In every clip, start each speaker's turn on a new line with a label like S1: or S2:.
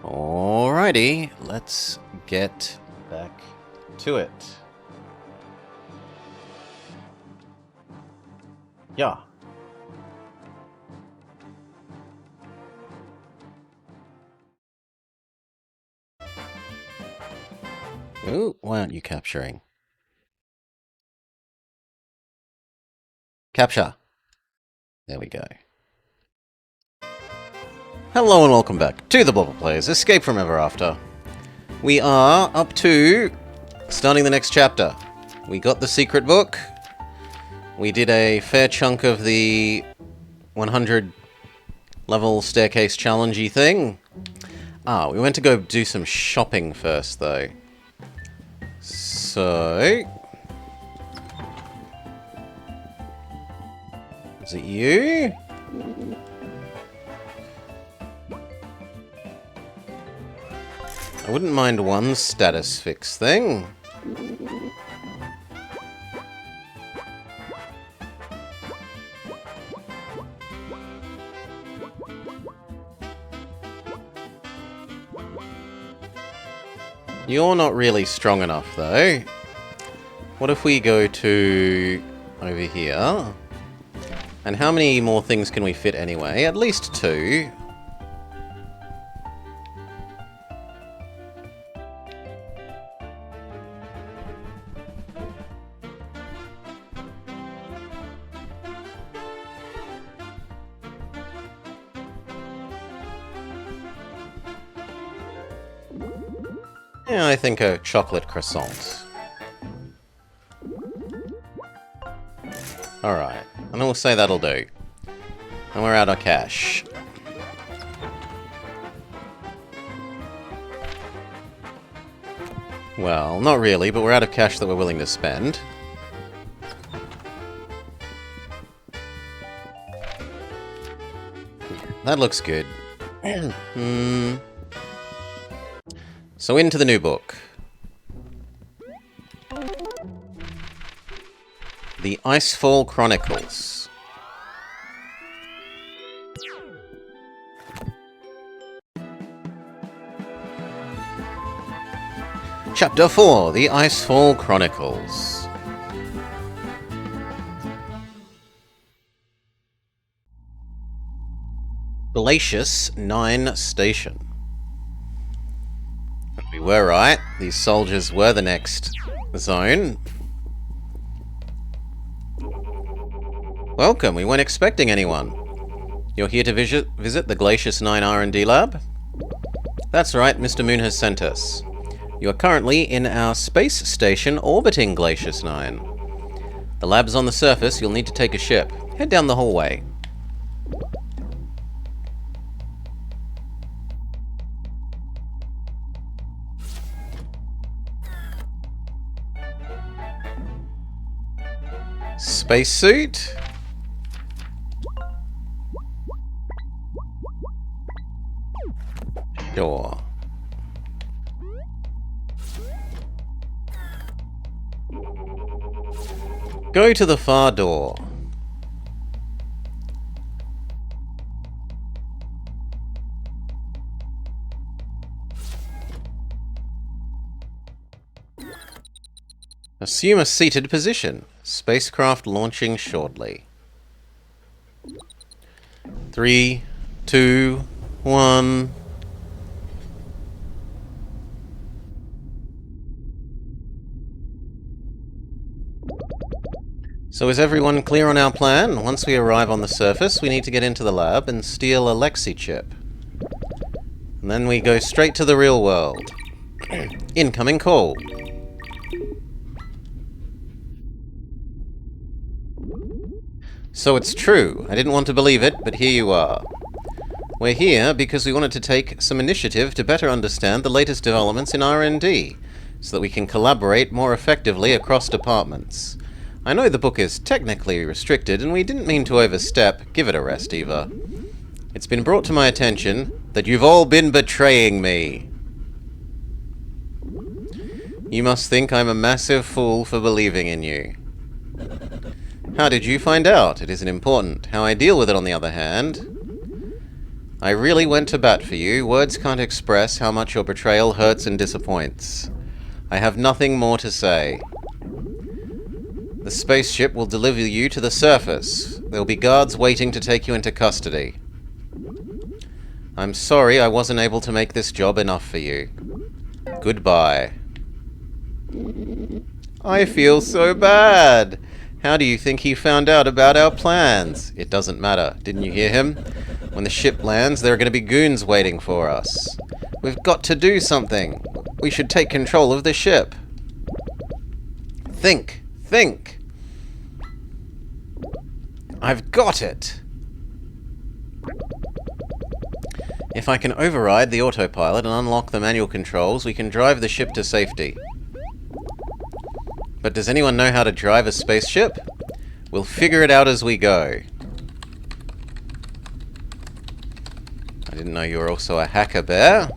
S1: Alrighty, let's get back to it. Yeah. Ooh, why aren't you capturing? Capture. There we go. Hello and welcome back to the Bobble Players Escape from Ever After. We are up to starting the next chapter. We got the secret book. We did a fair chunk of the 100 level staircase challenge-y thing. We went to go do some shopping first though. So... is it you? I wouldn't mind one status fix thing. You're not really strong enough though. What if we go to over here? And how many more things can we fit anyway? At least 2. Yeah, I think a chocolate croissant. Alright, and we'll say that'll do. And we're out of cash. Well, not really, but we're out of cash that we're willing to spend. That looks good. So into the new book. The Icefall Chronicles. Chapter 4, The Icefall Chronicles. Glacius 9 Station. We were right. These soldiers were the next zone. Welcome. We weren't expecting anyone. You're here to visit the Glacius 9 R&D lab? That's right. Mr. Moon has sent us. You are currently in our space station orbiting Glacius 9. The lab's on the surface. You'll need to take a ship. Head down the hallway. Spacesuit? Sure. Go to the far door. Assume a seated position. Spacecraft launching shortly. 3, 2, 1. So is everyone clear on our plan? Once we arrive on the surface, we need to get into the lab and steal a Lexi chip. And then we go straight to the real world. Incoming call. So it's true. I didn't want to believe it, but here you are. We're here because we wanted to take some initiative to better understand the latest developments in R&D, so that we can collaborate more effectively across departments. I know the book is technically restricted, and we didn't mean to overstep. Give it a rest, Eva. It's been brought to my attention that you've all been betraying me. You must think I'm a massive fool for believing in you. How did you find out? It isn't important. How I deal with it, on the other hand... I really went to bat for you. Words can't express how much your betrayal hurts and disappoints. I have nothing more to say. The spaceship will deliver you to the surface. There'll be guards waiting to take you into custody. I'm sorry I wasn't able to make this job enough for you. Goodbye. I feel so bad. How do you think he found out about our plans? It doesn't matter. Didn't you hear him? When the ship lands, there are going to be goons waiting for us. We've got to do something. We should take control of the ship. Think. Think. I've got it. If I can override the autopilot and unlock the manual controls, we can drive the ship to safety. But does anyone know how to drive a spaceship? We'll figure it out as we go. I didn't know you were also a hacker, Bear.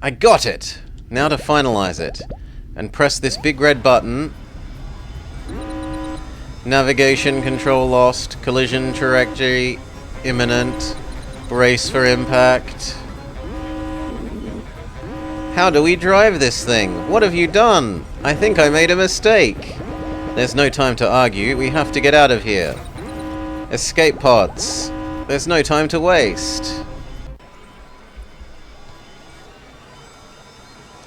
S1: I got it! Now to finalize it. And press this big red button. Navigation control lost. Collision trajectory imminent. Brace for impact. How do we drive this thing? What have you done? I think I made a mistake. There's no time to argue. We have to get out of here. Escape pods. There's no time to waste.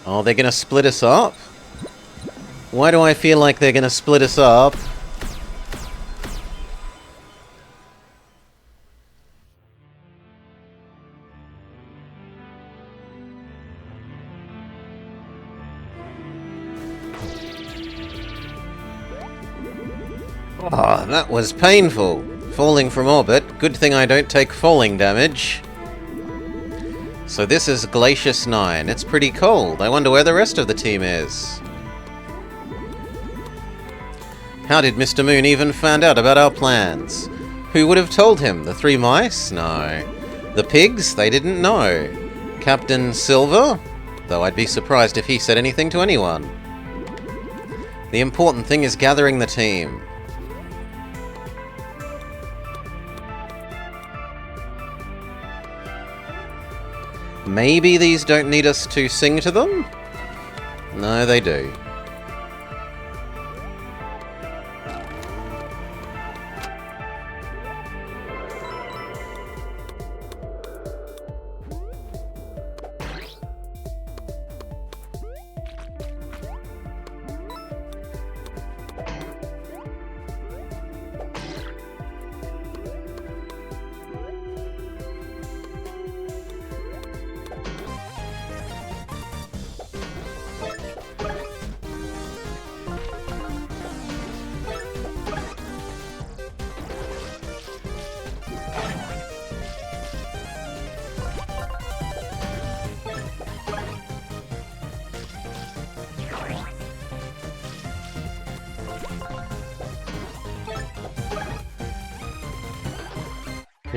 S1: Oh, they're gonna split us up? Why do I feel like they're gonna split us up? Ah, that was painful. Falling from orbit. Good thing I don't take falling damage. So this is Glacius 9. It's pretty cold. I wonder where the rest of the team is. How did Mr. Moon even find out about our plans? Who would have told him? The 3 mice? No. The pigs? They didn't know. Captain Silver? Though I'd be surprised if he said anything to anyone. The important thing is gathering the team. Maybe these don't need us to sing to them? No, they do.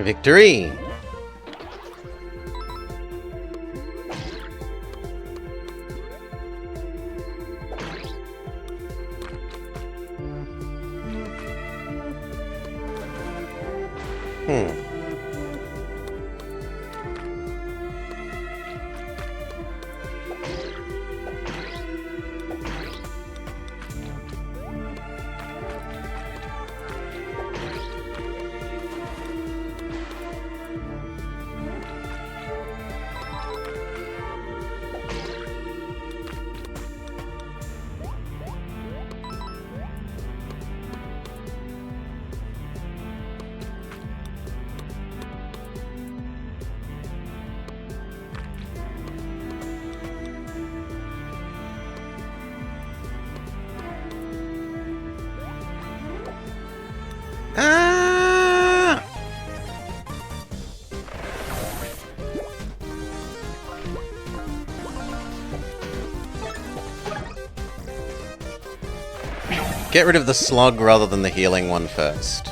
S1: Victory! Ah! Get rid of the slug rather than the healing one first.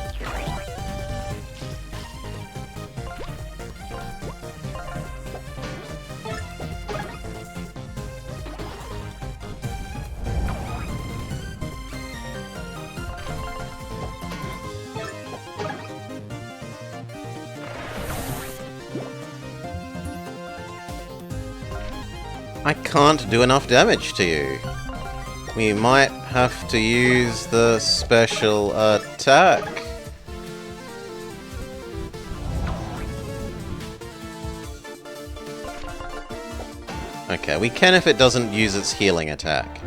S1: I can't do enough damage to you. We might have to use the special attack. Okay, we can if it doesn't use its healing attack.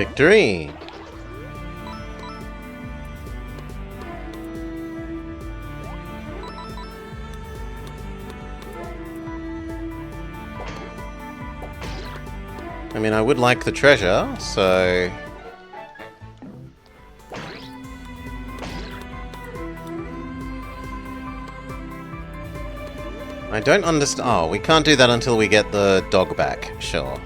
S1: Victory! I mean, I would like the treasure, so... I don't understand. Oh, we can't do that until we get the dog back. Sure.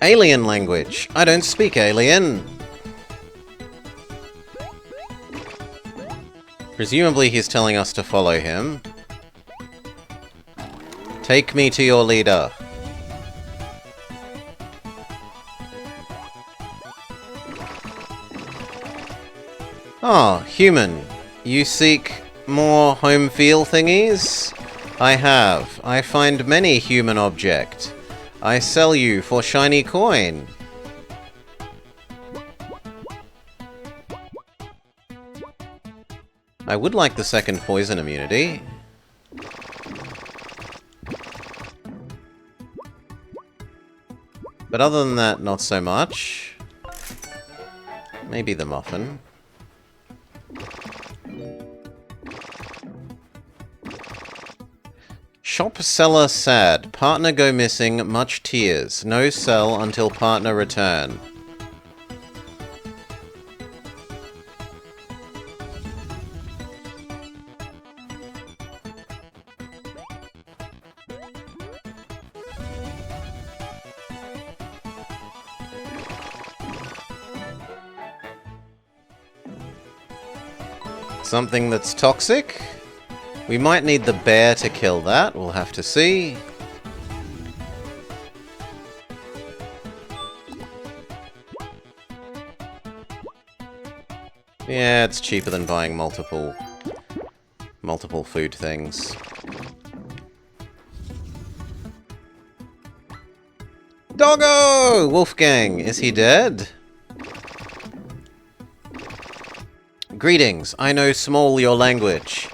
S1: Alien language. I don't speak alien. Presumably he's telling us to follow him. Take me to your leader. Ah, human. You seek more home feel thingies? I have. I find many human object. I sell you for shiny coin. I would like the second poison immunity. But other than that, not so much. Maybe the muffin. Shop seller sad. Partner go missing, much tears. No sell until partner return. Something that's toxic? We might need the bear to kill that, we'll have to see. Yeah, it's cheaper than buying multiple food things. Doggo! Wolfgang, is he dead? Greetings, I know small your language.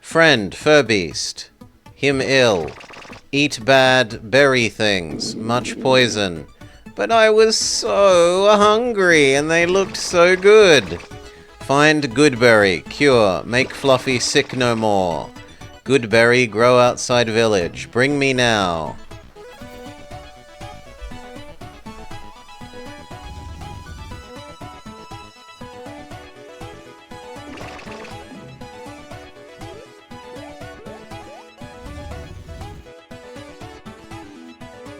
S1: Friend, furbeast. Him ill. Eat bad, berry things. Much poison. But I was so hungry, and they looked so good. Find Goodberry. Cure. Make Fluffy sick no more. Goodberry, grow outside village. Bring me now.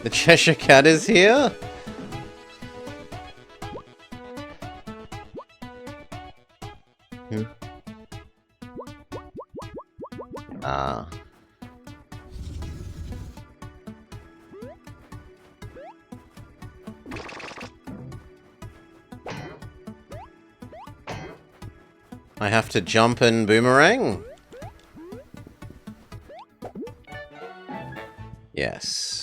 S1: The Cheshire Cat is here? Ah. I have to jump and boomerang? Yes.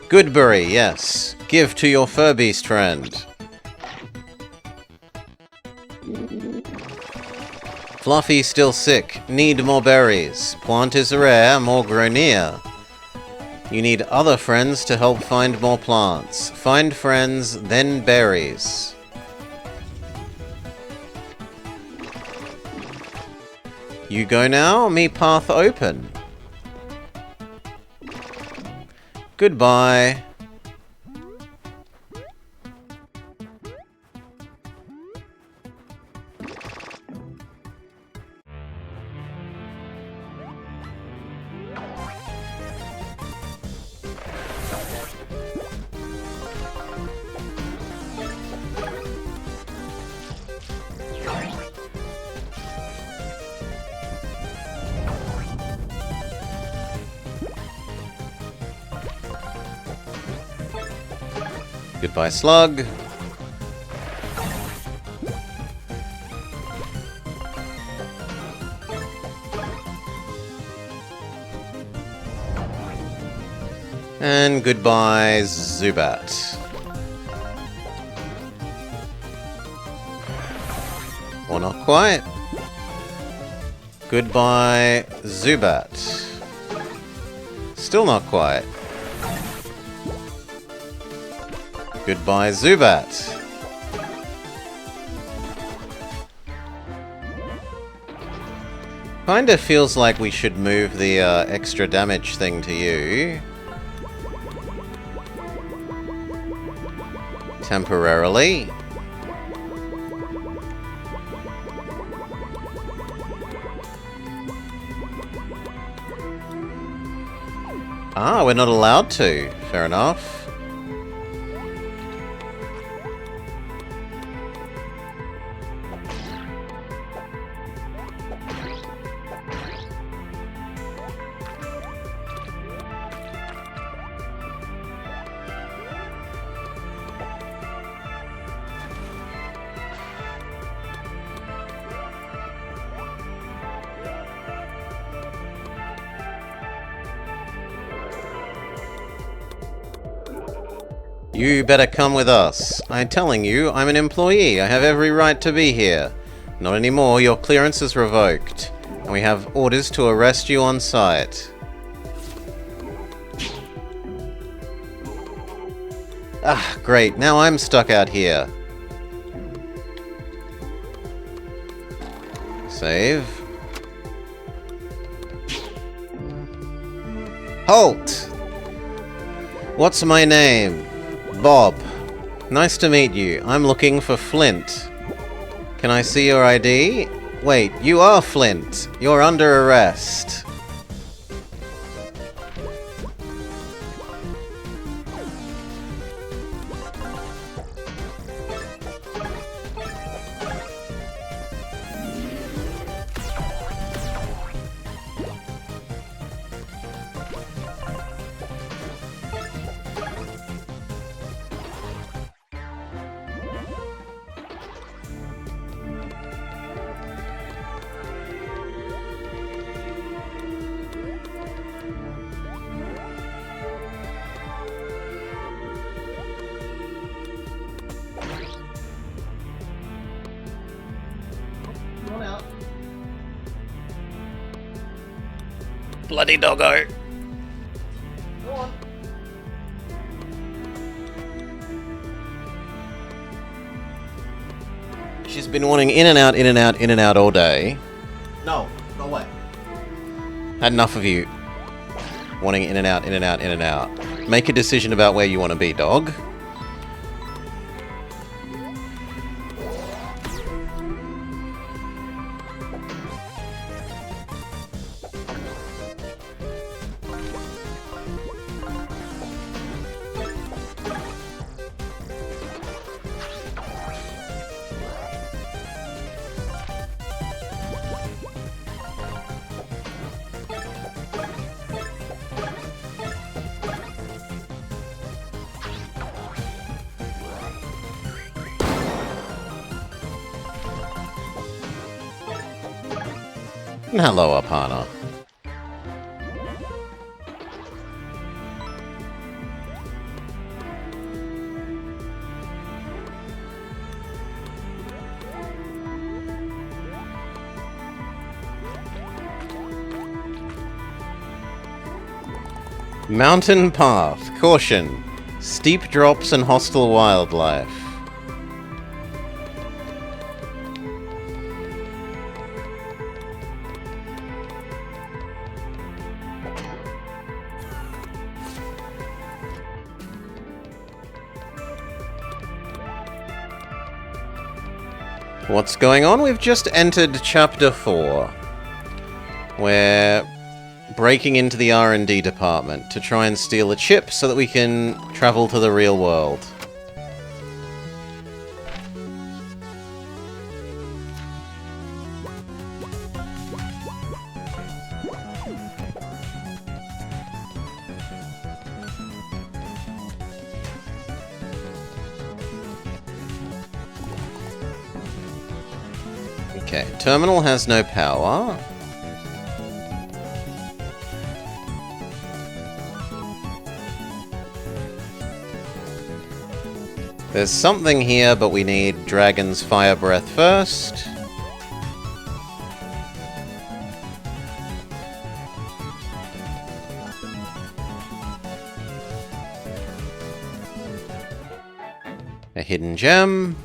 S1: Goodberry, yes. Give to your furbeast friend. Fluffy still sick. Need more berries. Plant is rare, more grow near. You need other friends to help find more plants. Find friends, then berries. You go now, me path open. Goodbye. Goodbye, slug. And goodbye, Zubat. Or not quite. Goodbye, Zubat. Still not quite. Goodbye, Zubat. Kinda feels like we should move the extra damage thing to you. Temporarily. Ah, we're not allowed to. Fair enough. You better come with us. I'm telling you, I'm an employee. I have every right to be here. Not anymore, your clearance is revoked. And we have orders to arrest you on sight. Ah, great. Now I'm stuck out here. Save. Halt! What's my name? Bob. Nice to meet you. I'm looking for Flint. Can I see your ID? Wait, you are Flint. You're under arrest. Bloody doggo. Go on. She's been wanting in and out, in and out, in and out all day. No, go away. Had enough of you. Wanting in and out, in and out, in and out. Make a decision about where you want to be, dog. Hello, Apana. Mountain path. Caution. Steep drops and hostile wildlife. What's going on? We've just entered Chapter 4. We're breaking into the R&D department to try and steal a chip so that we can travel to the real world. Okay, terminal has no power. There's something here, but we need Dragon's Fire Breath first. A hidden gem.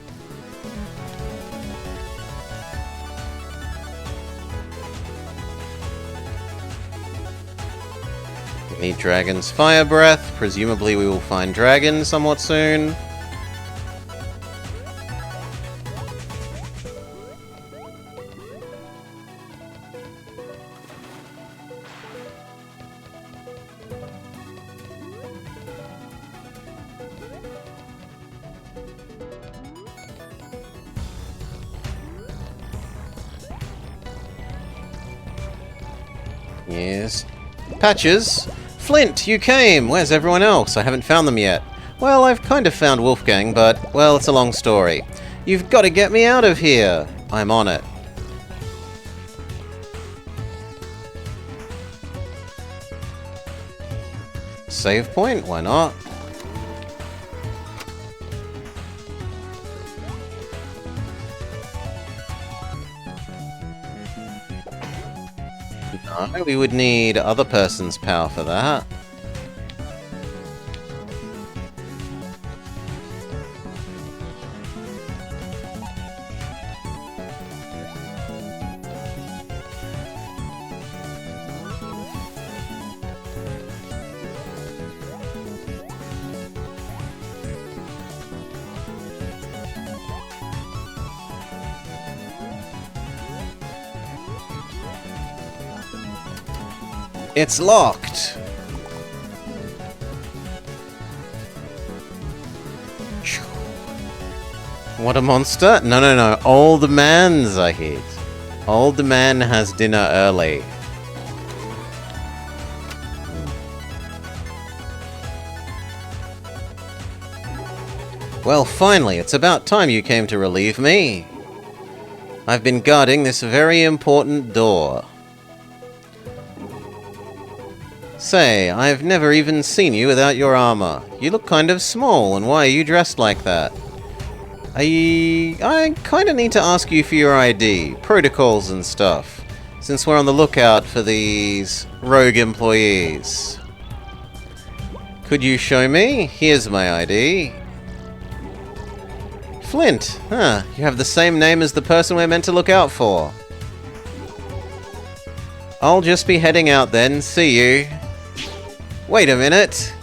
S1: We need Dragon's Fire Breath. Presumably we will find Dragon somewhat soon. Yes. Patches! Flint, you came! Where's everyone else? I haven't found them yet. Well, I've kind of found Wolfgang, but, well, it's a long story. You've got to get me out of here! I'm on it. Save point? Why not? No, we would need other person's power for that. It's locked! What a monster? No, no, no. Old man's a hit. Old man has dinner early. Well, finally, it's about time you came to relieve me. I've been guarding this very important door. Say, I've never even seen you without your armor. You look kind of small, and why are you dressed like that? I kinda need to ask you for your ID, protocols and stuff, since we're on the lookout for these rogue employees. Could you show me? Here's my ID. Flint, huh, you have the same name as the person we're meant to look out for. I'll just be heading out then, see you. Wait a minute!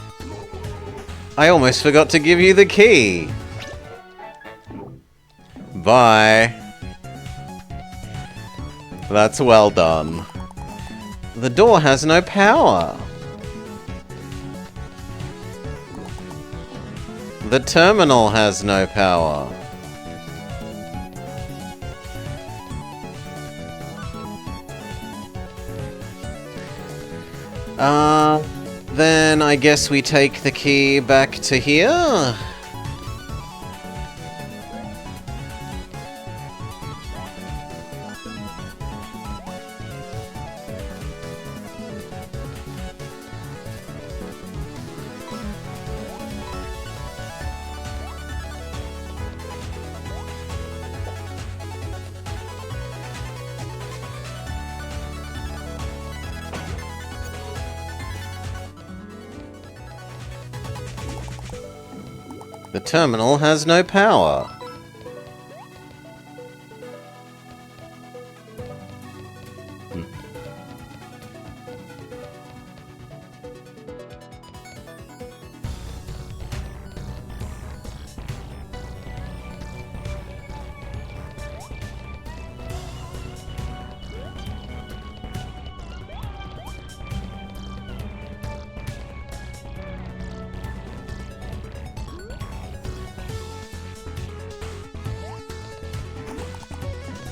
S1: I almost forgot to give you the key! Bye! That's well done. The door has no power! The terminal has no power! Then I guess we take the key back to here? The terminal has no power.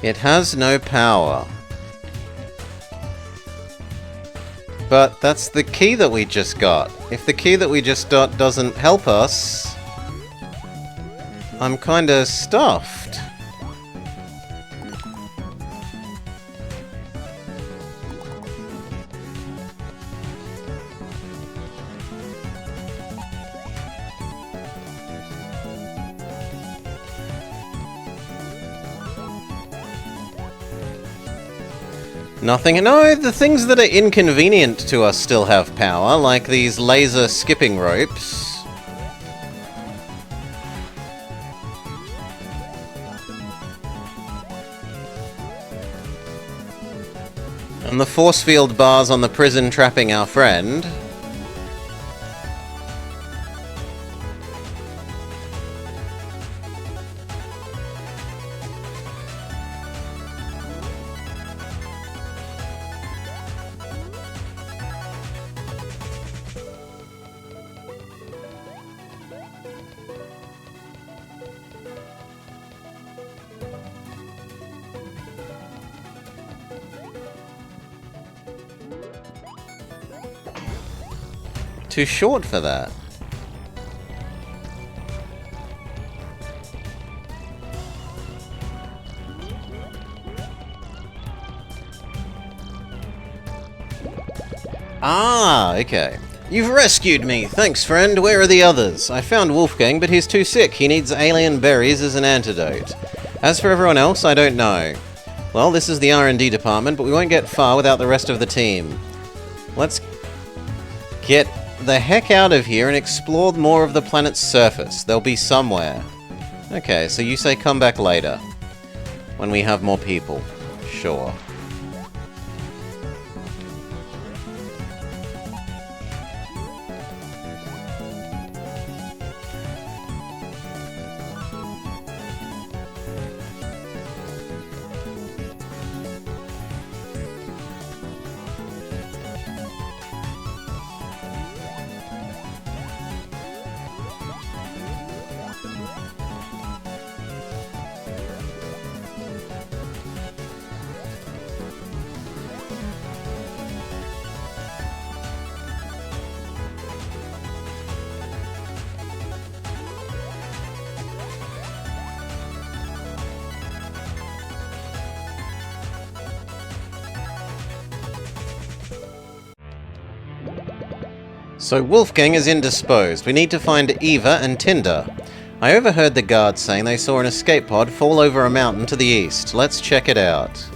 S1: It has no power. But that's the key that we just got. If the key that we just got doesn't help us, I'm kinda stuffed. Nothing. No, the things that are inconvenient to us still have power, like these laser skipping ropes. And the force field bars on the prison trapping our friend. Too short for that. Ah, okay. You've rescued me. Thanks, friend. Where are the others? I found Wolfgang, but he's too sick. He needs alien berries as an antidote. As for everyone else, I don't know. Well, this is the R&D department, but we won't get far without the rest of the team. Let's get the heck out of here and explore more of the planet's surface. They'll be somewhere. Okay, so you say come back later. When we have more people. Sure. So Wolfgang is indisposed. We need to find Eva and Tinder. I overheard the guards saying they saw an escape pod fall over a mountain to the east. Let's check it out.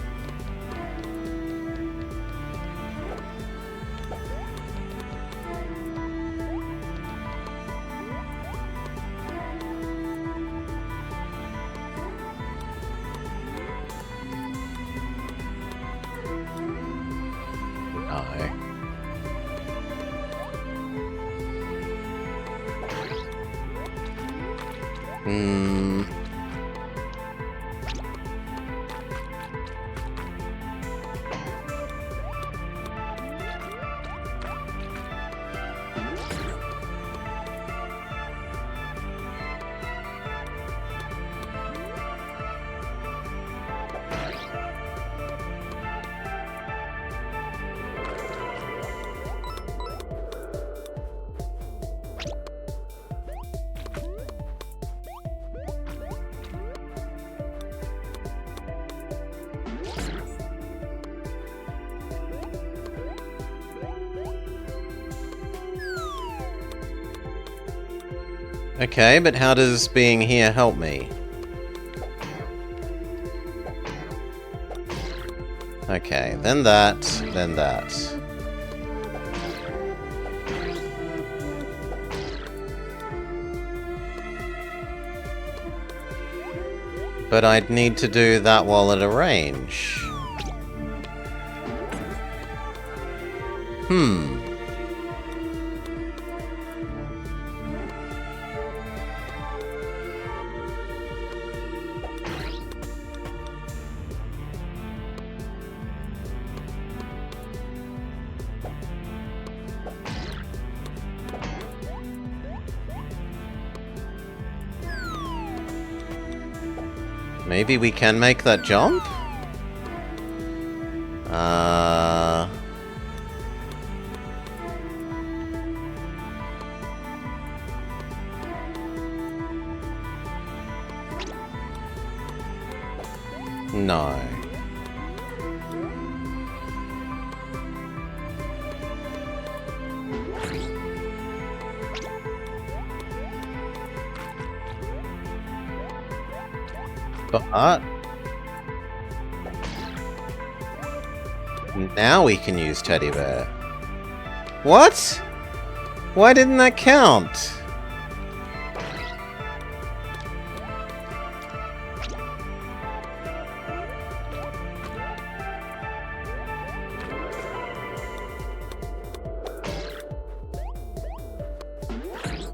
S1: Okay, but how does being here help me? Okay, then that, then that. But I'd need to do that while at a range. Maybe we can make that jump? No. But Now we can use Teddy Bear. What? Why didn't that count?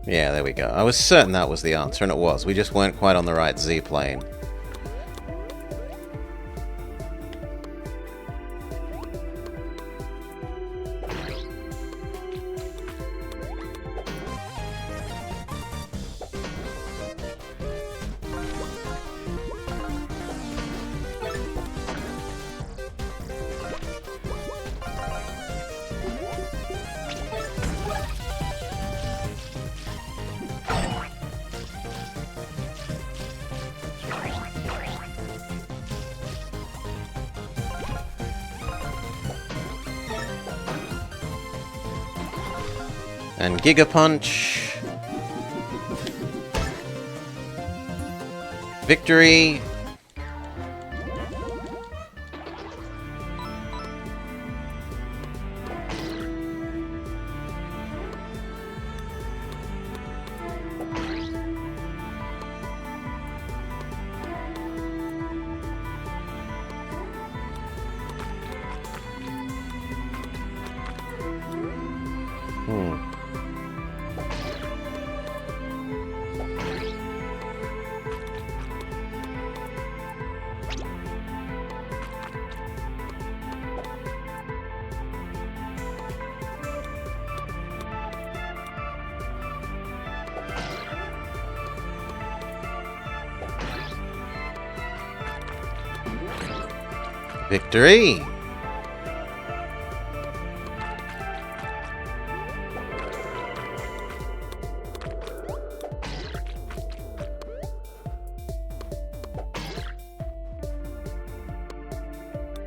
S1: Yeah, there we go. I was certain that was the answer, and it was. We just weren't quite on the right Z-plane. And Giga Punch. Victory. Victory!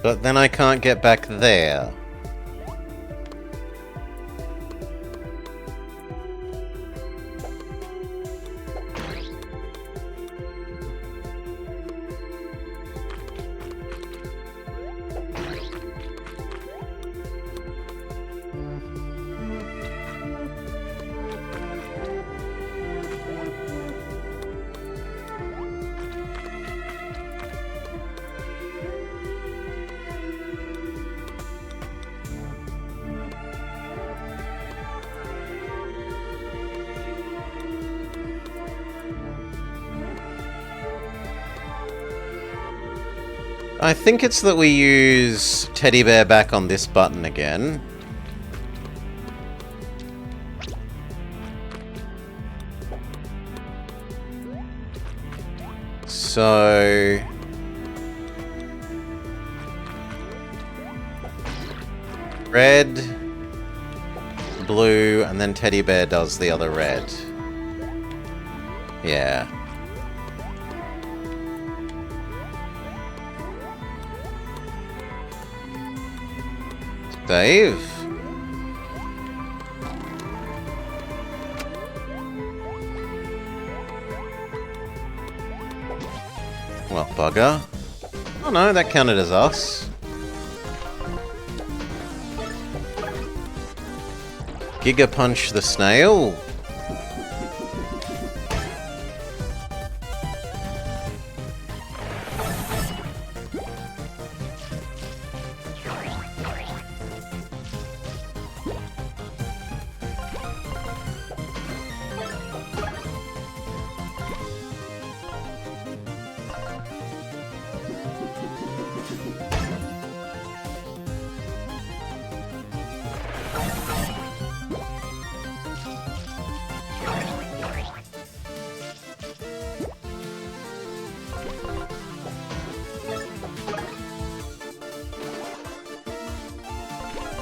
S1: But then I can't get back there. I think it's that we use Teddy Bear back on this button again. So... red, blue, and then Teddy Bear does the other red. Yeah. Save. Well, bugger. Oh no, that counted as us. Giga Punch the snail.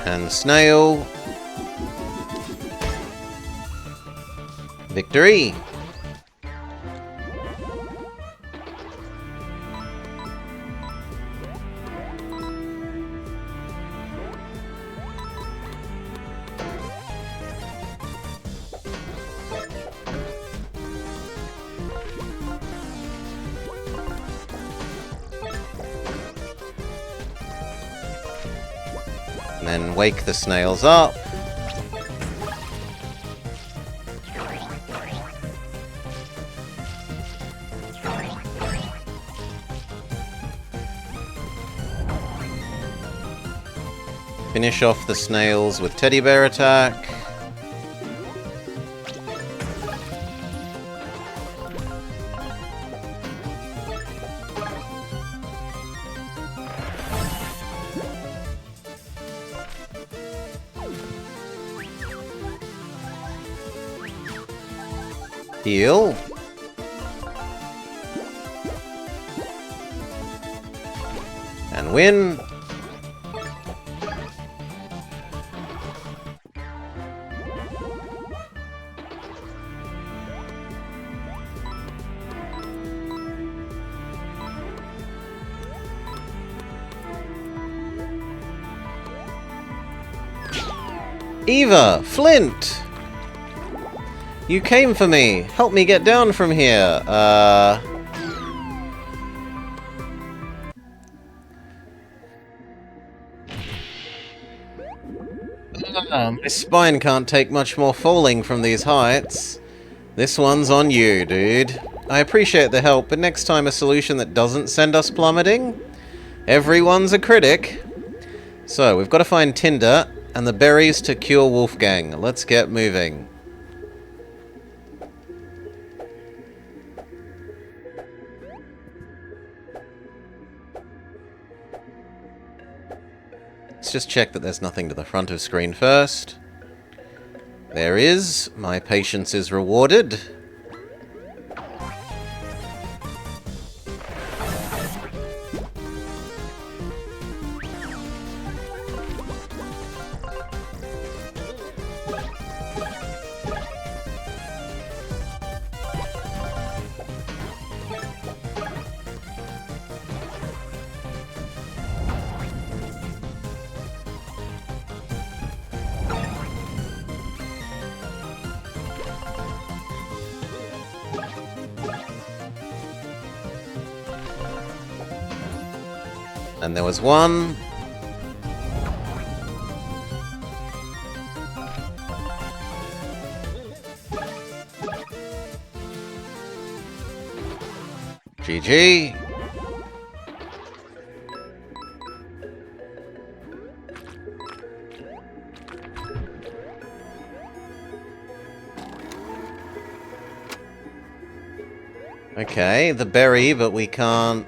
S1: And snail. Victory. then wake the snails up. Finish off the snails with teddy bear attack. Heal. And win. Eva! Flint! You came for me! Help me get down from here! My spine can't take much more falling from these heights. This one's on you, dude. I appreciate the help, but next time a solution that doesn't send us plummeting? Everyone's a critic. So, we've got to find Tinder and the berries to cure Wolfgang. Let's get moving. Let's just check that there's nothing to the front of screen first. There is. My patience is rewarded. And there was one. GG. Okay, the berry, but we can't...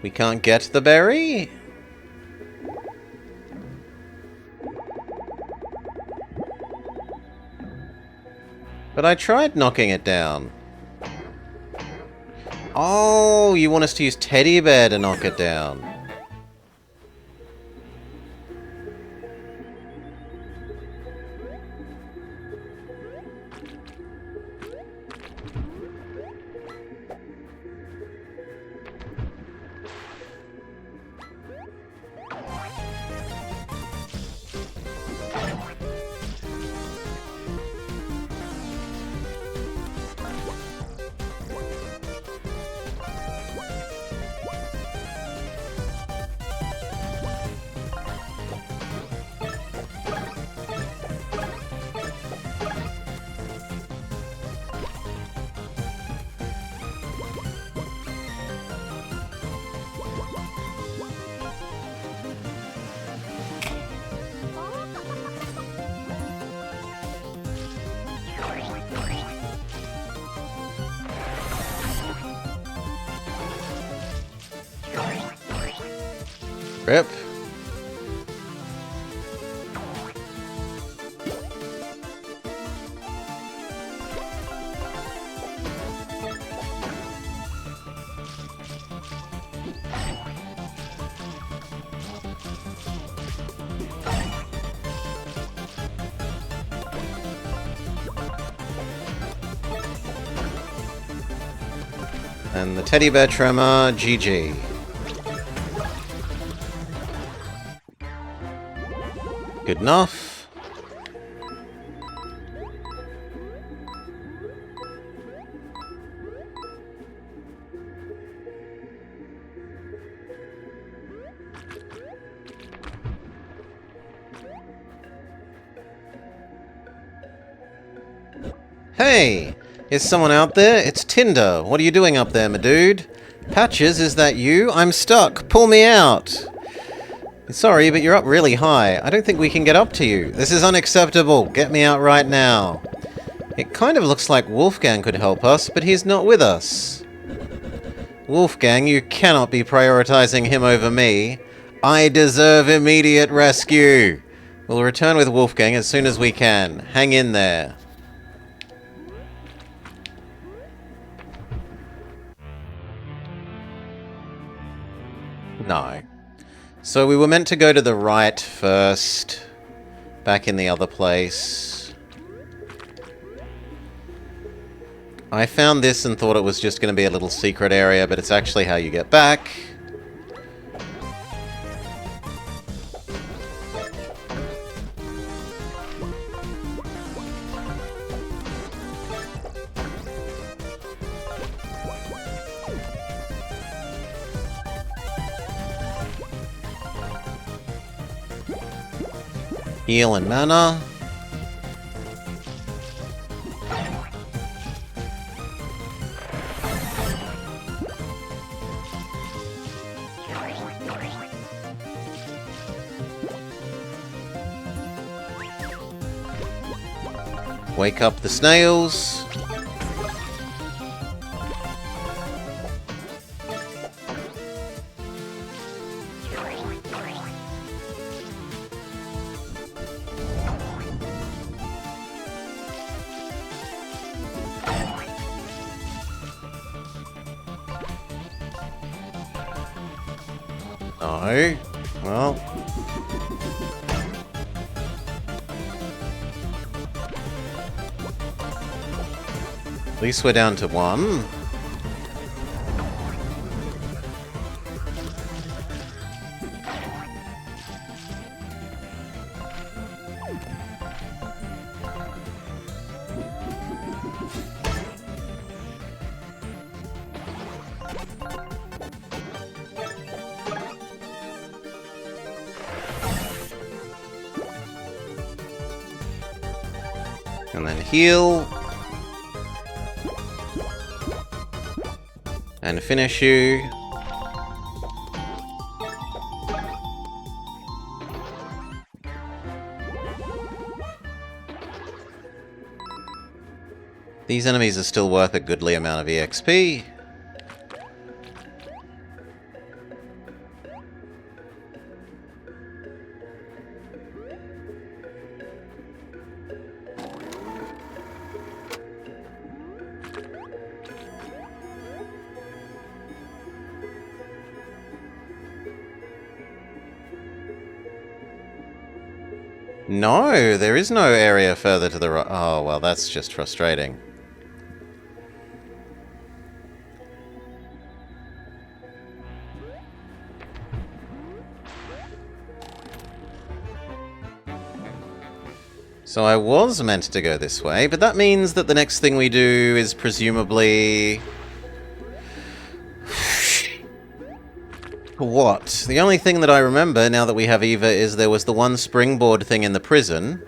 S1: We can't get the berry? But I tried knocking it down. Oh, you want us to use Teddy Bear to knock it down. Rip. And the teddy bear tremor, GG. Good enough. Hey! Is someone out there? It's Tinder. What are you doing up there, my dude? Patches, is that you? I'm stuck. Pull me out! Sorry, but you're up really high. I don't think we can get up to you. This is unacceptable. Get me out right now. It kind of looks like Wolfgang could help us, but he's not with us. Wolfgang, you cannot be prioritizing him over me. I deserve immediate rescue. We'll return with Wolfgang as soon as we can. Hang in there. No. So we were meant to go to the right first. Back in the other place. I found this and thought it was just going to be a little secret area, but it's actually how you get back. Heal and mana. Wake up the snails. No. Well. At least we're down to one. And then heal. And finish you. These enemies are still worth a goodly amount of EXP. No, there is no area further to the right. Oh, well, that's just frustrating. So I was meant to go this way, but that means that the next thing we do is presumably... What? The only thing that I remember, now that we have Eva, is there was the one springboard thing in the prison.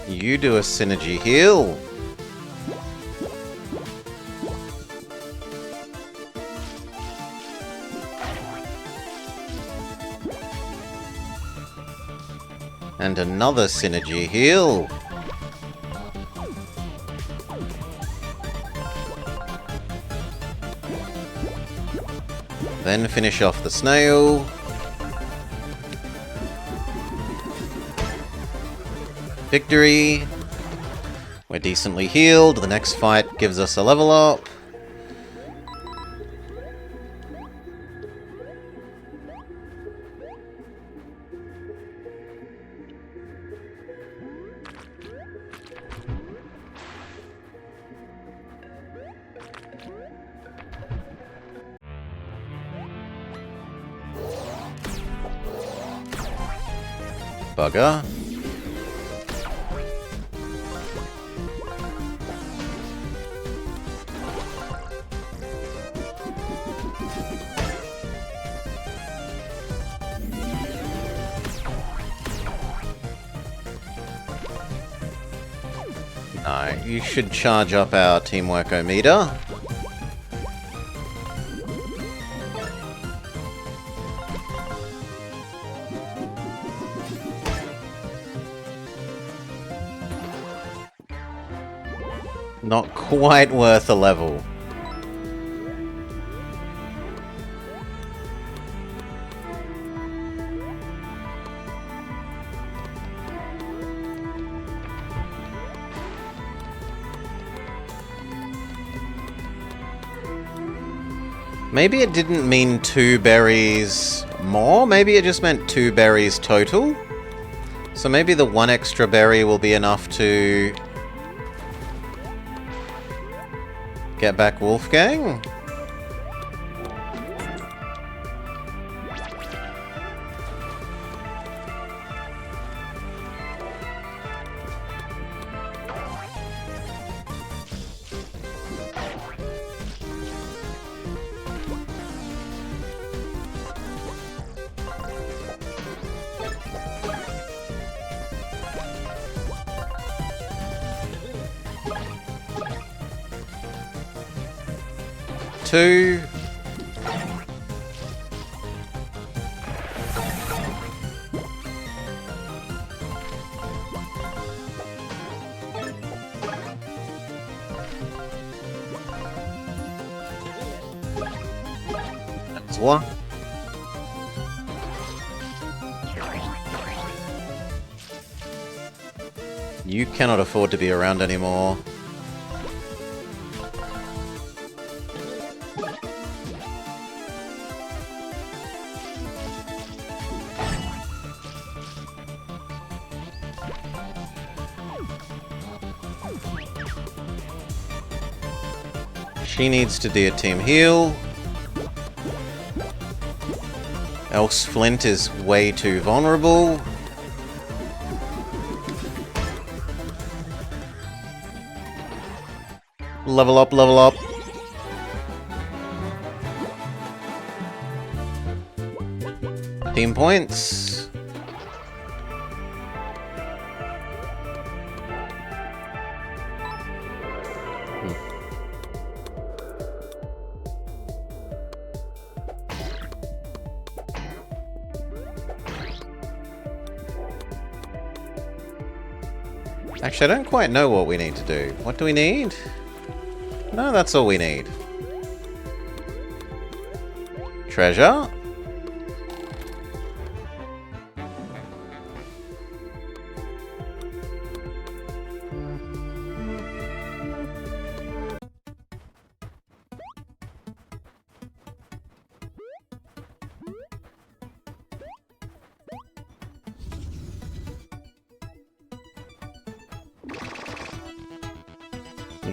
S1: You do a synergy heal. And another synergy heal. Then finish off the snail. Victory. We're decently healed. The next fight gives us a level up. Bugger. No, you should charge up our teamwork-o-meter. Not quite worth a level. Maybe it didn't mean 2 berries more, maybe it just meant 2 berries total. So maybe the 1 extra berry will be enough to get back Wolfgang? Two. That's one. You cannot afford to be around anymore. She needs to do a team heal. Else Flint is way too vulnerable. Level up, level up. Team points. Actually, I don't quite know what we need to do. What do we need? No, that's all we need. Treasure.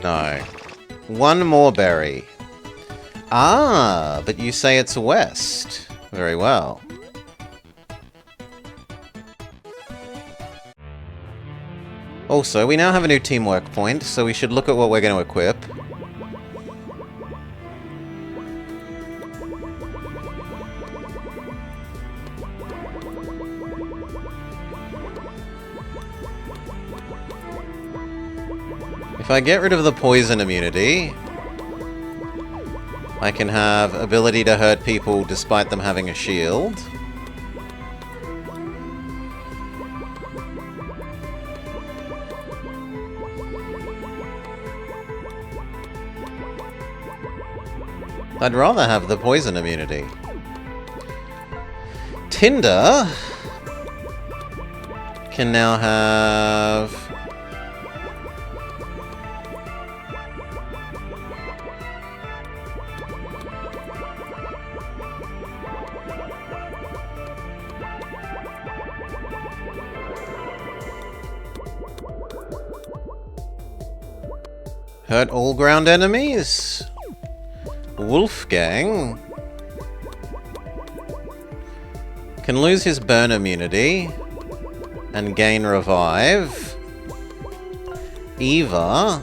S1: No. One more berry. Ah, but you say it's west. Very well. Also, we now have a new teamwork point, so we should look at what we're going to equip. If I get rid of the poison immunity, I can have ability to hurt people despite them having a shield. I'd rather have the poison immunity. Tinder can now have Hurt all ground enemies. Wolfgang can lose his burn immunity and gain revive. Eva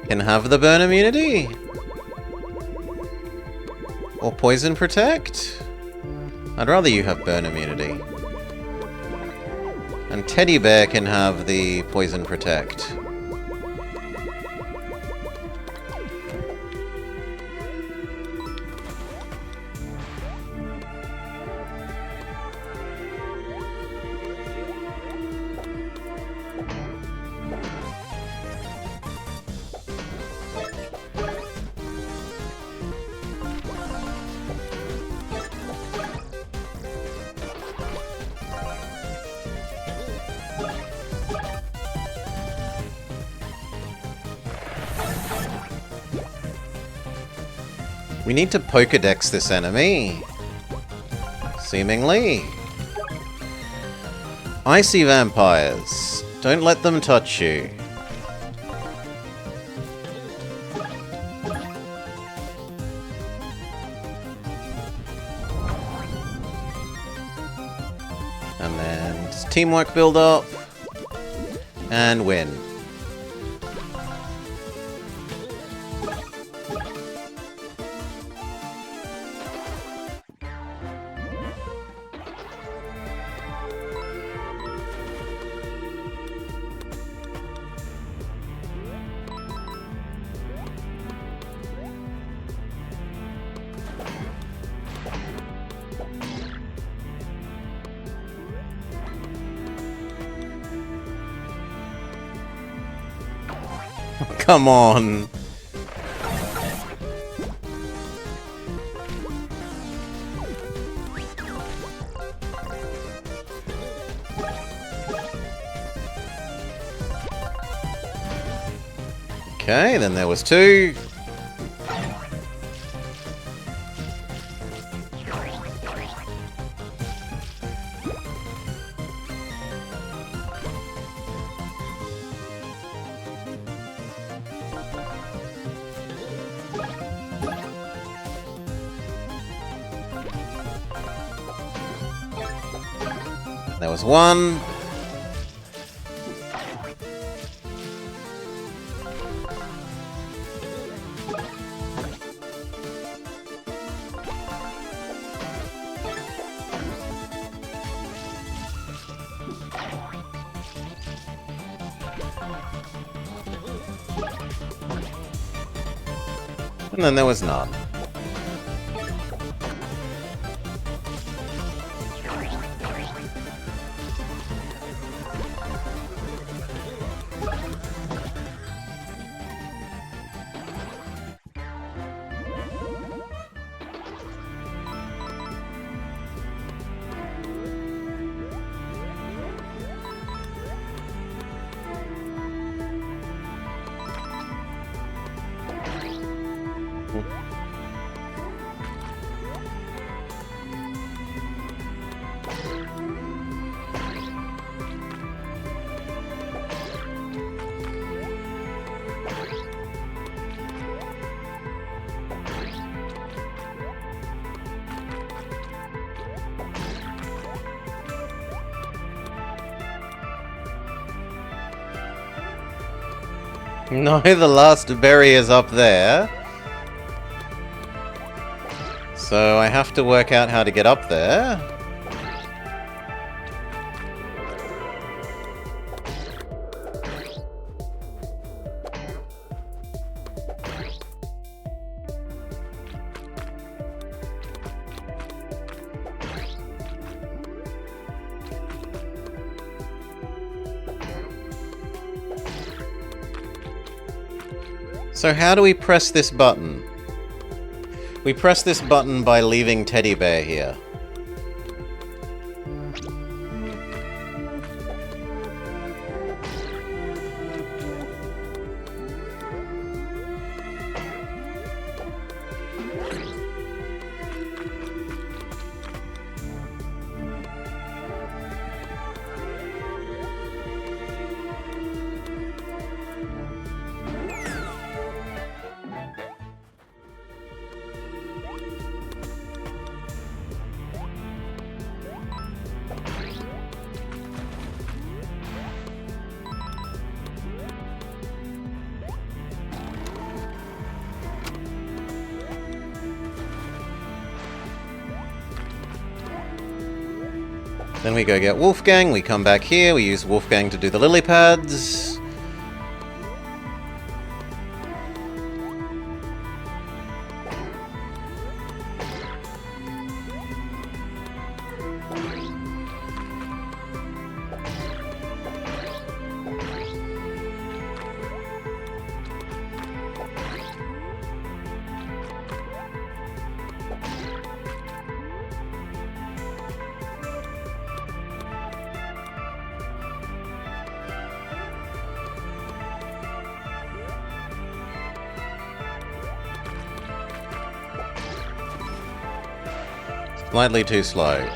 S1: can have the burn immunity. Or poison protect. I'd rather you have burn immunity. And Teddy Bear can have the poison protect. We need to Pokedex this enemy. Seemingly. Icy vampires. Don't let them touch you. And then teamwork build up. And win. Come on. Okay, then there was two. There was one. And then there was none. No, the last berry is up there. So I have to work out how to get up there. So how do we press this button? We press this button by leaving Teddy Bear here. Then we go get Wolfgang, we come back here, we use Wolfgang to do the lily pads. Slightly too slow.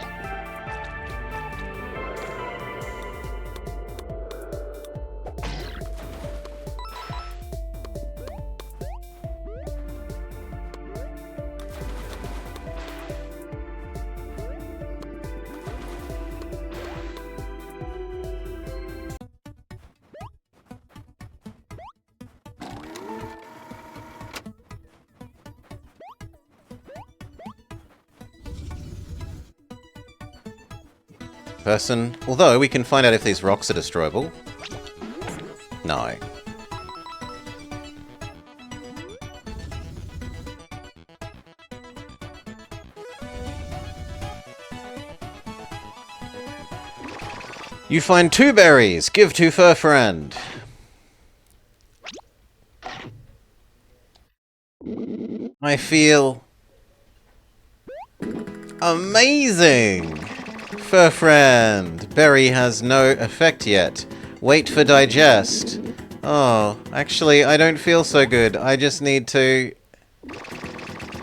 S1: Person. Although, we can find out if these rocks are destroyable. No. You find 2 berries! Give to Fur Friend! I feel... amazing! Fur Friend! Berry has no effect yet. Wait for digest. Oh, actually, I don't feel so good. I just need to...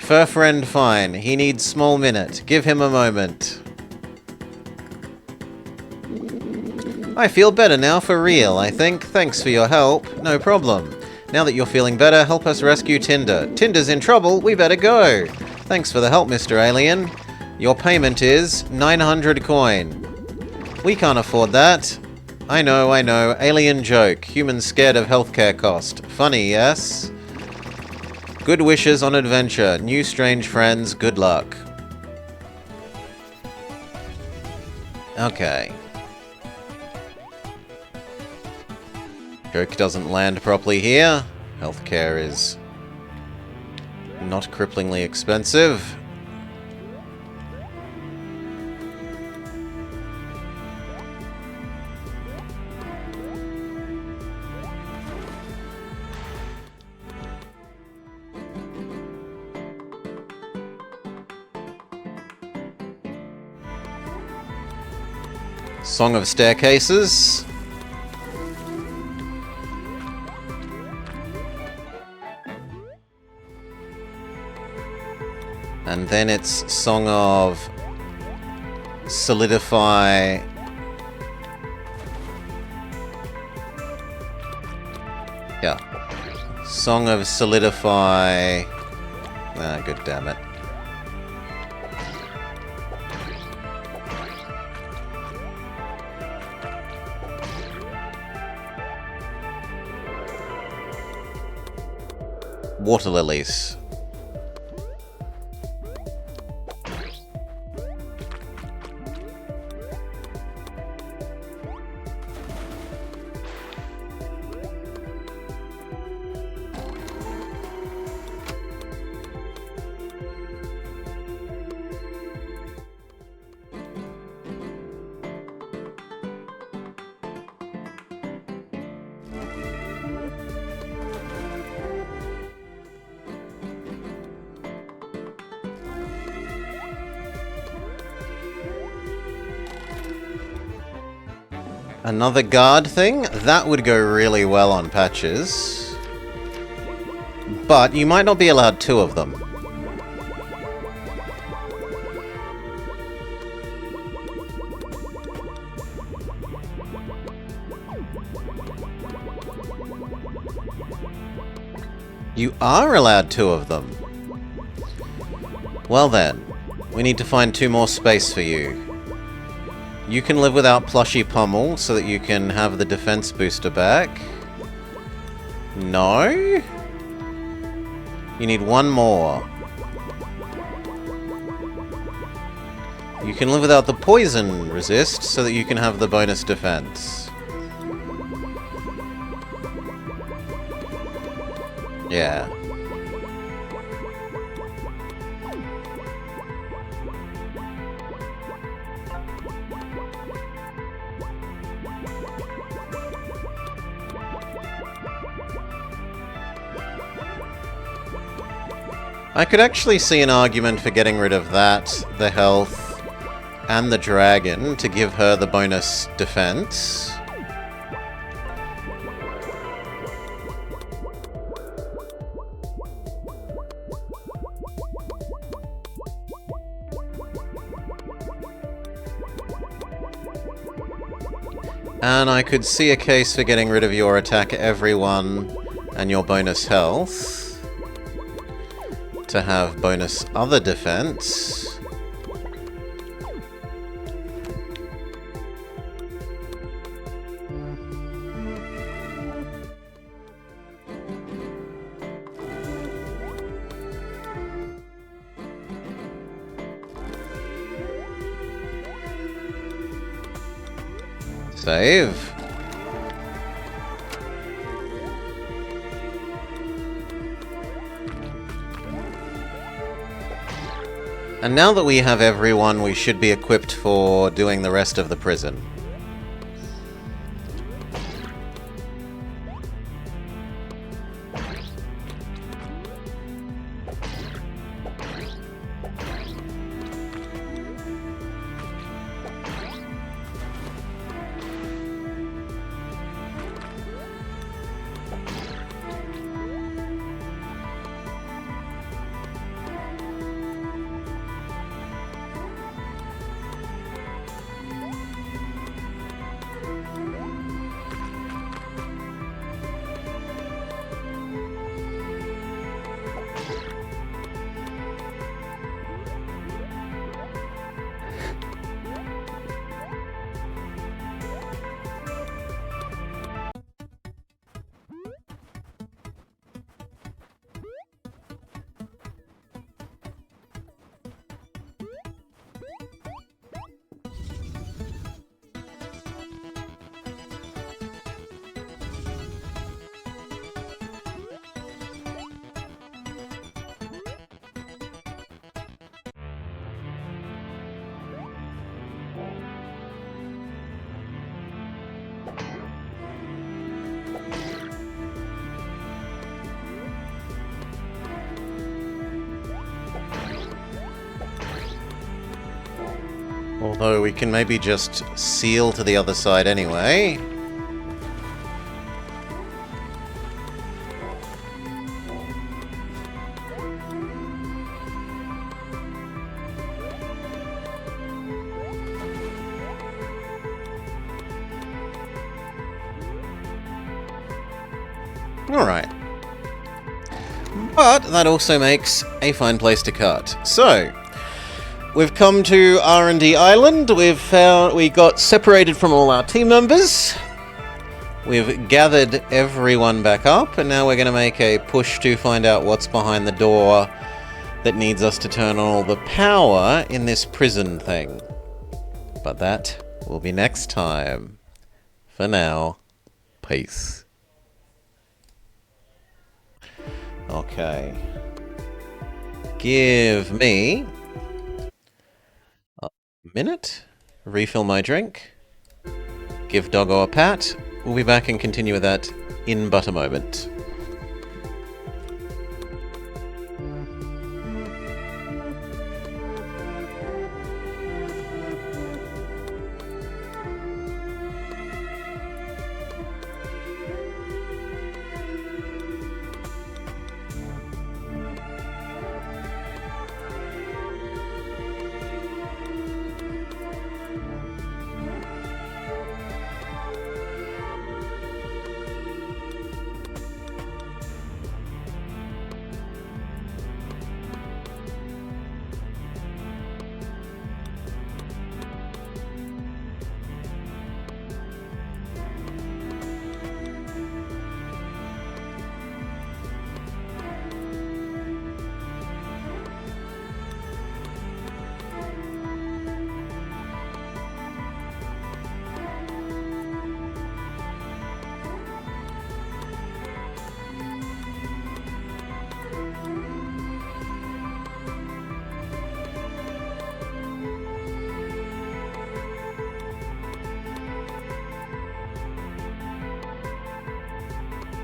S1: Fur Friend fine. He needs small minute. Give him a moment. I feel better now for real, I think. Thanks for your help. No problem. Now that you're feeling better, help us rescue Tinder. Tinder's in trouble, we better go. Thanks for the help, Mr. Alien. Your payment is 900 coin. We can't afford that. I know. Alien joke. Humans scared of healthcare cost. Funny, yes? Good wishes on adventure. New strange friends. Good luck. Okay. Joke doesn't land properly here. Healthcare is not cripplingly expensive. Song of Staircases. And then it's Song of Solidify. Yeah. Song of Solidify. Ah, good damn it. Water lilies. Another guard thing? That would go really well on patches. But you might not be allowed 2 of them. You are allowed 2 of them. Well then, we need to find 2 more space for you. You can live without Plushy Pummel so that you can have the defense booster back. No? You need 1 more. You can live without the poison resist so that you can have the bonus defense. Yeah. I could actually see an argument for getting rid of that, the health, and the dragon to give her the bonus defense. And I could see a case for getting rid of your attack everyone and your bonus health to have bonus other defense. Save. And now that we have everyone, we should be equipped for doing the rest of the prison. Although we can maybe just seal to the other side anyway. Alright. But that also makes a fine place to cut. So, we've come to R&D Island. We got separated from all our team members. We've gathered everyone back up, and now we're going to make a push to find out what's behind the door that needs us to turn on all the power in this prison thing. But that will be next time. For now, peace. Okay. Give me a minute. Refill my drink. Give Doggo a pat. We'll be back and continue with that in but a moment.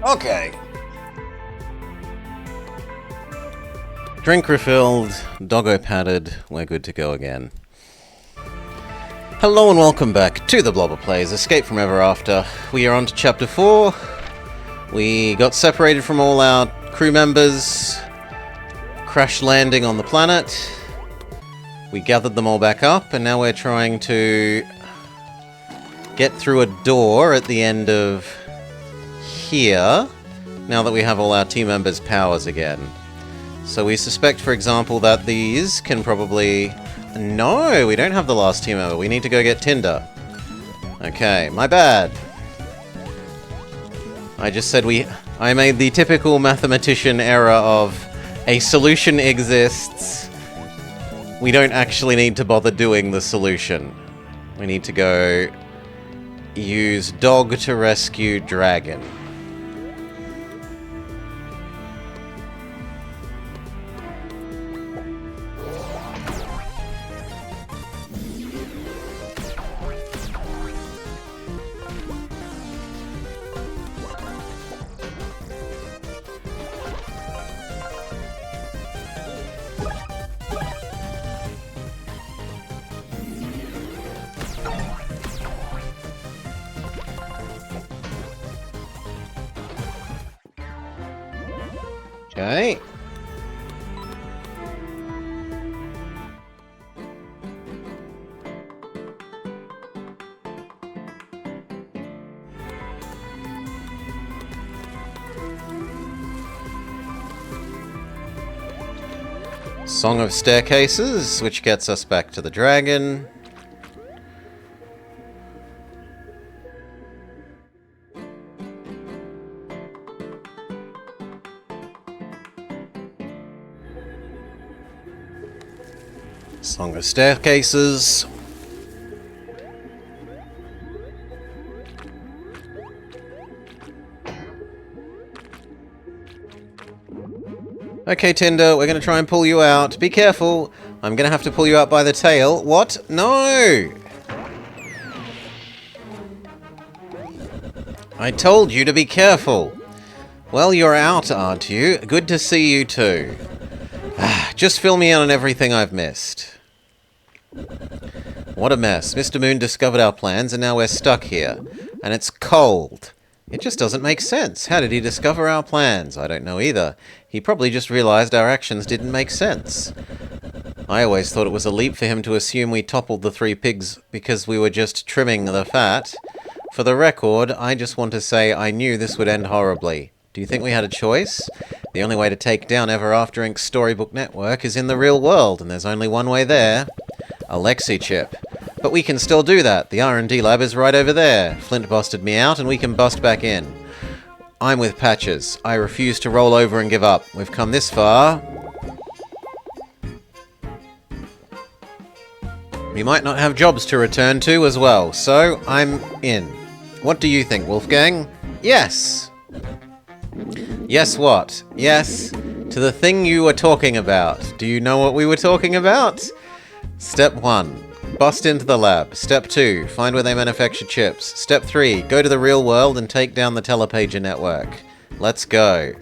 S1: Okay. Drink refilled, doggo padded, we're good to go again. Hello and welcome back to the Blobber Plays Escape from Ever After. We are on to Chapter 4. We got separated from all our crew members, crash landing on the planet. We gathered them all back up, and now we're trying to get through a door at the end of here, now that we have all our team members' powers again. So we suspect, for example, that these can probably... No, we don't have the last team member. We need to go get Tinder. Okay, my bad. I just said I made the typical mathematician error of a solution exists. We don't actually need to bother doing the solution. We need to go use dog to rescue dragon. Okay. Song of Staircases, which gets us back to the dragon. Song of Staircases. Okay, Tinder, we're going to try and pull you out. Be careful. I'm going to have to pull you out by the tail. What? No! I told you to be careful. Well, you're out, aren't you? Good to see you too. Just fill me in on everything I've missed. What a mess. Mr. Moon discovered our plans and now we're stuck here. And it's cold. It just doesn't make sense. How did he discover our plans? I don't know either. He probably just realized our actions didn't make sense. I always thought it was a leap for him to assume we toppled the 3 pigs because we were just trimming the fat. For the record, I just want to say I knew this would end horribly. Do you think we had a choice? The only way to take down Ever After Inc.'s Storybook Network is in the real world, and there's only one way there. A Lexi chip. But we can still do that. The R&D lab is right over there. Flint busted me out, and we can bust back in. I'm with Patches. I refuse to roll over and give up. We've come this far. We might not have jobs to return to as well, so I'm in. What do you think, Wolfgang? Yes! Yes what? Yes to the thing you were talking about. Do you know what we were talking about? Step 1. Bust into the lab. Step 2. Find where they manufacture chips. Step 3. Go to the real world and take down the Telepager network. Let's go.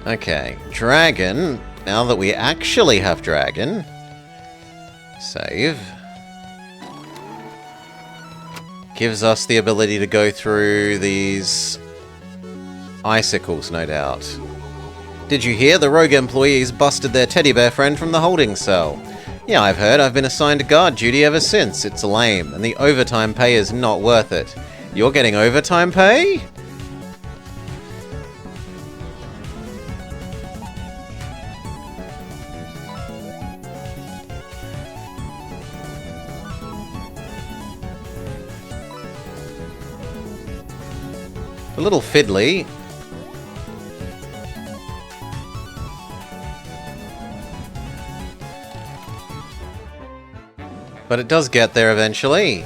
S1: Okay, Dragon. Now that we actually have Dragon. Save. Gives us the ability to go through these icicles, no doubt. Did you hear? The rogue employees busted their teddy bear friend from the holding cell. Yeah, I've heard. I've been assigned guard duty ever since. It's lame, and the overtime pay is not worth it. You're getting overtime pay? A little fiddly. But it does get there eventually.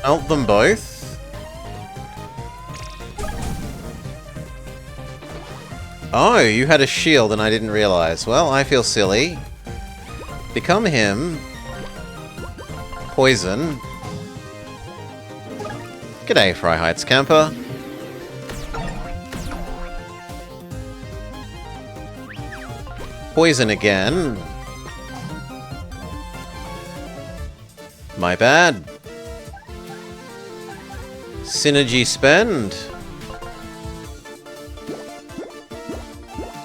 S1: Melt them both. Oh, you had a shield and I didn't realize. Well, I feel silly. Become him. Poison. G'day, Fry Heights camper. Poison again. My bad. Synergy spend.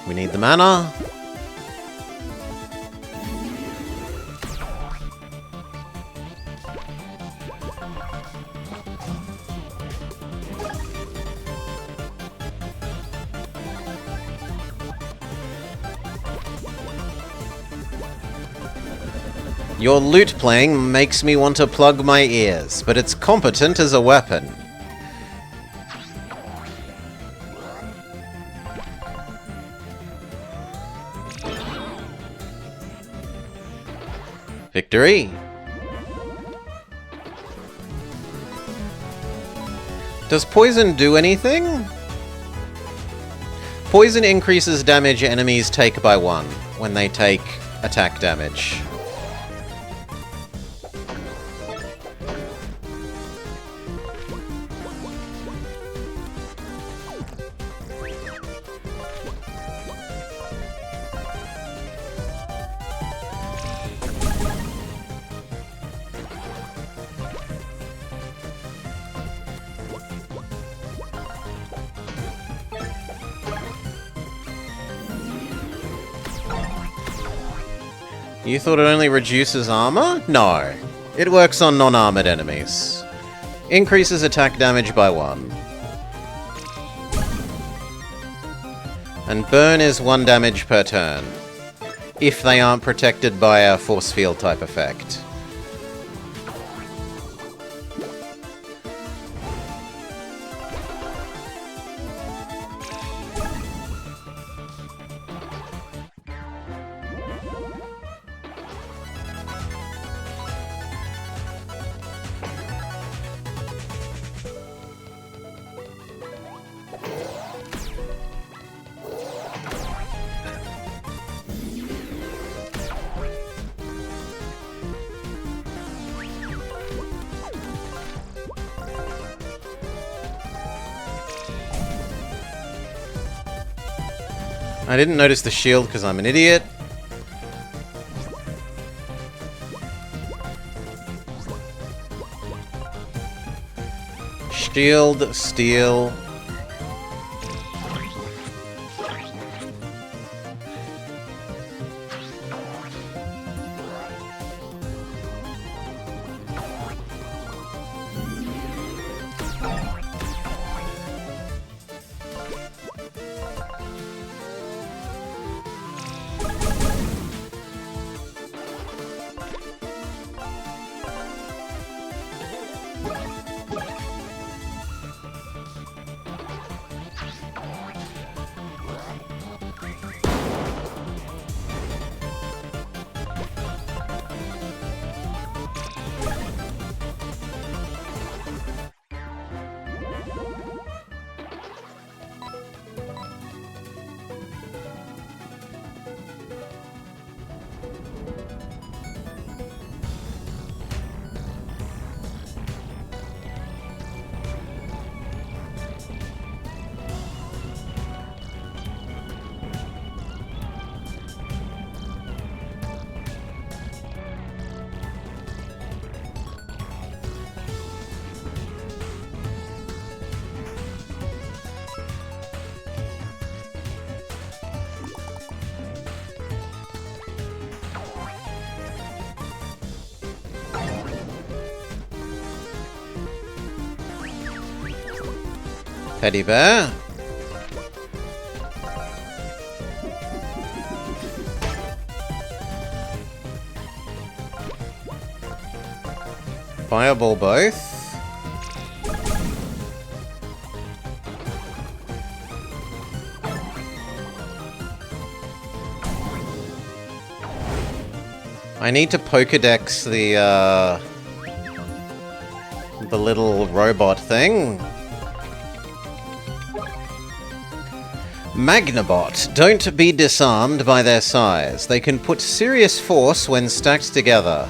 S1: We need the mana. Your lute playing makes me want to plug my ears, but it's competent as a weapon. Victory! Does poison do anything? Poison increases damage enemies take by 1 when they take attack damage. You thought it only reduces armor? No. It works on non-armored enemies. Increases attack damage by 1. And burn is 1 damage per turn, if they aren't protected by a force field type effect. I didn't notice the shield because I'm an idiot. Shield, steel. Teddy bear. Fireball both. I need to Pokedex the the little robot thing. Magnabot. Don't be disarmed by their size. They can put serious force when stacked together.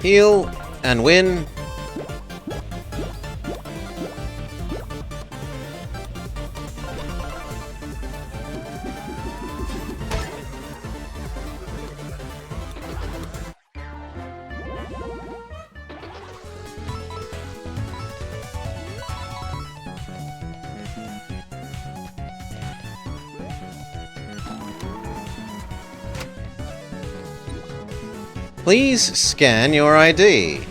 S1: Heal and win. Please scan your ID.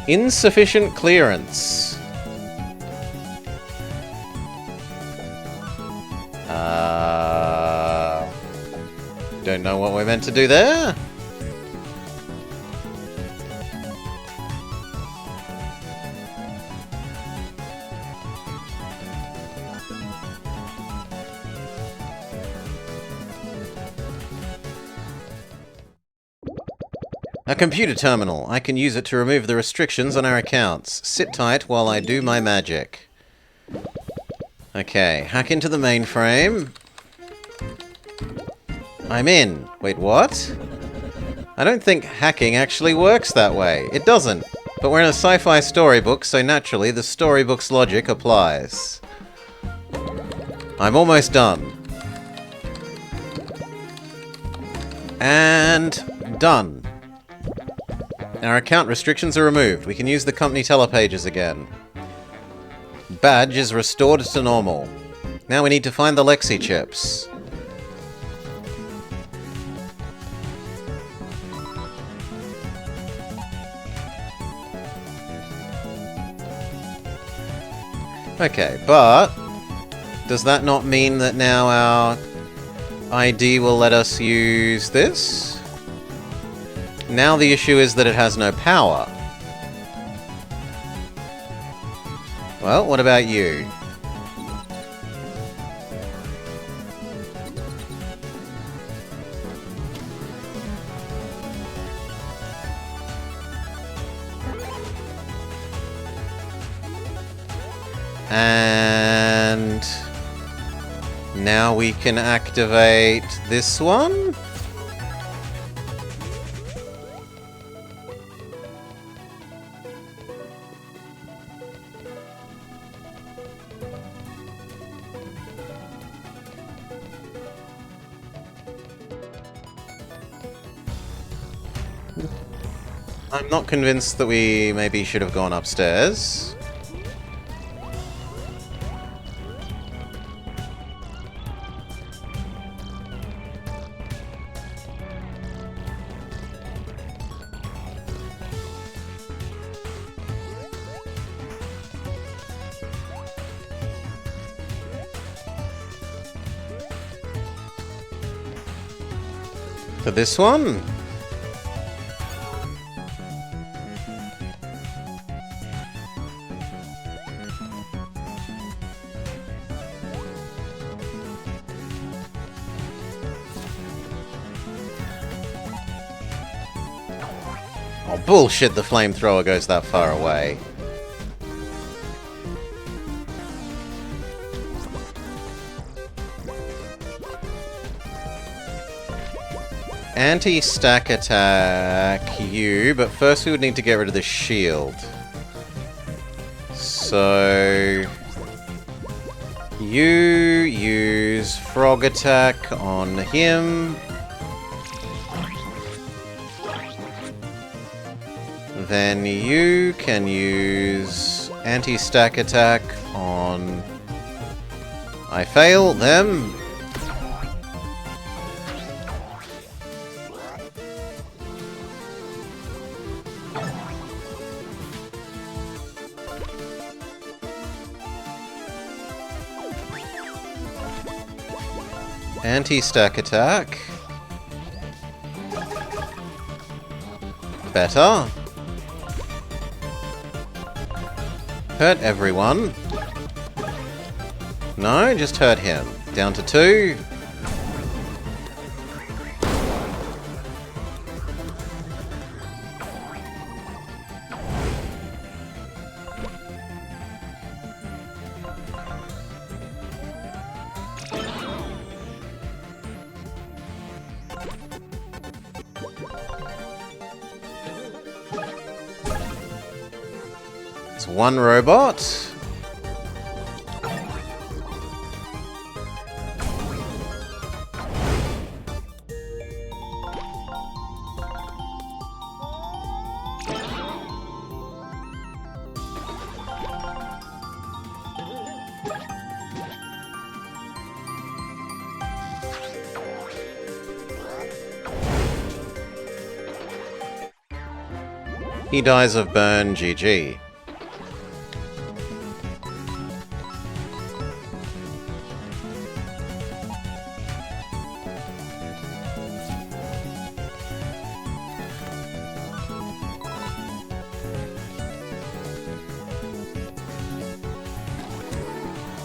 S1: Insufficient clearance. Don't know what we're meant to do there. A computer terminal. I can use it to remove the restrictions on our accounts. Sit tight while I do my magic. Okay, hack into the mainframe. I'm in. Wait, what? I don't think hacking actually works that way. It doesn't. But we're in a sci-fi storybook, so naturally the storybook's logic applies. I'm almost done. And done. Our account restrictions are removed. We can use the company telepages again. Badge is restored to normal. Now we need to find the Lexi chips. Okay, but does that not mean that now our ID will let us use this? Now the issue is that it has no power. Well, what about you? And now we can activate this one. I'm not convinced that we maybe should have gone upstairs. For this one? Oh, bullshit, the flamethrower goes that far away. Anti-stack attack you, but first we would need to get rid of the shield. So you use frog attack on him. Then you can use anti-stack attack on... I fail them. Anti-stack attack. Better. Hurt everyone. No, just hurt him. Down to 2. It's 1 robot. He dies of burn, GG.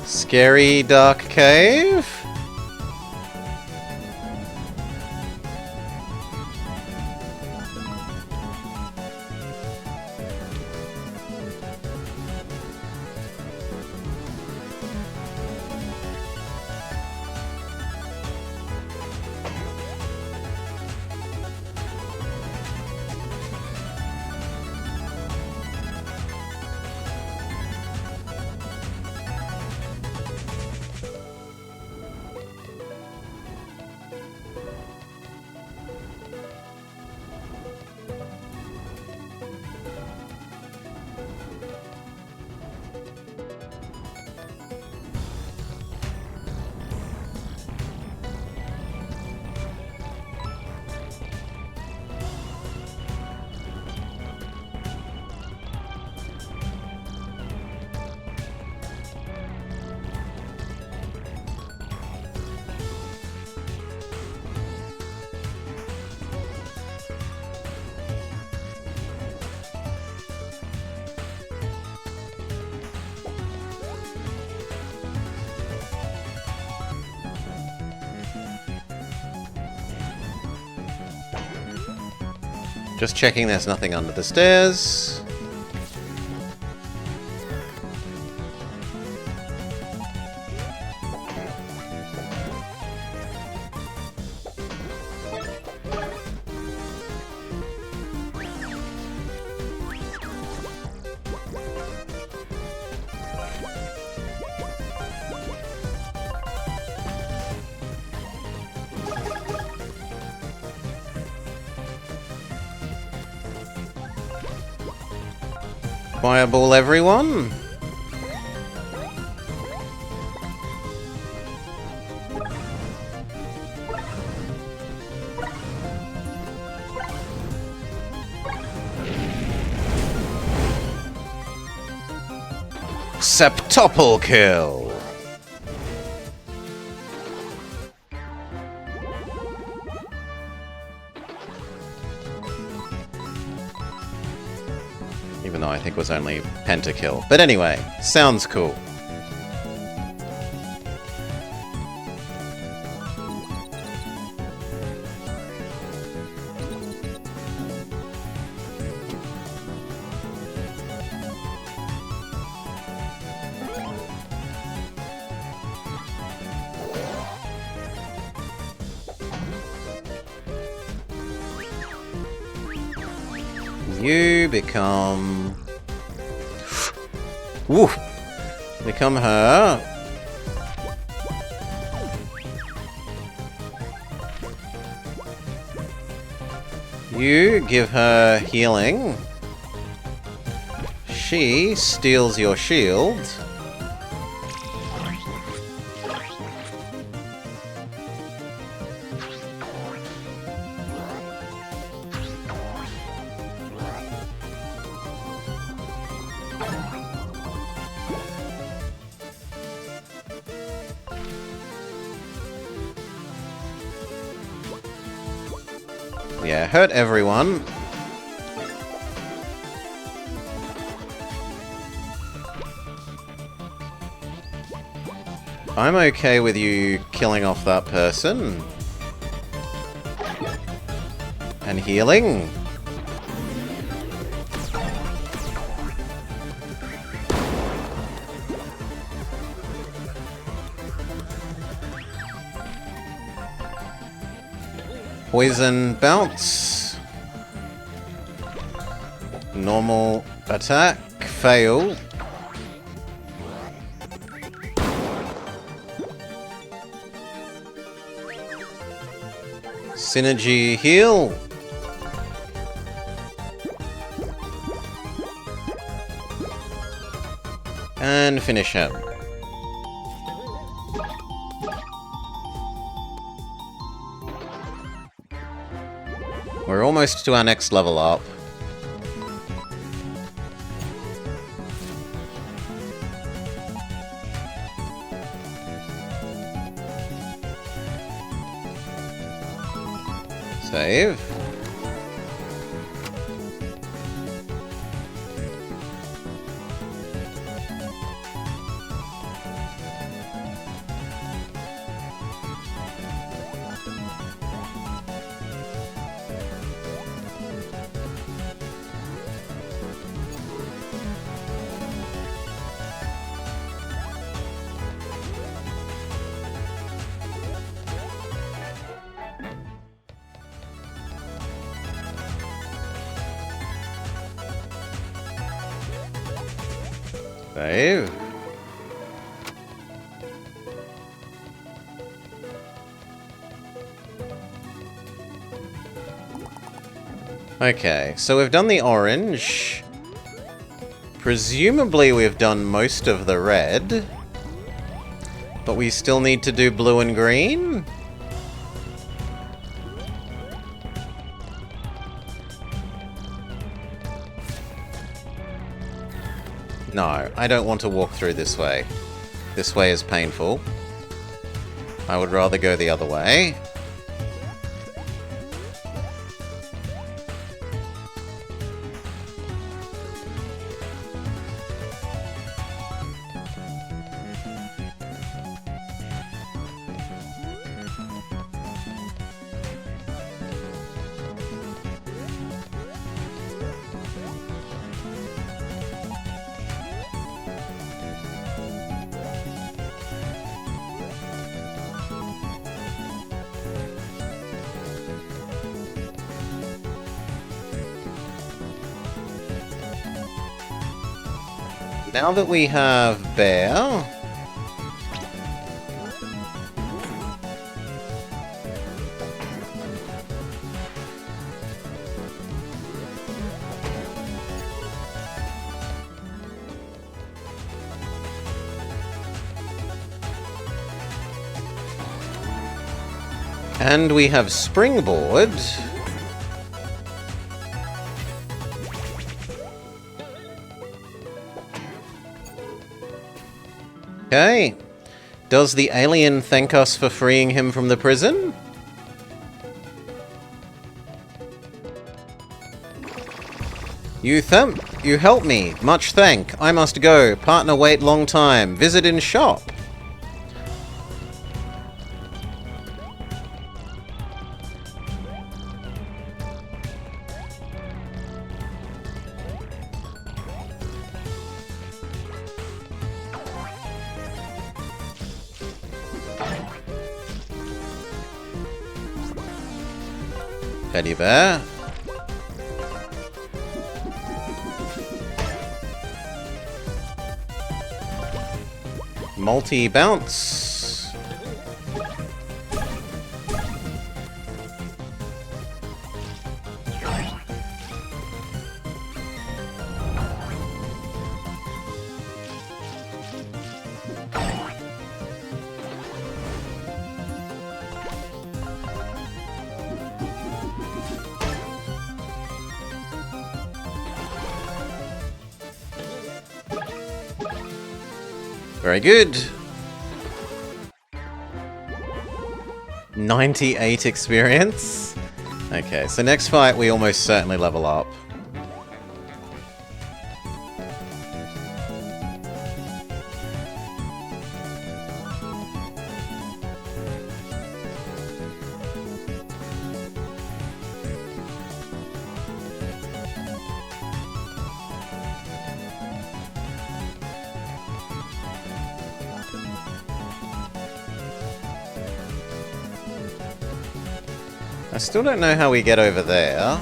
S1: Scary dark cave? Just checking there's nothing under the stairs. Fireball everyone! Septuple kill! Even though I think it was only pentakill. But anyway, sounds cool. You become... Woo! Become her. You give her healing. She steals your shield. Yeah, hurt everyone. I'm okay with you killing off that person. And healing. Poison bounce. Normal attack. Fail. Synergy heal. And finish him. We're almost to our next level up. Save. Save. Okay, so we've done the orange. Presumably we've done most of the red. But we still need to do blue and green? No, I don't want to walk through this way. This way is painful. I would rather go the other way. Now that we have Bear... and we have Springboard... Okay. Does the alien thank us for freeing him from the prison? You help me. Much thank. I must go. Partner wait long time. Visit in shop. Teddy bear. Multi-bounce. Very good. 98 experience. Okay, so next fight we almost certainly level up. I still don't know how we get over there.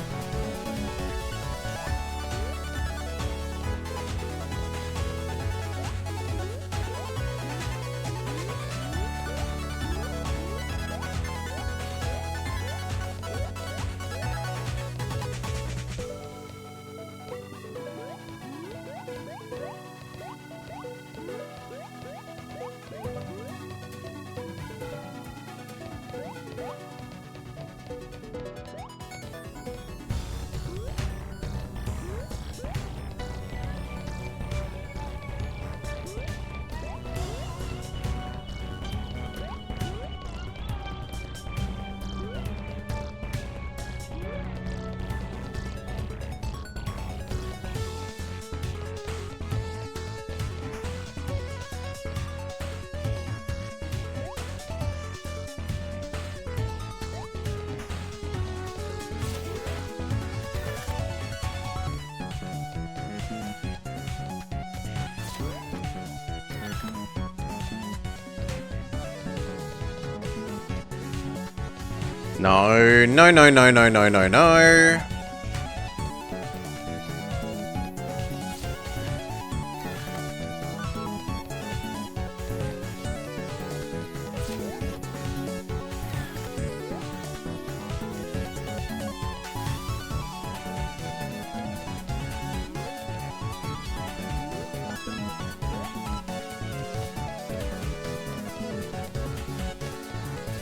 S1: No, no, no, no, no, no, no, no.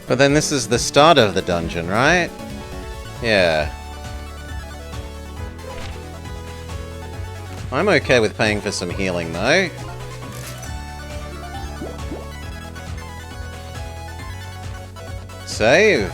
S1: But then this is the start of the dungeon, right? Yeah. I'm okay with paying for some healing, though. Save.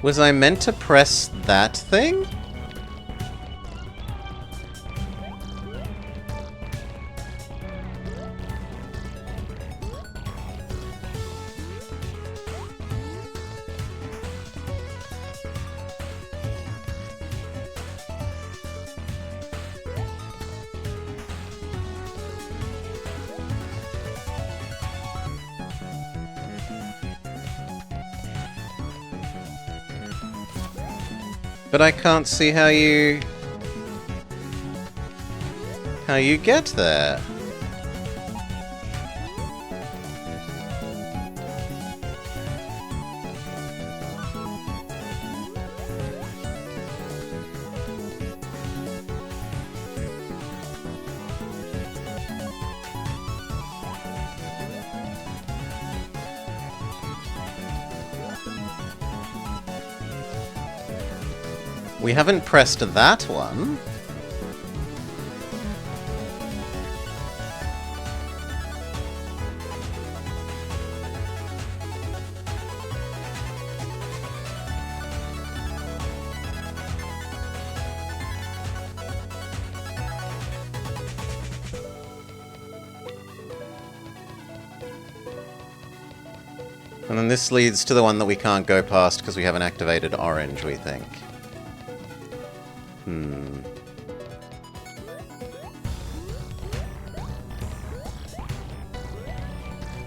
S1: Was I meant to press that thing? But I can't see how you get there. We haven't pressed that one. And then this leads to the one that we can't go past because we haven't activated orange, we think.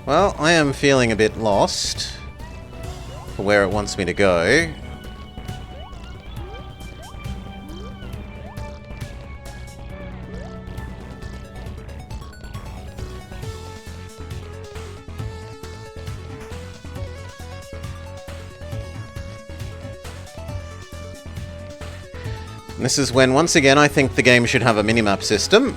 S1: Well, I am feeling a bit lost for where it wants me to go. This is when, once again, I think the game should have a minimap system.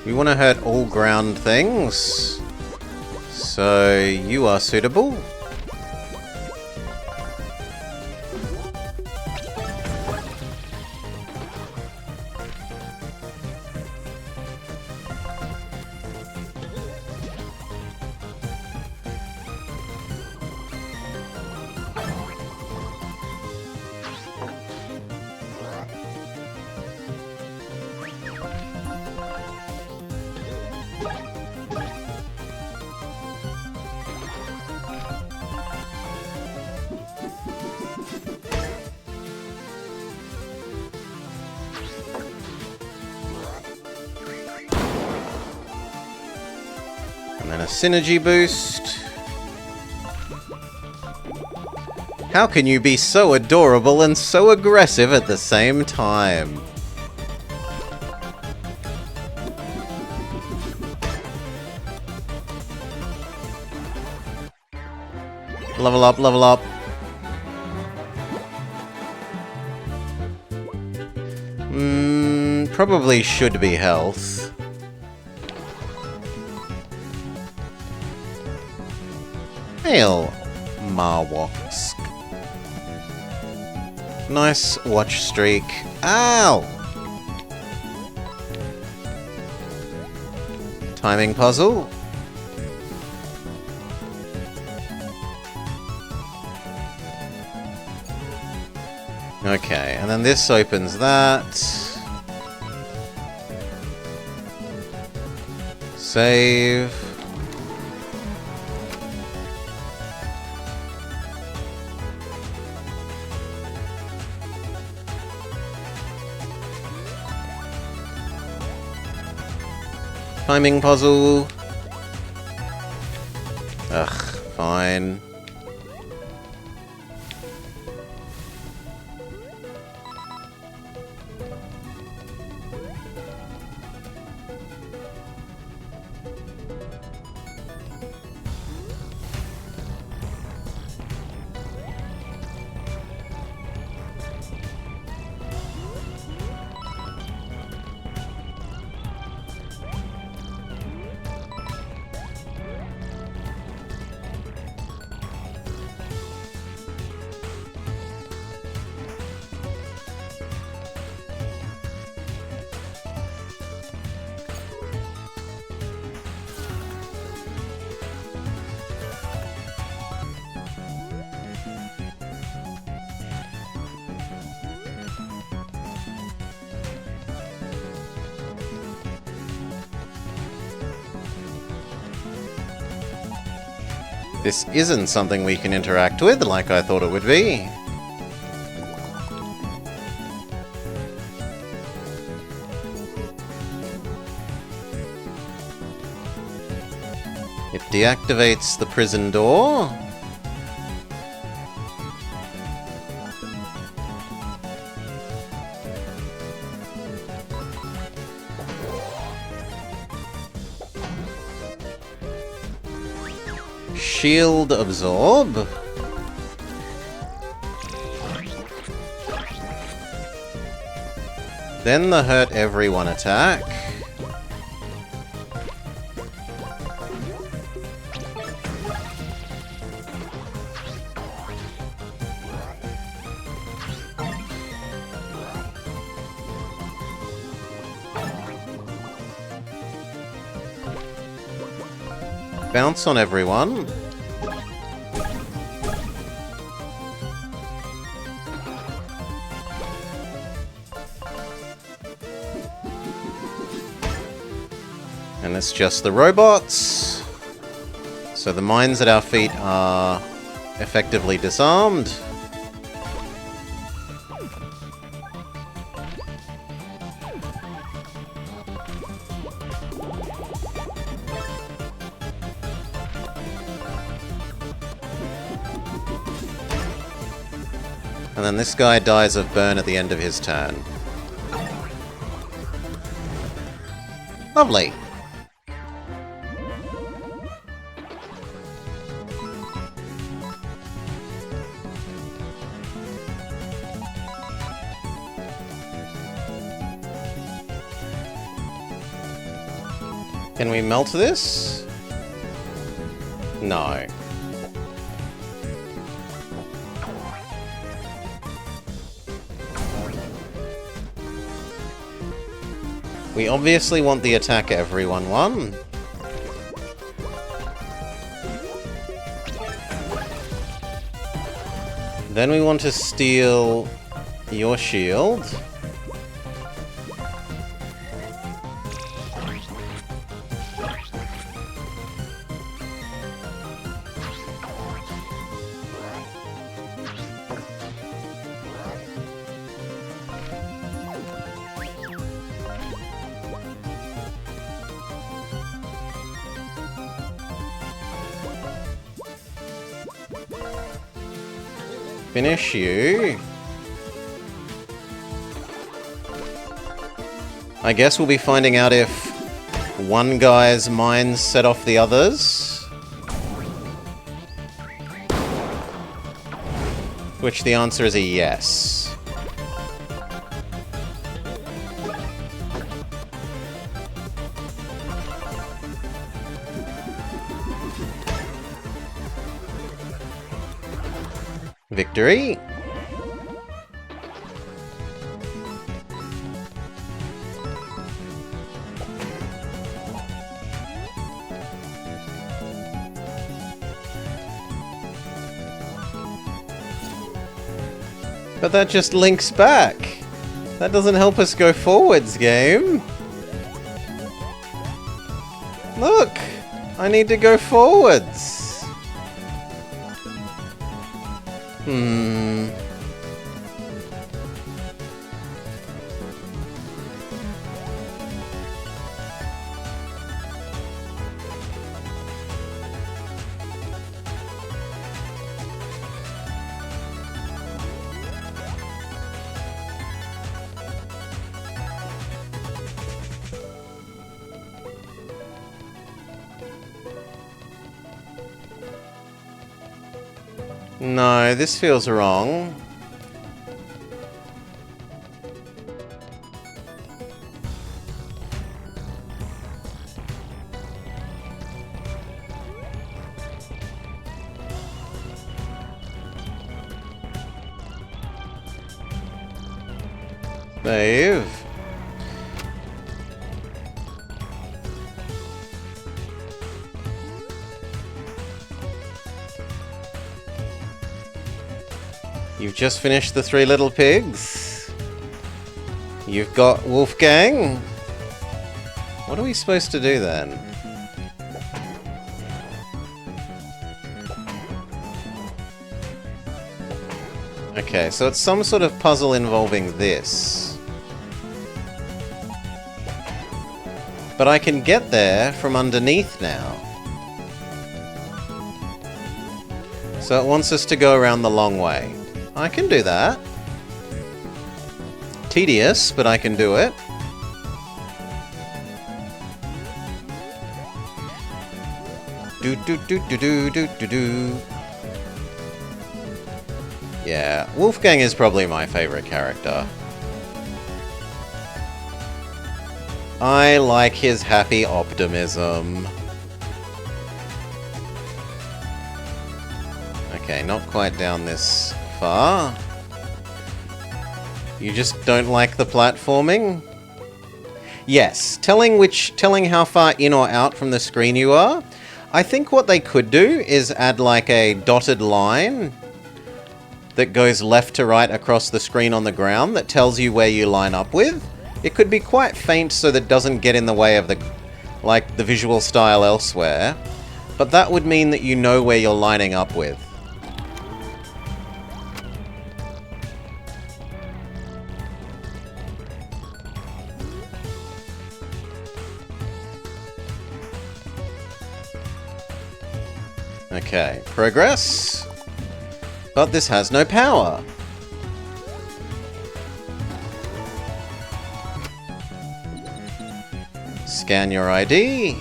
S1: We want to hurt all ground things. So you are suitable. And then a synergy boost. How can you be so adorable and so aggressive at the same time? Level up, level up. Probably should be health. Hail, Marwox. Nice watch streak. Ow! Timing puzzle. Okay, and then this opens that. Save. Timing puzzle. Ugh, fine. This isn't something we can interact with like I thought it would be. It deactivates the prison door. Shield absorb. Then the hurt everyone attack. Bounce on everyone. And it's just the robots. So the mines at our feet are effectively disarmed. And then this guy dies of burn at the end of his turn. Lovely. Can we melt this? No. We obviously want the attack everyone one. Then we want to steal your shield. Finish you. I guess we'll be finding out if one guy's mines set off the others. Which the answer is a yes. Victory! But that just links back. That doesn't help us go forwards, game. Look! I need to go forwards. No, this feels wrong. Save. You've just finished the Three Little Pigs. You've got Wolfgang. What are we supposed to do then? Okay, so it's some sort of puzzle involving this. But I can get there from underneath now. So it wants us to go around the long way. I can do that. Tedious, but I can do it. Do do do do do do do do. Yeah, Wolfgang is probably my favorite character. I like his happy optimism. Okay, not quite down this far. You just don't like the platforming? Yes, telling how far in or out from the screen you are. I think what they could do is add like a dotted line that goes left to right across the screen on the ground that tells you where you line up with. It could be quite faint so that it doesn't get in the way of the visual style elsewhere, but that would mean that you know where you're lining up with. Okay, progress. But this has no power. Scan your ID.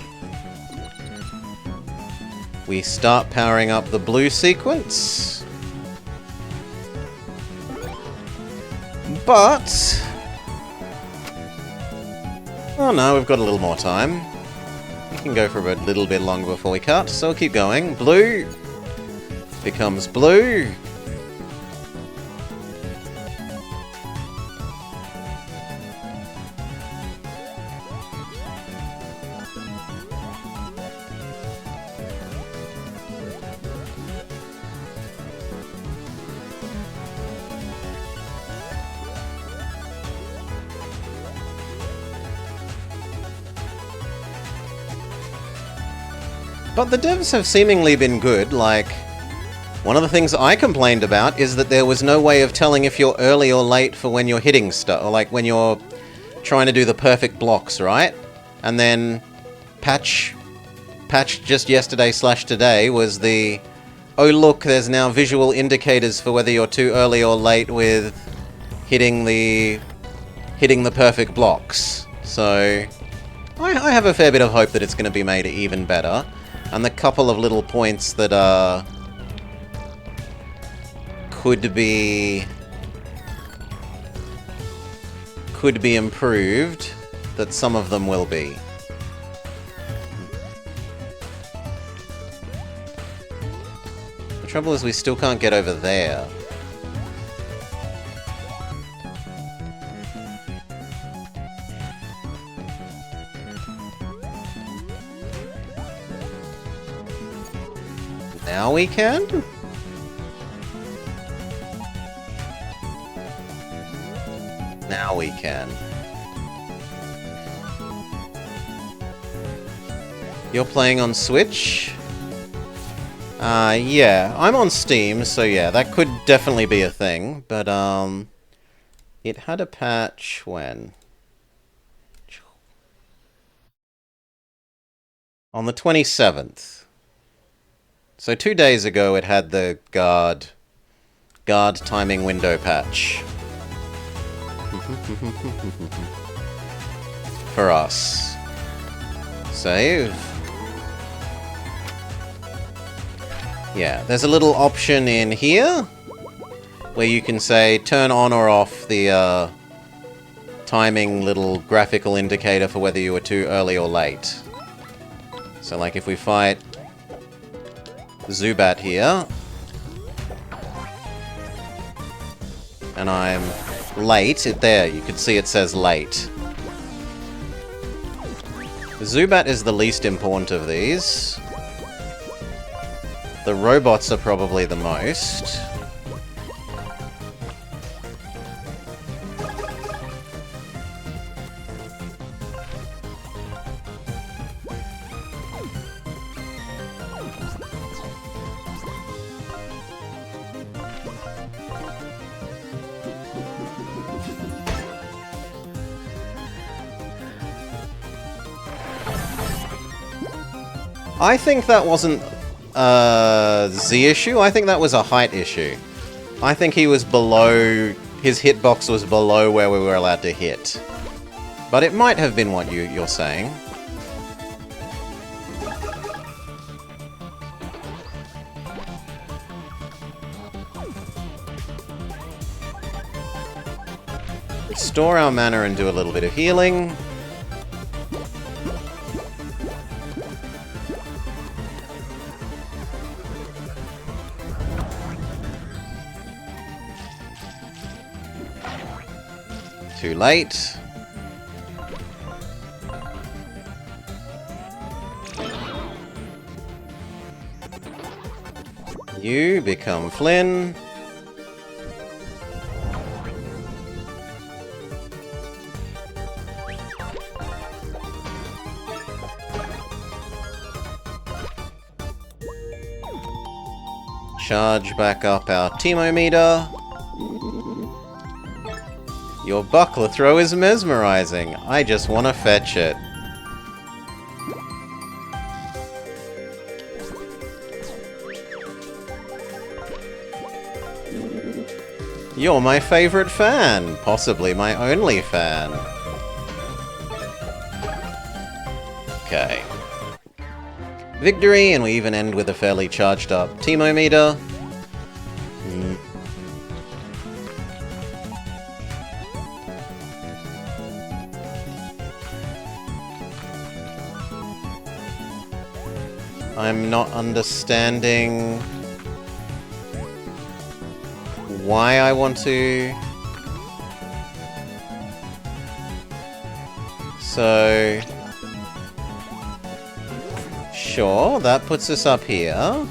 S1: We start powering up the blue sequence. But... oh no, we've got a little more time. can go for a little bit longer before we cut, so we'll keep going. Blue becomes blue. But the devs have seemingly been good, like, one of the things I complained about is that there was no way of telling if you're early or late for when you're hitting stuff, or like when you're trying to do the perfect blocks, right? And then patch just yesterday/today was the, oh look, there's now visual indicators for whether you're too early or late with hitting the perfect blocks. So I have a fair bit of hope that it's going to be made even better. And the couple of little points that could be improved, that some of them will be. The trouble is we still can't get over there. Now we can? Now we can. You're playing on Switch? Yeah. I'm on Steam, so yeah, that could definitely be a thing, but, it had a patch when? On the 27th. So 2 days ago it had the guard timing window patch. For us. Save. Yeah, there's a little option in here where you can say turn on or off the timing little graphical indicator for whether you were too early or late. So like if we fight Zubat here, and I'm late, there, you can see it says late. Zubat is the least important of these. The robots are probably the most. I think that wasn't a Z issue. I think that was a height issue. I think he was below... his hitbox was below where we were allowed to hit. But it might have been what you're saying. Restore our mana and do a little bit of healing. Too late. You become Flynn. Charge back up our Teemo meter. Your buckler throw is mesmerizing. I just want to fetch it. You're my favorite fan. Possibly my only fan. Okay. Victory, and we even end with a fairly charged up Teemo meter. I'm not understanding why I want to... So... Sure, that puts us up here.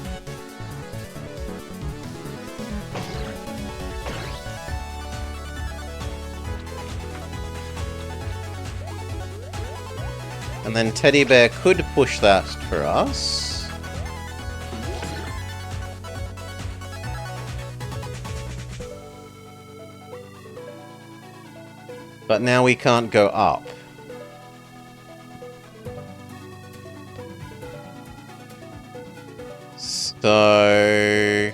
S1: And then Teddy Bear could push that for us. But now we can't go up. So...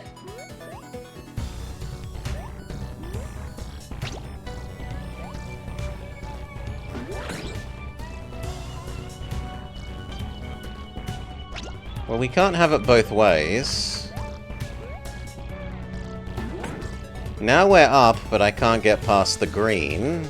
S1: Well, we can't have it both ways. Now we're up, but I can't get past the green.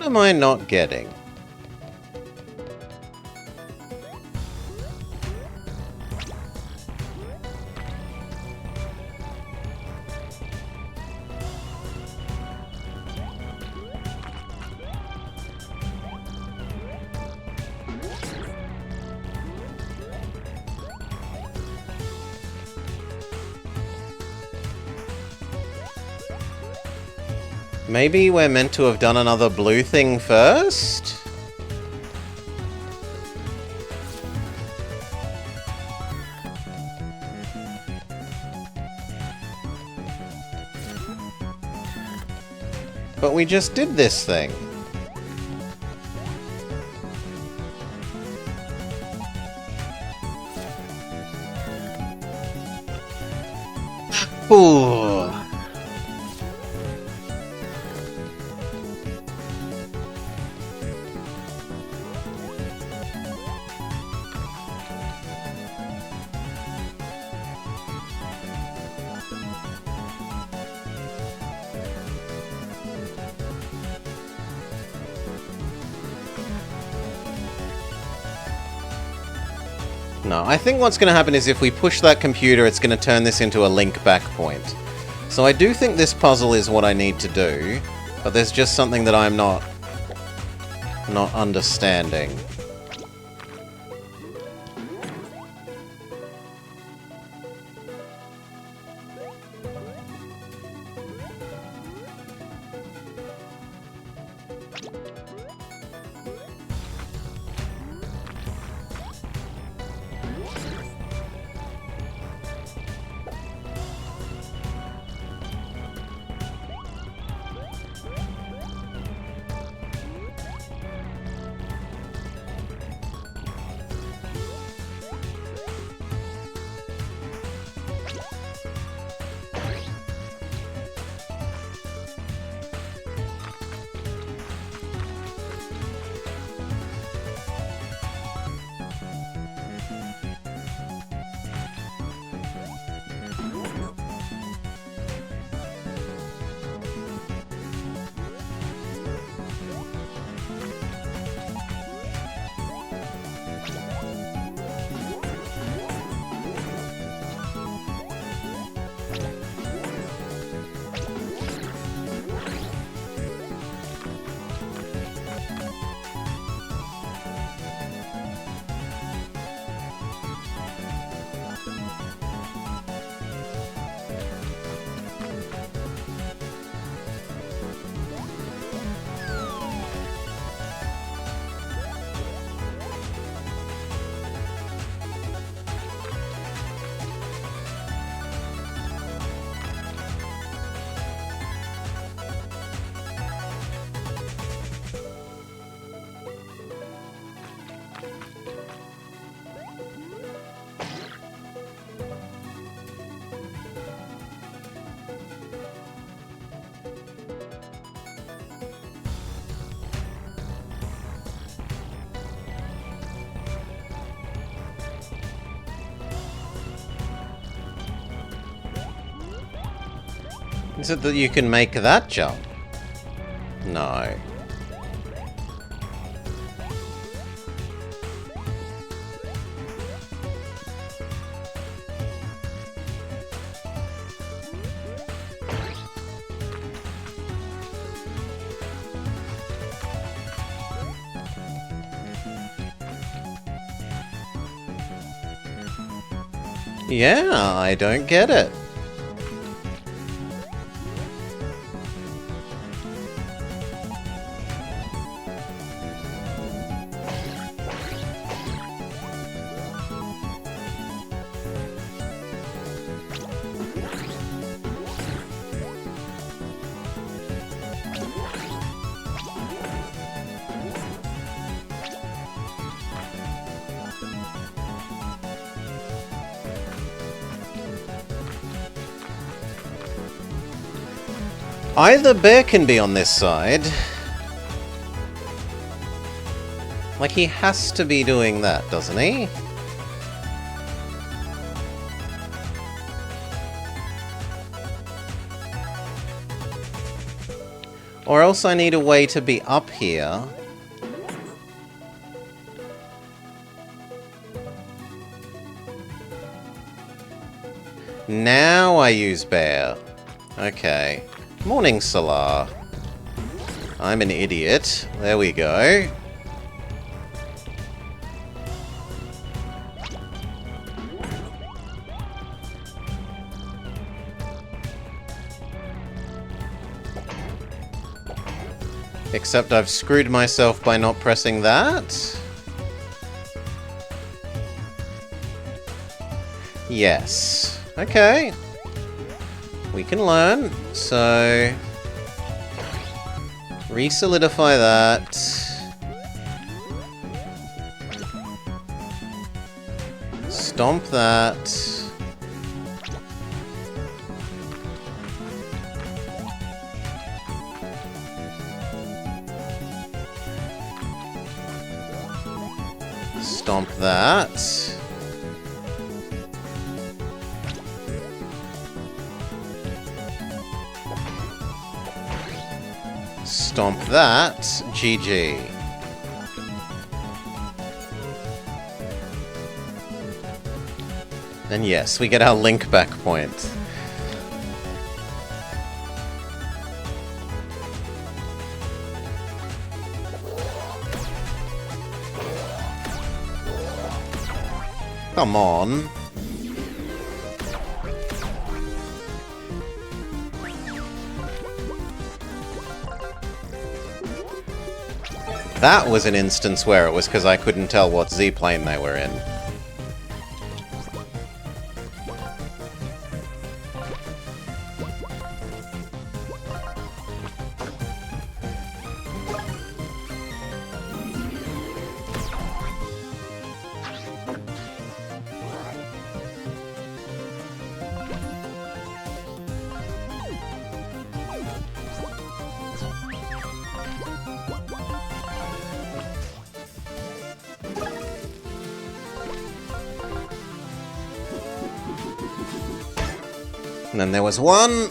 S1: What am I not getting? Maybe we're meant to have done another blue thing first? But we just did this thing. Ooh. No, I think what's going to happen is if we push that computer, it's going to turn this into a link back point. So I do think this puzzle is what I need to do, but there's just something that I'm not understanding. Is it that you can make that jump? No. Yeah, I don't get it. Either bear can be on this side. Like, he has to be doing that, doesn't he? Or else I need a way to be up here. Now I use bear. Okay. Morning, Solar. I'm an idiot. There we go. Except I've screwed myself by not pressing that. Yes. Okay. We can learn. So... re-solidify that. Stomp that. Stomp that. Stomp that. GG. And yes, we get our link back point. Come on. That was an instance where it was because I couldn't tell what Z-plane they were in. And then there was one.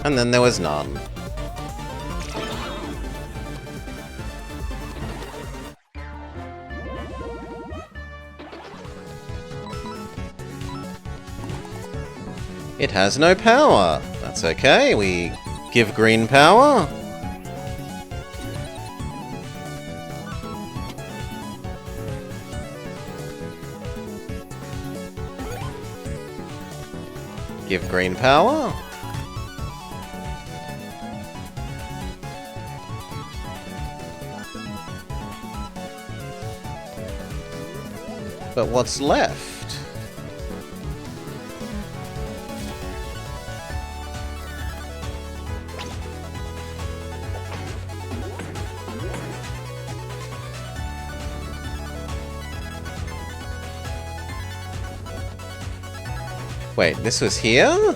S1: And then there was none. It has no power. That's okay. We give green power. Give green power. But what's left? Wait, this was here?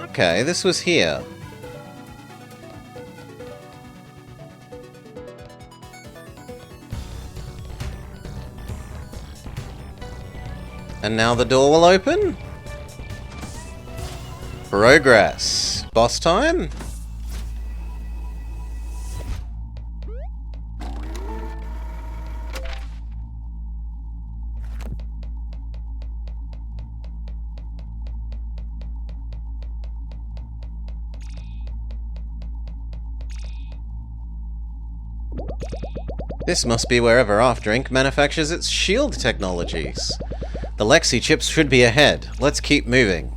S1: Okay, this was here. And now the door will open? Progress. Boss time? This must be wherever After Inc. manufactures its shield technologies. The Lexi chips should be ahead. Let's keep moving.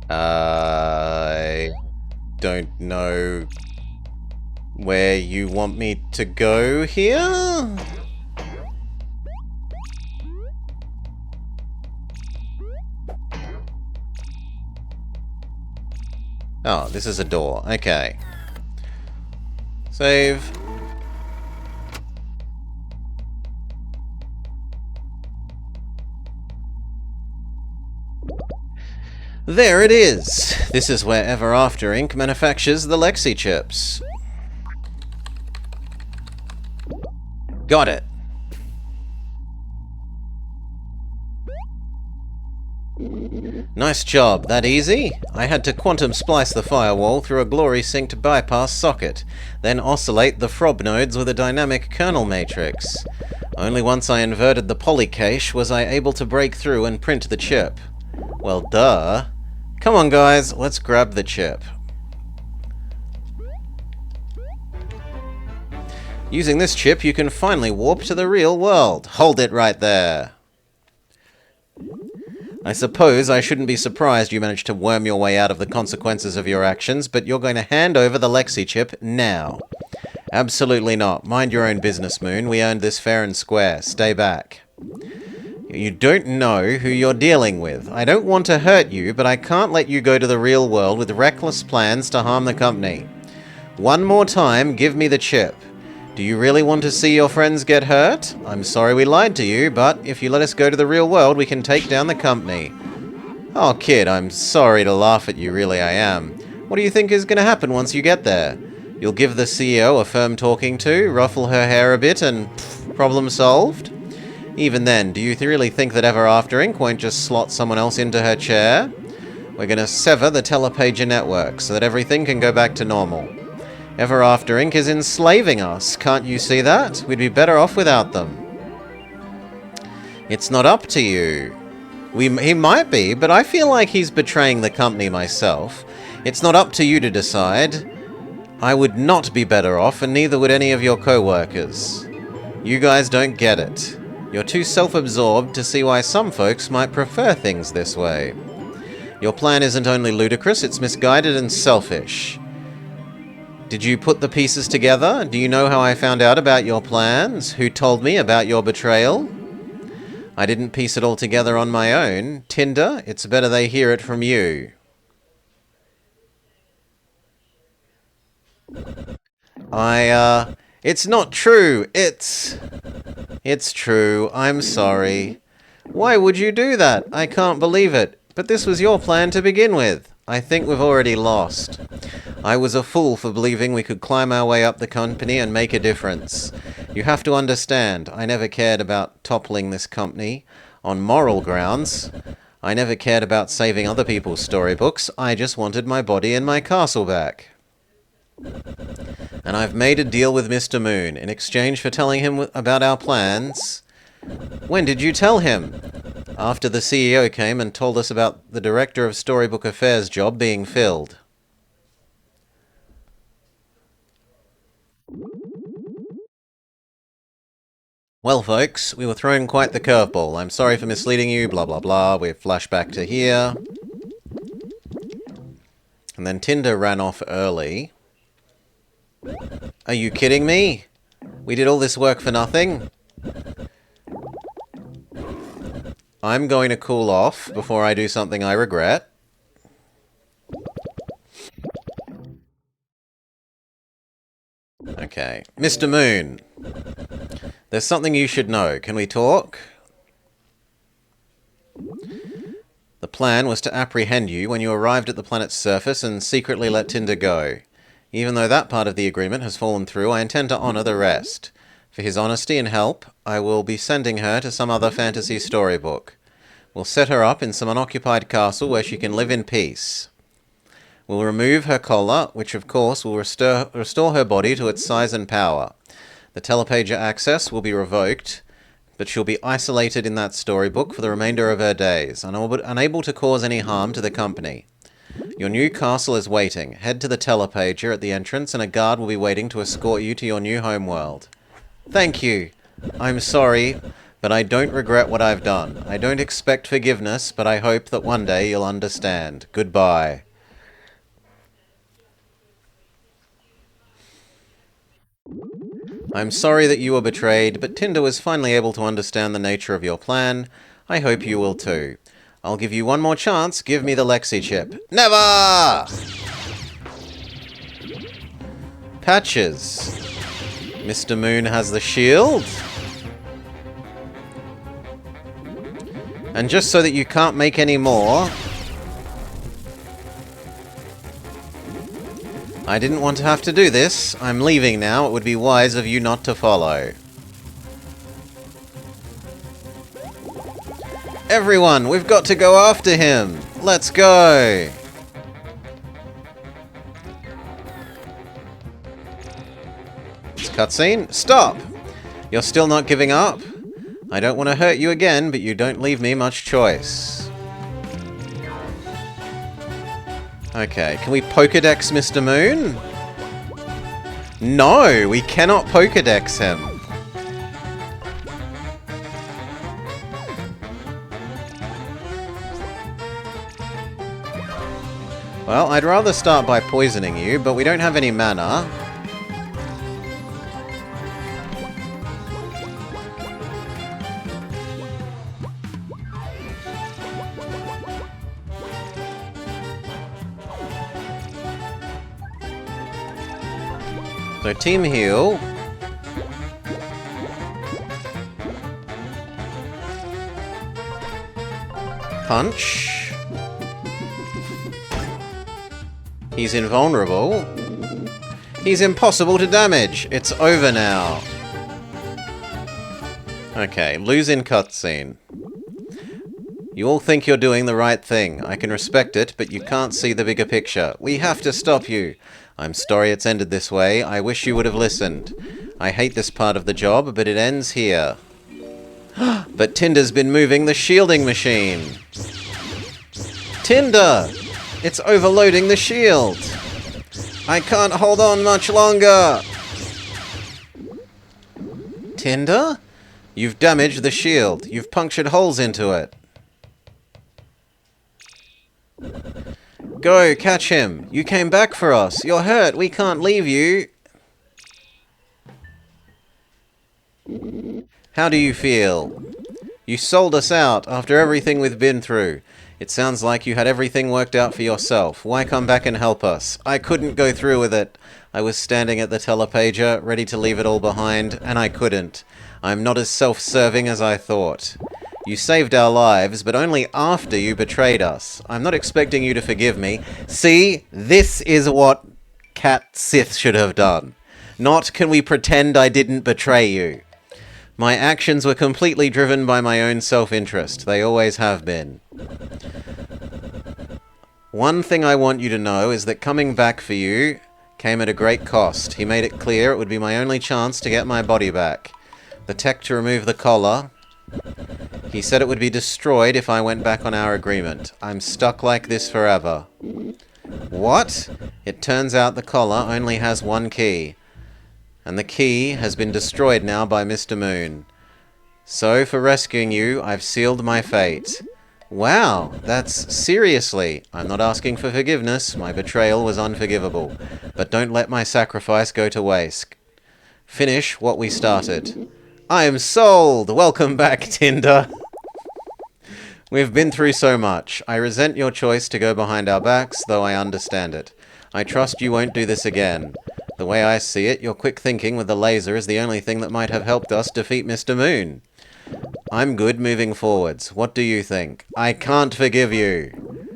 S1: I don't know where you want me to go here? Oh, this is a door. Okay. Save. There it is! This is where Ever After Inc. manufactures the Lexi chips. Got it. Nice job. That easy? I had to quantum splice the firewall through a glory-synced bypass socket, then oscillate the FROB nodes with a dynamic kernel matrix. Only once I inverted the polycache was I able to break through and print the chip. Well, duh. Come on, guys, let's grab the chip. Using this chip, you can finally warp to the real world. Hold it right there. I suppose I shouldn't be surprised you managed to worm your way out of the consequences of your actions, but you're going to hand over the Lexi chip now. Absolutely not. Mind your own business, Moon. We earned this fair and square. Stay back. You don't know who you're dealing with. I don't want to hurt you, but I can't let you go to the real world with reckless plans to harm the company. One more time, give me the chip. Do you really want to see your friends get hurt? I'm sorry we lied to you, but if you let us go to the real world, we can take down the company. Oh, kid, I'm sorry to laugh at you, really I am. What do you think is going to happen once you get there? You'll give the CEO a firm talking to, ruffle her hair a bit, and pff, problem solved? Even then, do you really think that Ever After Inc. won't just slot someone else into her chair? We're going to sever the telepager network so that everything can go back to normal. Ever After Inc. is enslaving us, can't you see that? We'd be better off without them. It's not up to you. He might be, but I feel like he's betraying the company myself. It's not up to you to decide. I would not be better off, and neither would any of your co-workers. You guys don't get it. You're too self-absorbed to see why some folks might prefer things this way. Your plan isn't only ludicrous, it's misguided and selfish. Did you put the pieces together? Do you know how I found out about your plans? Who told me about your betrayal? I didn't piece it all together on my own. Tinder, it's better they hear it from you. It's not true. It's true. I'm sorry. Why would you do that? I can't believe it. But this was your plan to begin with. I think we've already lost. I was a fool for believing we could climb our way up the company and make a difference. You have to understand, I never cared about toppling this company on moral grounds. I never cared about saving other people's storybooks. I just wanted my body and my castle back. And I've made a deal with Mr. Moon in exchange for telling him about our plans. When did you tell him? After the CEO came and told us about the Director of Storybook Affairs job being filled. Well, folks, we were thrown quite the curveball. I'm sorry for misleading you, blah blah blah. We've flashed back to here. And then Tinder ran off early. Are you kidding me? We did all this work for nothing? I'm going to cool off before I do something I regret. Okay. Mr. Moon. There's something you should know. Can we talk? The plan was to apprehend you when you arrived at the planet's surface and secretly let Tinder go. Even though that part of the agreement has fallen through, I intend to honor the rest. For his honesty and help, I will be sending her to some other fantasy storybook. We'll set her up in some unoccupied castle where she can live in peace. We'll remove her collar, which of course will restore her body to its size and power. The telepager access will be revoked, but she'll be isolated in that storybook for the remainder of her days, unable to cause any harm to the company. Your new castle is waiting. Head to the telepager at the entrance and a guard will be waiting to escort you to your new homeworld. Thank you. I'm sorry, but I don't regret what I've done. I don't expect forgiveness, but I hope that one day you'll understand. Goodbye. I'm sorry that you were betrayed, but Tinder was finally able to understand the nature of your plan. I hope you will too. I'll give you one more chance. Give me the Lexi chip. Never! Patches. Mr. Moon has the shield. And just so that you can't make any more, I didn't want to have to do this. I'm leaving now. It would be wise of you not to follow. Everyone, we've got to go after him. Let's go. Cutscene. Stop. You're still not giving up? I don't want to hurt you again, but you don't leave me much choice. Okay, can we Pokedex Mr. Moon? No, we cannot Pokedex him. Well, I'd rather start by poisoning you, but we don't have any mana. So team heal. Punch. He's invulnerable. He's impossible to damage. It's over now. Okay, lose in cutscene. You all think you're doing the right thing. I can respect it, but you can't see the bigger picture. We have to stop you. I'm sorry it's ended this way. I wish you would have listened. I hate this part of the job, but it ends here. But Tinder's been moving the shielding machine. Tinder! It's overloading the shield. I can't hold on much longer. Tinder? You've damaged the shield. You've punctured holes into it. Go, catch him. You came back for us. You're hurt. We can't leave you. How do you feel? You sold us out after everything we've been through. It sounds like you had everything worked out for yourself. Why come back and help us? I couldn't go through with it. I was standing at the telepager, ready to leave it all behind, and I couldn't. I'm not as self-serving as I thought. You saved our lives, but only after you betrayed us. I'm not expecting you to forgive me. See, this is what Cat Sith should have done. Not, can we pretend I didn't betray you? My actions were completely driven by my own self-interest. They always have been. One thing I want you to know is that coming back for you came at a great cost. He made it clear it would be my only chance to get my body back. The tech to remove the collar. He said it would be destroyed if I went back on our agreement. I'm stuck like this forever. What? It turns out the collar only has one key. And the key has been destroyed now by Mr. Moon. So, for rescuing you, I've sealed my fate. Wow, that's seriously. I'm not asking for forgiveness. My betrayal was unforgivable. But don't let my sacrifice go to waste. Finish what we started. I am sold! Welcome back, Tinder. We've been through so much. I resent your choice to go behind our backs, though I understand it. I trust you won't do this again. The way I see it, your quick thinking with the laser is the only thing that might have helped us defeat Mr. Moon. I'm good moving forwards. What do you think? I can't forgive you.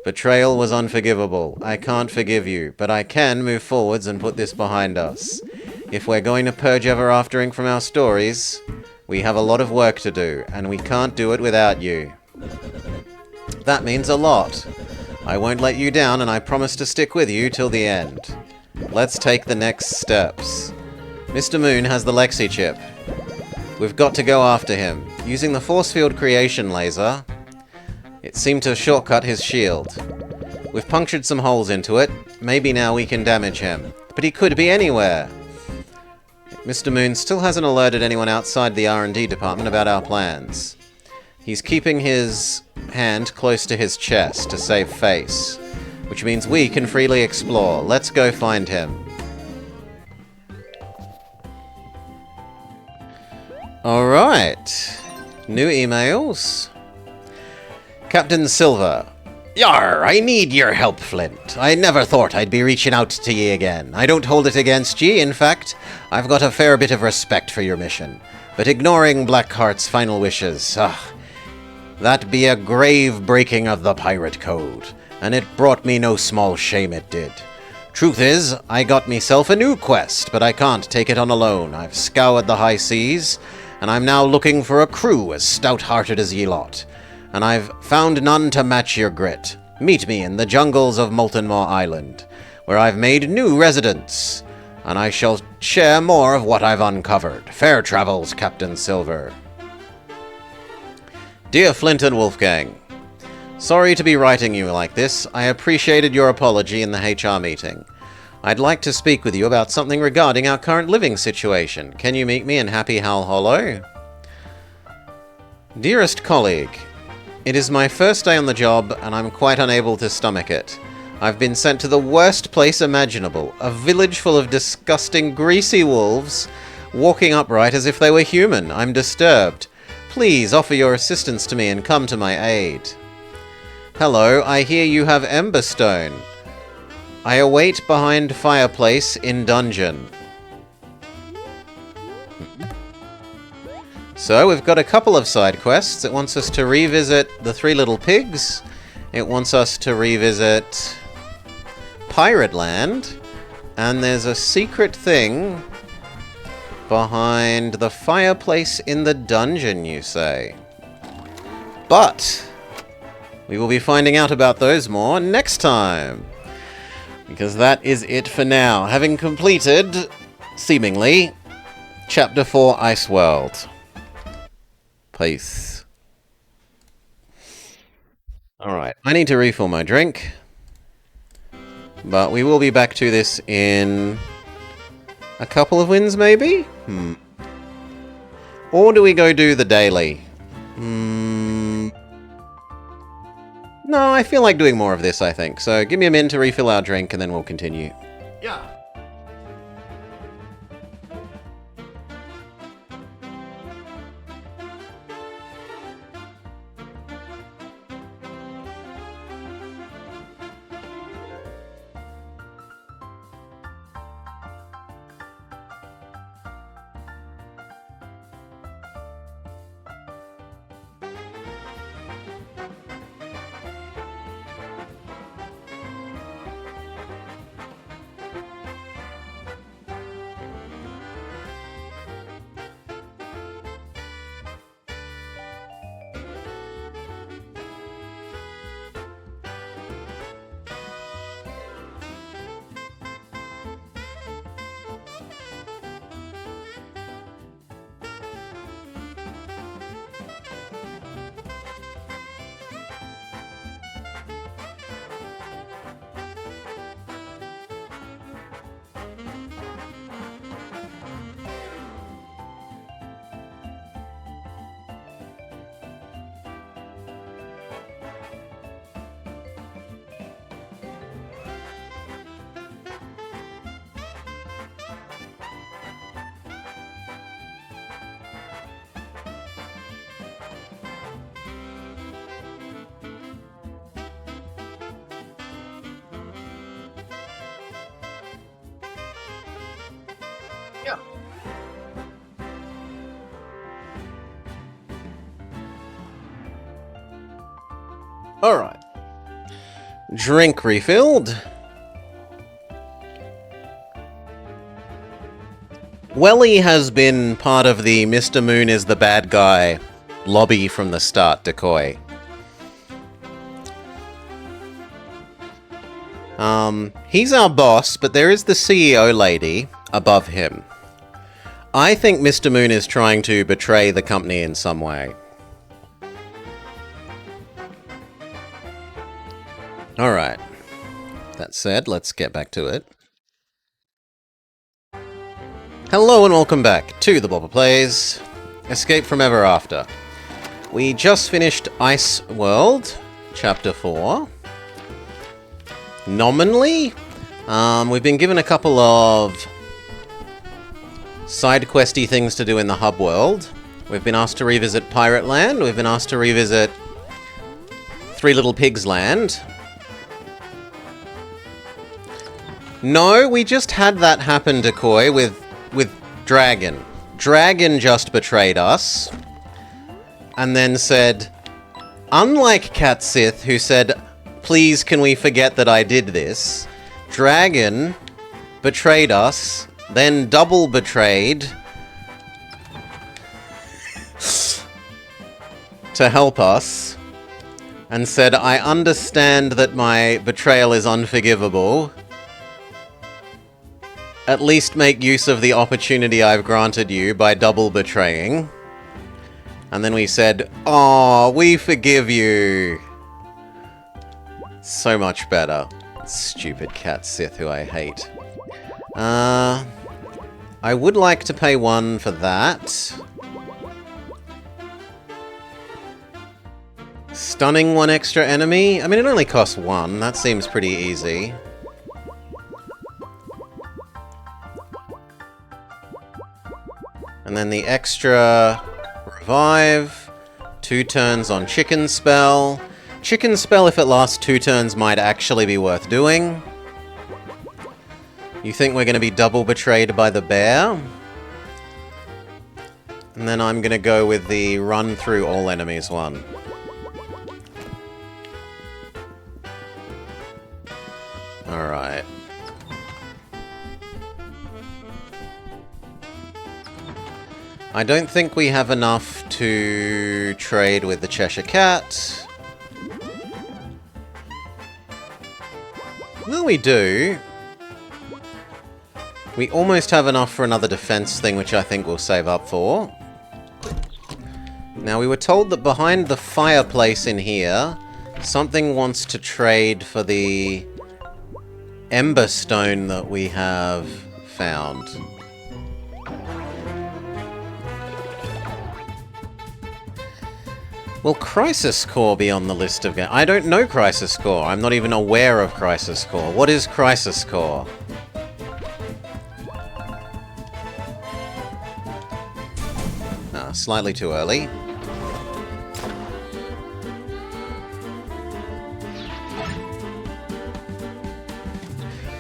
S1: Betrayal was unforgivable. I can't forgive you, but I can move forwards and put this behind us. If we're going to purge ever aftering from our stories, we have a lot of work to do, and we can't do it without you. That means a lot. I won't let you down, and I promise to stick with you till the end. Let's take the next steps. Mr. Moon has the Lexi chip. We've got to go after him. Using the force field creation laser, it seemed to shortcut his shield. We've punctured some holes into it. Maybe now we can damage him. But he could be anywhere. Mr. Moon still hasn't alerted anyone outside the R&D department about our plans. He's keeping his hand close to his chest to save face, which means we can freely explore. Let's go find him. Alright. New emails. Captain Silver. Yar, I need your help, Flint. I never thought I'd be reaching out to ye again. I don't hold it against ye. In fact, I've got a fair bit of respect for your mission. But ignoring Blackheart's final wishes, that be a grave breaking of the pirate code. And it brought me no small shame, it did. Truth is, I got myself a new quest, but I can't take it on alone. I've scoured the high seas, and I'm now looking for a crew as stout-hearted as ye lot. And I've found none to match your grit. Meet me in the jungles of Moltenmoor Island, where I've made new residents, and I shall share more of what I've uncovered. Fair travels, Captain Silver. Dear Flint and Wolfgang, sorry to be writing you like this. I appreciated your apology in the HR meeting. I'd like to speak with you about something regarding our current living situation. Can you meet me in Happy Hal Hollow? Dearest colleague, it is my first day on the job, and I'm quite unable to stomach it. I've been sent to the worst place imaginable, a village full of disgusting, greasy wolves, walking upright as if they were human. I'm disturbed. Please offer your assistance to me and come to my aid. Hello, I hear you have Emberstone. I await behind fireplace in dungeon. So, we've got a couple of side quests. It wants us to revisit the Three Little Pigs. It wants us to revisit Pirate Land. And there's a secret thing behind the fireplace in the dungeon, you say. But we will be finding out about those more next time. Because that is it for now. Having completed, seemingly, Chapter 4 Ice World. Peace. Alright, I need to refill my drink. But we will be back to this in a couple of wins, maybe? Or do we go do the daily? No, I feel like doing more of this, I think. So give me a minute to refill our drink and then we'll continue.
S2: Yeah. Yeah.
S1: Alright. Drink refilled. Welly has been part of the Mr. Moon is the bad guy lobby from the start, decoy. He's our boss, but there is the CEO lady above him. I think Mr. Moon is trying to betray the company in some way. Alright. That said, let's get back to it. Hello and welcome back to the Bobber Plays Escape from Ever After. We just finished Ice World, Chapter 4. Nominally, we've been given a couple of side questy things to do in the hub world. We've been asked to revisit Pirate Land. We've been asked to revisit Three Little Pigs Land. No, we just had that happen, Decoy, with Dragon. Dragon just betrayed us. And then said, unlike Cat Sith, who said, please can we forget that I did this, Dragon betrayed us, then double betrayed to help us, and said, I understand that my betrayal is unforgivable. At least make use of the opportunity I've granted you by double betraying. And then we said, "Aw, we forgive you." So much better. Stupid Cat Sith who I hate. I would like to pay 1 for that. Stunning 1 extra enemy? I mean, it only costs 1. That seems pretty easy. And then the extra revive. 2 turns on Chicken Spell. Chicken Spell, if it lasts 2 turns, might actually be worth doing. You think we're going to be double betrayed by the bear? And then I'm going to go with the run through all enemies one. Alright. I don't think we have enough to trade with the Cheshire Cat. Well, we do. We almost have enough for another defense thing, which I think we'll save up for. Now, we were told that behind the fireplace in here, something wants to trade for the Ember Stone that we have found. Will Crisis Core be on the list of games? I don't know Crisis Core. I'm not even aware of Crisis Core. What is Crisis Core? Ah, slightly too early.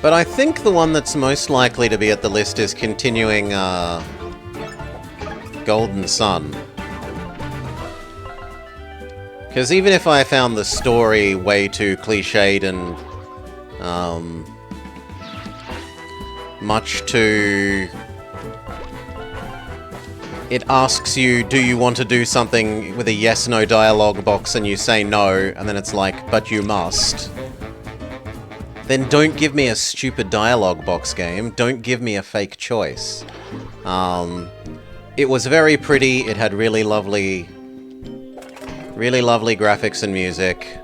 S1: But I think the one that's most likely to be at the list is continuing Golden Sun. Because even if I found the story way too cliched and much too... It asks you, do you want to do something with a yes-no dialogue box, and you say no, and then it's like, but you must. Then don't give me a stupid dialogue box game. Don't give me a fake choice. It was very pretty. It had really lovely graphics and music.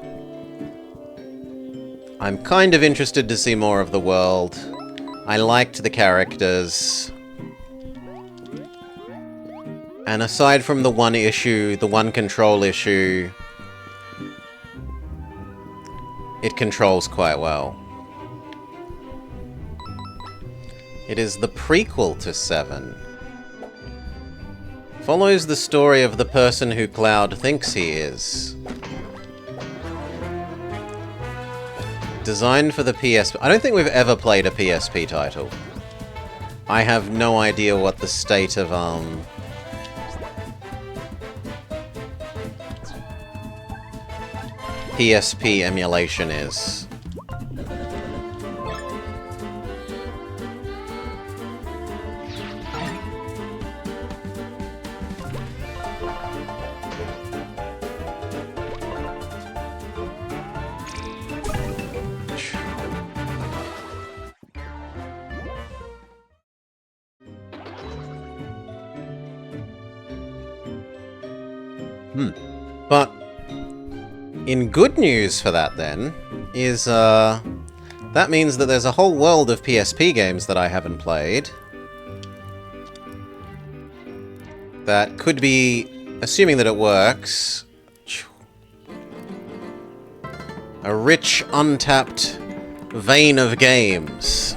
S1: I'm kind of interested to see more of the world. I liked the characters. And aside from the one issue, the one control issue, it controls quite well. It is the prequel to 7. Follows the story of the person who Cloud thinks he is. Designed for the PSP. I don't think we've ever played a PSP title. I have no idea what the state of, PSP emulation is. But in good news for that, then, is, that means that there's a whole world of PSP games that I haven't played that could be, assuming that it works, a rich, untapped vein of games.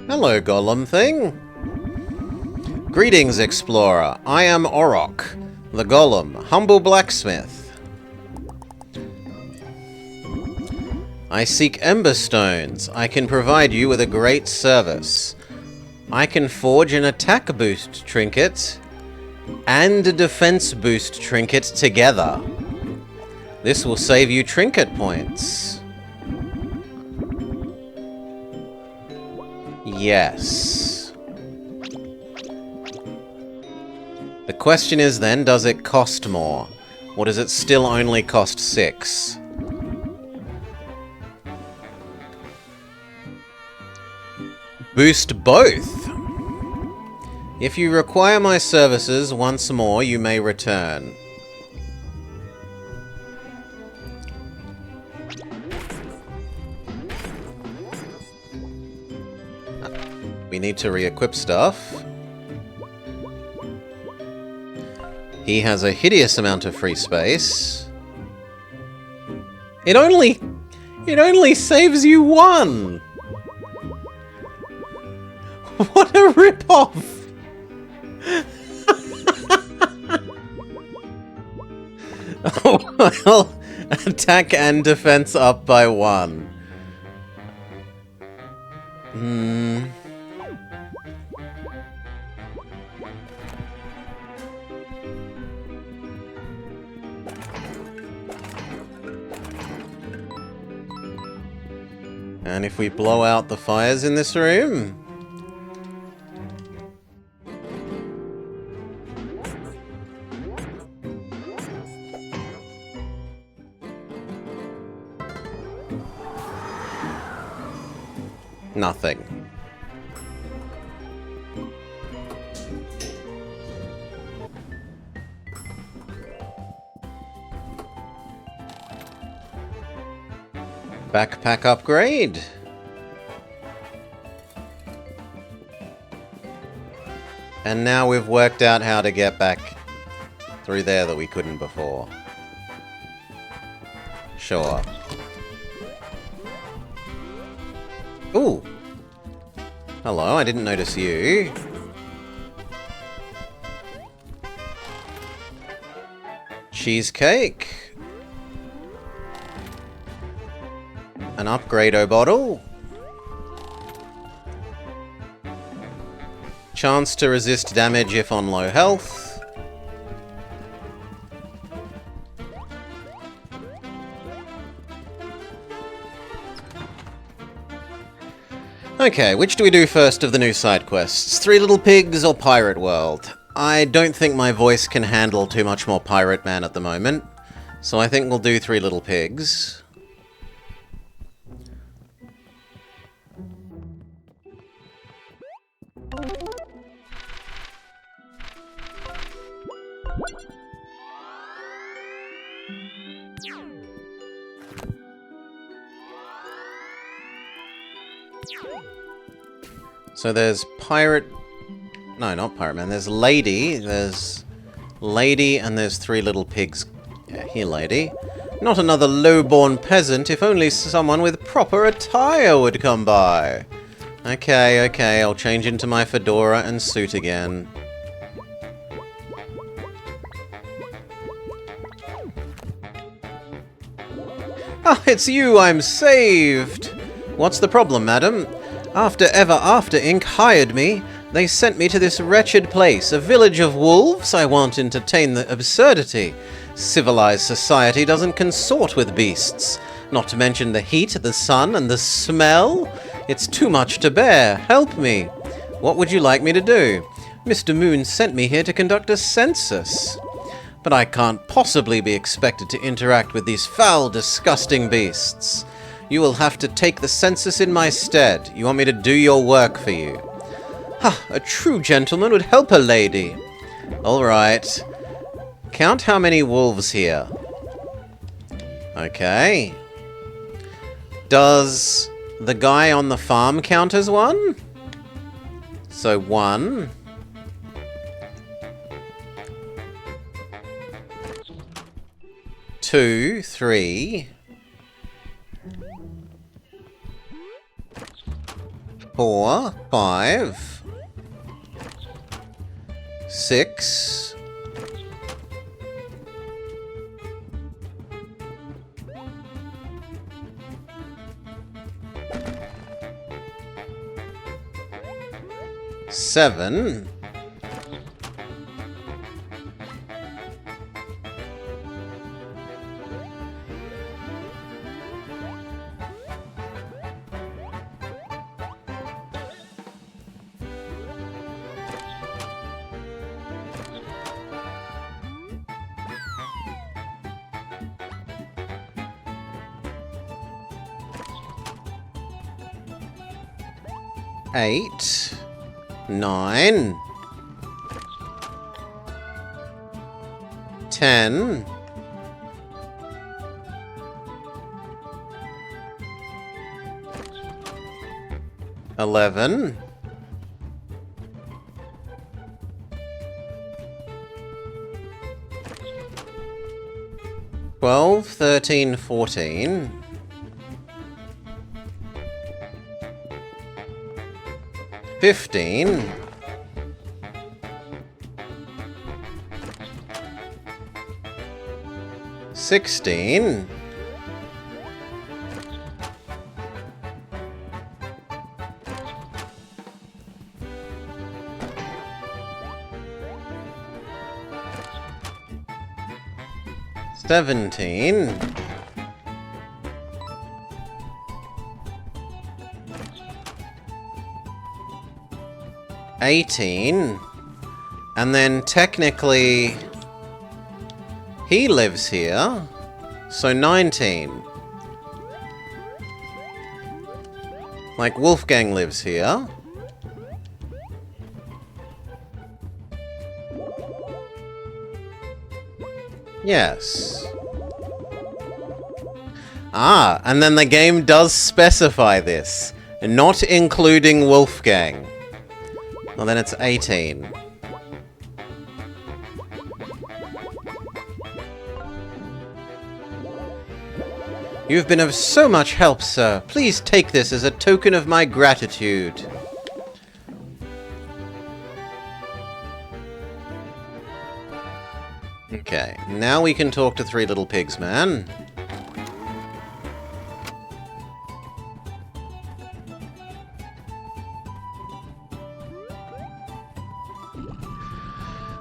S1: Hello, Golem thing. Greetings, explorer. I am Orok, the Golem, humble blacksmith. I seek ember stones. I can provide you with a great service. I can forge an attack boost trinket and a defense boost trinket together. This will save you trinket points. Yes. The question is then, does it cost more? Or does it still only cost 6? Boost both! If you require my services once more, you may return. We need to re-equip stuff. He has a hideous amount of free space. It only saves you 1! What a rip-off! Oh, well, attack and defense up by 1. And if we blow out the fires in this room... nothing. Backpack upgrade. And now we've worked out how to get back through there that we couldn't before. Sure. Ooh. Hello, I didn't notice you. Cheesecake. An upgrade-o bottle. Chance to resist damage if on low health. Okay, which do we do first of the new side quests? Three Little Pigs or Pirate World? I don't think my voice can handle too much more Pirate Man at the moment, so I think we'll do Three Little Pigs. So there's Pirate... No, not Pirate Man. There's Lady. There's Lady and there's Three Little Pigs. Yeah, here, Lady. Not another low-born peasant, if only someone with proper attire would come by. Okay, I'll change into my fedora and suit again. Ah, it's you! I'm saved! What's the problem, madam? After Ever After Inc. hired me, they sent me to this wretched place, a village of wolves. I won't entertain the absurdity. Civilized society doesn't consort with beasts. Not to mention the heat, the sun, and the smell. It's too much to bear. Help me. What would you like me to do? Mr. Moon sent me here to conduct a census. But I can't possibly be expected to interact with these foul, disgusting beasts. You will have to take the census in my stead. You want me to do your work for you? Ha! A true gentleman would help a lady. All right. Count how many wolves here. Okay. Does the guy on the farm count as one? So 1. 2, 3, 4, 5, 6, 7, 8, 9, 10, 11, 12, 13, 14, 15, 16, 17, 18, and then technically he lives here, so 19. Like Wolfgang lives here. Yes. Ah, and then the game does specify this, not including Wolfgang. Well, then it's 18. You've been of so much help, sir. Please take this as a token of my gratitude. Okay, now we can talk to Three Little Pigs, man.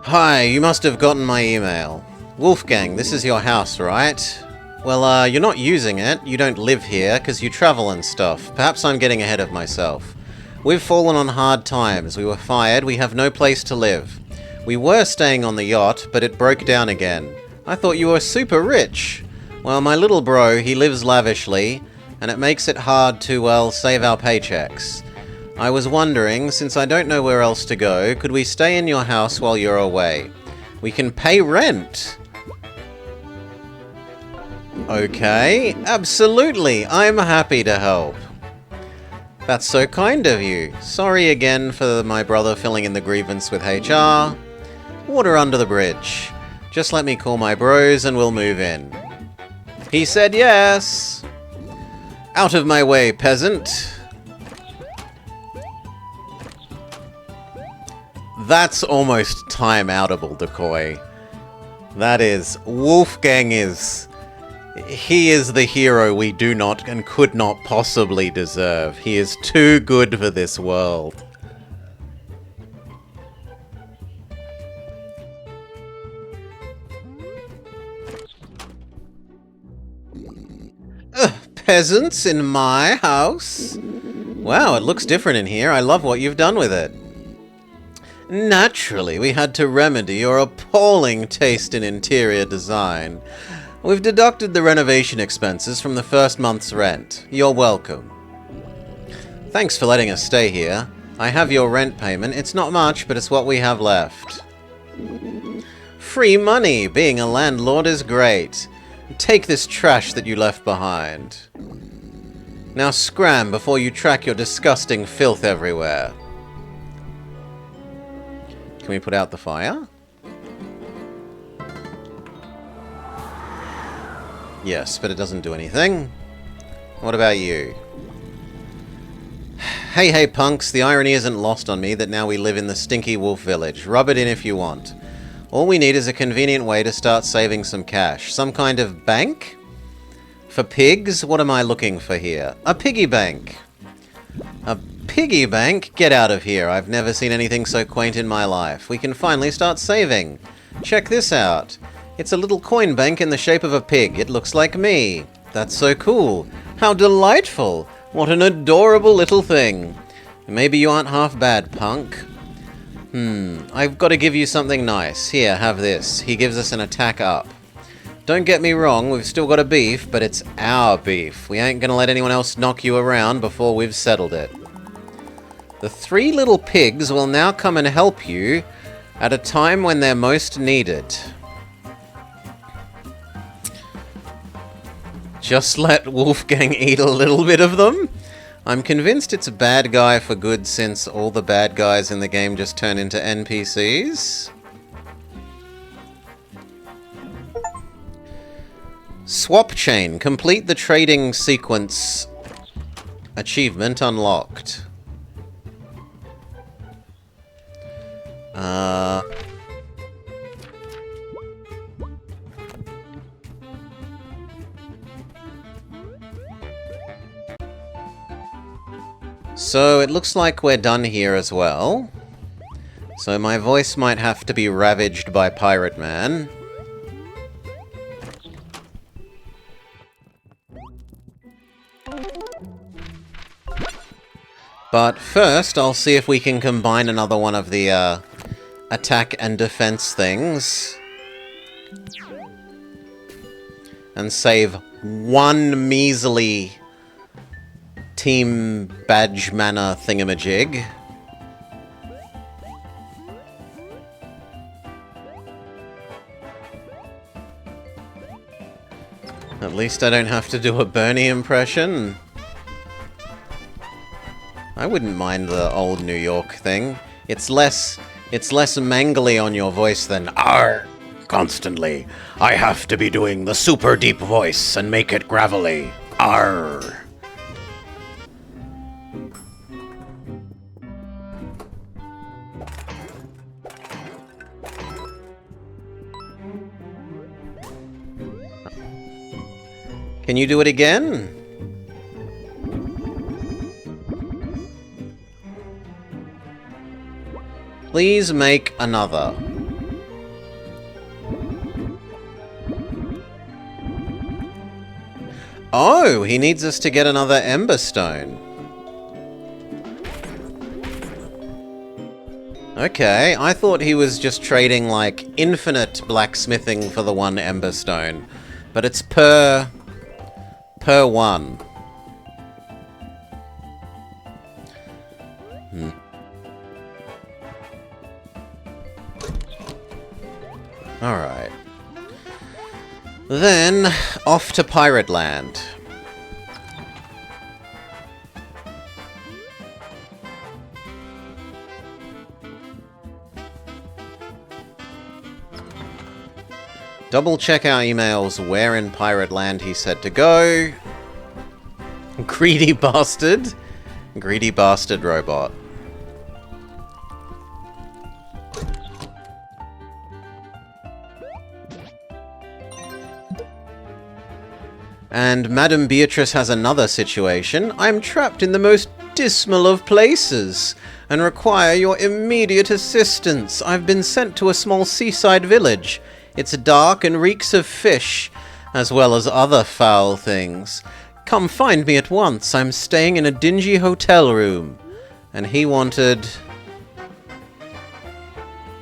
S1: Hi, you must have gotten my email. Wolfgang, this is your house, right? Well, you're not using it. You don't live here, because you travel and stuff. Perhaps I'm getting ahead of myself. We've fallen on hard times. We were fired. We have no place to live. We were staying on the yacht, but it broke down again. I thought you were super rich. Well, my little bro, he lives lavishly, and it makes it hard to, well, save our paychecks. I was wondering, since I don't know where else to go, could we stay in your house while you're away? We can pay rent! Okay, absolutely, I'm happy to help. That's so kind of you. Sorry again for my brother filling in the grievance with HR. Water under the bridge. Just let me call my bros and we'll move in. He said yes! Out of my way, peasant! That's almost time-outable, Decoy. That is... Wolfgang is... He is the hero we do not and could not possibly deserve. He is too good for this world. Peasants in my house? Wow, it looks different in here. I love what you've done with it. Naturally, we had to remedy your appalling taste in interior design. We've deducted the renovation expenses from the first month's rent. You're welcome. Thanks for letting us stay here. I have your rent payment. It's not much, but it's what we have left. Free money! Being a landlord is great. Take this trash that you left behind. Now scram before you track your disgusting filth everywhere. Can we put out the fire? Yes, but it doesn't do anything. What about you? Hey, punks, the irony isn't lost on me that now we live in the stinky wolf village. Rub it in if you want. All we need is a convenient way to start saving some cash. Some kind of bank? For pigs? What am I looking for here? A piggy bank. A piggy bank? Get out of here. I've never seen anything so quaint in my life. We can finally start saving. Check this out. It's a little coin bank in the shape of a pig. It looks like me. That's so cool. How delightful. What an adorable little thing. Maybe you aren't half bad, punk. I've got to give you something nice. Here, have this. He gives us an attack up. Don't get me wrong, we've still got a beef, but it's our beef. We ain't gonna let anyone else knock you around before we've settled it. The 3 little pigs will now come and help you at a time when they're most needed. Just let Wolfgang eat a little bit of them? I'm convinced it's a bad guy for good since all the bad guys in the game just turn into NPCs. Swap chain. Complete the trading sequence. Achievement unlocked. So it looks like we're done here as well. So my voice might have to be ravaged by Pirate Man. But first, I'll see if we can combine another one of the attack and defense things. And save one measly Team Badge Mana thingamajig. At least I don't have to do a Bernie impression. I wouldn't mind the old New York thing. It's less mangly on your voice than "Arr" constantly. I have to be doing the super deep voice and make it gravelly. Arr. Can you do it again? Please make another. Oh, he needs us to get another Ember Stone. Okay, I thought he was just trading, like, infinite blacksmithing for the one Ember Stone. But it's per one. Alright. Then, off to Pirate Land. Double check our emails where in Pirate Land he said to go. Greedy bastard. Greedy bastard robot. And Madame Beatrice has another situation. I'm trapped in the most dismal of places and require your immediate assistance. I've been sent to a small seaside village. It's dark and reeks of fish, as well as other foul things. Come find me at once. I'm staying in a dingy hotel room. And he wanted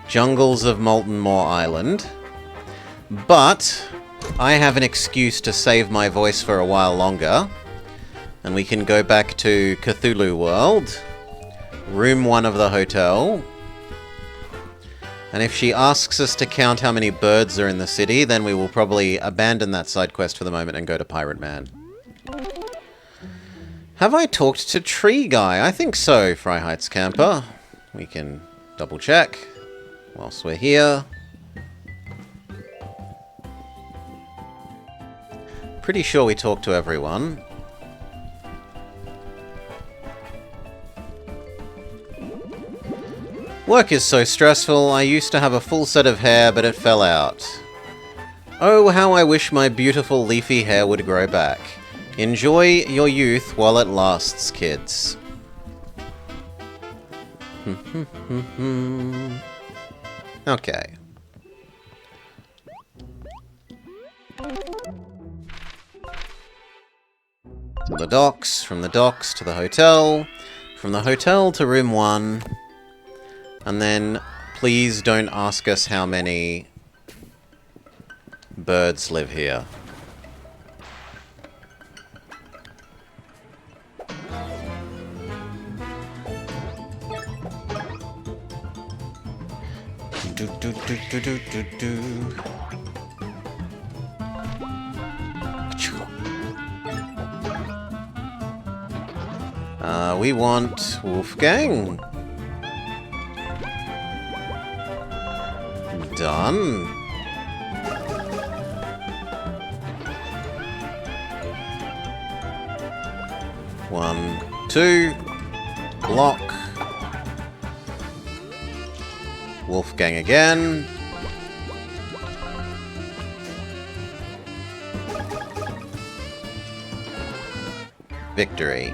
S1: Jungles of Molten Moor Island. But I have an excuse to save my voice for a while longer. And we can go back to Cthulhu World. Room 1 of the hotel. And if she asks us to count how many birds are in the city, then we will probably abandon that side quest for the moment and go to Pirate Man. Have I talked to Tree Guy? I think so, Fry Heights Camper. We can double check whilst we're here. Pretty sure we talked to everyone. Work is so stressful. I used to have a full set of hair, but it fell out. Oh, how I wish my beautiful leafy hair would grow back. Enjoy your youth while it lasts, kids. Okay. To the docks, from the docks to the hotel, from the hotel to room 1, and then please don't ask us how many birds live here. We want Wolfgang. Done. One, two, block. Wolfgang again. Victory.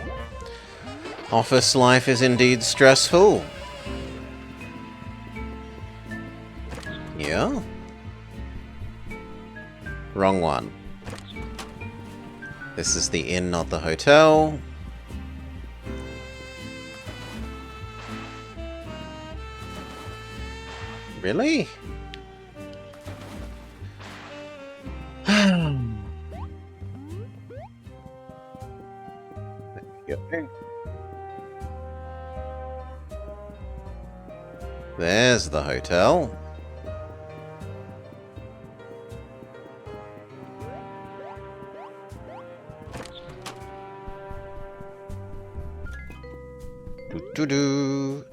S1: Office life is indeed stressful. Yeah? Wrong one. This is the inn, not the hotel. Really? There's the hotel. Doo-doo-doo.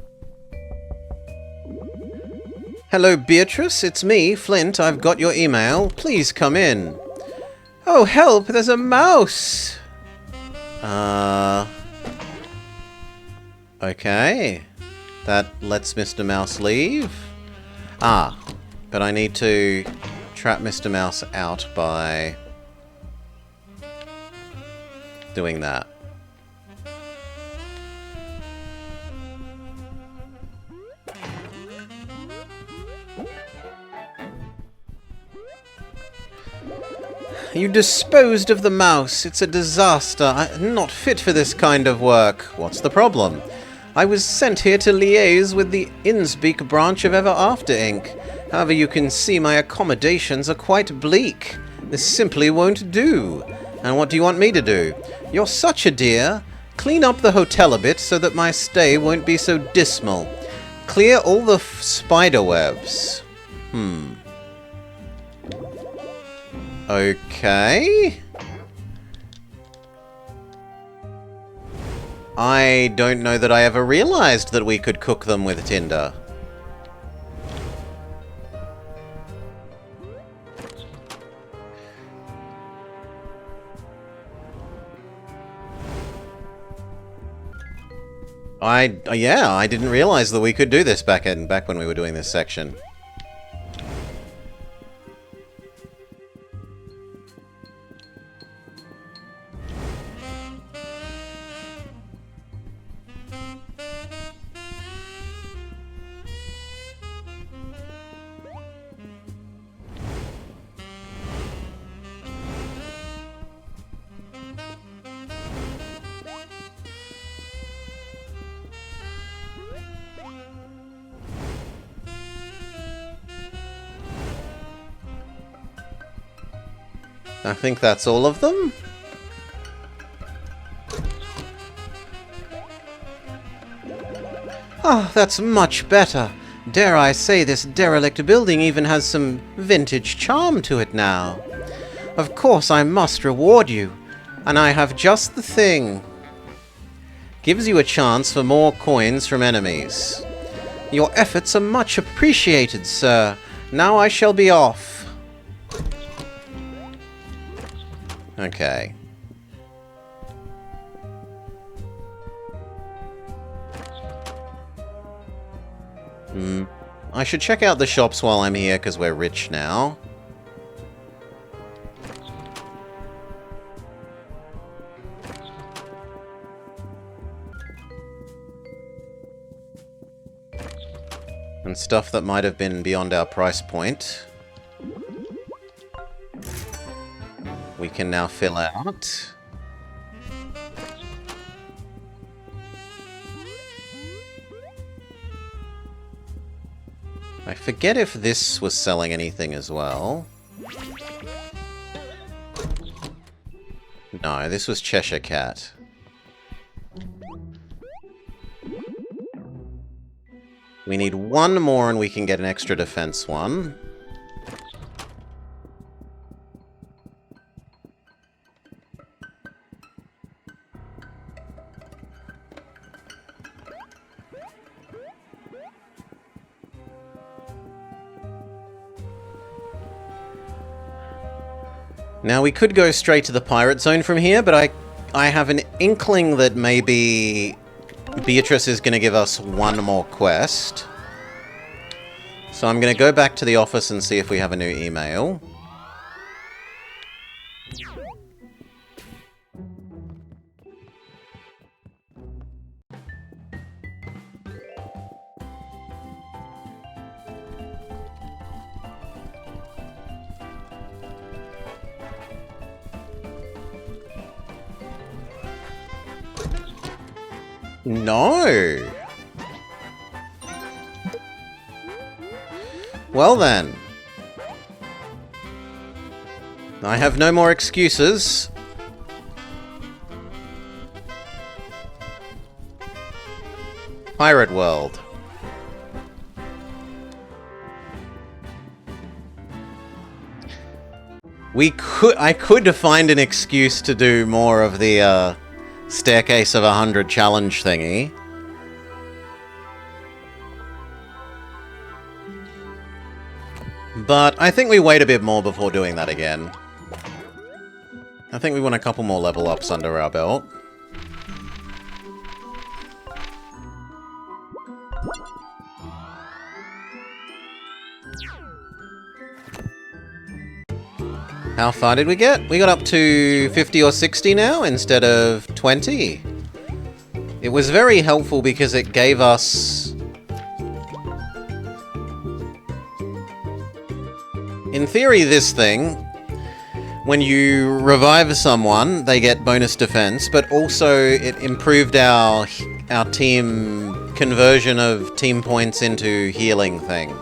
S1: Hello, Beatrice. It's me, Flint. I've got your email. Please come in. Oh, help! There's a mouse! Okay. That lets Mr. Mouse leave. Ah, but I need to trap Mr. Mouse out by doing that. You disposed of the mouse. It's a disaster. I'm not fit for this kind of work. What's the problem? I was sent here to liaise with the Innsbeek branch of Ever After Inc. However, you can see my accommodations are quite bleak. This simply won't do. And what do you want me to do? You're such a dear. Clean up the hotel a bit so that my stay won't be so dismal. Clear all the spider webs. Okay. I don't know that I ever realized that we could cook them with tinder. Yeah, I didn't realize that we could do this back when we were doing this section. I think that's all of them. Oh, that's much better. Dare I say this derelict building even has some vintage charm to it now. Of course I must reward you, and I have just the thing. Gives you a chance for more coins from enemies. Your efforts are much appreciated, sir. Now I shall be off. Okay. I should check out the shops while I'm here, because we're rich now. And stuff that might have been beyond our price point. We can now fill out. I forget if this was selling anything as well. No, this was Cheshire Cat. We need one more and we can get an extra defense one. Now, we could go straight to the Pirate Zone from here, but I have an inkling that maybe Beatrice is going to give us one more quest. So I'm going to go back to the office and see if we have a new email. No! Well then. I have no more excuses. Pirate World. I could find an excuse to do more of the, Staircase of 100 challenge thingy. But I think we wait a bit more before doing that again. I think we want a couple more level ups under our belt. How far did we get? We got up to 50 or 60 now instead of 20. It was very helpful because it gave us... In theory, this thing, when you revive someone, they get bonus defense, but also it improved our team conversion of team points into healing thing.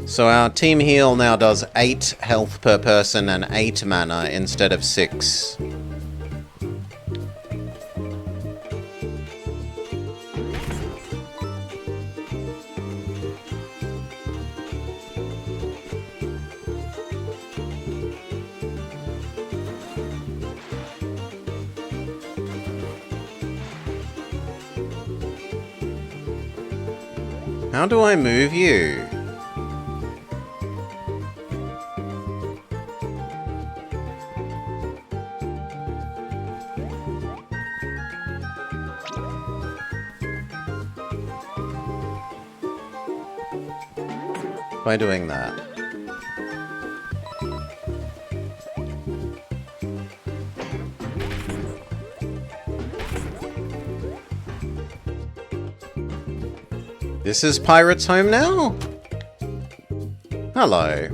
S1: So our team heal now does 8 health per person and 8 mana instead of 6. How do I move you? By doing that. This is Pirate's home now? Hello.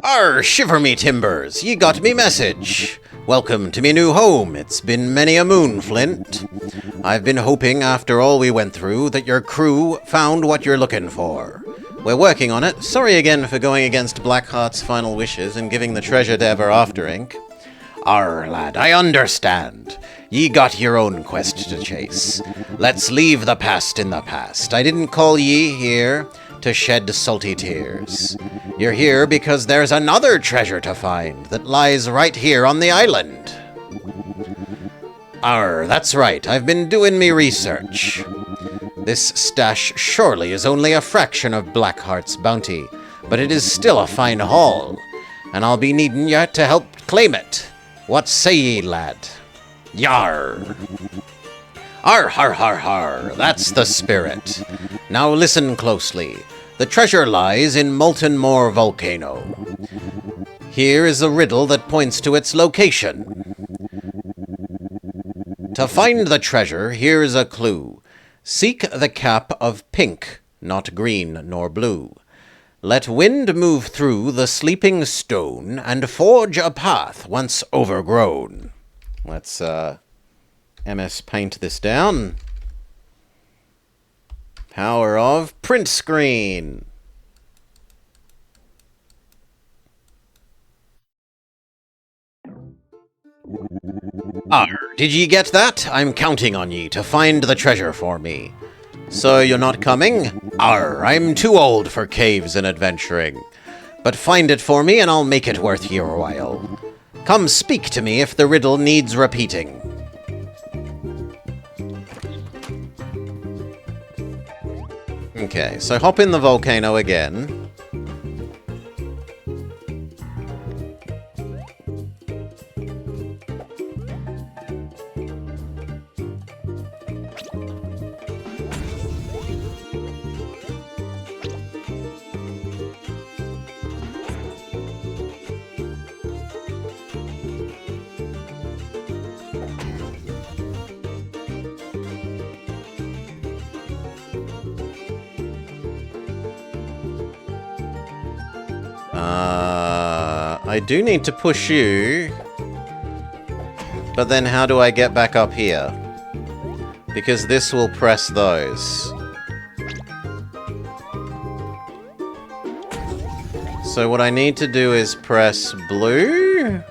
S1: Arr, shiver me timbers, ye got me message. Welcome to me new home. It's been many a moon, Flint. I've been hoping, after all we went through, that your crew found what you're looking for. We're working on it. Sorry again for going against Blackheart's final wishes and giving the treasure to Ever After Inc. Arr, lad, I understand. Ye got your own quest to chase. Let's leave the past in the past. I didn't call ye here to shed salty tears. You're here because there's another treasure to find that lies right here on the island. Arr, that's right. I've been doing me research. This stash surely is only a fraction of Blackheart's bounty, but it is still a fine haul, and I'll be needing ye to help claim it. What say ye, lad? Yar! Har, har, har, har. That's the spirit. Now listen closely. The treasure lies in Molten Moor Volcano. Here is a riddle that points to its location. To find the treasure, here is a clue. Seek the cap of pink, not green nor blue. Let wind move through the sleeping stone and forge a path once overgrown. Let's, MS Paint this down. Power of print screen. Arr, did ye get that? I'm counting on ye to find the treasure for me. So you're not coming? Arr, I'm too old for caves and adventuring. But find it for me and I'll make it worth your while. Come speak to me if the riddle needs repeating. Okay, so hop in the volcano again. I do need to push you, but then how do I get back up here? Because this will press those. So what I need to do is press blue?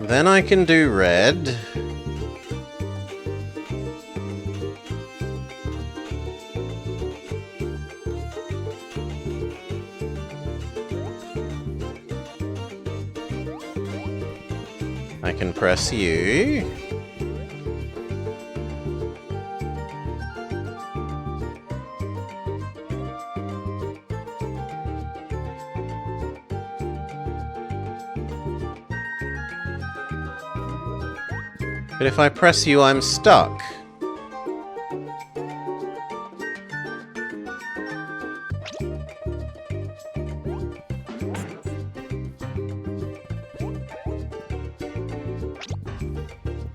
S1: Then I can do red. I can press U. But if I press U, I'm stuck.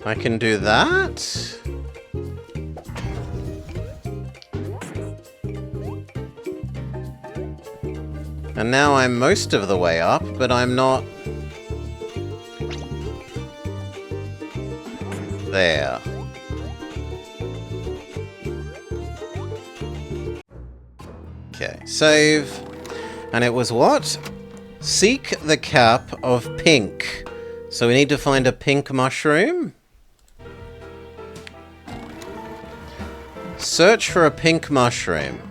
S1: I can do that. And now I'm most of the way up, but I'm not... there. Okay, save. And it was what? Seek the cap of pink. So we need to find a pink mushroom. Search for a pink mushroom.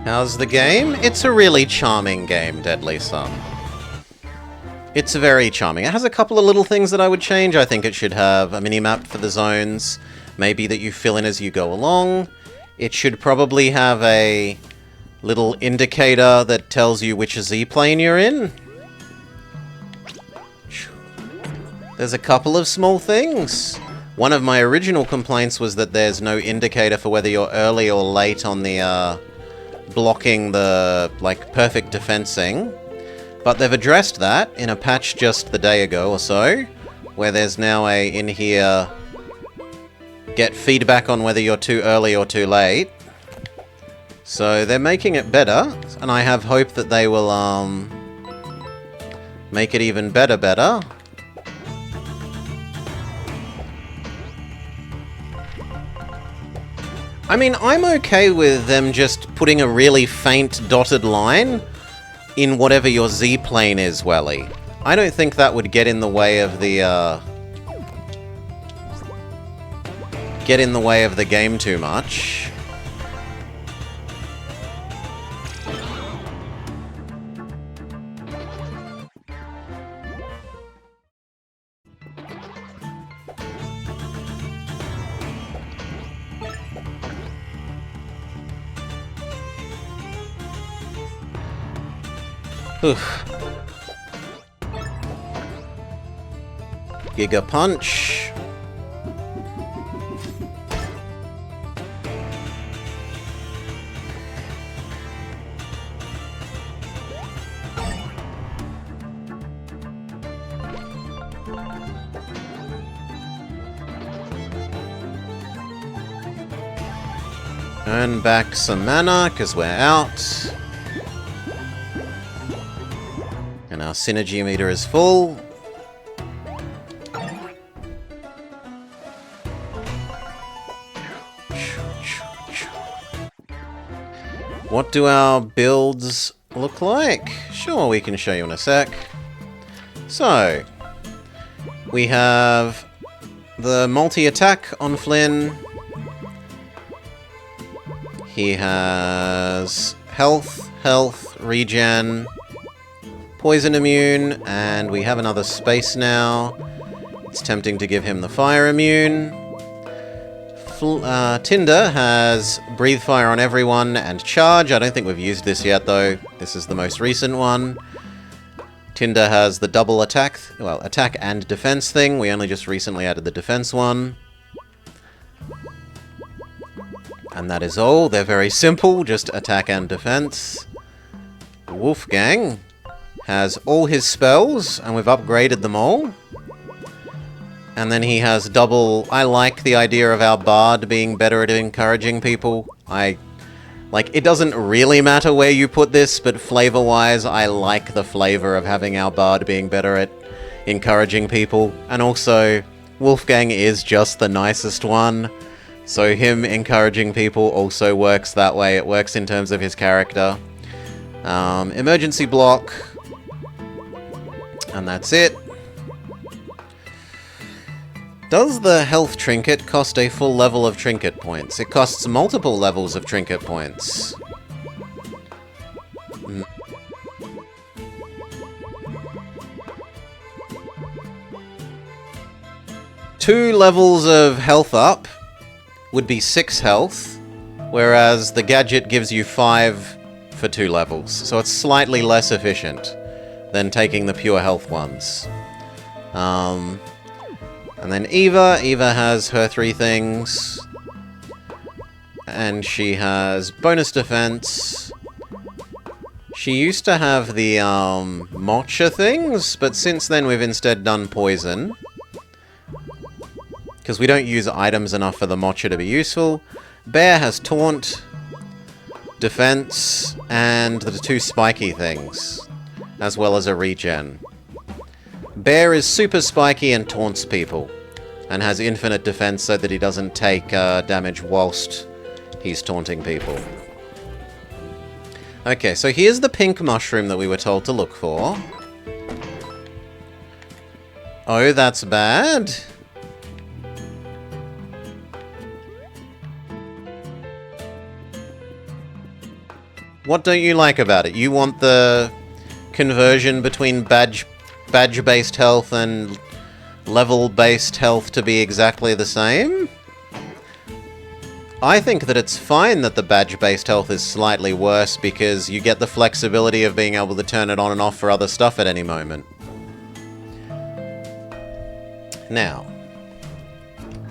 S1: How's the game? It's a really charming game, Deadly Sun. It's very charming. It has a couple of little things that I would change. I think it should have a mini-map for the zones, maybe that you fill in as you go along. It should probably have a little indicator that tells you which Z-plane you're in. There's a couple of small things. One of my original complaints was that there's no indicator for whether you're early or late on the blocking the perfect defensing. But they've addressed that in a patch just the day ago or so, where there's now in here, get feedback on whether you're too early or too late. So they're making it better, and I have hope that they will make it even better. I mean, I'm okay with them just putting a really faint dotted line in whatever your Z-plane is, Welly. I don't think that would get in the way of the game too much. Oof. Giga Punch. Earn back some mana, because we're out. And our synergy meter is full. What do our builds look like? Sure, we can show you in a sec. So, we have the multi-attack on Flynn. He has health, regen, poison immune, and we have another space now. It's tempting to give him the fire immune. Tinder has breathe fire on everyone and charge. I don't think we've used this yet though. This is the most recent one. Tinder has the double attack, well, attack and defense thing. We only just recently added the defense one. And that is all. They're very simple, just attack and defense. Wolfgang has all his spells, and we've upgraded them all. And then he has double... I like the idea of our bard being better at encouraging people. It doesn't really matter where you put this, but flavor-wise, I like the flavor of having our bard being better at encouraging people. And also, Wolfgang is just the nicest one. So him encouraging people also works that way. It works in terms of his character. Emergency block. And that's it. Does the health trinket cost a full level of trinket points? It costs multiple levels of trinket points. Two levels of health up would be 6 health, whereas the gadget gives you 5 for 2 levels. So it's slightly less efficient than taking the pure health ones. And then Eva has her 3 things. And she has bonus defense. She used to have the Mocha things, but since then we've instead done poison. Because we don't use items enough for the Mocha to be useful. Bear has taunt, defense, and the 2 spiky things. As well as a regen. Bear is super spiky and taunts people, and has infinite defense so that he doesn't take damage whilst he's taunting people. Okay, so here's the pink mushroom that we were told to look for. Oh, that's bad. What don't you like about it? You want the conversion between badge-based health and level-based health to be exactly the same? I think that it's fine that the badge-based health is slightly worse because you get the flexibility of being able to turn it on and off for other stuff at any moment. Now,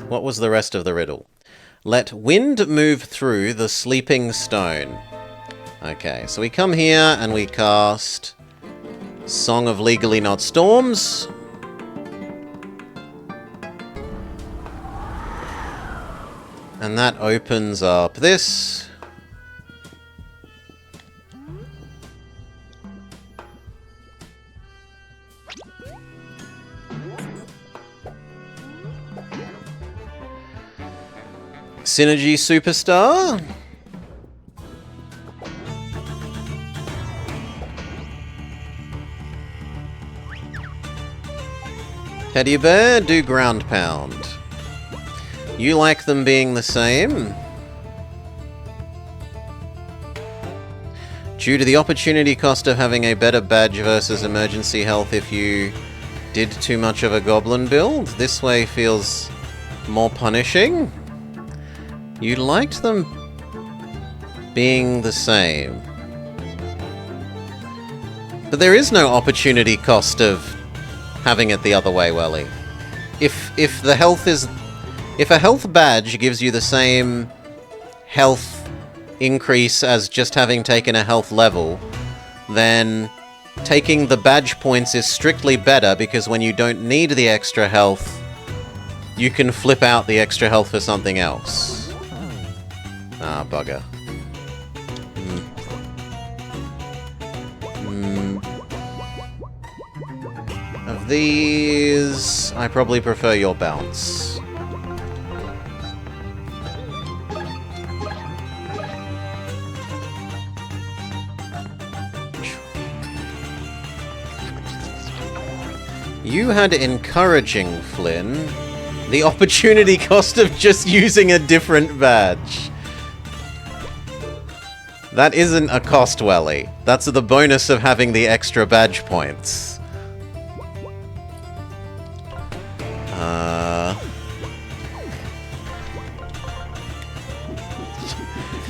S1: what was the rest of the riddle? Let wind move through the sleeping stone. Okay, so we come here and we cast Song of Legally Not Storms. And that opens up this. Synergy Superstar. Teddy Bear, do Ground Pound. You like them being the same? Due to the opportunity cost of having a better badge versus emergency health if you did too much of a goblin build, this way feels more punishing. You liked them being the same. But there is no opportunity cost of having it the other way, Welly. If the health is... If a health badge gives you the same health increase as just having taken a health level, then taking the badge points is strictly better because when you don't need the extra health, you can flip out the extra health for something else. Ah, bugger. Of these, I probably prefer your bounce. You had encouraging, Flynn. The opportunity cost of just using a different badge. That isn't a cost, Welly. That's the bonus of having the extra badge points.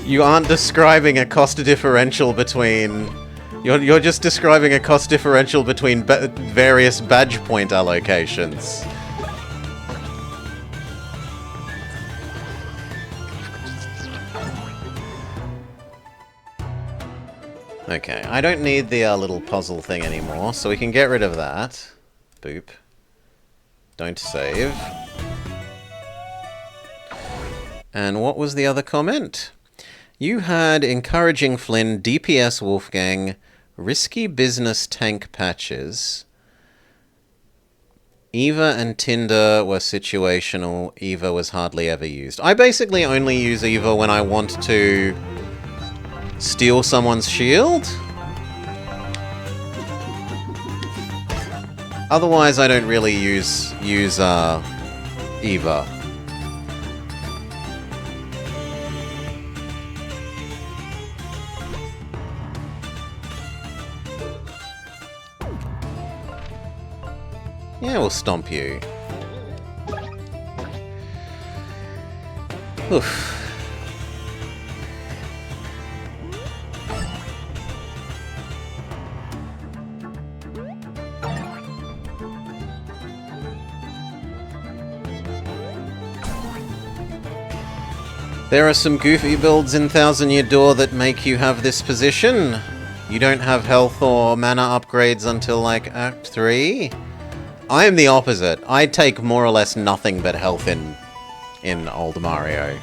S1: You aren't describing a cost differential between... You're just describing a cost differential between various badge point allocations. Okay, I don't need the little puzzle thing anymore, so we can get rid of that. Boop. Don't save. And what was the other comment? You had encouraging Flynn, DPS Wolfgang, risky business tank patches. Eva and Tinder were situational. Eva was hardly ever used. I basically only use Eva when I want to steal someone's shield. Otherwise, I don't really use Eva. Yeah, we'll stomp you. Oof. There are some goofy builds in Thousand Year Door that make you have this position. You don't have health or mana upgrades until like Act 3. I am the opposite. I take more or less nothing but health in old Mario.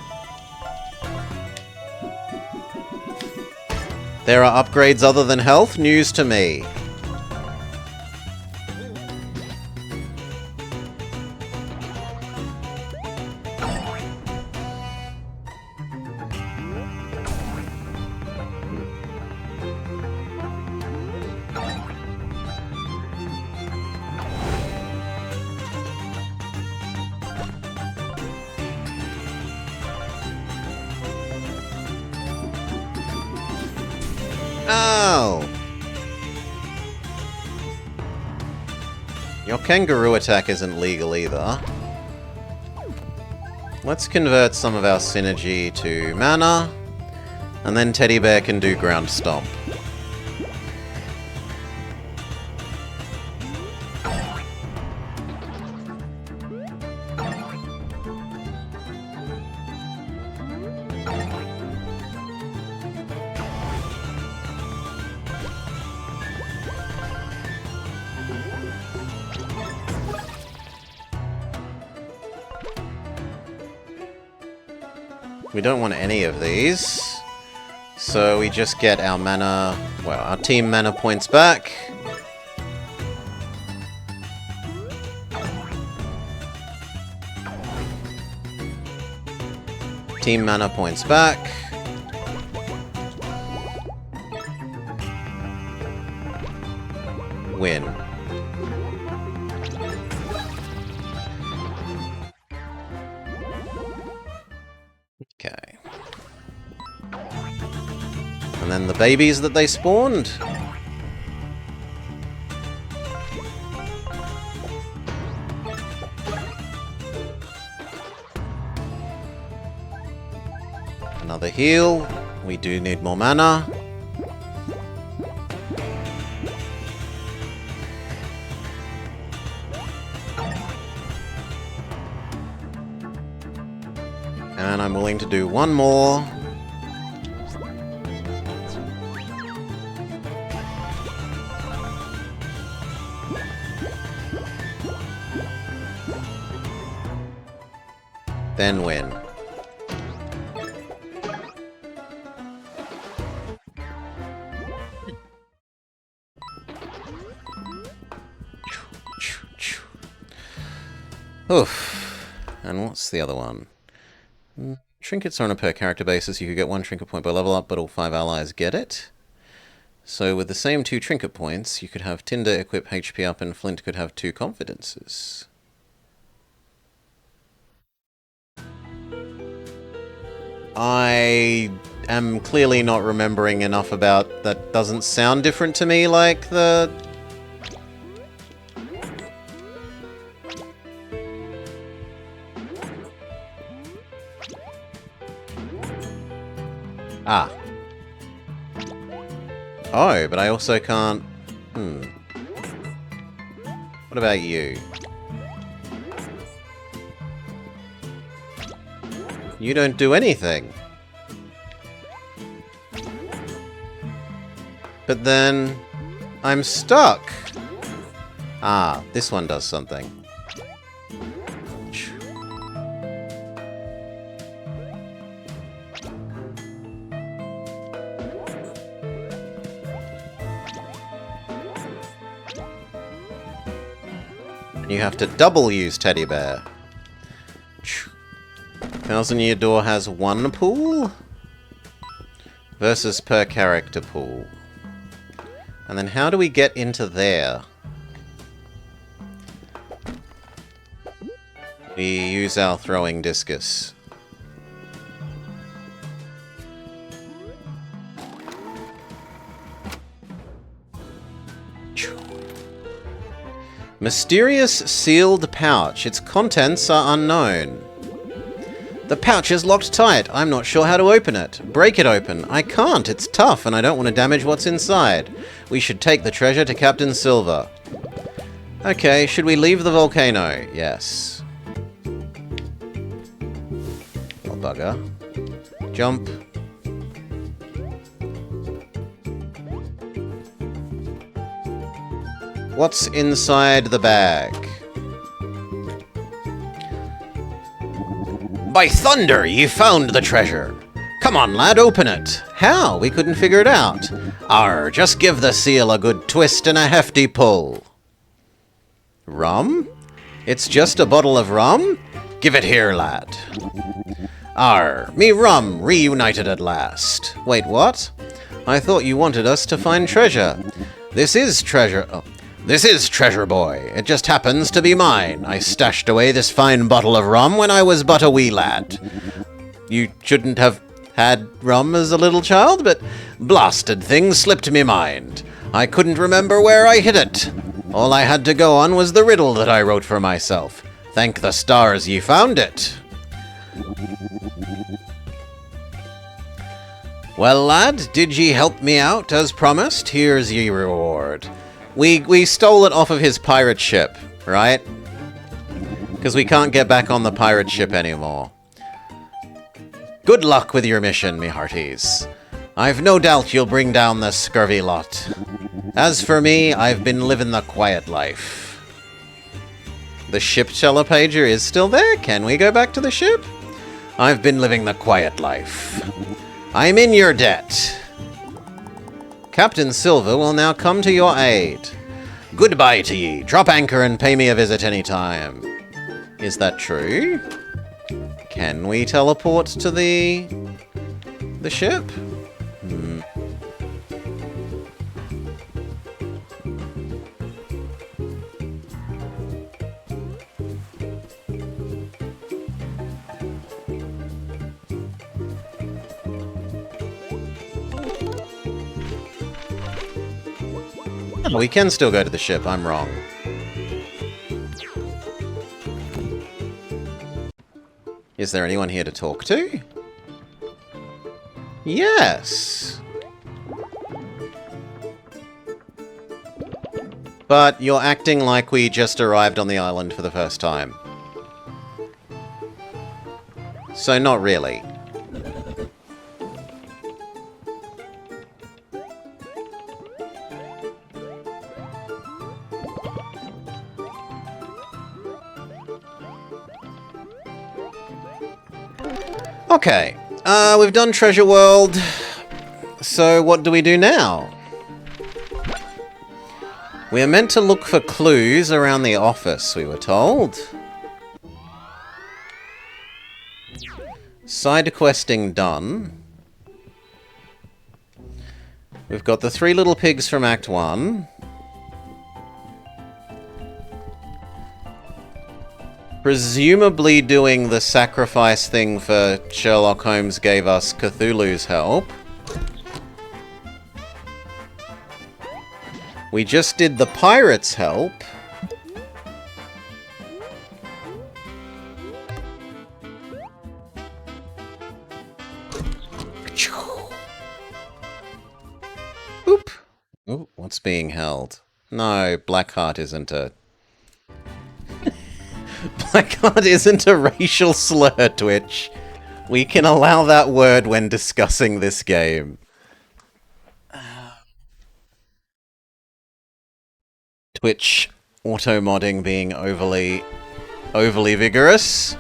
S1: There are upgrades other than health? News to me. Ow! Your kangaroo attack isn't legal either. Let's convert some of our synergy to mana, and then Teddy Bear can do ground stomp. We don't want any of these, so we just get our mana, well, our team mana points back. Team mana points back. Win. Okay. And then the babies that they spawned. Another heal. We do need more mana. And I'm willing to do one more. Then win. Oof. And what's the other one? Trinkets are on a per character basis. You could get 1 trinket point by level up, but all 5 allies get it. So with the same 2 trinket points, you could have Tinder equip HP up and Flint could have 2 confidences. I am clearly not remembering enough about that. Doesn't sound different to me like the... Ah. Oh, but I also can't... What about you? You don't do anything. But then... I'm stuck. Ah, this one does something. You have to double use Teddy Bear. Thousand Year Door has 1 pool versus per character pool. And then how do we get into there? We use our throwing discus. Mysterious sealed pouch. Its contents are unknown. The pouch is locked tight. I'm not sure how to open it. Break it open. I can't. It's tough and I don't want to damage what's inside. We should take the treasure to Captain Silver. Okay, should we leave the volcano? Yes. Oh, bugger. Jump. What's inside the bag? By thunder, you found the treasure. Come on, lad, open it. How? We couldn't figure it out. Arr, just give the seal a good twist and a hefty pull. Rum? It's just a bottle of rum? Give it here, lad. Arr, me rum, reunited at last. Wait, what? I thought you wanted us to find treasure. This is treasure... Oh. This is Treasure Boy. It just happens to be mine. I stashed away this fine bottle of rum when I was but a wee lad. You shouldn't have had rum as a little child, but blasted thing slipped me mind. I couldn't remember where I hid it. All I had to go on was the riddle that I wrote for myself. Thank the stars ye found it. Well, lad, did ye help me out as promised? Here's ye reward. We stole it off of his pirate ship, right? Because we can't get back on the pirate ship anymore. Good luck with your mission, me hearties. I've no doubt you'll bring down the scurvy lot. As for me, I've been living the quiet life. The ship telepager is still there? Can we go back to the ship? I've been living the quiet life. I'm in your debt. Captain Silver will now come to your aid. Goodbye to ye. Drop anchor and pay me a visit any time. Is that true? Can we teleport to the ship? We can still go to the ship, I'm wrong. Is there anyone here to talk to? Yes! But you're acting like we just arrived on the island for the first time. So not really. Okay, we've done Treasure World, so what do we do now? We are meant to look for clues around the office, we were told. Side questing done. We've got the 3 little pigs from Act 1. Presumably doing the sacrifice thing for Sherlock Holmes gave us Cthulhu's help. We just did the pirate's help. Oop. Ooh, what's being held? No, Blackheart isn't a... Blackheart isn't a racial slur, Twitch. We can allow that word when discussing this game. Twitch auto-modding being overly vigorous.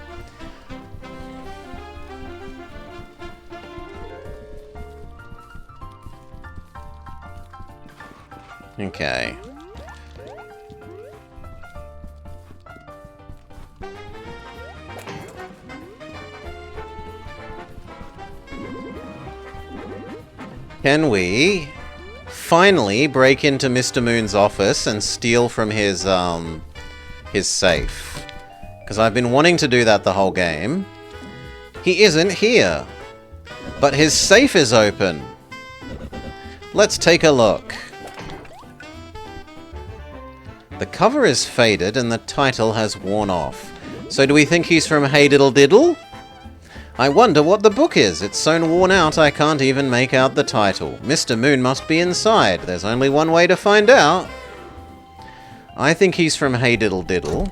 S1: Okay. Can we finally break into Mr. Moon's office and steal from his safe? Because I've been wanting to do that the whole game. He isn't here, but his safe is open. Let's take a look. The cover is faded and the title has worn off. So do we think he's from Hey Diddle Diddle? I wonder what the book is. It's so worn out I can't even make out the title. Mr. Moon must be inside. There's only one way to find out. I think he's from Hey Diddle Diddle.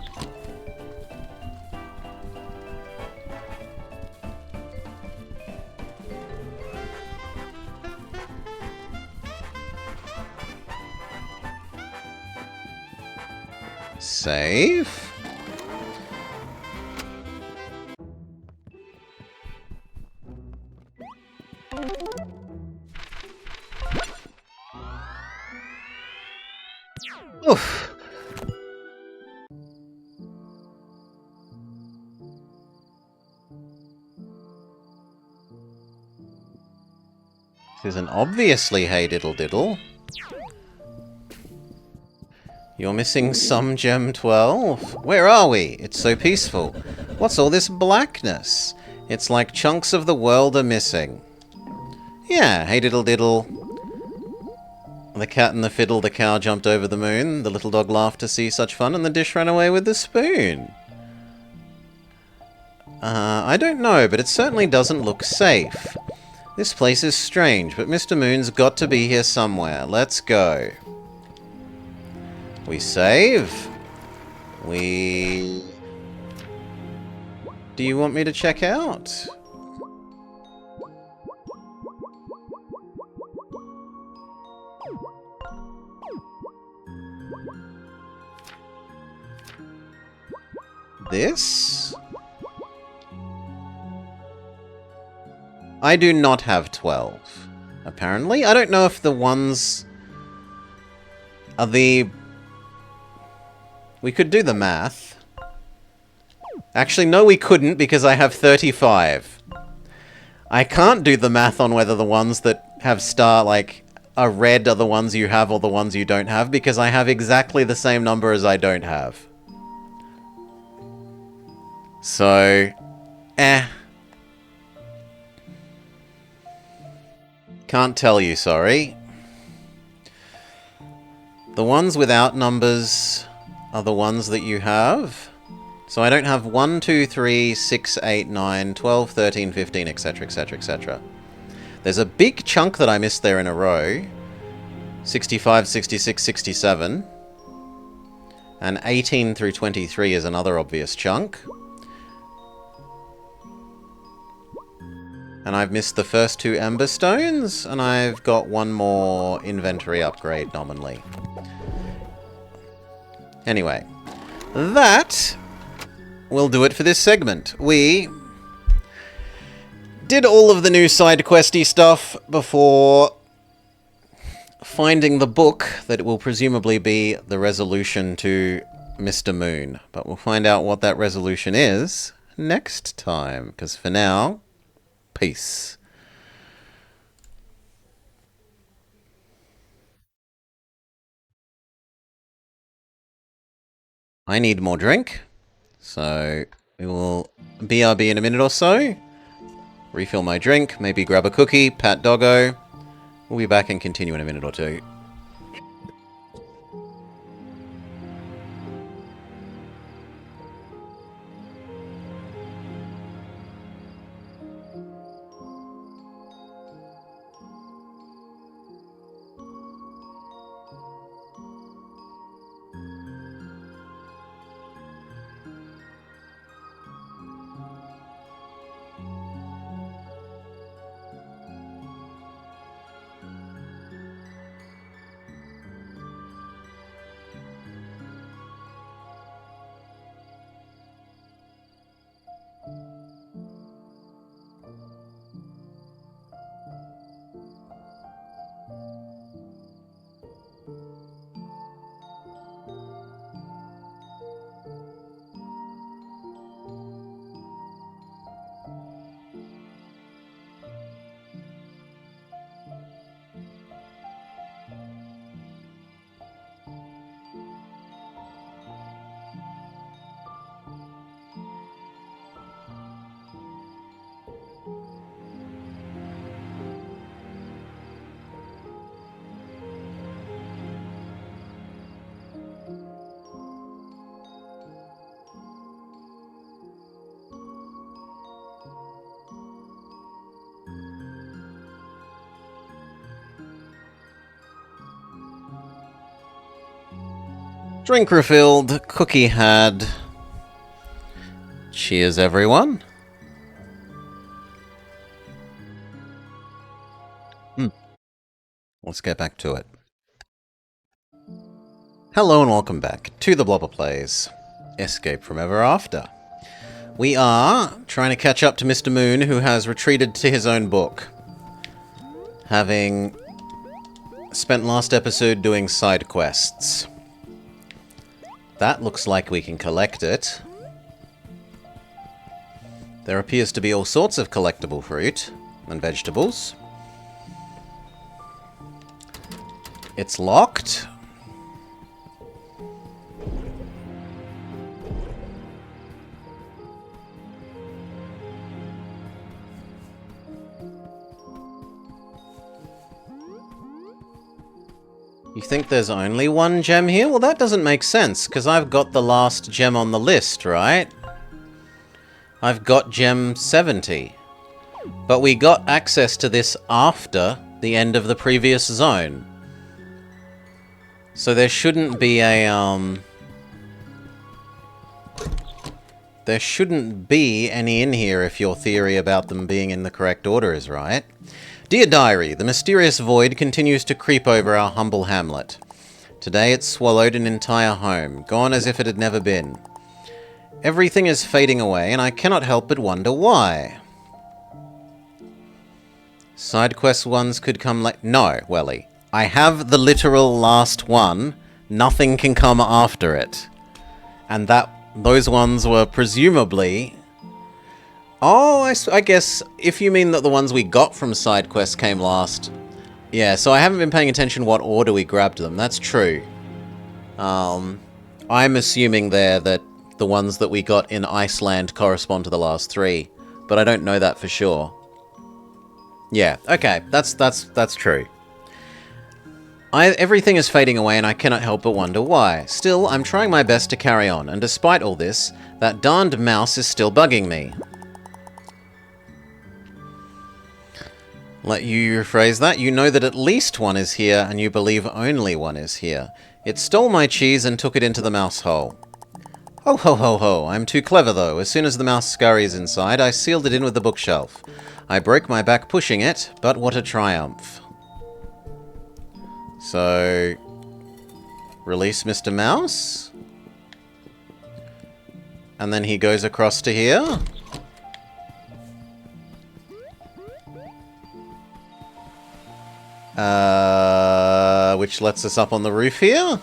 S1: Save. Oof. This isn't obviously Hey Diddle Diddle. You're missing some Gem 12? Where are we? It's so peaceful. What's all this blackness? It's like chunks of the world are missing. Yeah, hey diddle diddle. The cat and the fiddle, the cow jumped over the moon, the little dog laughed to see such fun, and the dish ran away with the spoon. I don't know, but it certainly doesn't look safe. This place is strange, but Mr. Moon's got to be here somewhere. Let's go. We save. We... Do you want me to check out? This? I do not have 12, apparently. I don't know if the ones are the... We could do the math. Actually, no, we couldn't, because I have 35. I can't do the math on whether the ones that have star, like, are red are the ones you have or the ones you don't have, because I have exactly the same number as I don't have. So, Can't tell you, sorry. The ones without numbers are the ones that you have. So I don't have 1, 2, 3, 6, 8, 9, 12, 13, 15, etc, etc, etc. There's a big chunk that I missed there in a row. 65, 66, 67. And 18 through 23 is another obvious chunk. And I've missed the first 2 Ember Stones, and I've got one more inventory upgrade nominally. Anyway, that will do it for this segment. We did all of the new side questy stuff before finding the book that will presumably be the resolution to Mr. Moon. But we'll find out what that resolution is next time, because for now... Peace. I need more drink, so we will BRB in a minute or so. Refill my drink, maybe grab a cookie, pat doggo. We'll be back and continue in a minute or two. Drink refilled, cookie had. Cheers, everyone. Let's get back to it. Hello and welcome back to the Blobber Plays Escape from Ever After. We are trying to catch up to Mr. Moon, who has retreated to his own book, having spent last episode doing side quests. That looks like we can collect it. There appears to be all sorts of collectible fruit and vegetables. It's locked. You think there's only one gem here? Well, that doesn't make sense, because I've got the last gem on the list, right? I've got gem 70. But we got access to this after the end of the previous zone. So there shouldn't be a, there shouldn't be any in here if your theory about them being in the correct order is right. Dear Diary, the mysterious void continues to creep over our humble hamlet. Today it swallowed an entire home, gone as if it had never been. Everything is fading away, and I cannot help but wonder why. Side quest ones could come like... No, Welly. I have the literal last one. Nothing can come after it. And those ones were presumably... Oh, I guess if you mean that the ones we got from side quests came last. Yeah, so I haven't been paying attention what order we grabbed them. That's true. I'm assuming there that the ones that we got in Iceland correspond to the last three, but I don't know that for sure. Yeah, okay, that's true. Everything is fading away and I cannot help but wonder why. Still, I'm trying my best to carry on, and despite all this, that darned mouse is still bugging me. Let you rephrase that. You know that at least one is here, and you believe only one is here. It stole my cheese and took it into the mouse hole. Ho ho ho ho, I'm too clever though. As soon as the mouse scurries inside, I sealed it in with the bookshelf. I broke my back pushing it, but what a triumph. So... release Mr. Mouse? And then he goes across to here? Which lets us up on the roof here?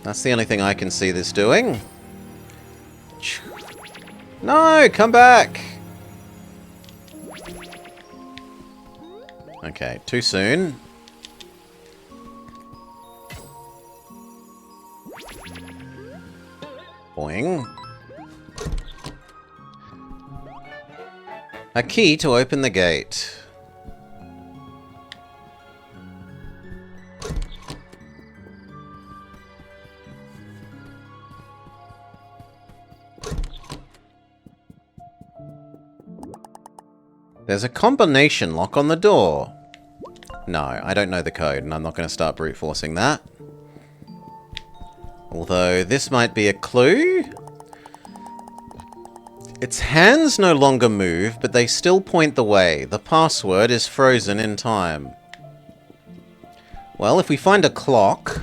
S1: That's the only thing I can see this doing. No, come back! Okay, too soon. Boing. A key to open the gate. There's a combination lock on the door. No, I don't know the code, and I'm not going to start brute forcing that. Although, this might be a clue. Its hands no longer move, but they still point the way. The password is frozen in time. Well, if we find a clock,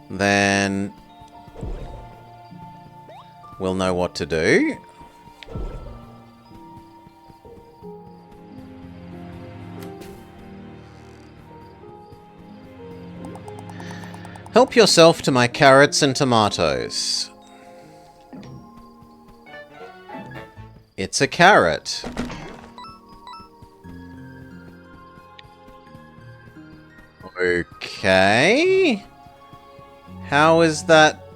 S1: then we'll know what to do. Help yourself to my carrots and tomatoes. It's a carrot. Okay. How is that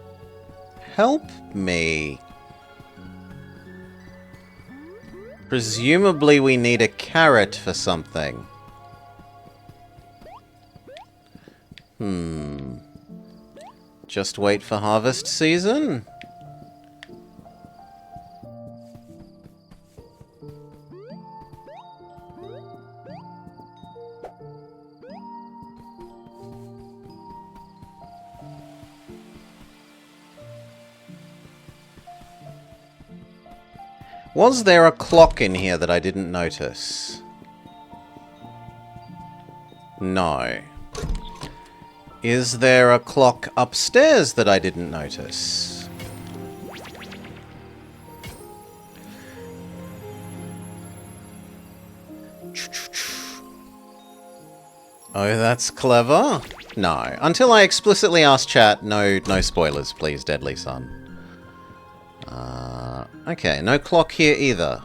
S1: help me? Presumably we need a carrot for something. Just wait for harvest season? Was there a clock in here that I didn't notice? No. Is there a clock upstairs that I didn't notice? Oh, that's clever. No. Until I explicitly ask chat, no spoilers, please, Deadly Son. Okay, no clock here either.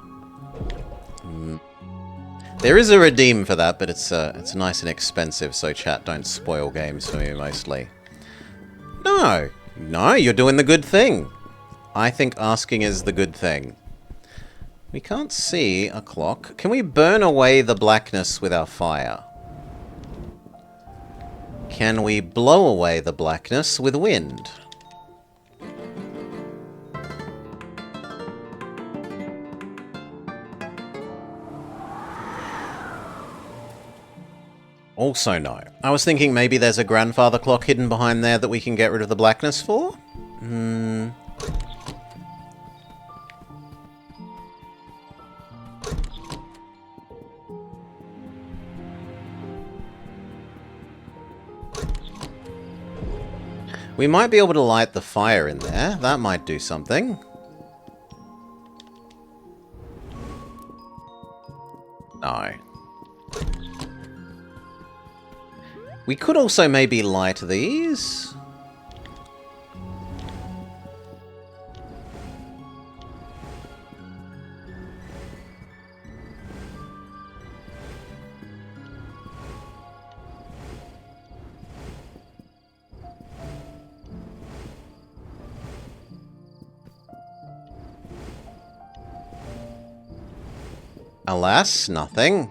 S1: There is a redeem for that, but it's nice and expensive, so chat, don't spoil games for me, mostly. No, you're doing the good thing. I think asking is the good thing. We can't see a clock. Can we burn away the blackness with our fire? Can we blow away the blackness with wind? Also no. I was thinking maybe there's a grandfather clock hidden behind there that we can get rid of the blackness for? We might be able to light the fire in there. That might do something. No. We could also maybe light these. Alas, nothing.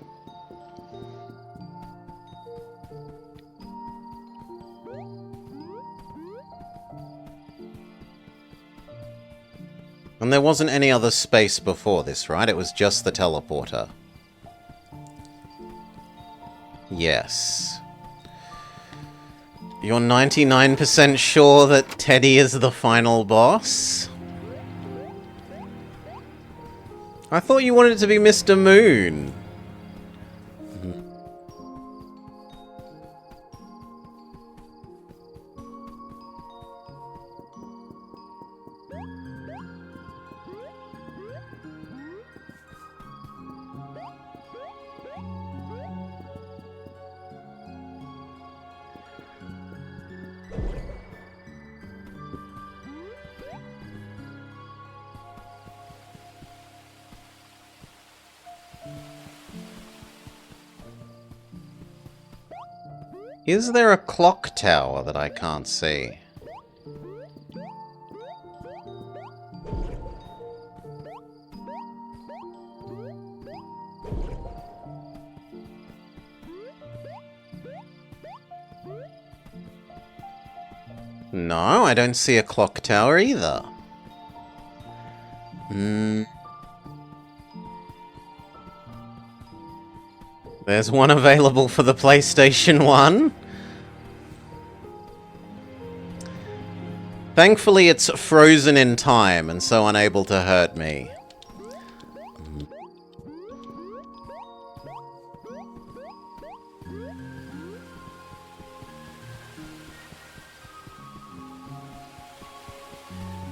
S1: And there wasn't any other space before this, right? It was just the teleporter. Yes. You're 99% sure that Teddy is the final boss? I thought you wanted it to be Mr. Moon. Is there a clock tower that I can't see? No, I don't see a clock tower either. There's one available for the PlayStation 1. Thankfully, it's frozen in time and so unable to hurt me.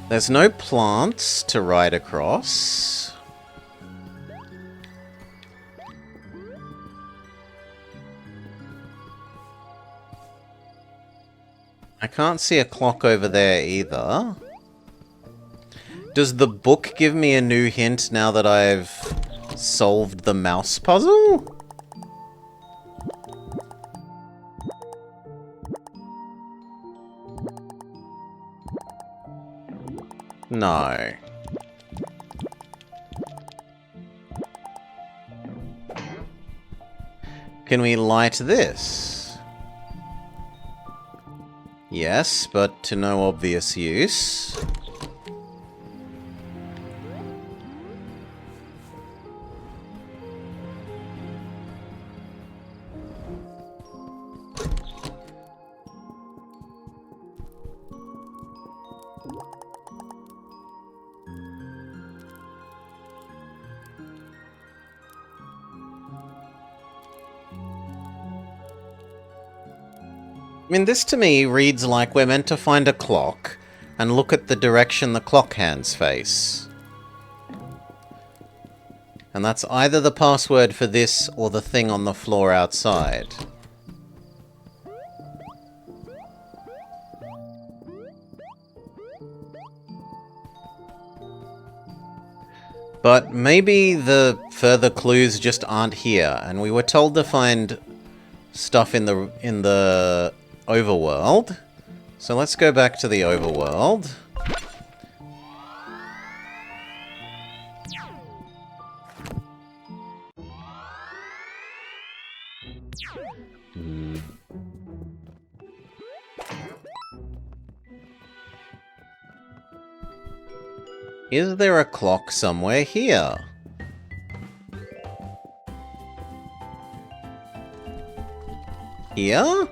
S1: There's no plants to ride across. I can't see a clock over there either. Does the book give me a new hint now that I've solved the mouse puzzle? No. Can we light this? Yes, but to no obvious use. I mean, this to me reads like we're meant to find a clock and look at the direction the clock hands face. And that's either the password for this or the thing on the floor outside. But maybe the further clues just aren't here, and we were told to find stuff in the overworld. So let's go back to the overworld. Is there a clock somewhere here? Here?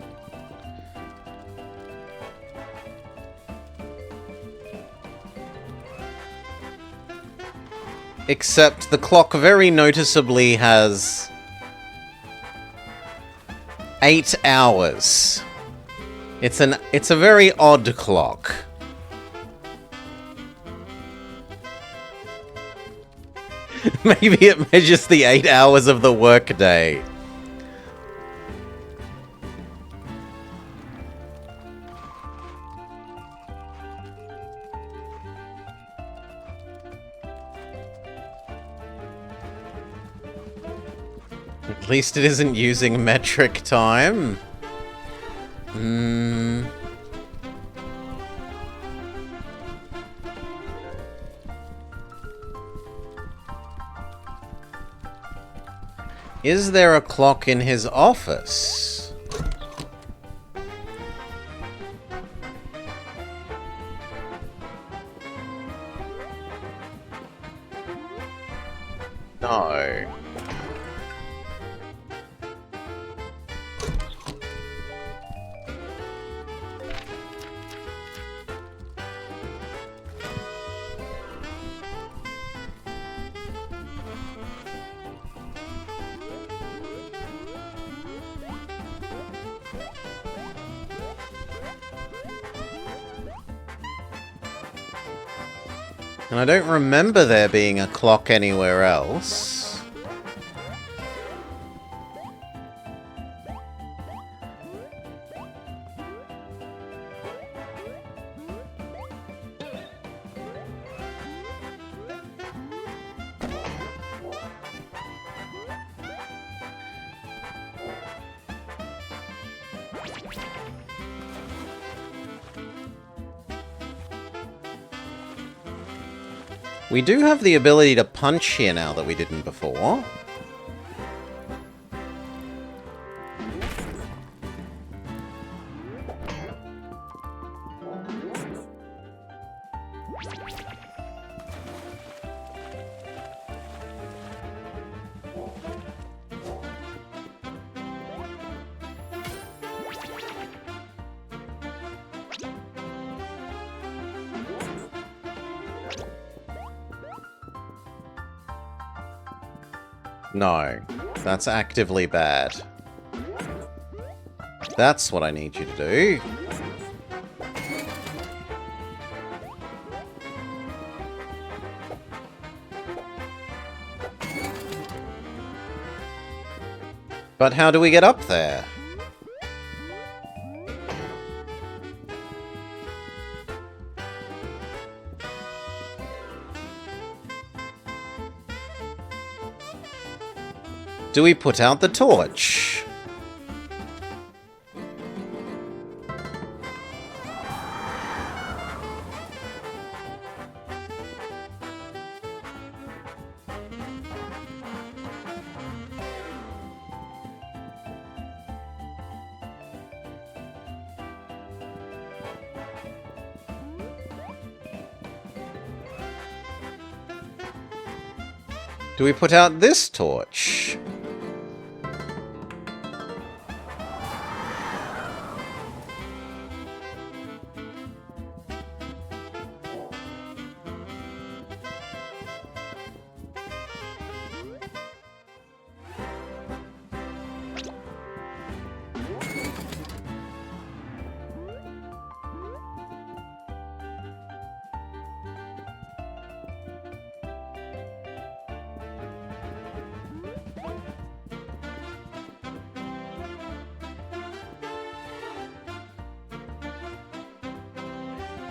S1: Except the clock very noticeably has 8 hours. It's a very odd clock. Maybe it measures the 8 hours of the workday. At least it isn't using metric time. Is there a clock in his office? No. And I don't remember there being a clock anywhere else. We do have the ability to punch here now that we didn't before. No, that's actively bad. That's what I need you to do. But how do we get up there? Do we put out the torch? Do we put out this torch?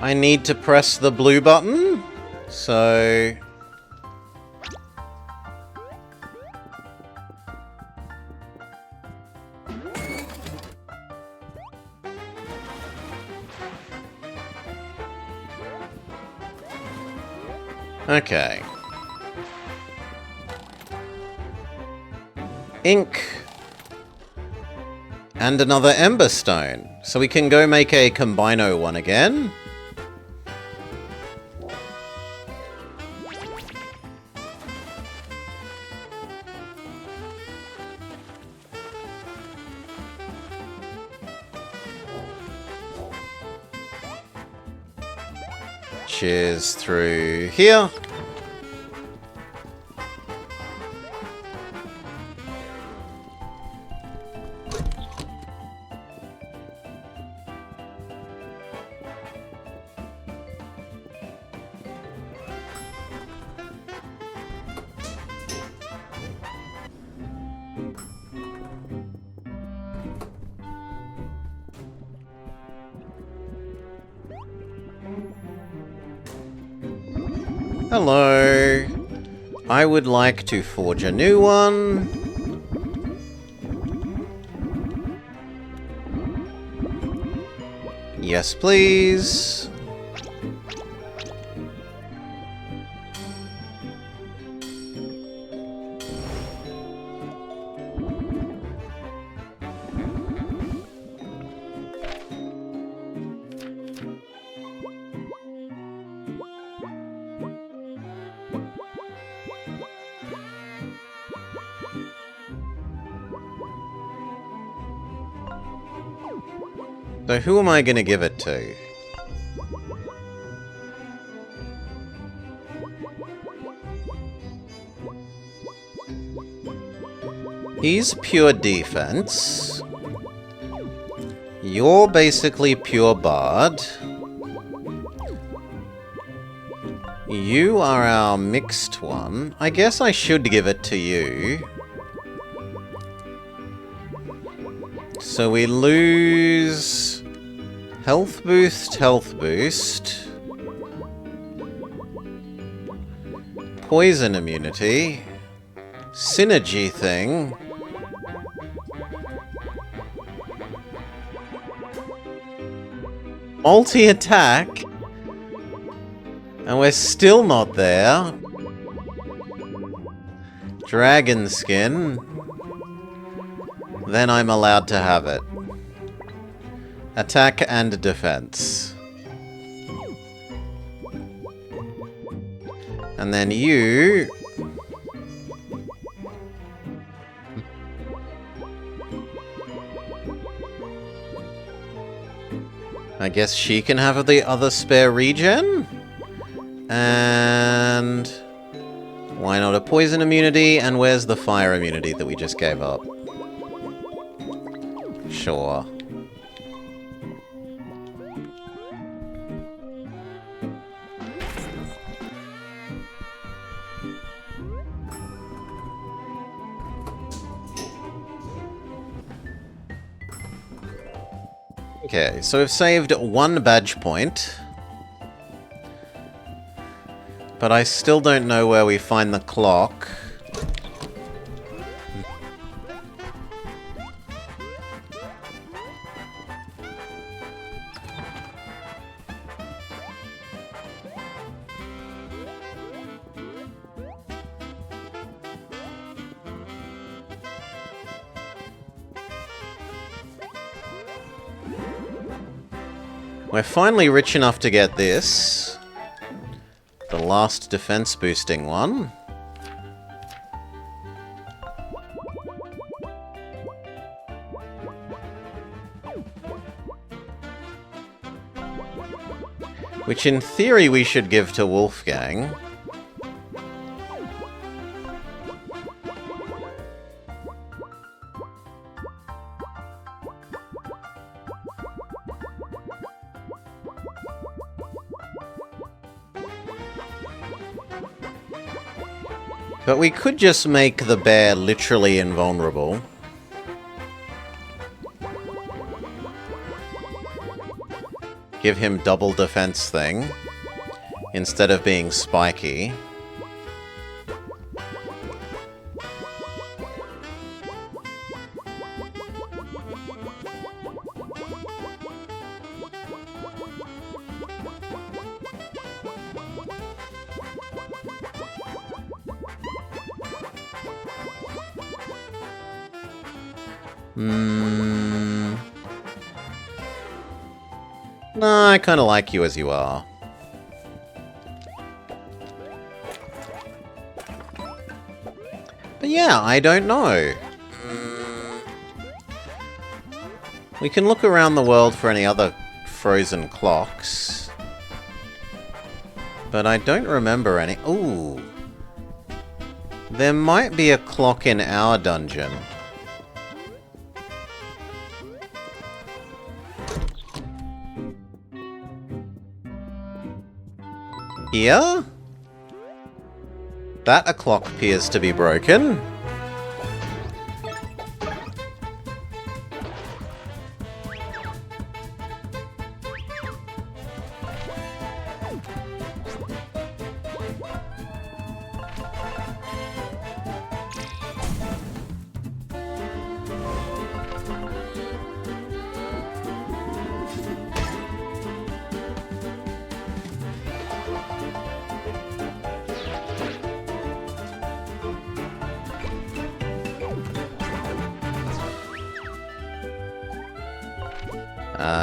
S1: I need to press the blue button, so... Okay. Ink. And another Ember Stone. So we can go make a Combino one again. which is through here. Hello. I would like to forge a new one. Yes, please. So who am I going to give it to? He's pure defense. You're basically pure bard. You are our mixed one. I guess I should give it to you. So we lose health boost, poison immunity, synergy thing, multi-attack, and we're still not there. Dragon skin. Then I'm allowed to have it. Attack and defense. And then you... I guess she can have the other spare regen? And... why not a poison immunity? And where's the fire immunity that we just gave up? Sure. Okay, so we've saved 1 badge point. But I still don't know where we find the clock. We're finally rich enough to get this. The last defense boosting one. Which in theory we should give to Wolfgang. But we could just make the bear literally invulnerable. Give him double defense thing, instead of being spiky. Nah, I kinda like you as you are. But yeah, I don't know. We can look around the world for any other frozen clocks. But I don't remember any... Ooh. There might be a clock in our dungeon. Here? That clock appears to be broken.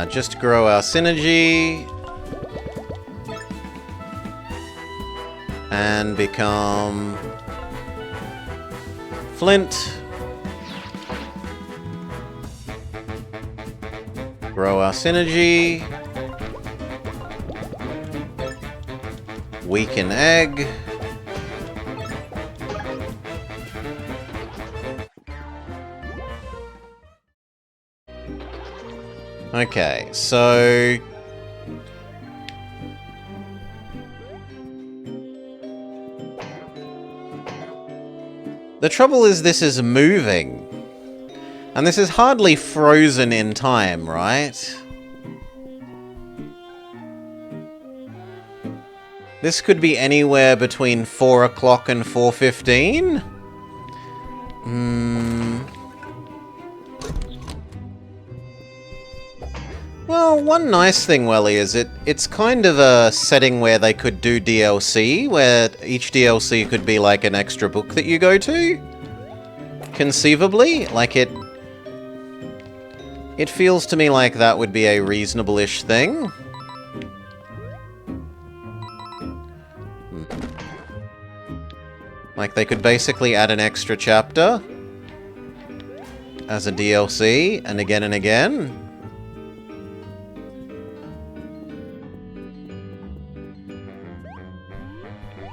S1: Just grow our synergy. And become... Flint. Grow our synergy. Weaken egg. Okay, so... The trouble is this is moving. And this is hardly frozen in time, right? This could be anywhere between 4 o'clock and 4:15? Well, one nice thing, Welly, is it's kind of a setting where they could do DLC, where each DLC could be like an extra book that you go to. Conceivably, like it feels to me like that would be a reasonable-ish thing. Like they could basically add an extra chapter as a DLC, and again and again.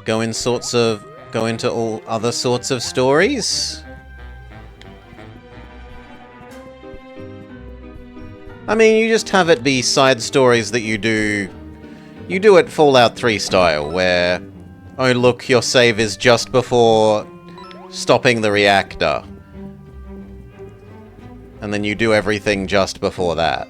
S1: Go into all other sorts of stories. I mean, you just have it be side stories that you do it Fallout 3 style, where, oh look, your save is just before stopping the reactor. And then you do everything just before that.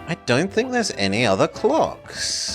S1: I don't think there's any other clocks.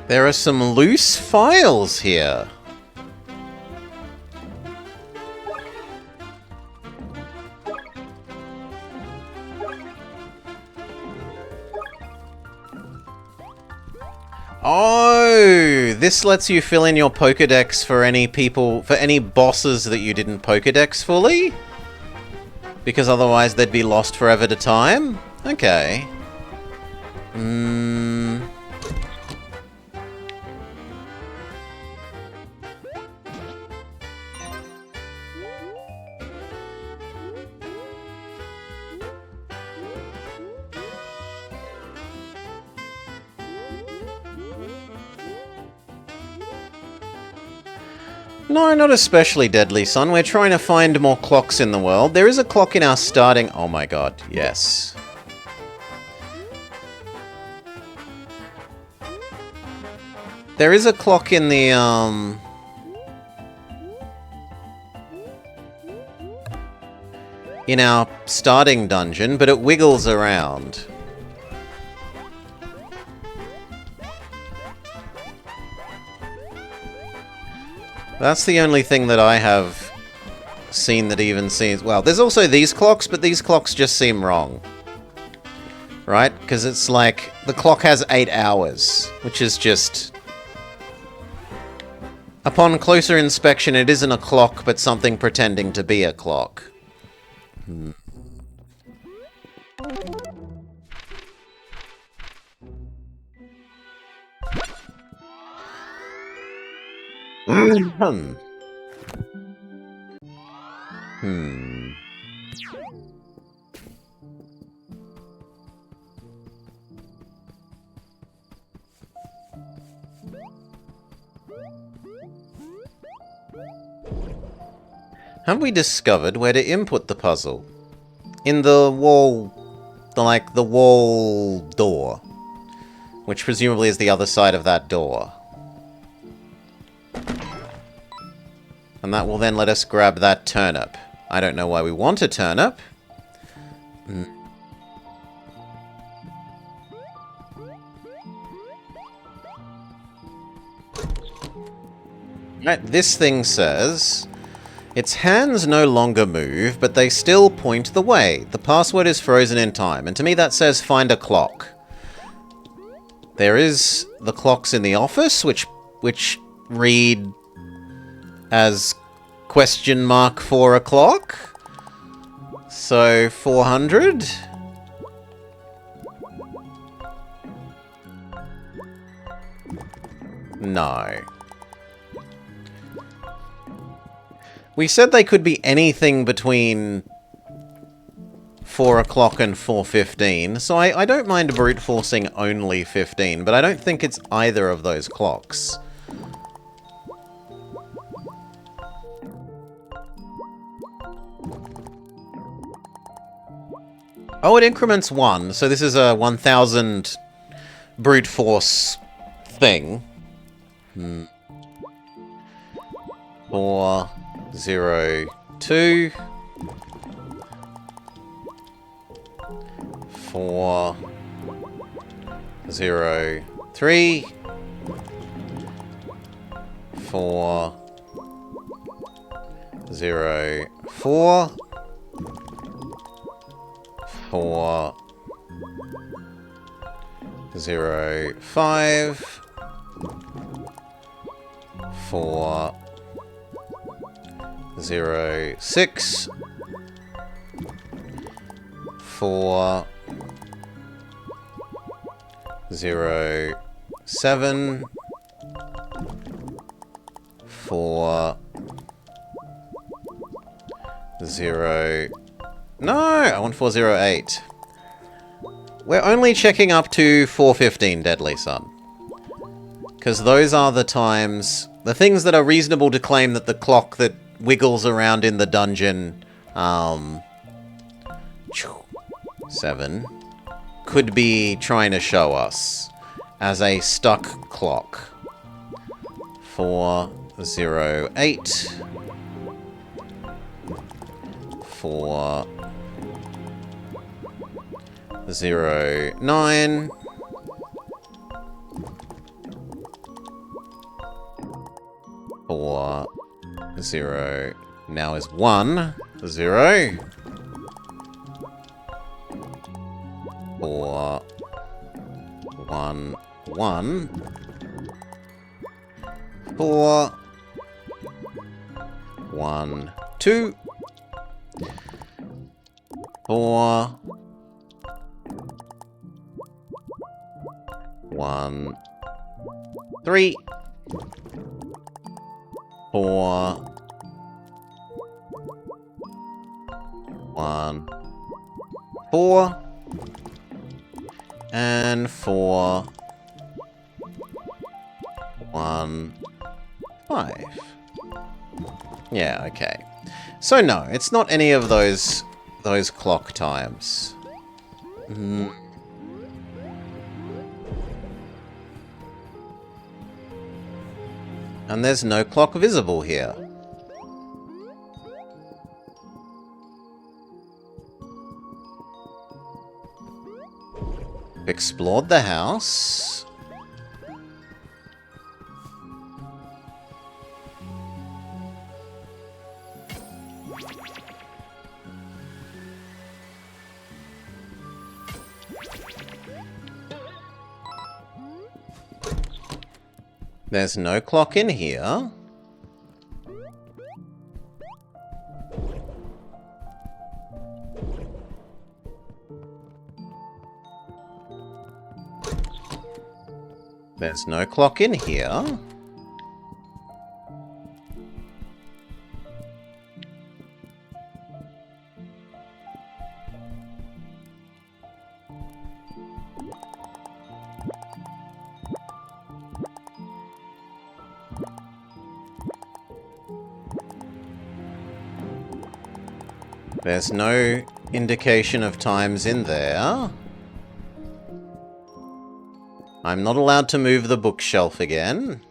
S1: There are some loose files here. Oh, this lets you fill in your Pokédex for any bosses that you didn't Pokédex fully? Because otherwise they'd be lost forever to time? Okay. No, not especially, Deadly Son. We're trying to find more clocks in the world. There is a clock in our starting... Oh my god, yes. There is a clock in the, in our starting dungeon, but it wiggles around. That's the only thing that I have seen that even seems... Well, there's also these clocks, but these clocks just seem wrong. Right? Because it's like, the clock has 8 hours, which is just... Upon closer inspection, it isn't a clock, but something pretending to be a clock. Hmm. Have we discovered where to input the puzzle? In the wall... the wall door. Which presumably is the other side of that door. And that will then let us grab that turnip. I don't know why we want a turnip. Right, this thing says... Its hands no longer move, but they still point the way. The password is frozen in time, and to me that says find a clock. There is the clocks in the office, which read as question mark 4 o'clock. So 400. No. We said they could be anything between 4 o'clock and 4:15, so I don't mind brute forcing only 15, but I don't think it's either of those clocks. Oh, it increments 1, so this is a 1000 brute force thing. 4, 0, 2. 4, 0, 3. 4, 0, 4. 4, 0, 5. 4, 0, 6. 4, 0, 7. 4, 0. No, I want 408. We're only checking up to 415, Deadly Son. Because those are the times... The things that are reasonable to claim that the clock that wiggles around in the dungeon... 7... could be trying to show us as a stuck clock. 408. 4, 0, 9. 4, 0. Now is 1, 0. 4, 1, 1. 4, 1, 2. 4, 1, 3. 4, 1, 4. And 4, 1, 5. Yeah, okay. So no, it's not any of those clock times. And there's no clock visible here. Explored the house. There's no clock in here. There's no clock in here. There's no indication of times in there. I'm not allowed to move the bookshelf again.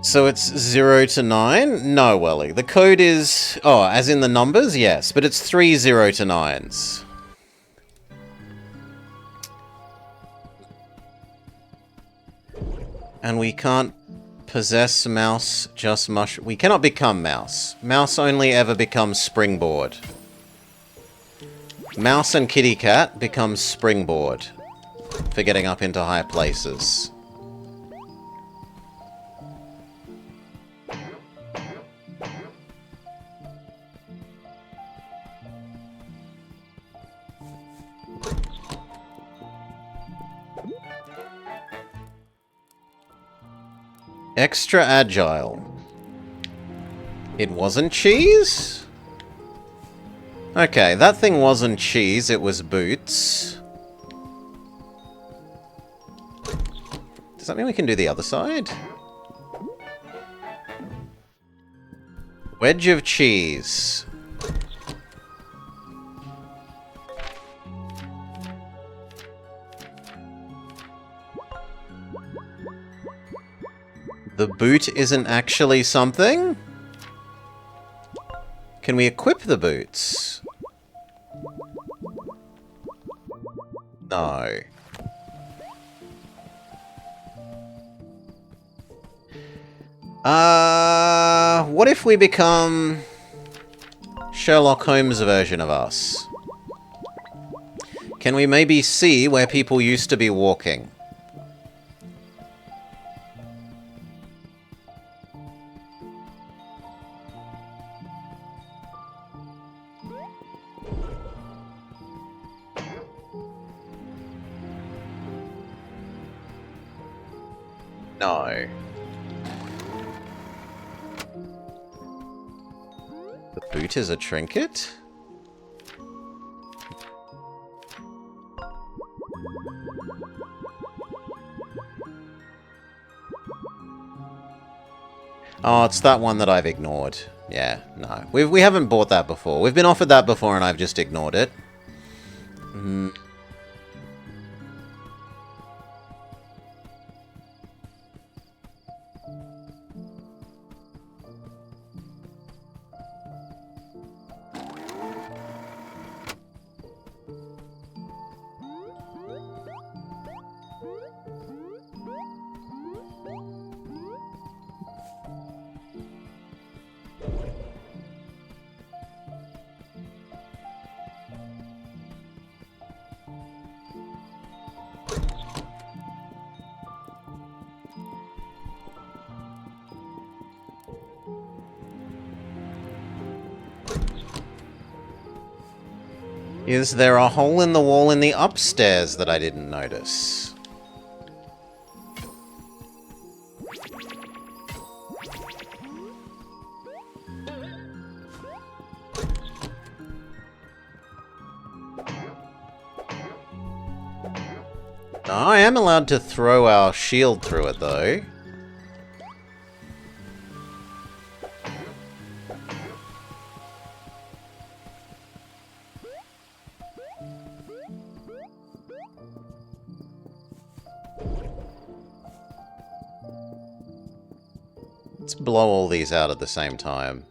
S1: So it's 0 to 9? No, Welly. The code is... Oh, as in the numbers? Yes, but it's 3 0 to 9s. And we can't possess mouse, just mush... We cannot become mouse. Mouse only ever becomes springboard. Mouse and kitty cat becomes springboard for getting up into high places. Extra agile. It wasn't cheese? Okay, that thing wasn't cheese, it was boots. Does that mean we can do the other side? Wedge of cheese. The boot isn't actually something? Can we equip the boots? No. What if we become Sherlock Holmes version of us? Can we maybe see where people used to be walking? No. The boot is a trinket? Oh, it's that one that I've ignored. Yeah, no. We haven't bought that before. We've been offered that before and I've just ignored it. Is there a hole in the wall in the upstairs that I didn't notice? I am allowed to throw our shield through it, though. Let's blow all these out at the same time.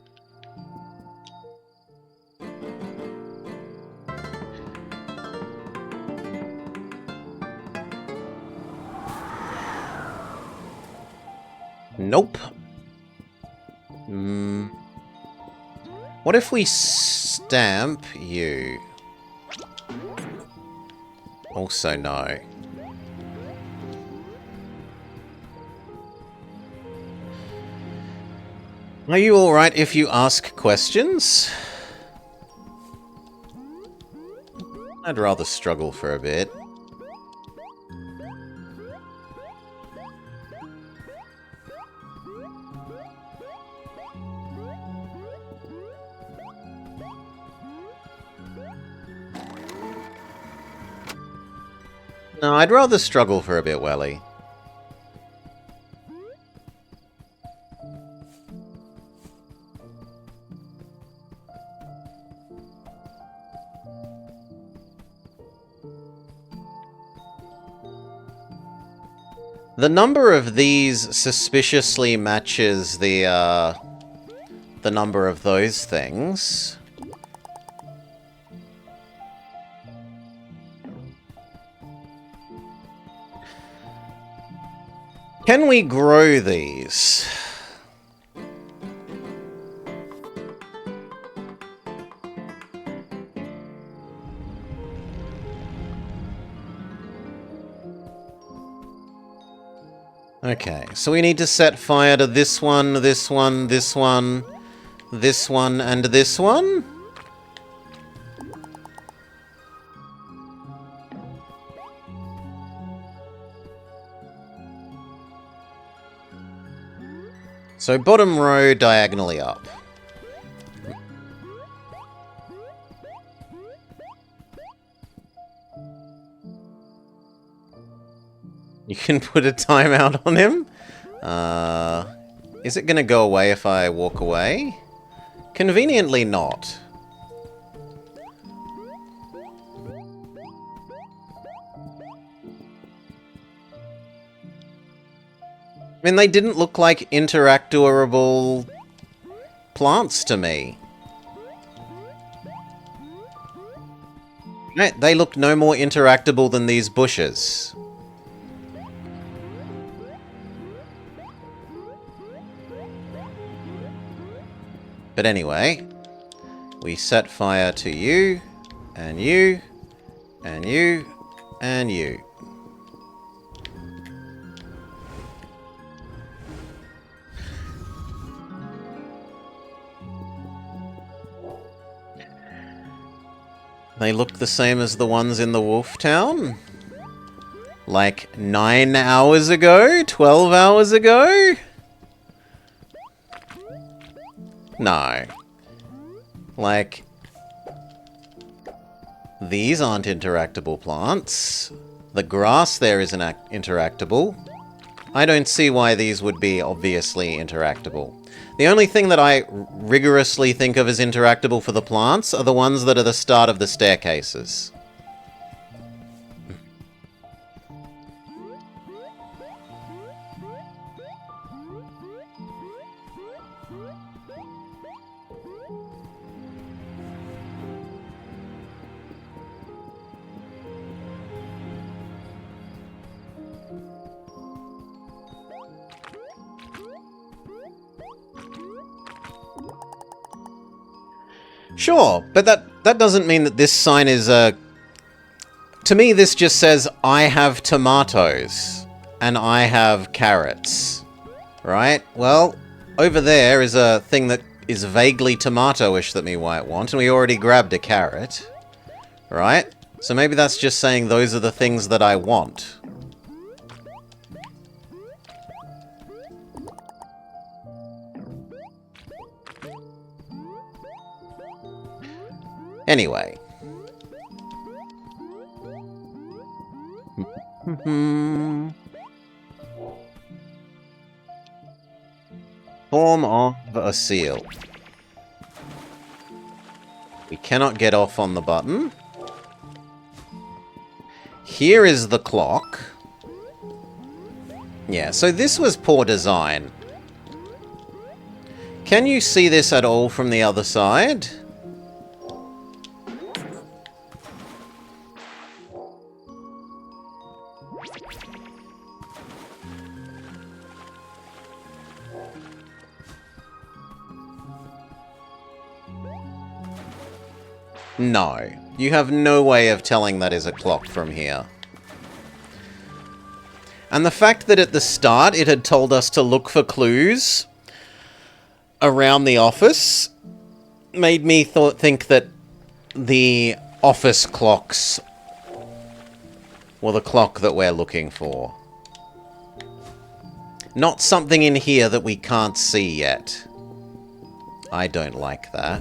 S1: Nope. What if we stamp you? Also no. Are you alright if you ask questions? I'd rather struggle for a bit. No, I'd rather struggle for a bit, Welly. The number of these suspiciously matches the number of those things. Can we grow these? Okay, so we need to set fire to this one, this one, this one, this one, and this one? So bottom row diagonally up. You can put a timeout on him? Is it going to go away if I walk away? Conveniently not. I mean, they didn't look like interactable plants to me. They look no more interactable than these bushes. But anyway, we set fire to you, and you, and you, and you. They look the same as the ones in the Wolf Town? Like 9 hours ago? 12 hours ago? No. Like, these aren't interactable plants. The grass there isn't interactable. I don't see why these would be obviously interactable. The only thing that I rigorously think of as interactable for the plants are the ones that are the start of the staircases. Sure, but that doesn't mean that this sign is a... To me, this just says, I have tomatoes, and I have carrots. Right? Well, over there is a thing that is vaguely tomato-ish that me might want, and we already grabbed a carrot. Right? So maybe that's just saying those are the things that I want. Anyway. Form of a seal. We cannot get off on the button. Here is the clock. Yeah, so this was poor design. Can you see this at all from the other side? No. You have no way of telling that is a clock from here. And the fact that at the start it had told us to look for clues around the office made me think that the office clocks were the clock that we're looking for. Not something in here that we can't see yet. I don't like that.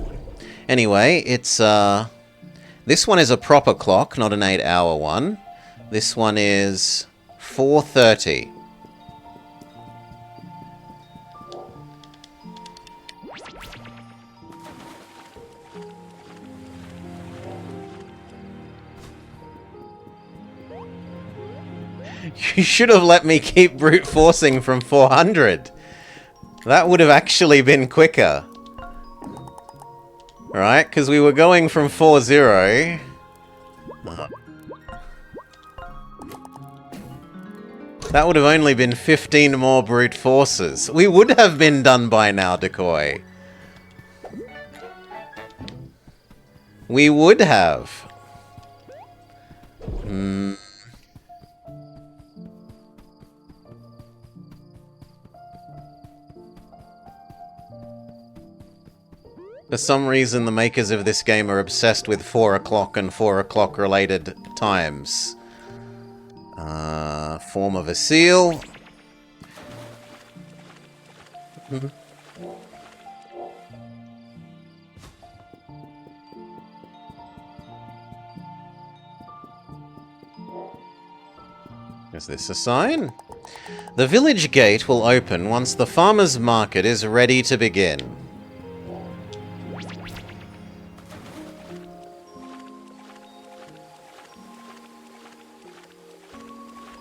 S1: Anyway, it's, this one is a proper clock, not an 8-hour one. This one is 4:30. You should have let me keep brute forcing from 400. That would have actually been quicker. Right? Because we were going from 4-0. That would have only been 15 more brute forces. We would have been done by now, Decoy. We would have. For some reason, the makers of this game are obsessed with 4 o'clock and 4 o'clock related times. Form of a seal. Is this a sign? The village gate will open once the farmer's market is ready to begin.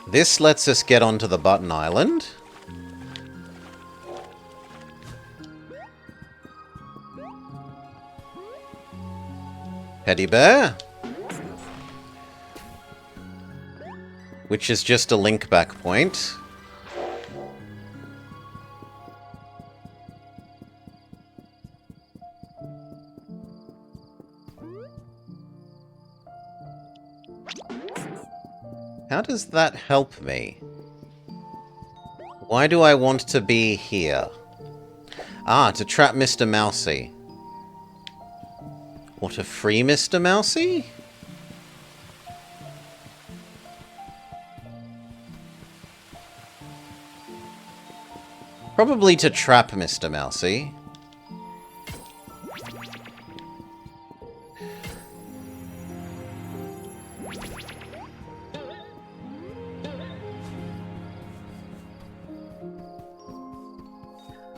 S1: This lets us get onto the Button Island. Teddy Bear. Which is just a link back point. How does that help me? Why do I want to be here? Ah, to trap Mr. Mousy. Or to free Mr. Mousy? Probably to trap Mr. Mousy.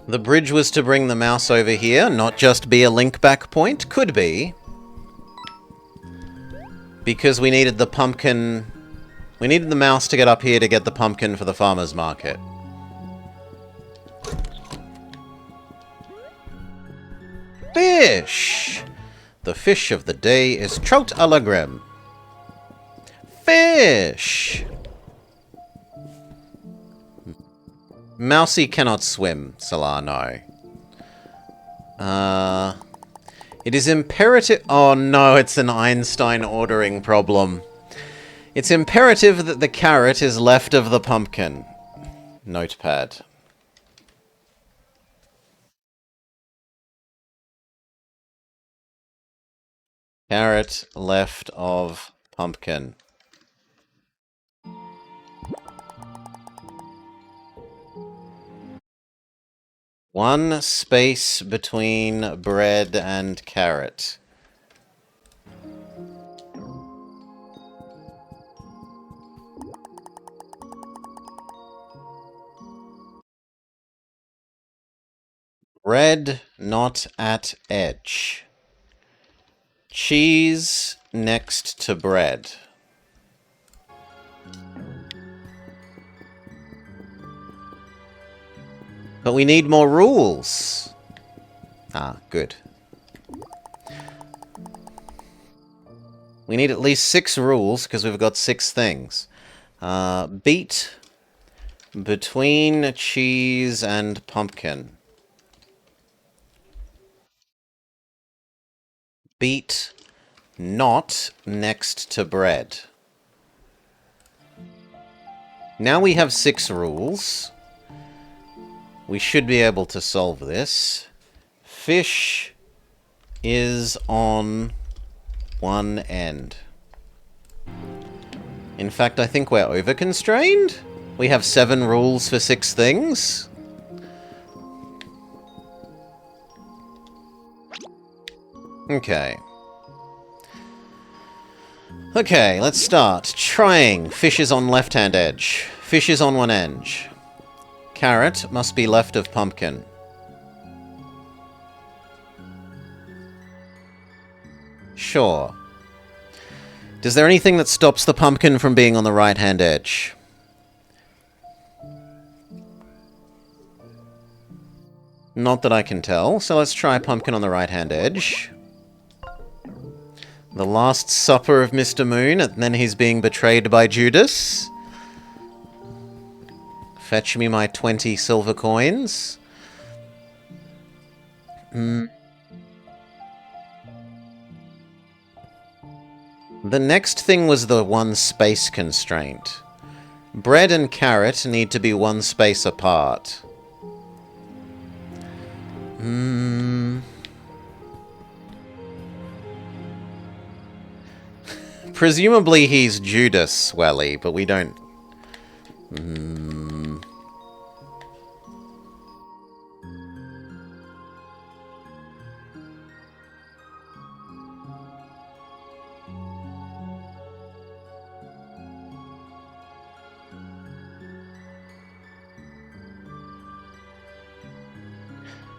S1: The bridge was to bring the mouse over here, not just be a link back point. Could be. Because we needed the pumpkin... We needed the mouse to get up here to get the pumpkin for the farmer's market. Fish! The fish of the day is trout a la creme. Fish! Mousy cannot swim, Solano. It is imperative... Oh no, it's an Einstein ordering problem. It's imperative that the carrot is left of the pumpkin. Notepad. Carrot left of pumpkin. One space between bread and carrot. Bread not at edge. Cheese next to bread. But we need more rules. Ah, good. We need at least 6 rules, because we've got 6 things. Beat between cheese and pumpkin. Beat not next to bread. Now we have 6 rules. We should be able to solve this. Fish is on one end. In fact, I think we're over-constrained. We have 7 rules for 6 things. Okay. Okay, let's start. Trying. Fish is on left-hand edge. Fish is on one edge. Carrot must be left of pumpkin. Sure. Is there anything that stops the pumpkin from being on the right-hand edge? Not that I can tell, so let's try pumpkin on the right-hand edge. The last supper of Mr. Moon, and then he's being betrayed by Judas. Fetch me my 20 silver coins. The next thing was the 1 space constraint. Bread and carrot need to be 1 space apart. Presumably he's Judas, Welly, but we don't...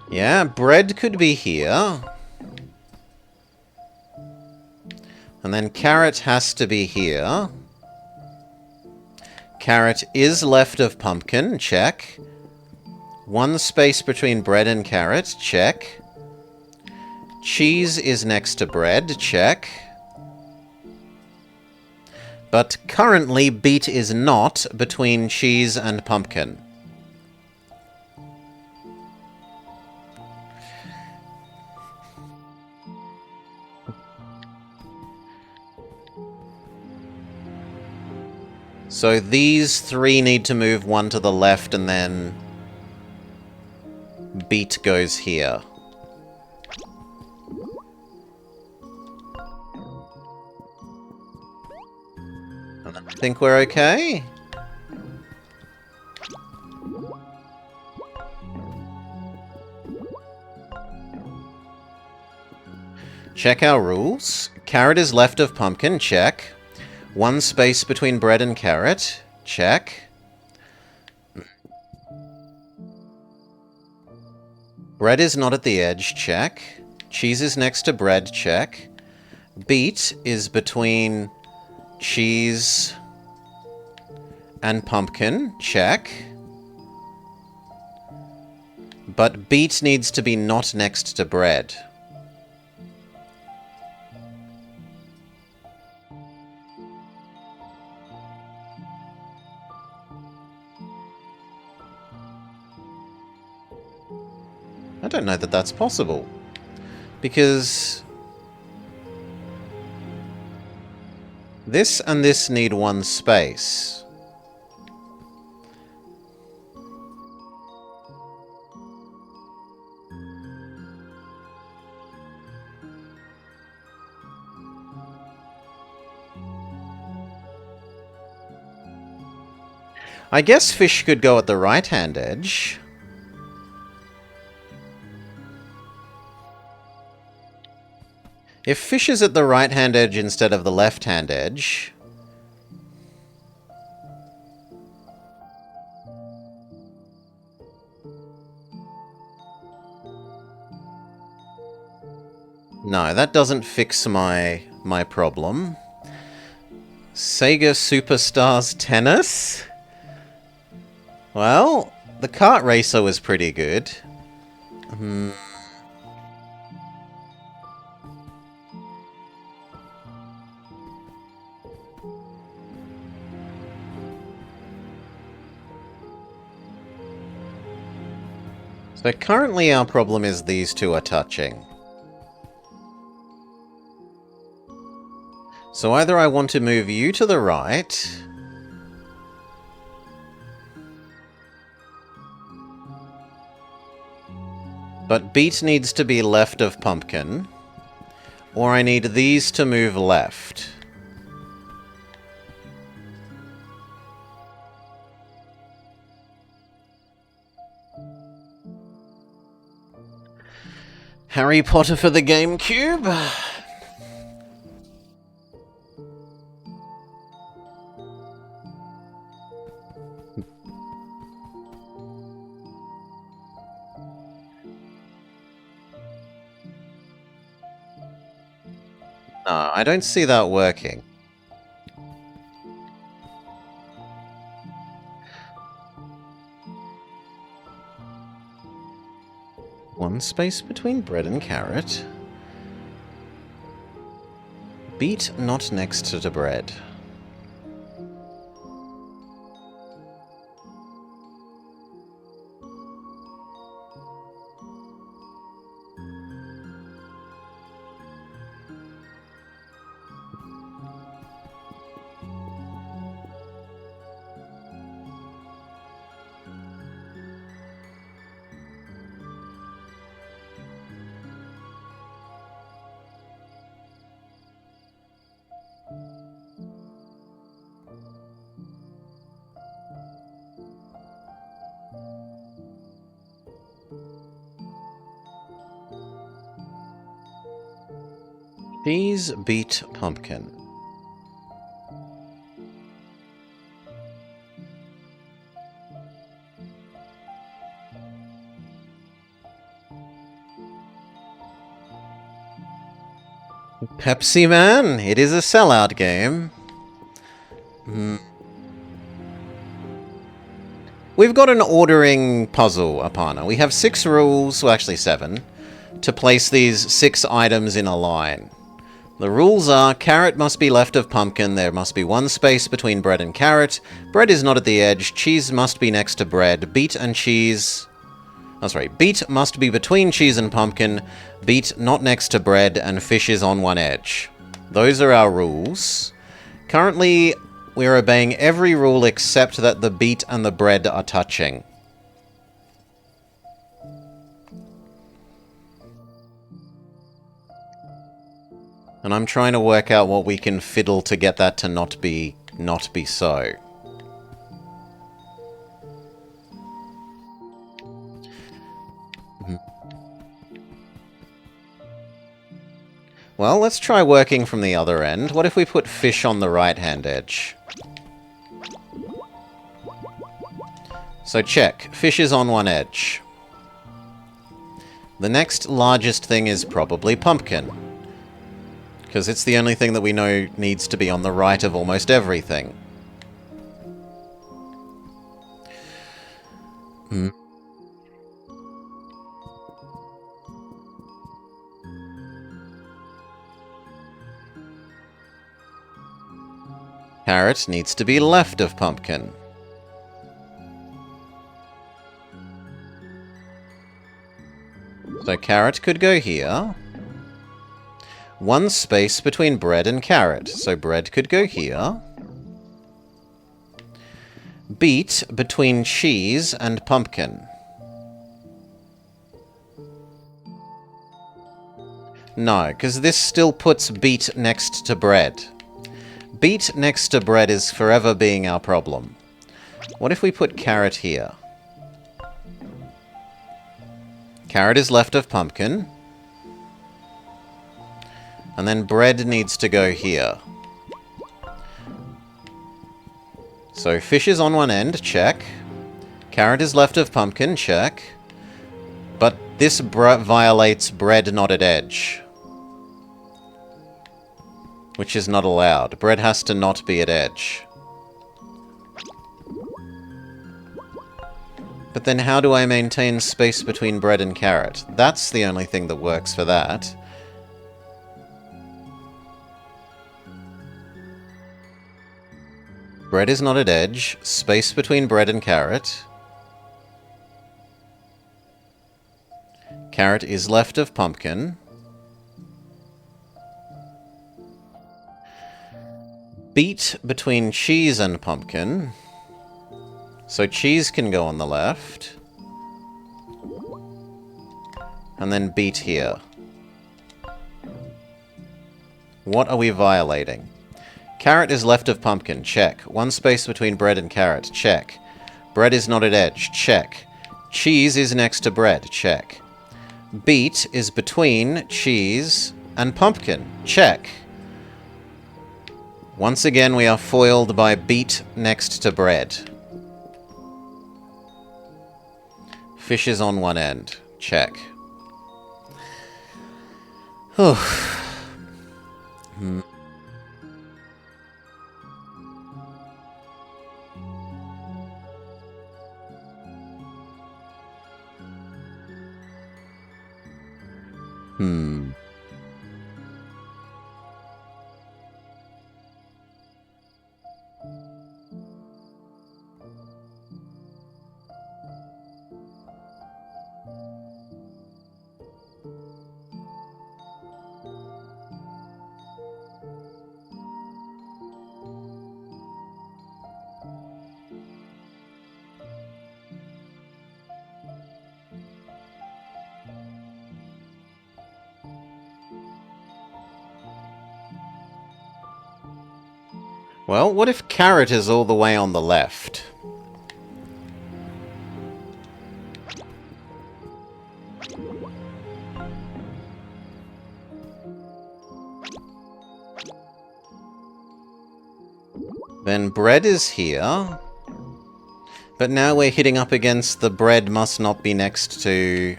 S1: Yeah, bread could be here. And then carrot has to be here. Carrot is left of pumpkin, check. 1 space between bread and carrot, check. Cheese is next to bread, check. But currently, beet is not between cheese and pumpkin. So these 3 need to move 1 to the left, and then beet goes here. And I think we're okay? Check our rules. Carrot is left of pumpkin, check. 1 space between bread and carrot. Check. Bread is not at the edge. Check. Cheese is next to bread. Check. Beet is between cheese and pumpkin. Check. But beet needs to be not next to bread. I don't know that that's possible. Because this and this need 1 space. I guess fish could go at the right-hand edge. If fish is at the right-hand edge instead of the left-hand edge... No, that doesn't fix my problem. Sega Superstars Tennis? Well, the kart racer was pretty good. So currently our problem is these 2 are touching. So either I want to move you to the right... but beet needs to be left of pumpkin, or I need these to move left. Harry Potter for the GameCube? No, I don't see that working. One space between bread and carrot. Beet not next to the bread. Cheese, beet, pumpkin. Pepsi Man, it is a sellout game. We've got an ordering puzzle, Apana. We have 6 rules, well actually 7, to place these 6 items in a line. The rules are, carrot must be left of pumpkin, there must be 1 space between bread and carrot, bread is not at the edge, cheese must be next to bread, beet and cheese... Oh, sorry, beet must be between cheese and pumpkin, beet not next to bread, and fish is on one edge. Those are our rules. Currently, we're obeying every rule except that the beet and the bread are touching. And I'm trying to work out what we can fiddle to get that to not be so. Well, let's try working from the other end. What if we put fish on the right-hand edge? So check. Fish is on one edge. The next largest thing is probably pumpkin, because it's the only thing that we know needs to be on the right of almost everything. Carrot needs to be left of pumpkin. So carrot could go here. 1 space between bread and carrot. So bread could go here. Beet between cheese and pumpkin. No, because this still puts beet next to bread. Beet next to bread is forever being our problem. What if we put carrot here? Carrot is left of pumpkin. And then bread needs to go here. So fish is on one end, check. Carrot is left of pumpkin, check. But this violates bread not at edge, which is not allowed. Bread has to not be at edge. But then how do I maintain space between bread and carrot? That's the only thing that works for that. Bread is not at edge. Space between bread and carrot. Carrot is left of pumpkin. beet between cheese and pumpkin. So cheese can go on the left. And then beet here. What are we violating? Carrot is left of pumpkin. Check. One space between bread and carrot. Check. Bread is not at edge. Check. Cheese is next to bread. Check. Beet is between cheese and pumpkin. Check. Once again, we are foiled by beet next to bread. Fish is on one end. Check. Hmm. Well, what if carrot is all the way on the left? Then bread is here. But now we're hitting up against the bread must not be next to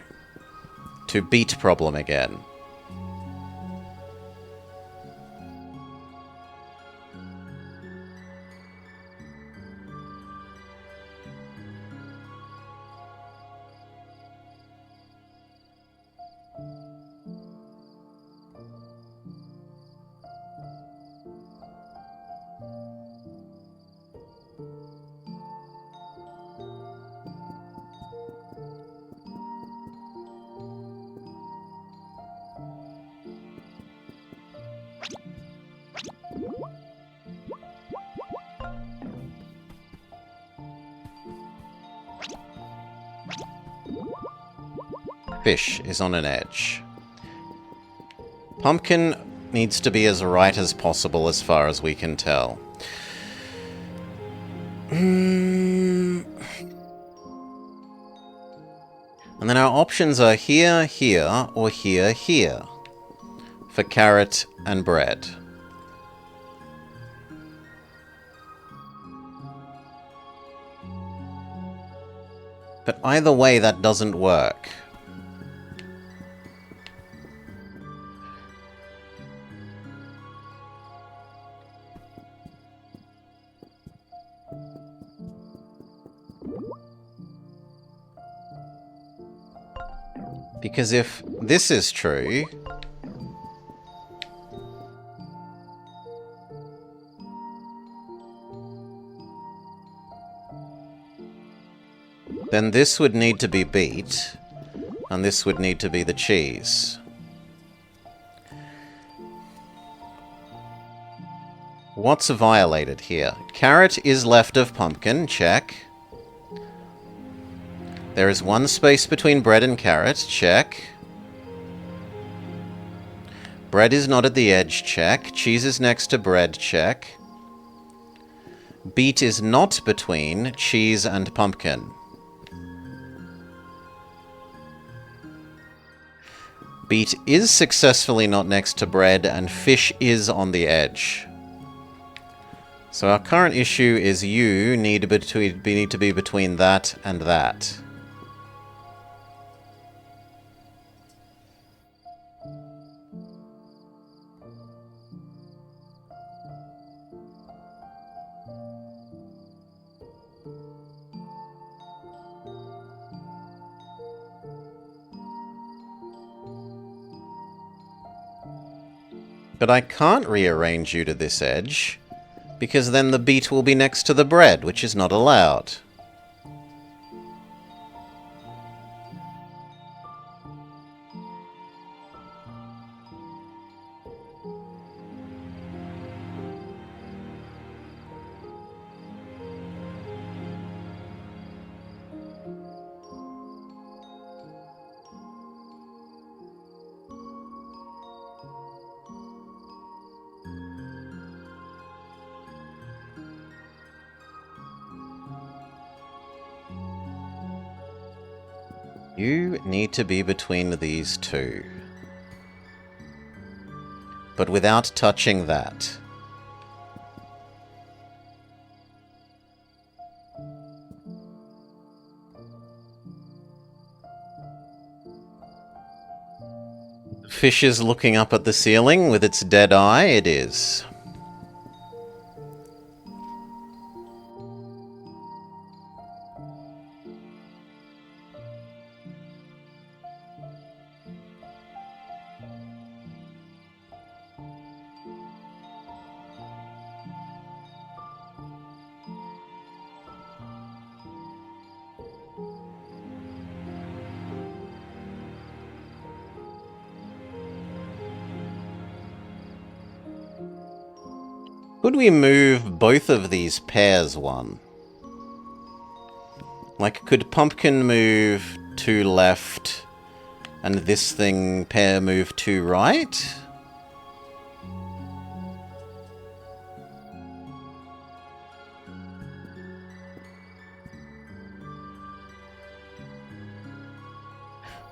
S1: beet problem again. Fish is on an edge. Pumpkin needs to be as right as possible as far as we can tell. And then our options are here, here, or here, here. For carrot and bread. But either way, that doesn't work. Because if this is true, then this would need to be beet, and this would need to be the cheese. What's violated here? Carrot is left of pumpkin, check. There is one space between bread and carrot, check. Bread is not at the edge, check. Cheese is next to bread, check. Beet is not between cheese and pumpkin. Beet is successfully not next to bread, and fish is on the edge. So our current issue is you need to be between that and that. But I can't rearrange you to this edge, because then the beet will be next to the bread, which is not allowed. You need to be between these two. But without touching that. Fish is looking up at the ceiling with its dead eye. It is. Could we move both of these pairs one? Like, could Pumpkin move to left and this thing pair move to right?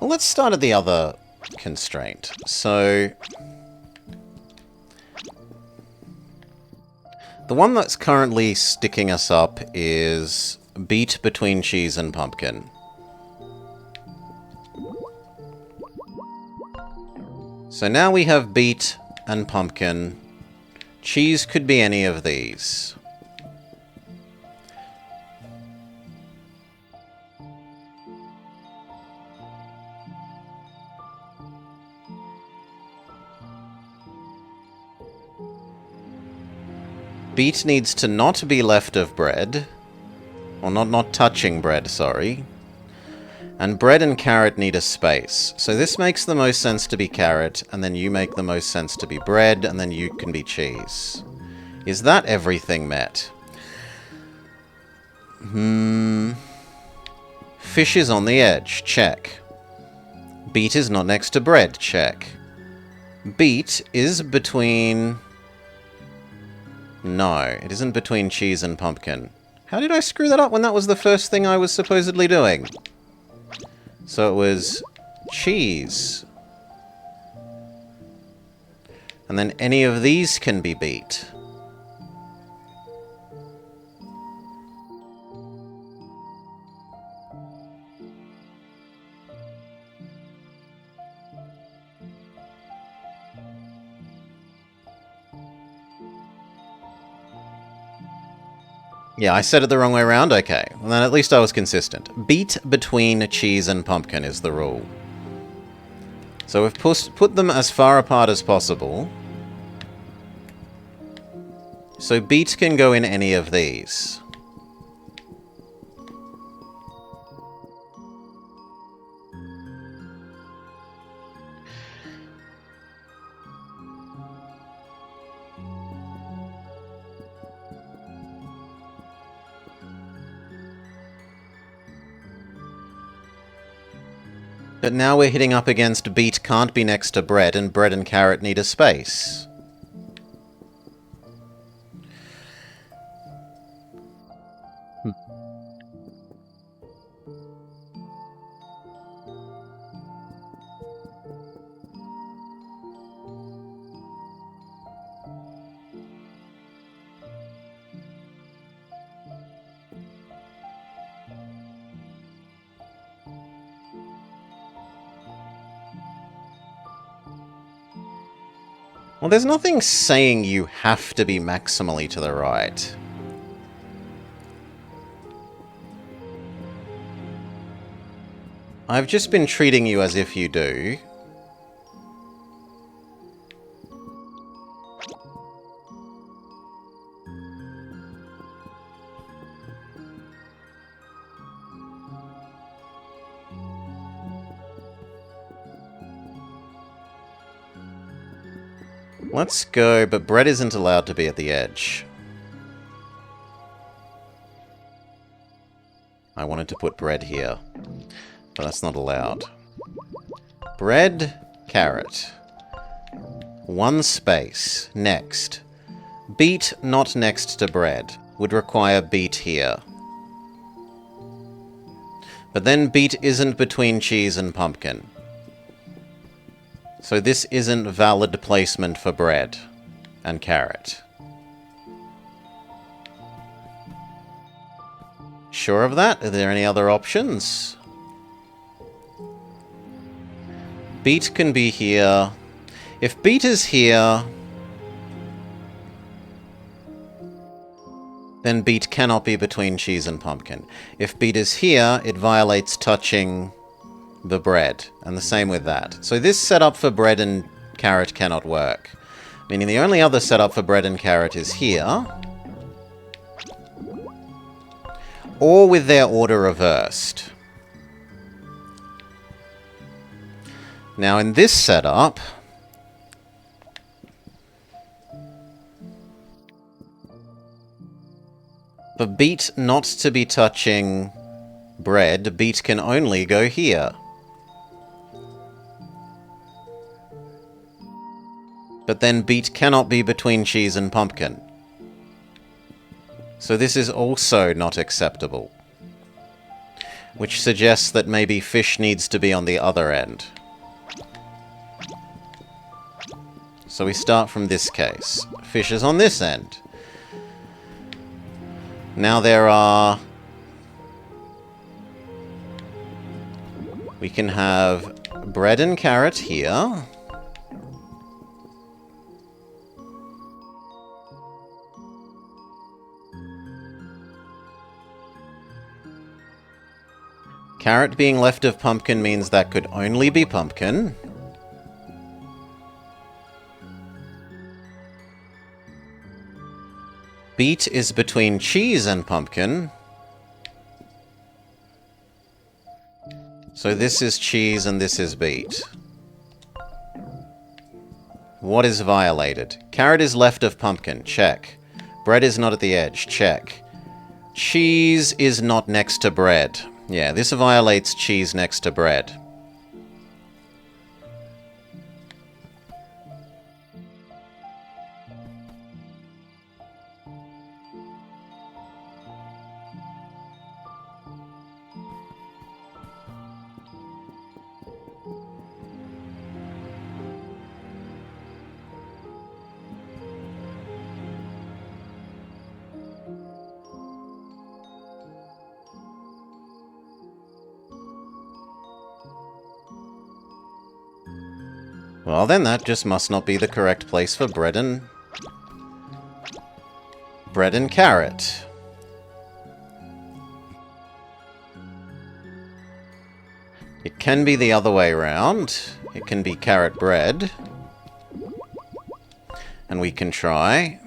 S1: Well, let's start at the other constraint. So the one that's currently sticking us up is beat between cheese and pumpkin. So now we have beet and pumpkin. Cheese could be any of these. Beet needs to not be left of bread. Or not touching bread, sorry. And bread and carrot need a space. So this makes the most sense to be carrot, and then you make the most sense to be bread, and then you can be cheese. Is that everything met? Fish is on the edge. Check. Beet is not next to bread. Check. Beet is between... No, it isn't between cheese and pumpkin. How did I screw that up when that was the first thing I was supposedly doing? So it was cheese. And then any of these can be beet. Yeah, I said it the wrong way around? Okay. Well, then at least I was consistent. Beet between cheese and pumpkin is the rule. So we've put them as far apart as possible. So beet can go in any of these. But now we're hitting up against beet can't be next to bread, and bread and carrot need a space. Well, there's nothing saying you have to be maximally to the right. I've just been treating you as if you do. Let's go, but bread isn't allowed to be at the edge. I wanted to put bread here, but that's not allowed. Bread, carrot. One space. Next. Beet not next to bread. Would require beet here. But then beet isn't between cheese and pumpkin. So this isn't valid placement for bread and carrot. Sure of that? Are there any other options? Beet can be here. If beet is here, then beet cannot be between cheese and pumpkin. If beet is here, it violates touching the bread, and the same with that. So this setup for bread and carrot cannot work. Meaning the only other setup for bread and carrot is here, or with their order reversed. Now in this setup, for beet not to be touching bread, beet can only go here. But then beet cannot be between cheese and pumpkin. So this is also not acceptable. Which suggests that maybe fish needs to be on the other end. So we start from this case. Fish is on this end. Now there are... we can have bread and carrot here. Carrot being left of pumpkin means that could only be pumpkin. Beet is between cheese and pumpkin. So this is cheese and this is beet. What is violated? Carrot is left of pumpkin. Check. Bread is not at the edge. Check. Cheese is not next to bread. Yeah, this violates cheese next to bread. Well, then that just must not be the correct place for bread and carrot. It can be the other way around. It can be carrot bread. And we can try.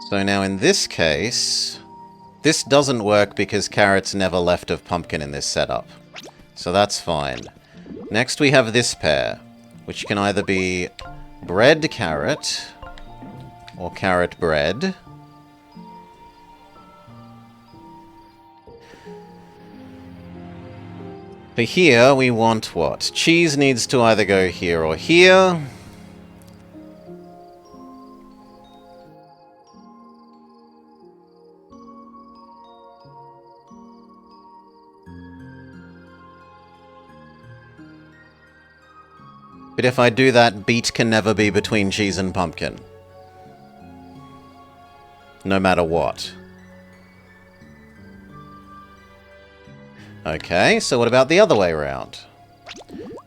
S1: So now in this case, this doesn't work because carrot's never left of pumpkin in this setup. So that's fine. Next we have this pair, which can either be bread carrot or carrot bread. For here we want what? Cheese needs to either go here or here. But if I do that, beet can never be between cheese and pumpkin. No matter what. Okay, so what about the other way around?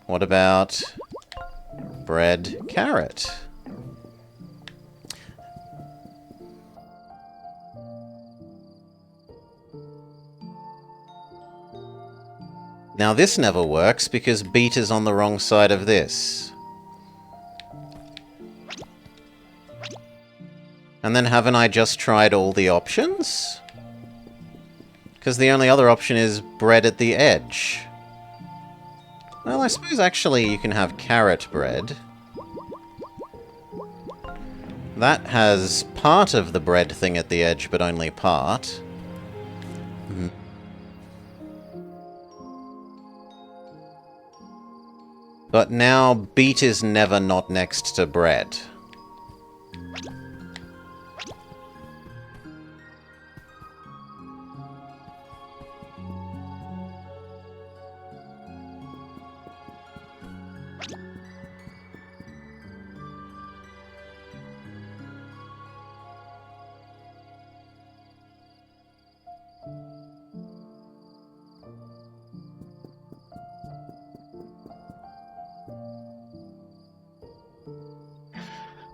S1: What about bread, carrot? Now this never works because beet is on the wrong side of this. And then haven't I just tried all the options? Because the only other option is bread at the edge. Well, I suppose actually you can have carrot bread. That has part of the bread thing at the edge, but only part. But now beet is never not next to bread.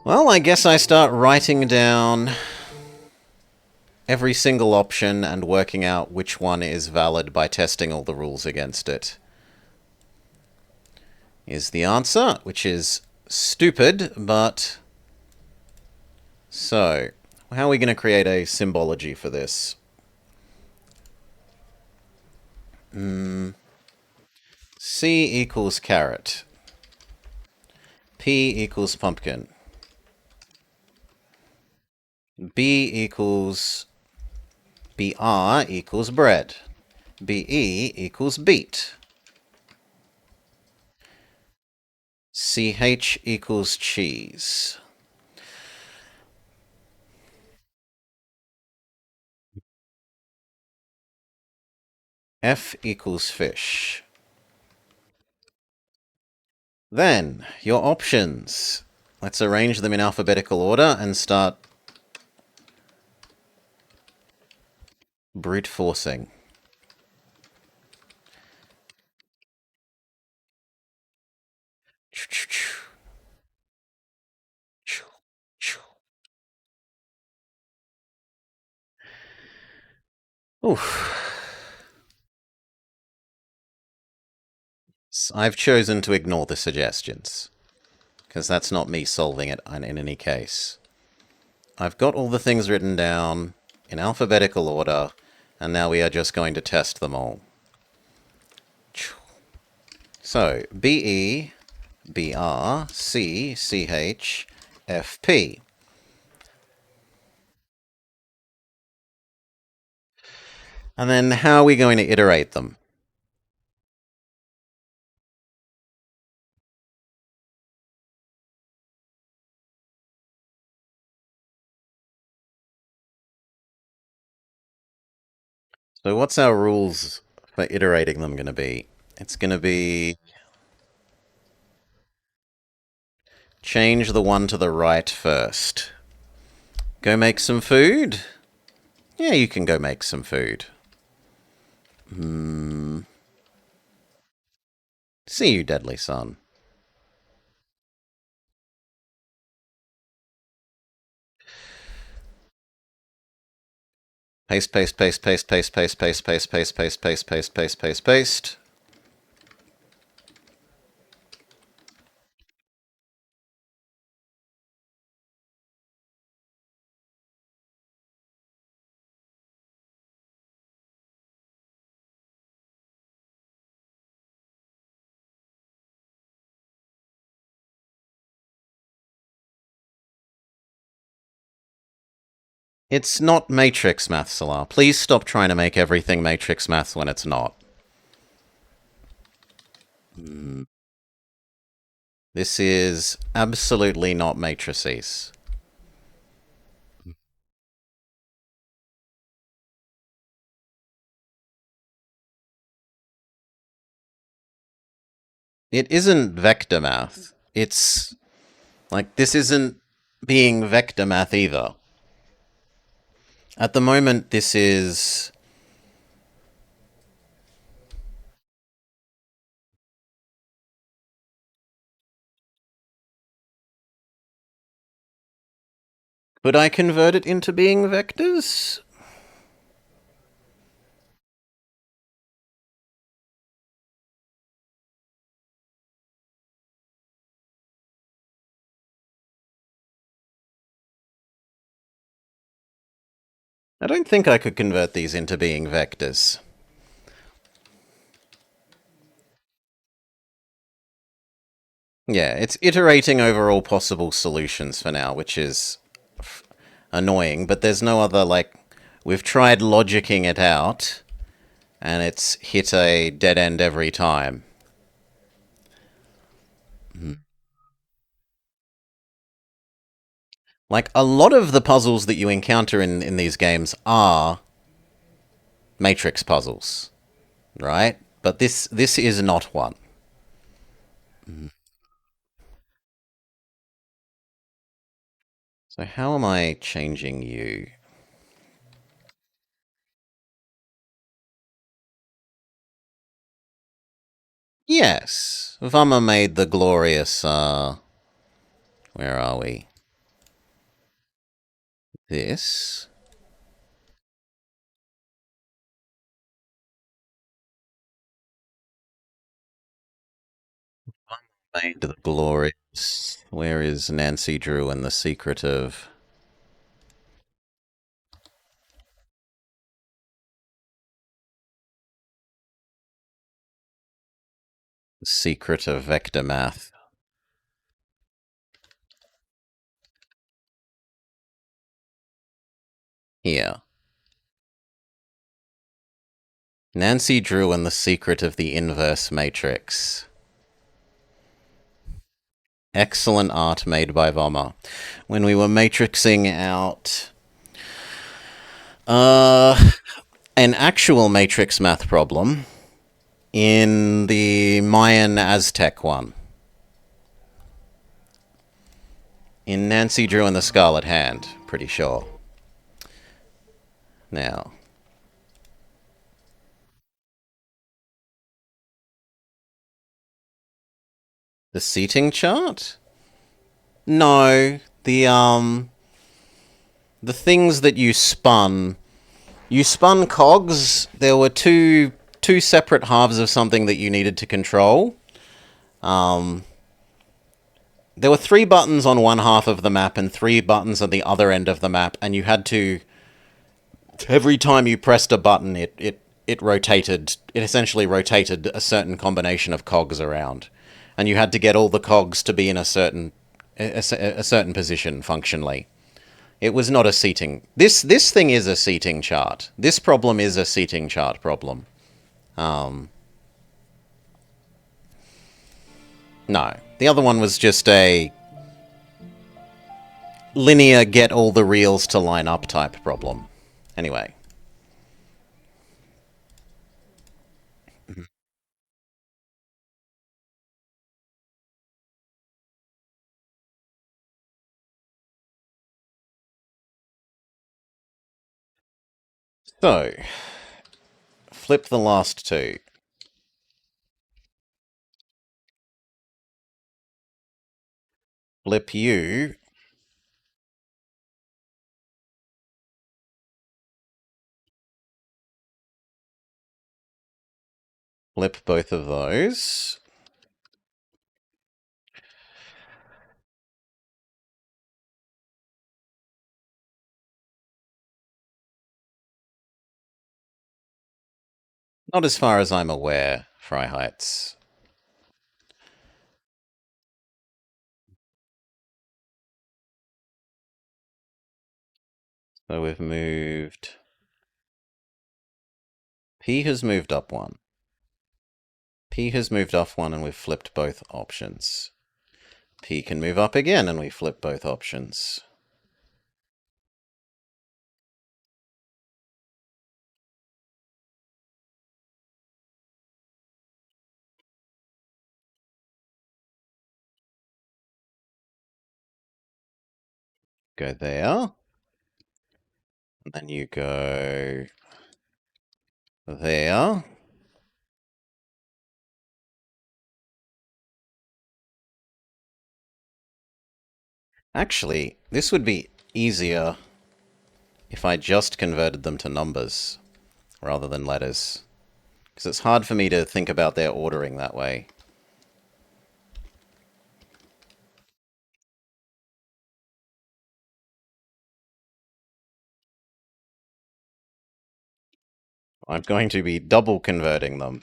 S1: Well, I guess I start writing down every single option and working out which one is valid by testing all the rules against it. Is the answer, which is stupid, but... So, how are we going to create a symbology for this? C equals carrot. P equals pumpkin. BR equals bread. BE equals beet. CH equals cheese. F equals fish. Then, your options. Let's arrange them in alphabetical order and start brute forcing. Oof. I've chosen to ignore the suggestions, because that's not me solving it in any case. I've got all the things written down in alphabetical order, and now we are just going to test them all. So, BE, BR, C, CH, FP. And then how are we going to iterate them? So what's our rules for iterating them going to be? It's going to be change the one to the right first. Go make some food? Yeah, you can go make some food. See you, deadly son. Paste, paste, paste, paste, paste, paste, paste, paste, paste, paste, paste, paste, paste, paste, paste. It's not matrix math, Salah. Please stop trying to make everything matrix math when it's not. This is absolutely not matrices. It isn't vector math. It's like, this isn't being vector math either. At the moment, this is... Could I convert it into being vectors? I don't think I could convert these into being vectors. Yeah, it's iterating over all possible solutions for now, which is annoying, but there's no other, like... We've tried logicking it out, and it's hit a dead end every time. Like, a lot of the puzzles that you encounter in these games are matrix puzzles, right? But this is not one. So how am I changing you? Yes, Vama made the glorious, where are we? This. Made the glorious. Where is Nancy Drew and the secret of... The secret of vector math? Here. Nancy Drew and the secret of the inverse matrix. Excellent art made by Voma. When we were matrixing out an actual matrix math problem in the Mayan Aztec one. In Nancy Drew and the Scarlet Hand, pretty sure. Now, the seating chart? No, the things that you spun. You spun cogs. There were two separate halves of something that you needed to control. Um, there were three buttons on one half of the map and three buttons on the other end of the map, and you had to... Every time you pressed a button, it rotated. It essentially rotated a certain combination of cogs around, and you had to get all the cogs to be in a certain position functionally. It was not a seating. This thing is a seating chart. This problem is a seating chart problem. No, the other one was just a linear get all the reals to line up type problem. Anyway. So, flip the last two. Flip you. Flip both of those. Not as far as I'm aware, Freiheits. So we've moved... P has moved up one. P has moved off one and we've flipped both options. P can move up again and we flip both options. Go there. And then you go there. Actually, this would be easier if I just converted them to numbers rather than letters. Because it's hard for me to think about their ordering that way. I'm going to be double converting them.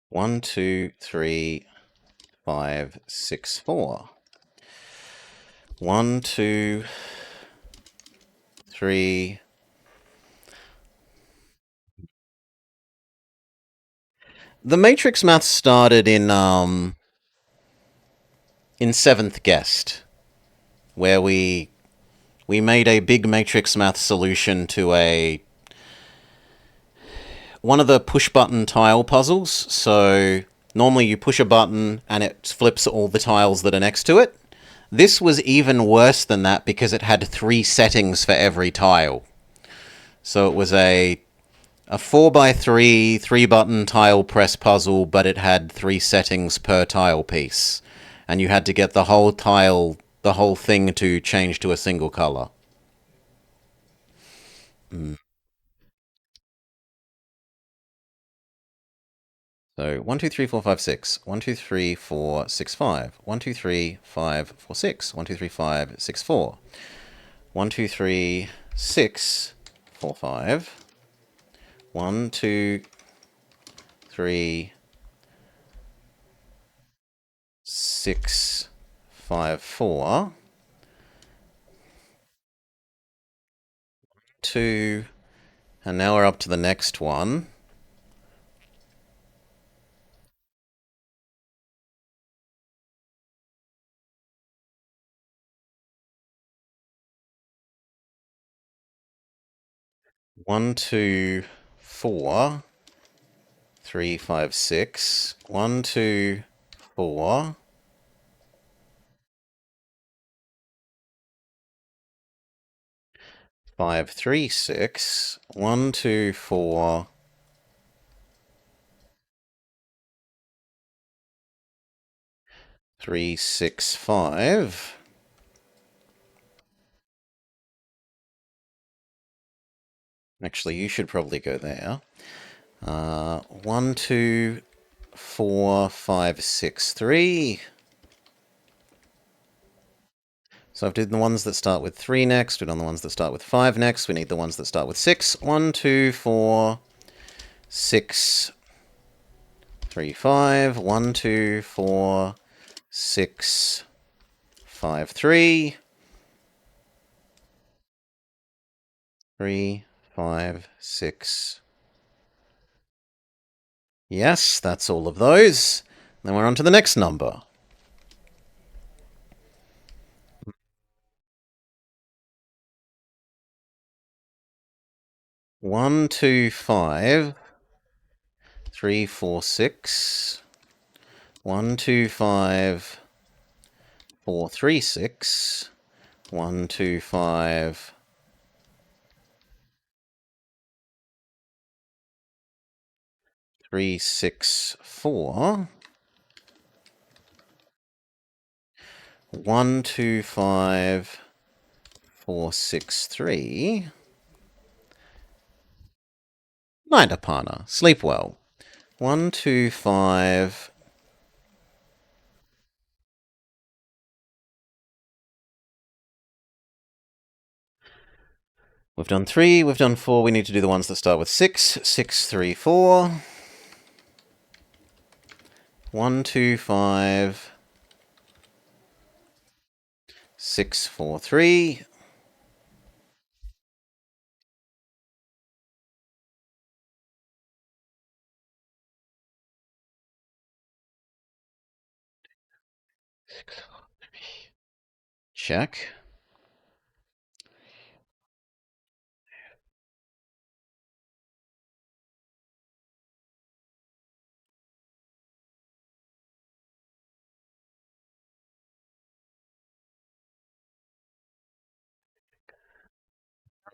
S1: One, two, three, 5, 6, 4. 1, 2, 3. The Matrix math started in Seventh Guest, where we made a big Matrix math solution to a one of the push button tile puzzles. So normally you push a button and it flips all the tiles that are next to it. This was even worse than that because it had 3 settings for every tile. So it was a 4x3 3-button tile press puzzle, but it had 3 settings per tile piece, and you had to get the whole thing to change to a single color. So 1, 2, 3, 4, 5, 6. 1, 2, 3, 4, 6, 5. 1, 2, 3, 5, 4, 6. 1, 2, 3, 5, 6, 4. 1, 2, 3, 6, 4, 5. 1, 2, 3, 6, 5, 4. 2, and now we're up to the next one. 1, 2, 4, 3, 5, 6. 1, 2, 4. 5, 3, 6. 1, 2, 4. 3, 6, 5. Actually, you should probably go there. 1, 2, 4, 5, 6, 3. So I've done the ones that start with 3 next. We've done the ones that start with 5 next. We need the ones that start with 6. 1, 2, 4, 6, 3, 5. 1, 2, 4, 6, 5, 3. 3, 5, 6. Yes, that's all of those. Then we're on to the next number. 1, 2, 5, 3, 4, 6. 1, 2, 5, 4, 3, 6. 1, 2, 5. 3, 6, 4. 1, 2, 5, 4, 6, 3. Night, Aparna. Sleep well. 1, 2, 5. We've done 3, we've done 4. We need to do the ones that start with 6. 6, 3, 4. 1, 2, 5. 6, 4, 3. Check.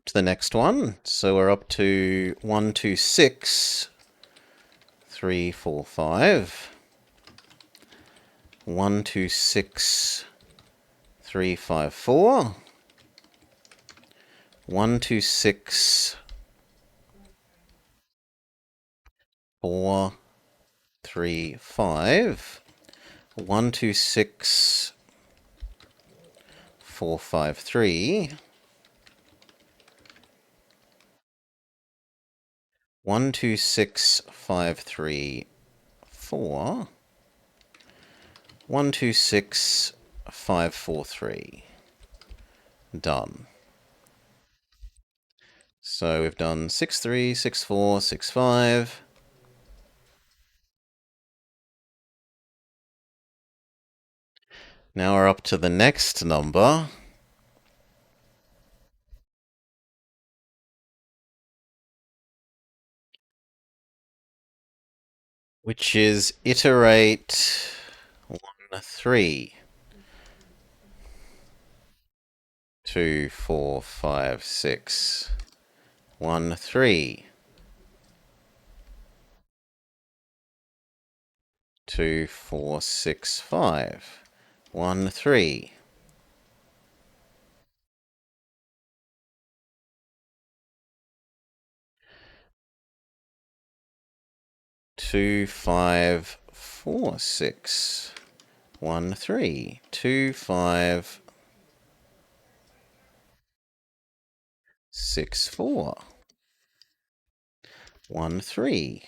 S1: To the next one. So we're up to 1, 2, 6, 3, 4, 5. 1, 2, 6, 3, 5, 4. 1, 2, 6, 4, 3, 5. 1, 2, 6, 4, 5, 3. 1, 2, 6, 5, 3, 4. 1, 2, 6, 5, 4, 3. Done. So we've done 6, 3, 6, 4, 6, 5. Now we're up to the next number, which is iterate 1, 3. 2, 4, 5, 6. 1, 3. 2, 4, 6, 5. 1, 3. 2, 5, 4, 6. 1, 3. 2, 5, 6, 4. 1, 3.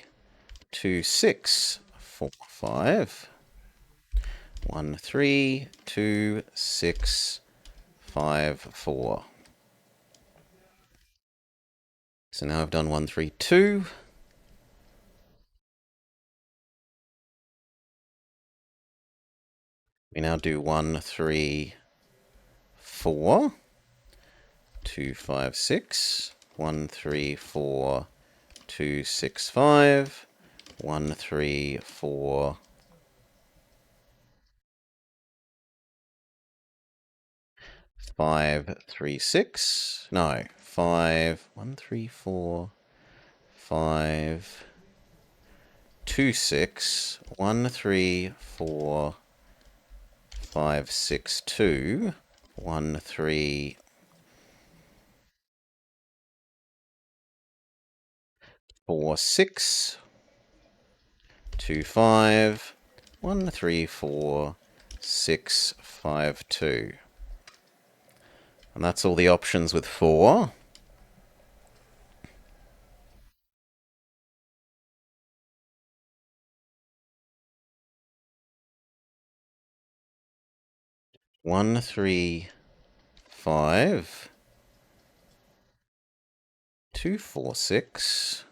S1: 2, 6, 4, 5. 1, 3. 2, 6, 5, 4. So now I've done 1, 3, 2. We now do 1, 3, 4. 2, 5, 6. 1, 3, 4. 2, 6, 5. 1, 3, 4. 5, 3, 6. No, 5. 1, 3, 4. 5. 2, 6. 1, 3, 4. 5, 6, 2. 1, 3. 4, 6. 2, 5. 1, 3, 4. 6, 5, 2. And that's all the options with 4. One, 3, 5. 2, 4, 6.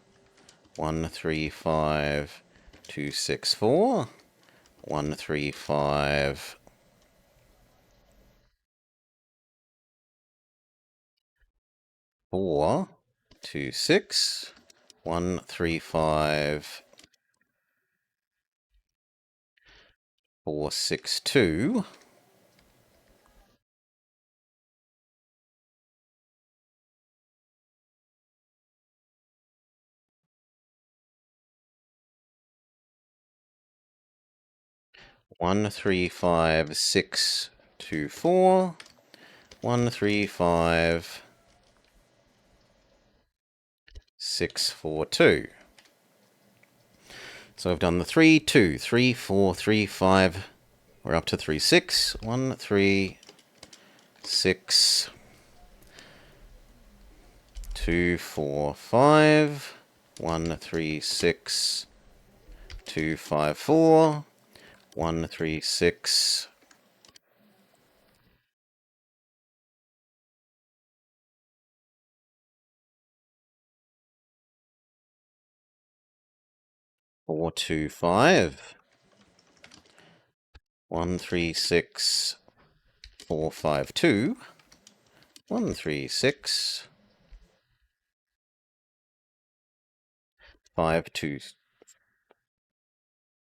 S1: 1, 3, 5. 2, 6, 4. 1, 3, 5. 4, 2, 6. 1, 3, 5. 4, 6, 2. 1, 3, 5, 6, 2, 4. 1, 3, 5. 6, 4, 2. So I've done the 3, 2, 3, 4, 3, 5. We're up to 3, 6. 1, 3, 6. 2, 4, 5. 1, 3, 6. 2, 5, 4. 1, 3, 6. 4, 2, 5. 1, 3, 6. 4, 5, 2. 1, 3, 6. 5, 2.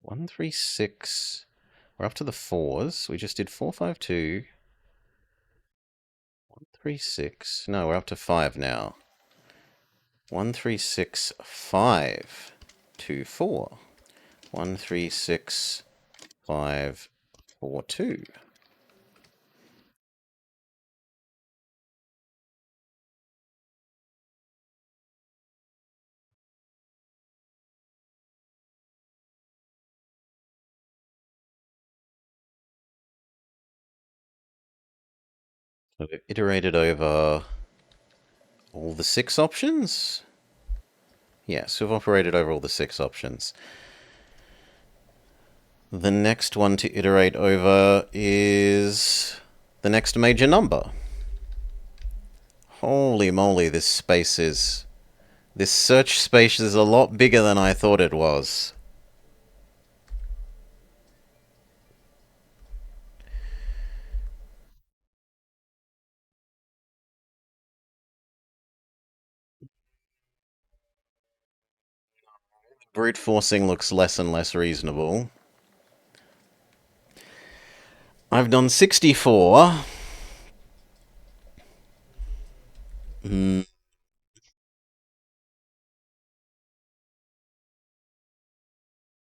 S1: 1, 3, 6. We're up to the 4s. We just did 4, 5, 2. 1, 3, 6. No, we're up to 5 now. 1, 3, 6, 5. 2, 4. 1, 3, 6, 5, 4, 2. So we've iterated over all the 6 options? Yes, we've operated over all the 6 options. The next one to iterate over is the next major number. Holy moly, this space is... This search space is a lot bigger than I thought it was. Brute forcing looks less and less reasonable. I've done 64. Mm,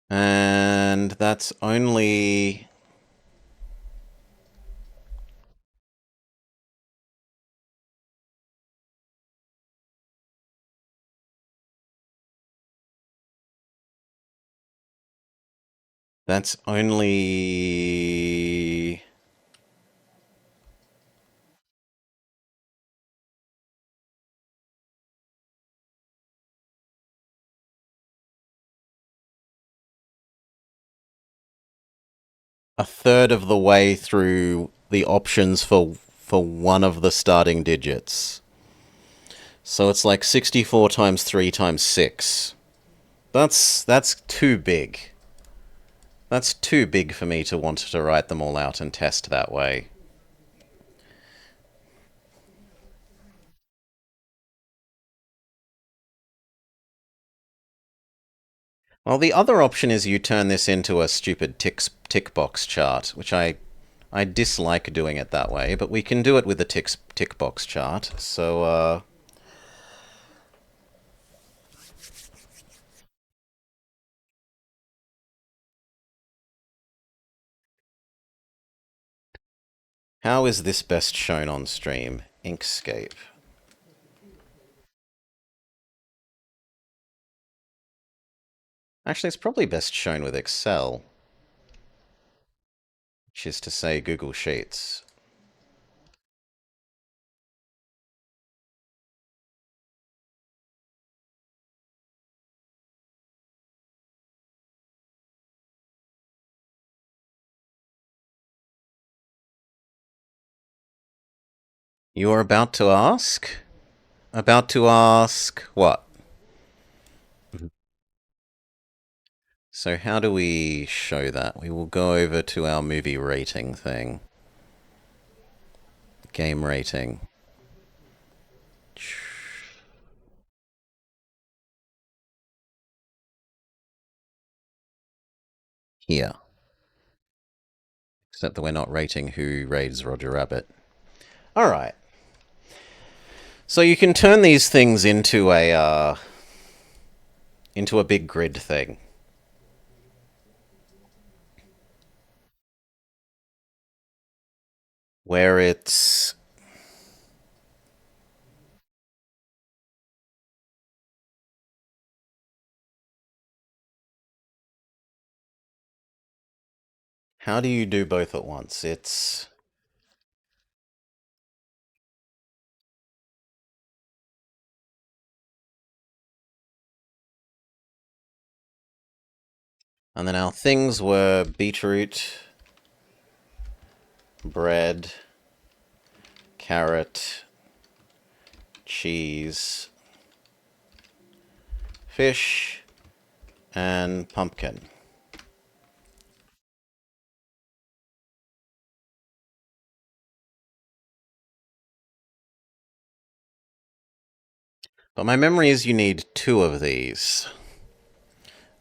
S1: and that's only... That's only... a third of the way through the options for one of the starting digits. So it's like 64 times 3 times 6. That's too big. That's too big for me to want to write them all out and test that way. Well, the other option is you turn this into a stupid tick box chart, which I dislike doing it that way, but we can do it with the tick box chart. So how is this best shown on stream? Inkscape. Actually, it's probably best shown with Excel, which is to say Google Sheets. You are about to ask? About to ask what? So how do we show that? We will go over to our movie rating thing. Game rating. Here. Except that we're not rating Who Raised Roger Rabbit. Alright. So you can turn these things into a big grid thing. Where it's... How do you do both at once? It's... And then our things were beetroot, bread, carrot, cheese, fish, and pumpkin. But my memory is you need 2 of these.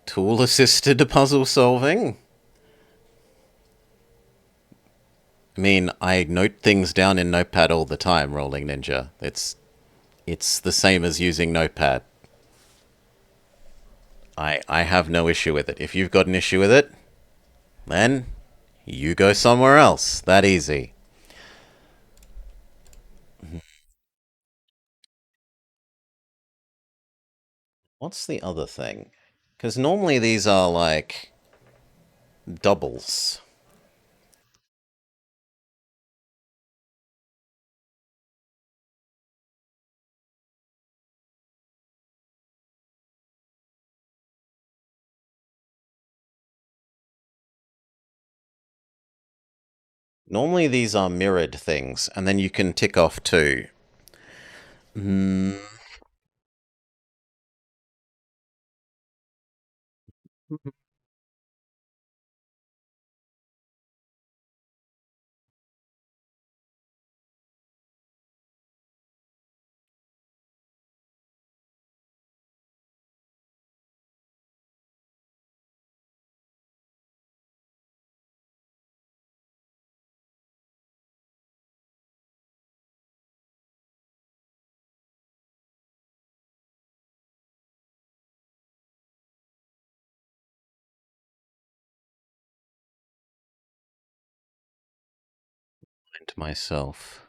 S1: Tool-assisted puzzle solving? I mean, I note things down in Notepad all the time, Rolling Ninja. It's the same as using Notepad. I have no issue with it. If you've got an issue with it, then you go somewhere else. That easy. What's the other thing? Because normally these are like doubles. Normally these are mirrored things, and then you can tick off 2. Hmm. To myself.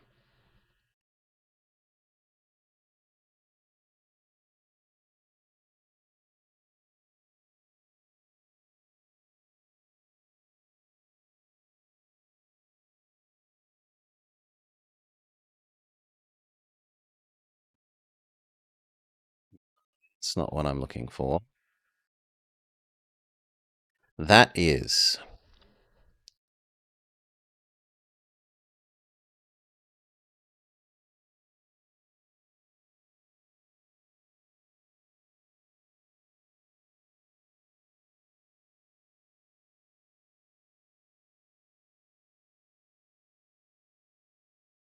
S1: It's not what I'm looking for. That is.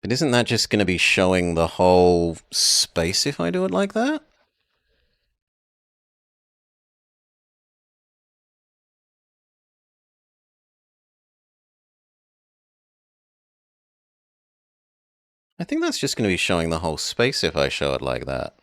S1: But isn't that just going to be showing the whole space if I do it like that? I think that's just going to be showing the whole space if I show it like that.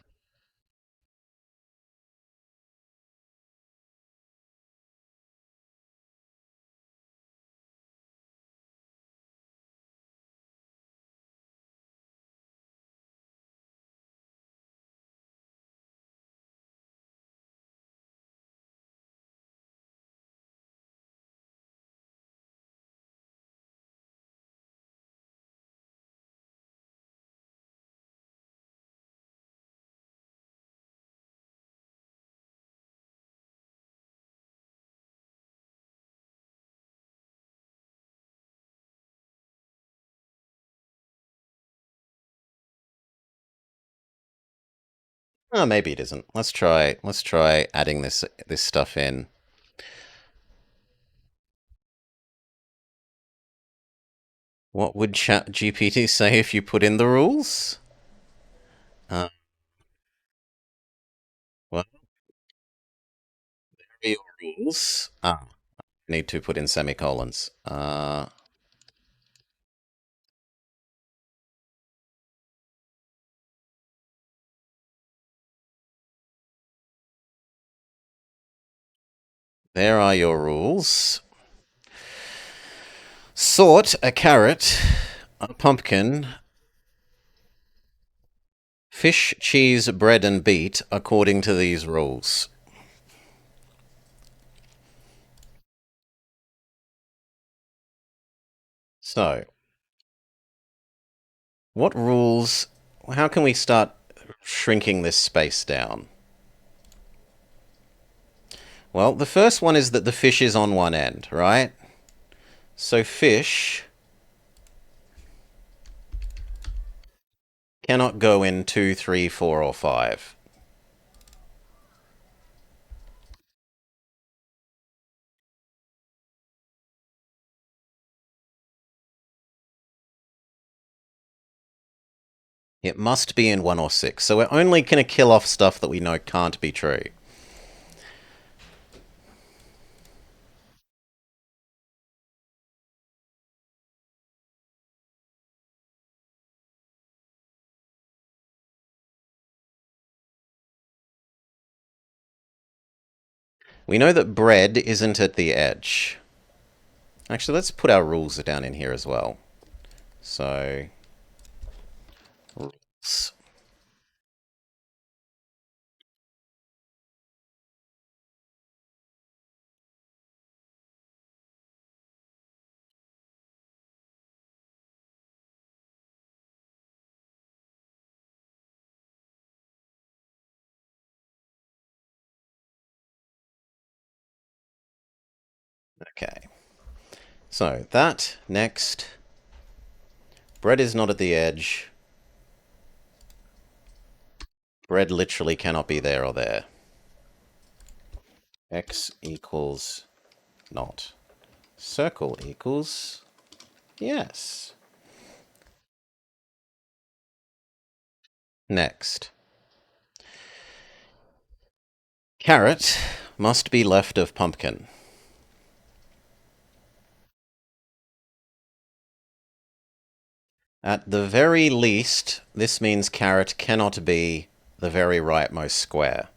S1: Oh, maybe it isn't. Let's try. Let's try adding this stuff in. What would ChatGPT say if you put in the rules? Uh, well, here are your rules. Ah, need to put in semicolons. There are your rules. Sort a carrot, a pumpkin, fish, cheese, bread, and beet according to these rules. So, what rules? How can we start shrinking this space down? Well, the first one is that the fish is on one end, right? So fish cannot go in 2, 3, 4, or 5. It must be in 1 or 6. So we're only going to kill off stuff that we know can't be true. We know that bread isn't at the edge. Actually, let's put our rules down in here as well. So, rules. Okay. So, that, next. Bread is not at the edge. Bread literally cannot be there or there. X equals not. Circle equals yes. Next. Carrot must be left of pumpkin. At the very least, this means carrot cannot be the very rightmost square,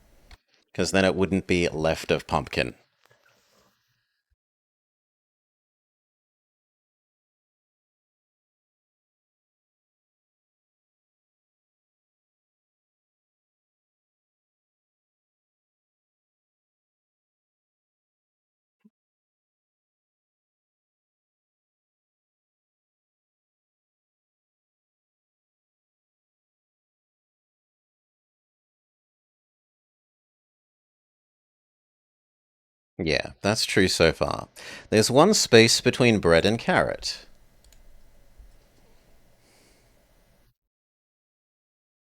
S1: because then it wouldn't be left of pumpkin. Yeah, that's true so far. There's one space between bread and carrot.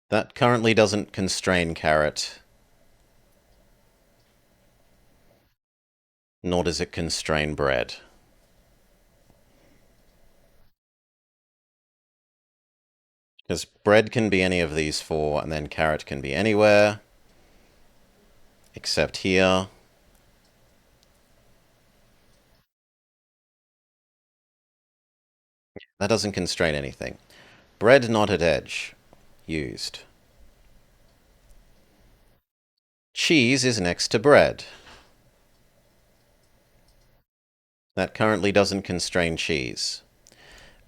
S1: That currently doesn't constrain carrot, nor does it constrain bread. Because bread can be any of these four, and then carrot can be anywhere, except here. That doesn't constrain anything. Bread not at edge. Used. Cheese is next to bread. That currently doesn't constrain cheese.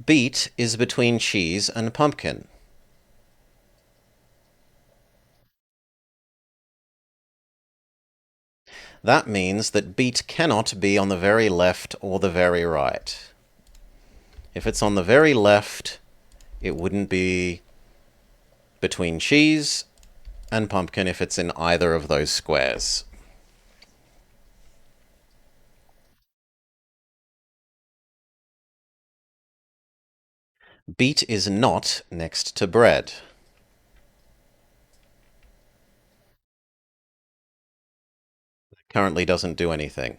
S1: Beet is between cheese and pumpkin. That means that beet cannot be on the very left or the very right. If it's on the very left, it wouldn't be between cheese and pumpkin if it's in either of those squares. Beet is not next to bread. It currently doesn't do anything.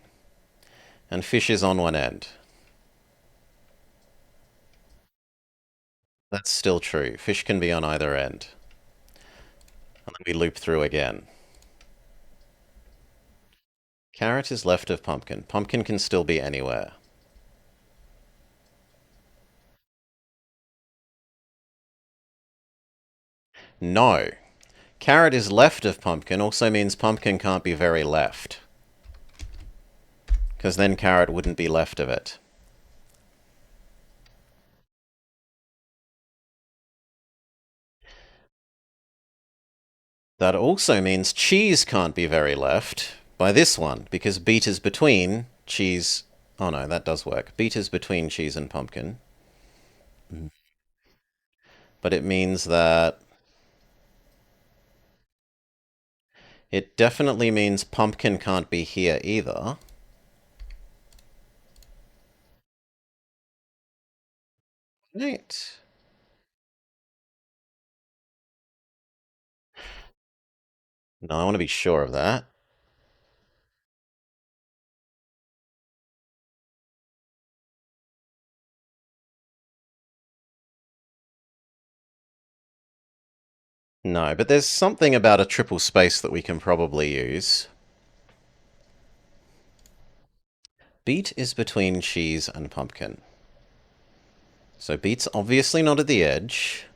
S1: And fish is on one end. That's still true. Fish can be on either end. And then we loop through again. Carrot is left of pumpkin. Pumpkin can still be anywhere. No. Carrot is left of pumpkin also means pumpkin can't be very left. Because then carrot wouldn't be left of it. That also means cheese can't be very left by this one, because beet is between cheese... Oh no, that does work. Beet is between cheese and pumpkin. But it means that... It definitely means pumpkin can't be here either. Right. No, I want to be sure of that. No, but there's something about a triple space that we can probably use. Beet is between cheese and pumpkin. So beet's obviously not at the edge.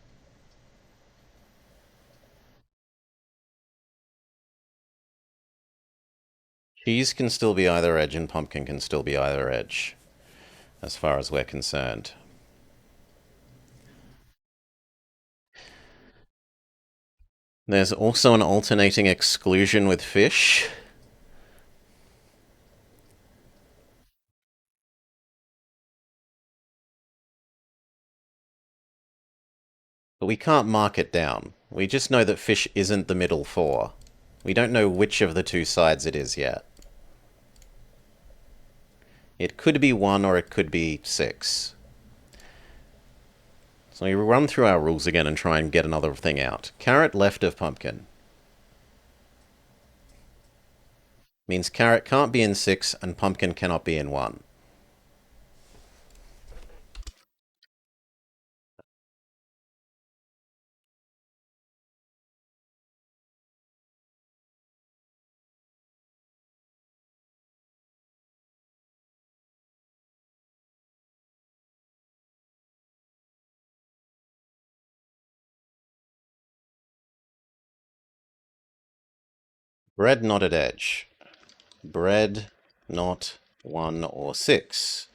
S1: Cheese can still be either edge and pumpkin can still be either edge, as far as we're concerned. There's also an alternating exclusion with fish. But we can't mark it down. We just know that fish isn't the middle four. We don't know which of the two sides it is yet. It could be 1 or it could be 6. So we run through our rules again and try and get another thing out. Carrot left of pumpkin. Means carrot can't be in 6 and pumpkin cannot be in 1. Bread not at edge. Bread not 1 or 6.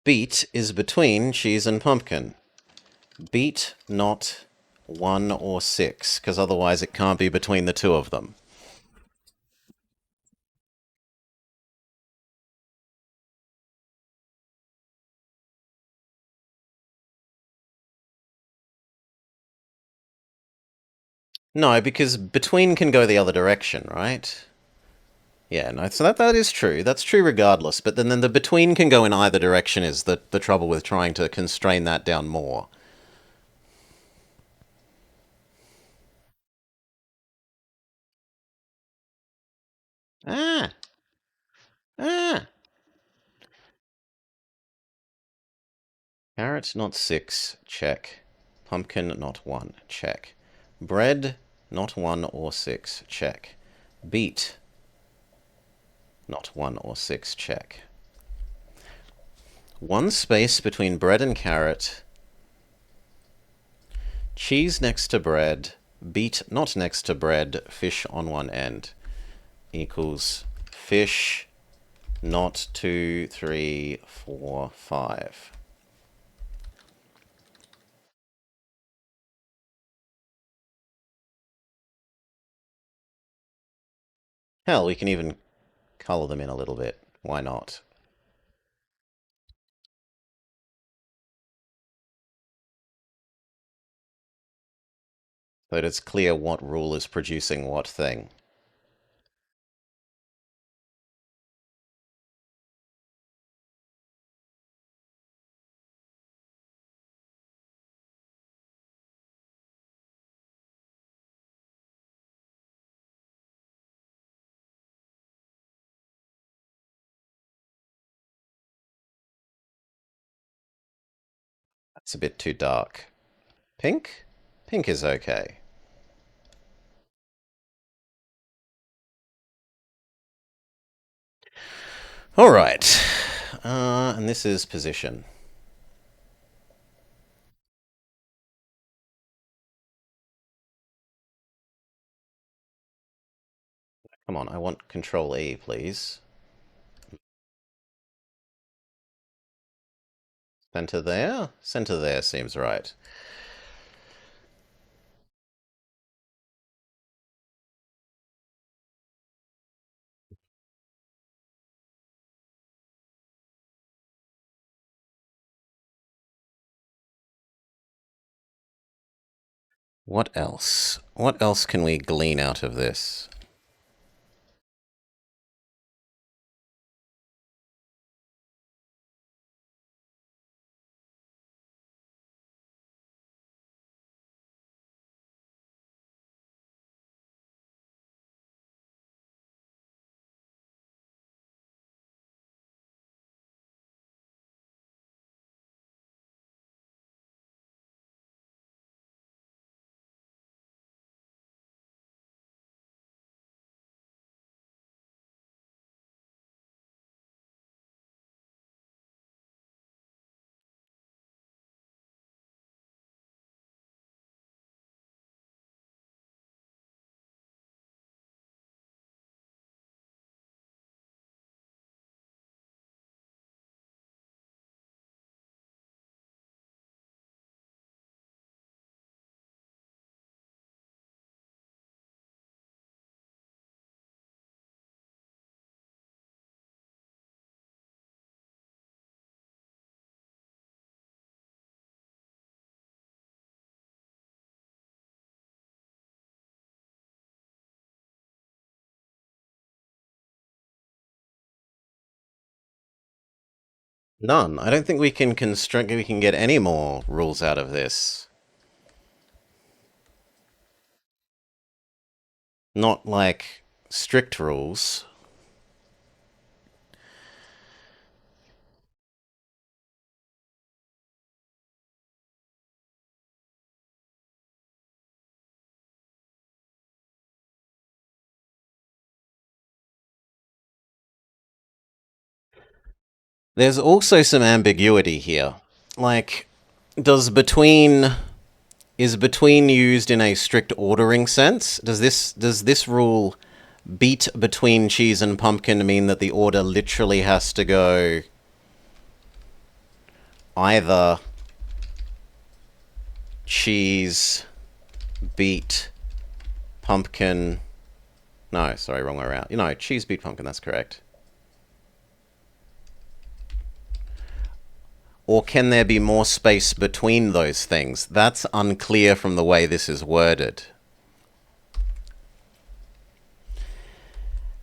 S1: Beet is between cheese and pumpkin. Beet not 1 or 6, because otherwise it can't be between the two of them. No, because between can go the other direction, right? Yeah, no, so that is true. That's true regardless. But then the between can go in either direction is the trouble with trying to constrain that down more. Ah, ah. Carrot not 6, check. Pumpkin not 1, check. Bread not 1 or 6, check. Beet not 1 or 6, check. One space between bread and carrot. Cheese next to bread. Beet not next to bread. Fish on one end. Equals fish not 2, 3, 4, 5. Hell, we can even color them in a little bit. Why not? So that it's clear what rule is producing what thing. That's a bit too dark. Pink? Pink is okay. Alright. And this is position. Come on, I want Control E, please. Center there? Center there seems right. What else? What else can we glean out of this? None. I don't think we can constrain. We can get any more rules out of this. Not like strict rules. There's also some ambiguity here. Like, does between is between used in a strict ordering sense? Does this rule beat between cheese and pumpkin mean that the order literally has to go either cheese, beet, pumpkin? No, sorry, wrong way around. You know, cheese, beet, pumpkin, that's correct. Or can there be more space between those things? That's unclear from the way this is worded.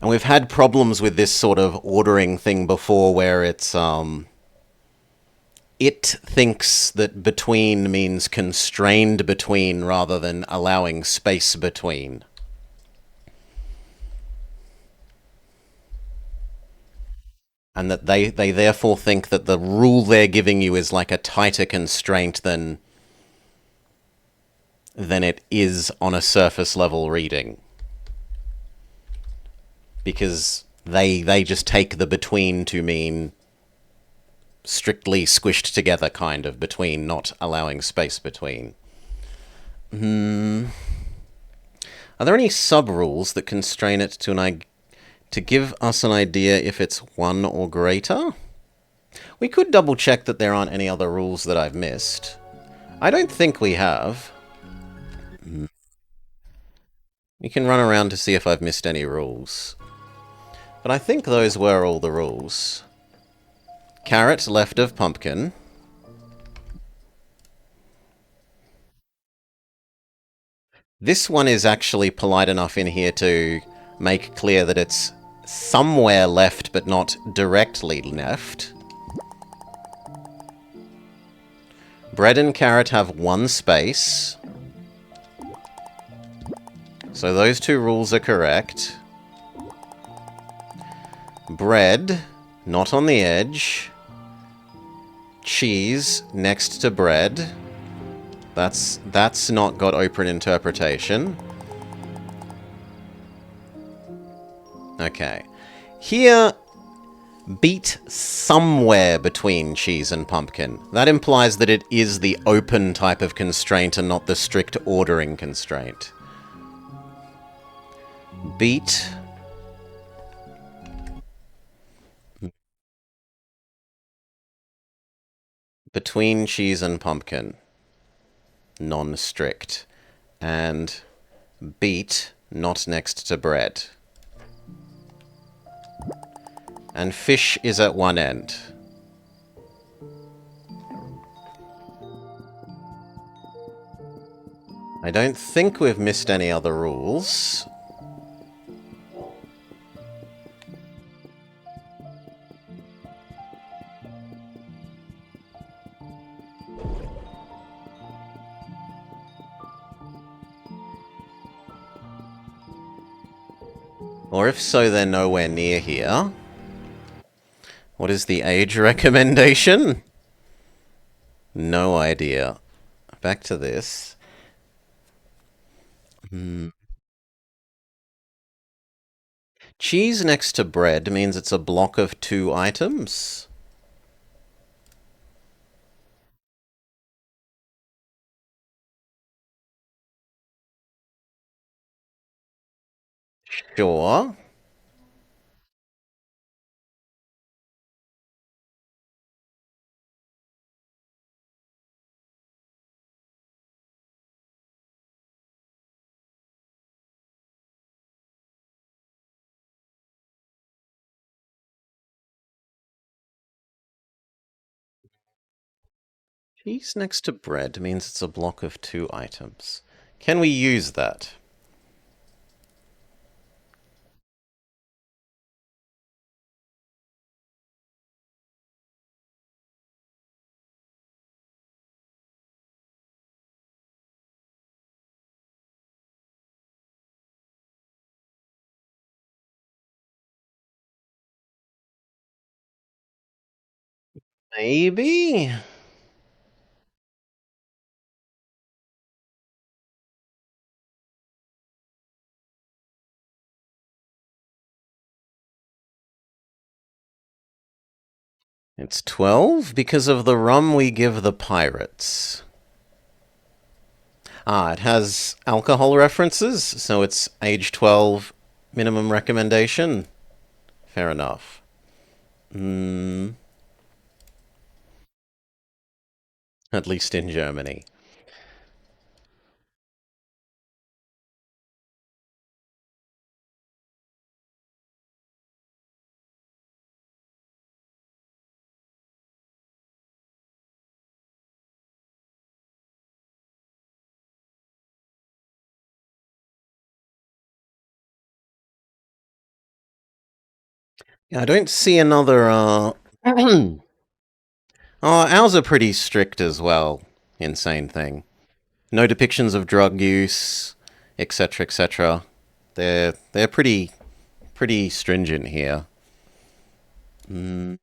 S1: And we've had problems with this sort of ordering thing before where it thinks that between means constrained between rather than allowing space between. And that they therefore think that the rule they're giving you is like a tighter constraint than it is on a surface level reading. Because they just take the between to mean strictly squished together kind of between, not allowing space between. Are there any sub rules that constrain it to give us an idea if it's one or greater? We could double check that there aren't any other rules that I've missed. I don't think we have. We can run around to see if I've missed any rules. But I think those were all the rules. Carrot left of pumpkin. This one is actually polite enough in here to make clear that it's somewhere left but not directly left. Bread and carrot have one space. So those two rules are correct. Bread, not on the edge. Cheese, next to bread. That's not got open interpretation. Okay. Here, beet somewhere between cheese and pumpkin. That implies that it is the open type of constraint and not the strict ordering constraint. Beet. Between cheese and pumpkin. Non-strict. And beet, not next to bread. And fish is at one end. I don't think we've missed any other rules. Or if so, they're nowhere near here. What is the age recommendation? No idea. Back to this. Cheese next to bread means it's a block of 2 items. Sure. Cheese next to bread means it's a block of 2 items. Can we use that? Maybe? It's 12 because of the rum we give the pirates. Ah, it has alcohol references, so it's age 12 minimum recommendation. Fair enough. At least in Germany. Yeah, I don't see another, oh, ours are pretty strict as well. Insane thing. No depictions of drug use, etc., etc. They're pretty stringent here. Hmm.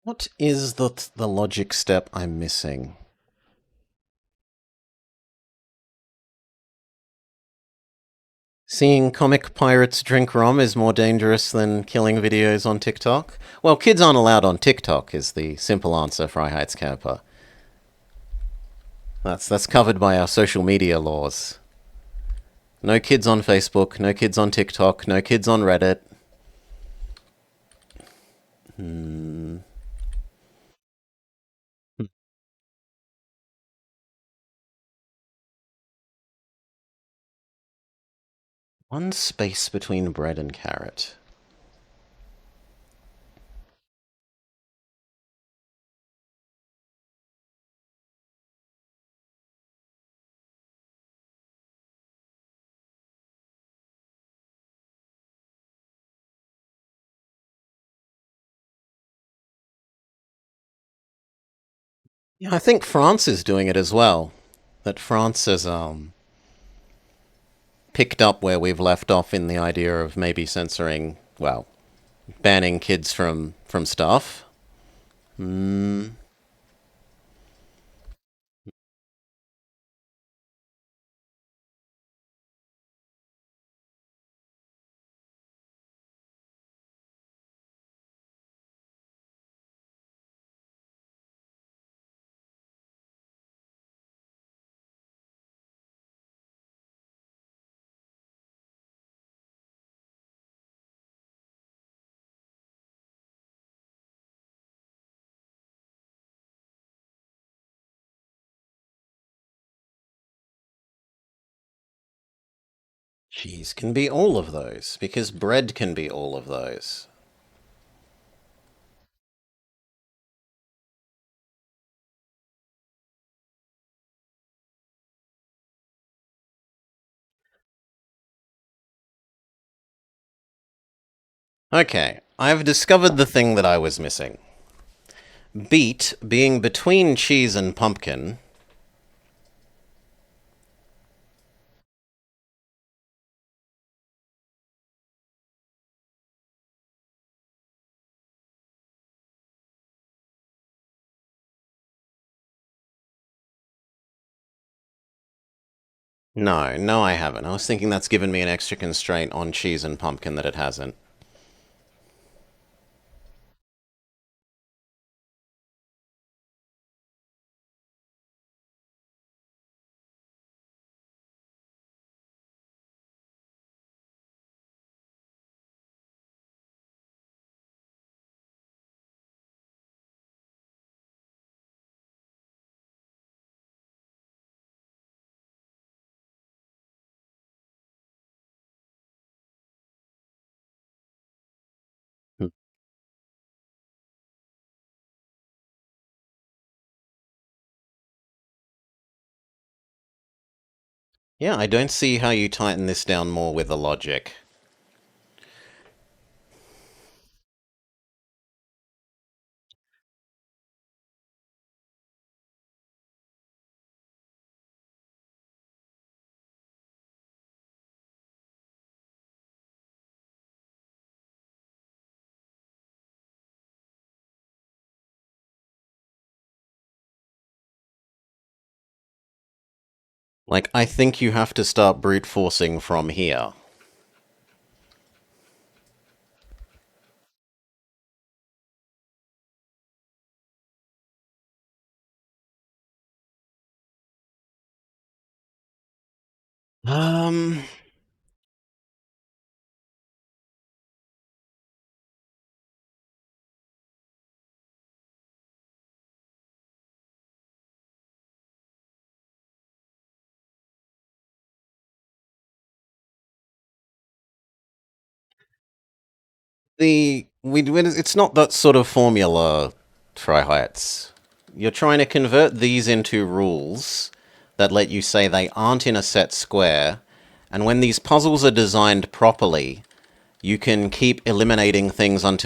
S1: What is the logic step I'm missing? Seeing comic pirates drink rum is more dangerous than killing videos on TikTok? Well, kids aren't allowed on TikTok, is the simple answer, Freiheitskämpfer. That's covered by our social media laws. No kids on Facebook, no kids on TikTok, no kids on Reddit. One space between bread and carrot. Yeah, I think France is doing it as well. That France has picked up where we've left off in the idea of maybe censoring, well, banning kids from stuff. Cheese can be all of those, because bread can be all of those. Okay, I've discovered the thing that I was missing. Beet being between cheese and pumpkin. No, no, I haven't. I was thinking that's given me an extra constraint on cheese and pumpkin that it hasn't. Yeah, I don't see how you tighten this down more with the logic. Like, I think you have to start brute forcing from here. Um, it's not that sort of formula, Try Heights. You're trying to convert these into rules that let you say they aren't in a set square, and when these puzzles are designed properly, you can keep eliminating things um,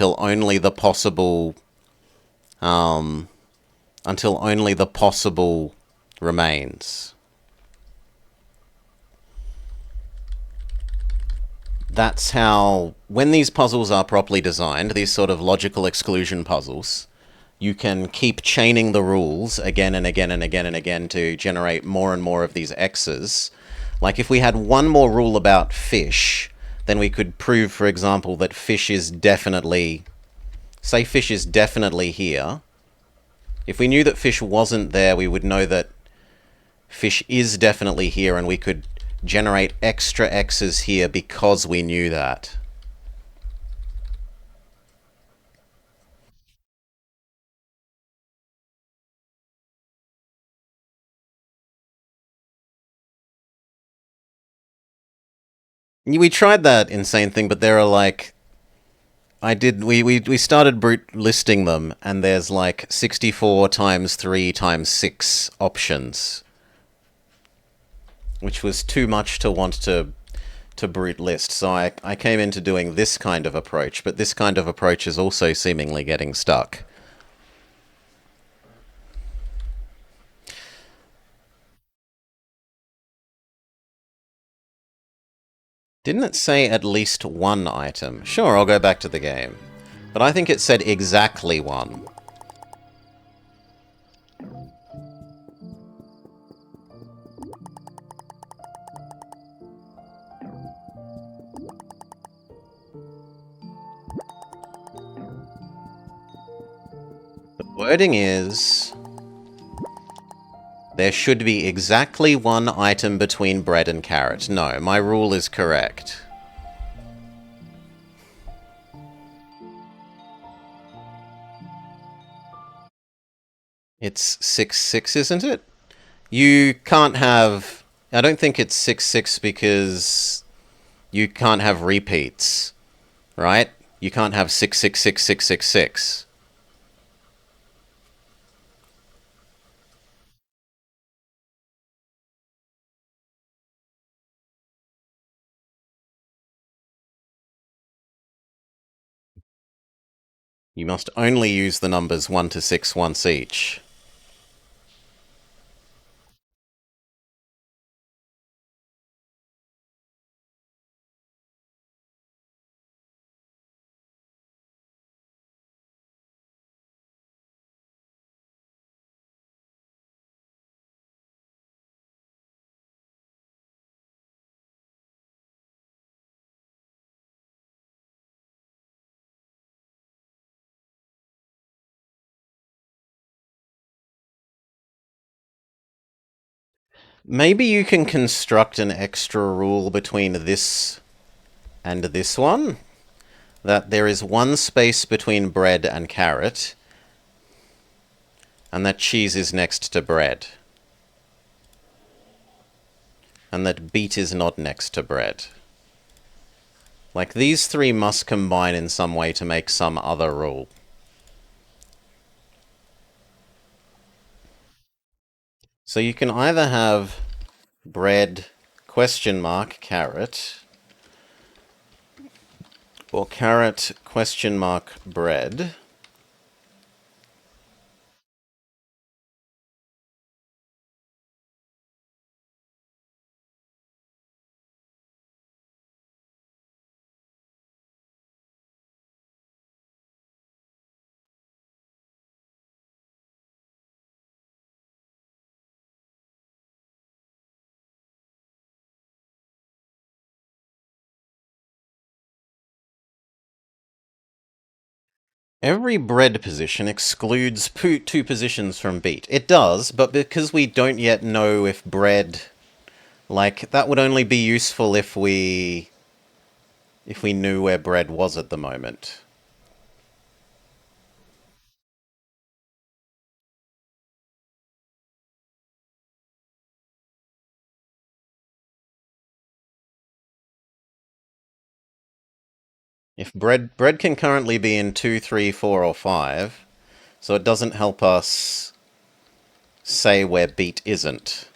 S1: until only the possible remains. That's how, when these puzzles are properly designed, these sort of logical exclusion puzzles, you can keep chaining the rules again and again and again and again to generate more and more of these X's. Like if we had one more rule about fish, then we could prove, for example, that fish is definitely, say fish is definitely here. If we knew that fish wasn't there, we would know that fish is definitely here, and we could generate extra X's here because we knew that. We tried that insane thing, but there are like we started brute listing them, and there's like 64 times 3 times 6 options, which was too much to want to brute list. So I came into doing this kind of approach, but this kind of approach is also seemingly getting stuck. Didn't it say at least one item? Sure, I'll go back to the game. But I think it said exactly one. The wording is there should be exactly one item between bread and carrot. No, my rule is correct. It's 6-6, isn't it? You can't have... I don't think it's 6-6 because you can't have repeats, right? You can't have 6-6-6-6-6-6. You must only use the numbers 1 to 6 once each. Maybe you can construct an extra rule between this and this one, that there is one space between bread and carrot, and that cheese is next to bread, and that beet is not next to bread. Like, these three must combine in some way to make some other rule. So you can either have bread, question mark carrot or carrot question mark bread. Every bread position excludes two positions from beet. It does, but because we don't yet know if bread... Like, that would only be useful if we knew where bread was at the moment. If bread can currently be in 2, 3, 4, or 5, so it doesn't help us say where beet isn't.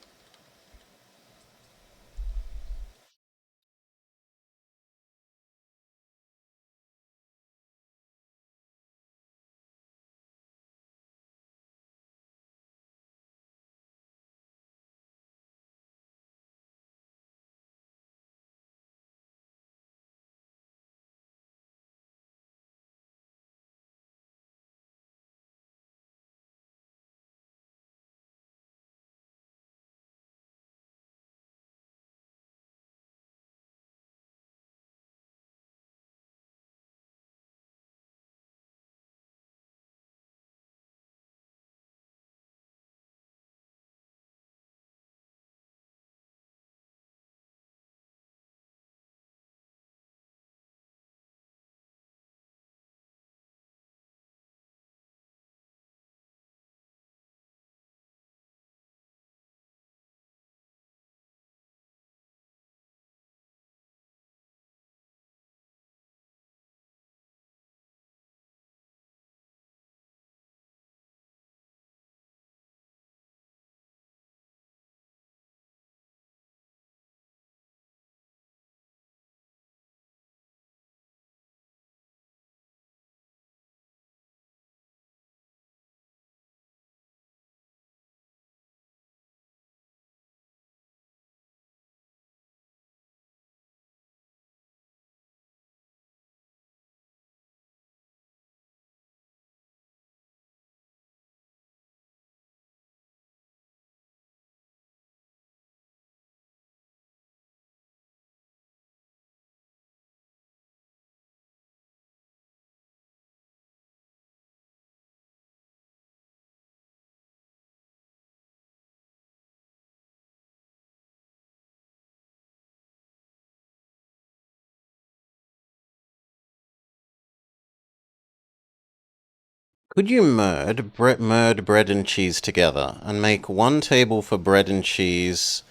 S1: Could you merd bread and cheese together and make one table for bread and cheese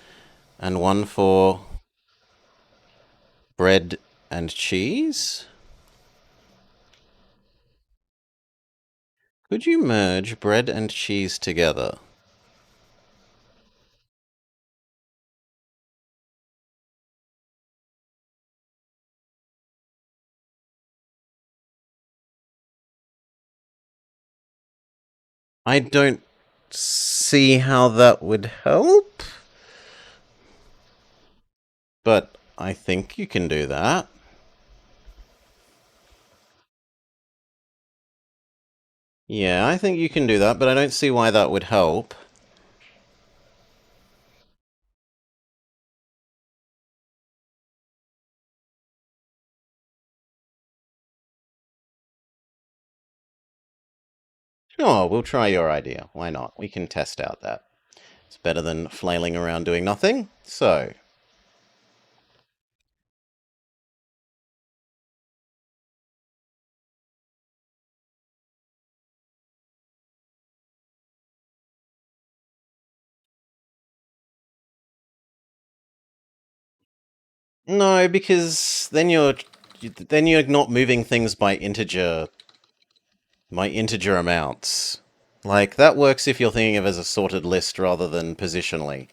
S1: and one for bread and cheese? Could you merge bread and cheese together? I don't see how that would help, but I think you can do that. Yeah, I think you can do that, but I don't see why that would help. Sure, we'll try your idea. Why not? We can test out that. It's better than flailing around doing nothing. So, no, because then you're not moving things by integer amounts. Like that works if you're thinking of as a sorted list rather than positionally.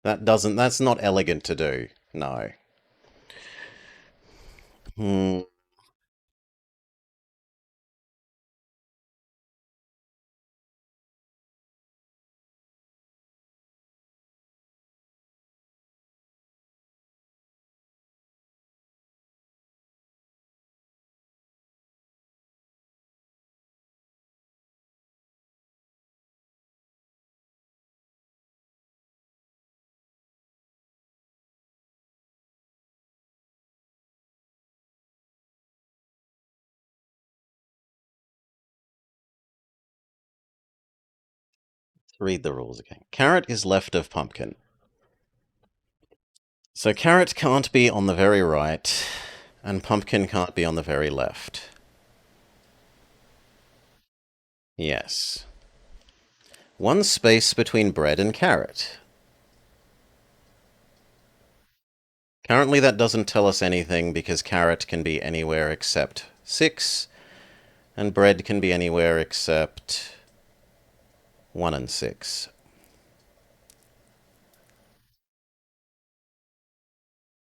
S1: That's not elegant to do. No. Hmm. Read the rules again. Carrot is left of pumpkin. So carrot can't be on the very right, and pumpkin can't be on the very left. Yes. One space between bread and carrot. Currently that doesn't tell us anything because carrot can be anywhere except 6, and bread can be anywhere except 1 and 6.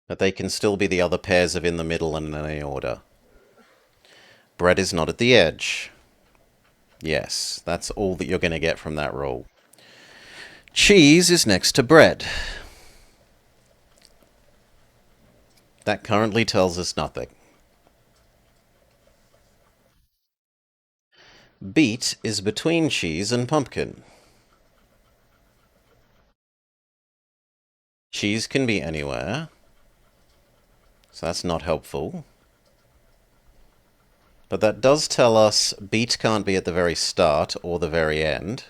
S1: But they can still be the other pairs of in the middle and in any order. Bread is not at the edge. Yes, that's all that you're going to get from that rule. Cheese is next to bread. That currently tells us nothing. Beet is between cheese and pumpkin. Cheese can be anywhere, so that's not helpful. But that does tell us beet can't be at the very start or the very end,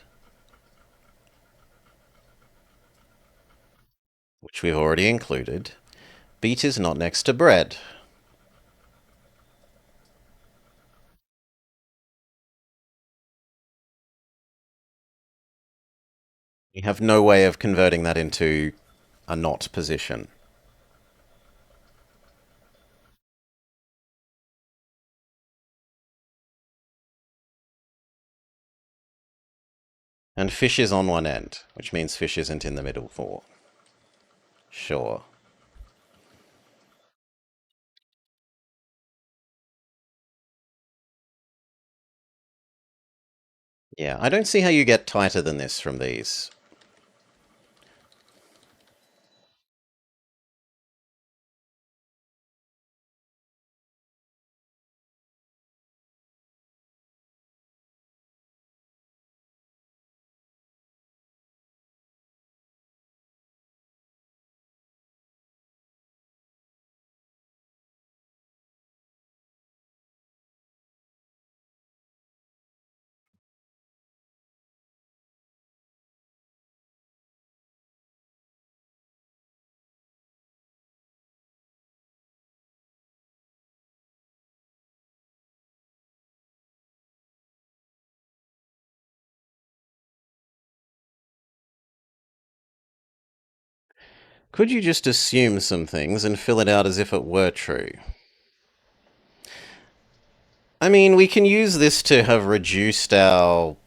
S1: which we've already included. Beet is not next to bread. We have no way of converting that into a not position. And fish is on one end, which means fish isn't in the middle for. Sure. Yeah, I don't see how you get tighter than this from these. Could you just assume some things and fill it out as if it were true? I mean, we can use this to have reduced our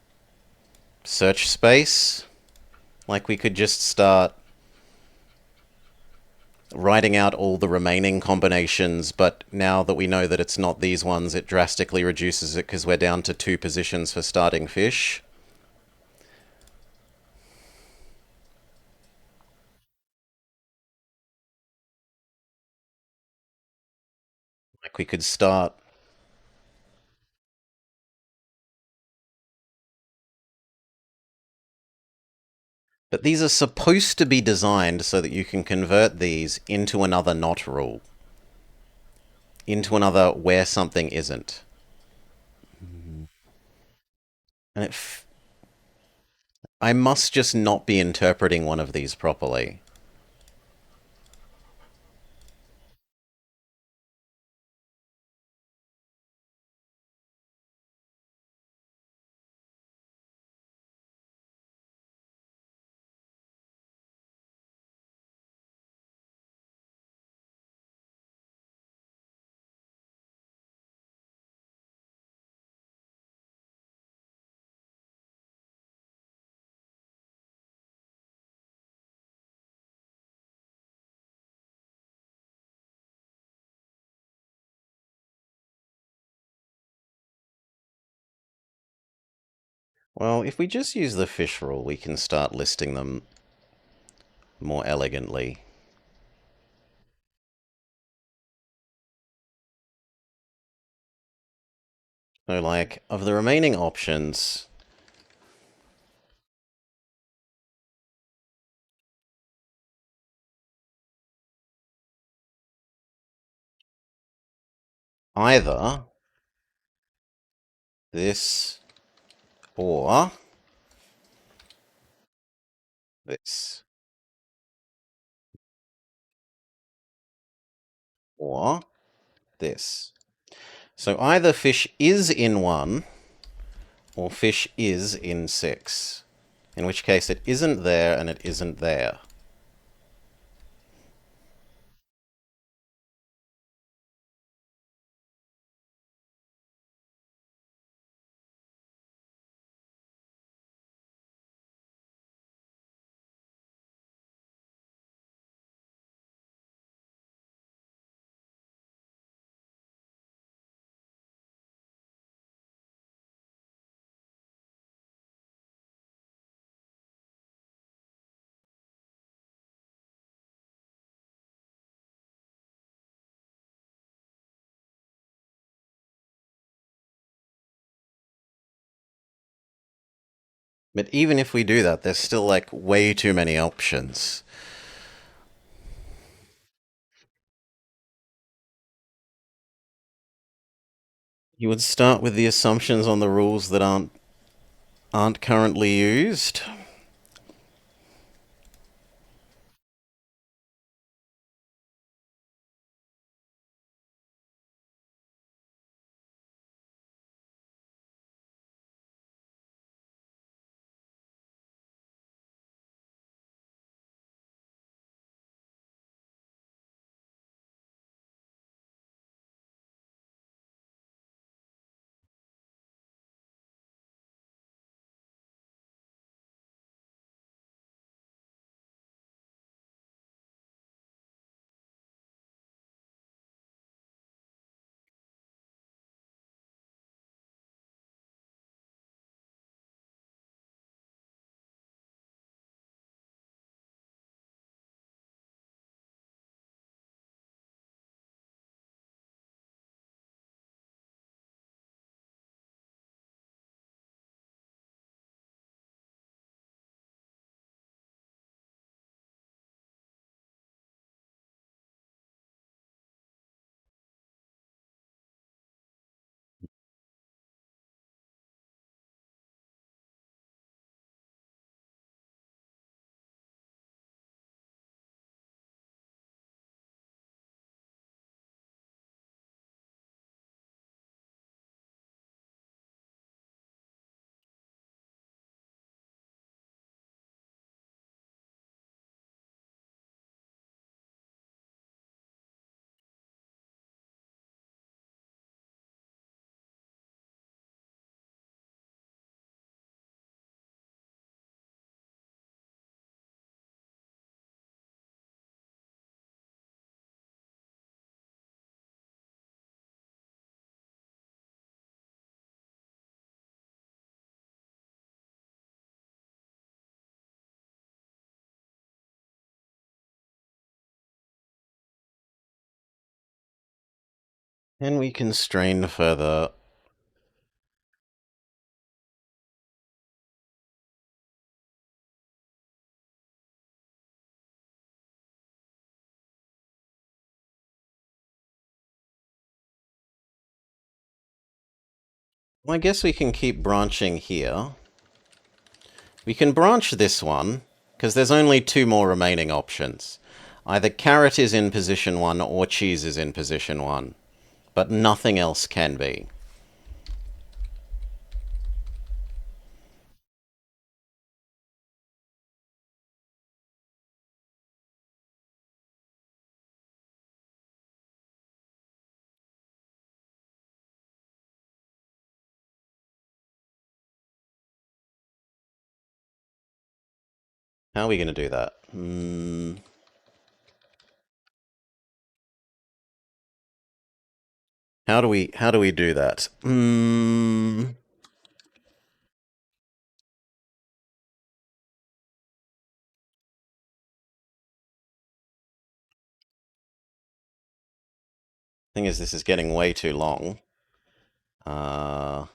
S1: search space. Like, we could just start writing out all the remaining combinations, but now that we know that it's not these ones, it drastically reduces it because we're down to 2 positions for starting fish. Like, we could start. But these are supposed to be designed so that you can convert these into another not rule. Into another where something isn't. And I must just not be interpreting one of these properly. Well, if we just use the fish rule, we can start listing them more elegantly. So, like, of the remaining options, either this or this or this. So either fish is in 1 or fish is in 6. In which case it isn't there and it isn't there. But even if we do that, there's still like way too many options. You would start with the assumptions on the rules that aren't currently used. And we constrain further. Well, I guess we can keep branching here. We can branch this one, because there's only 2 more remaining options. Either carrot is in position 1 or cheese is in position 1. But nothing else can be. How are we going to do that? How do we do that? Thing is, this is getting way too long. Uh,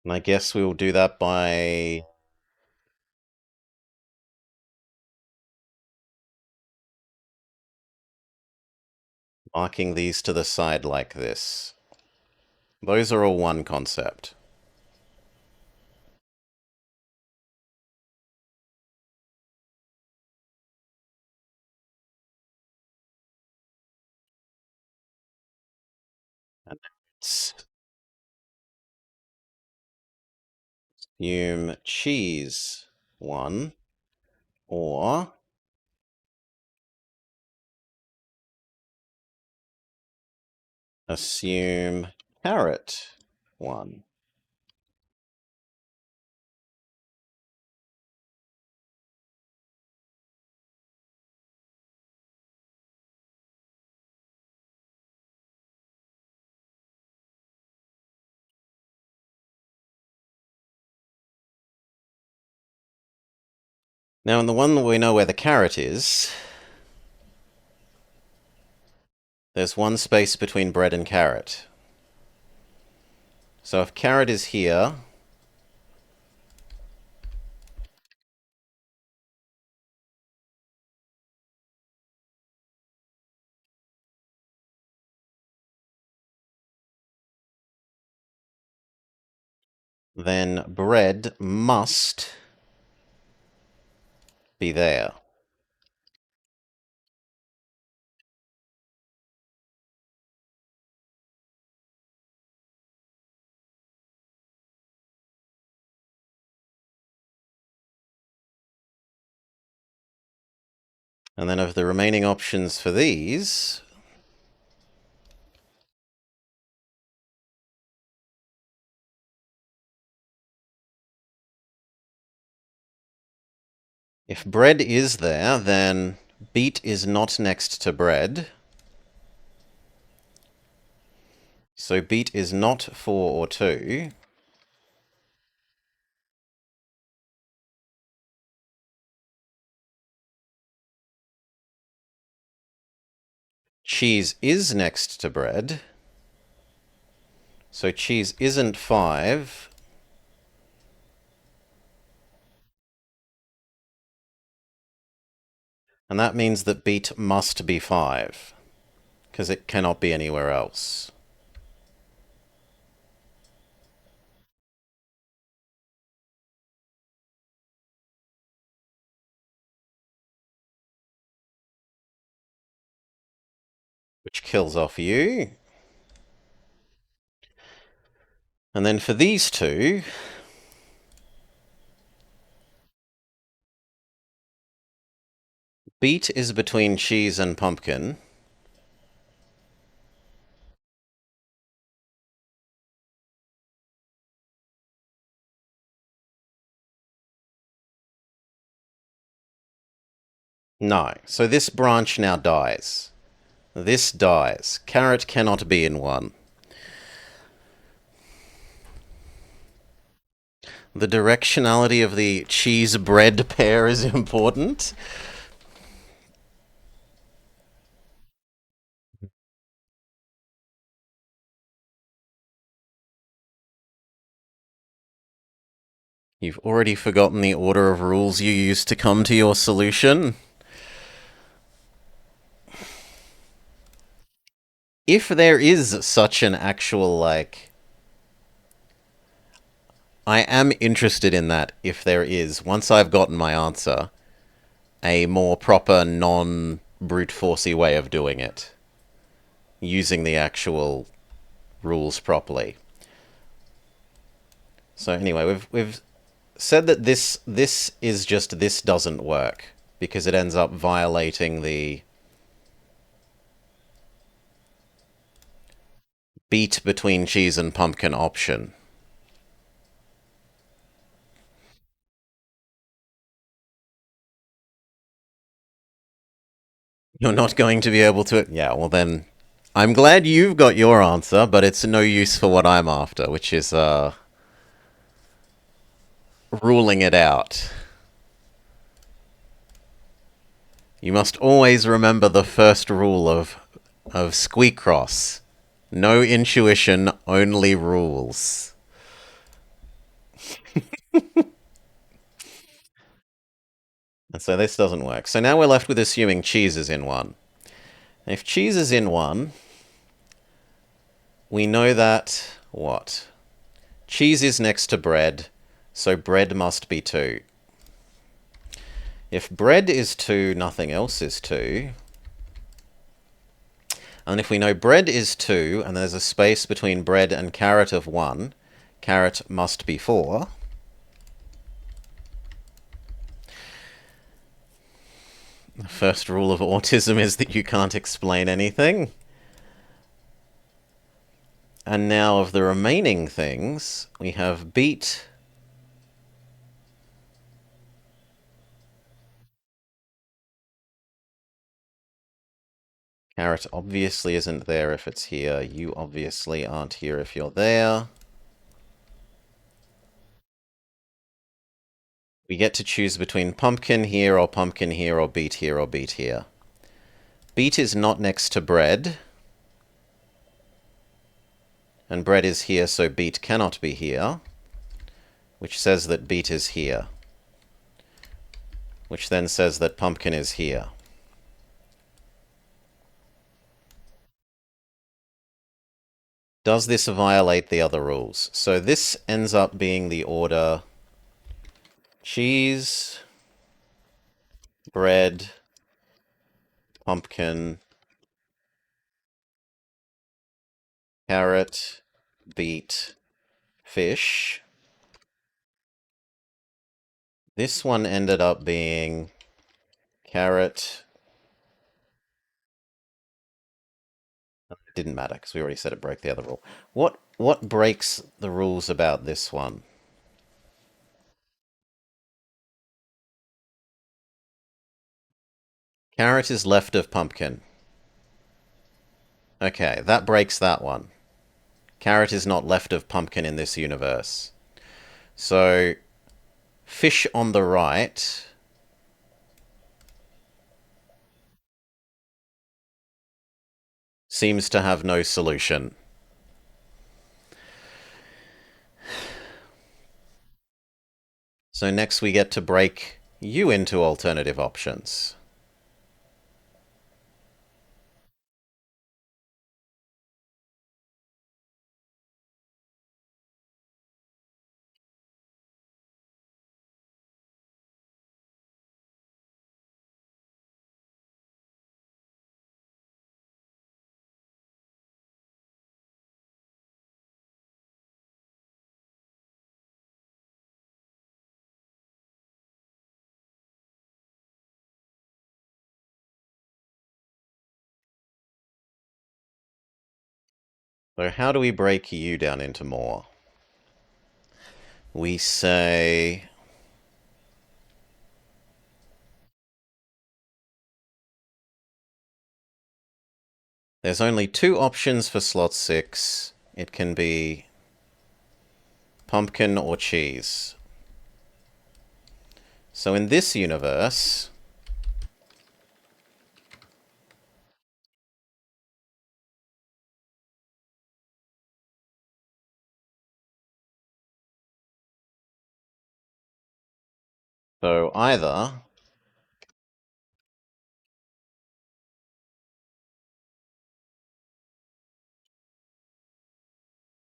S1: and I guess we will do that by marking these to the side like this. Those are all one concept. And let's assume cheese 1, or assume carrot 1. Now, in the one that we know where the carrot is, there's one space between bread and carrot. So if carrot is here, then bread must be there. And then of the remaining options for these, if bread is there, then beet is not next to bread. So beet is not 4 or 2. Cheese is next to bread. So cheese isn't 5. And that means that beet must be 5, because it cannot be anywhere else. Which kills off you. And then for these two, beet is between cheese and pumpkin. No. So this branch now dies. This dies. Carrot cannot be in 1. The directionality of the cheese bread pair is important. You've already forgotten the order of rules you used to come to your solution. If there is such an actual, like... I am interested in that, if there is, once I've gotten my answer, a more proper, non-brute forcey way of doing it. Using the actual rules properly. So anyway, we've said that this is just this doesn't work because it ends up violating the beet between cheese and pumpkin option. You're not going to be able to... Yeah, well then, I'm glad you've got your answer, but it's no use for what I'm after, which is ruling it out. You must always remember the first rule of Squeakross. No intuition, only rules. And so this doesn't work. So now we're left with assuming cheese is in one. If cheese is in one, we know that what? Cheese is next to bread, so bread must be 2. If bread is 2, nothing else is 2. And if we know bread is 2, and there's a space between bread and carrot of 1, carrot must be 4. The first rule of autism is that you can't explain anything. And now of the remaining things, we have beet, carrot obviously isn't there if it's here. You obviously aren't here if you're there. We get to choose between pumpkin here or pumpkin here or beet here or beet here. Beet is not next to bread. And bread is here, so beet cannot be here. Which says that beet is here. Which then says that pumpkin is here. Does this violate the other rules? So this ends up being the order cheese, bread, pumpkin, carrot, beet, fish. This one ended up being carrot. It didn't matter because we already said it broke the other rule. What breaks the rules about this one? Carrot is left of pumpkin. Okay, that breaks that one. Carrot is not left of pumpkin in this universe. So, fish on the right seems to have no solution. So next we get to break you into alternative options. So how do we break you down into more? We say there's only 2 options for slot 6. It can be pumpkin or cheese. So in this universe, so either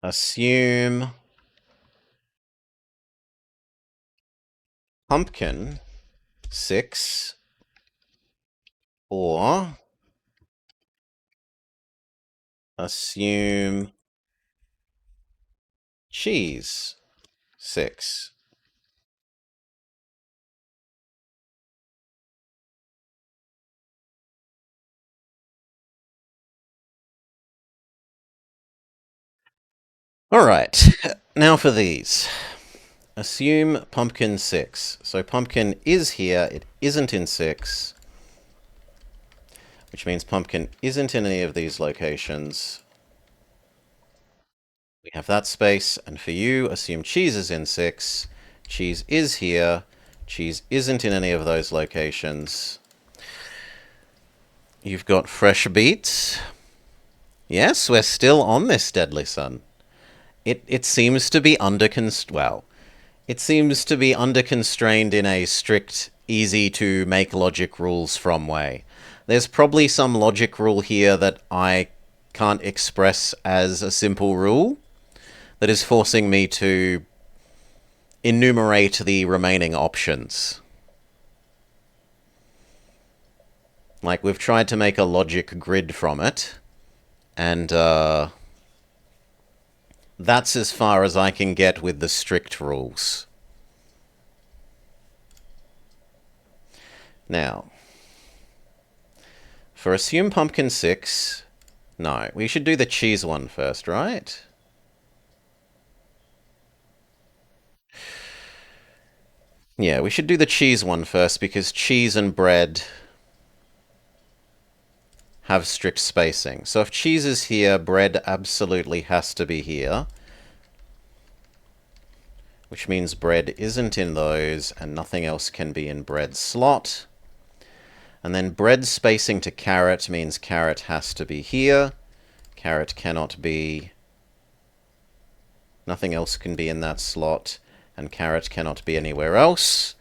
S1: assume pumpkin 6 or assume cheese 6. Alright, now for these. Assume pumpkin 6. So pumpkin is here, it isn't in 6. which means pumpkin isn't in any of these locations. We have that space, and for you, assume cheese is in 6. Cheese is here. Cheese isn't in any of those locations. You've got fresh beets. Yes, we're still on this, Deadly Sun. It seems to be it seems to be under-constrained in a strict, easy-to-make logic rules from way. There's probably some logic rule here that I can't express as a simple rule that is forcing me to enumerate the remaining options. Like, we've tried to make a logic grid from it, and that's as far as I can get with the strict rules. Now, for assume pumpkin 6, no, we should do the cheese one first, right? Yeah, we should do the cheese one first, because cheese and bread have strict spacing. So if cheese is here, bread absolutely has to be here. Which means bread isn't in those, and nothing else can be in bread's slot. And then bread spacing to carrot means carrot has to be here. Carrot cannot be... Nothing else can be in that slot, and carrot cannot be anywhere else.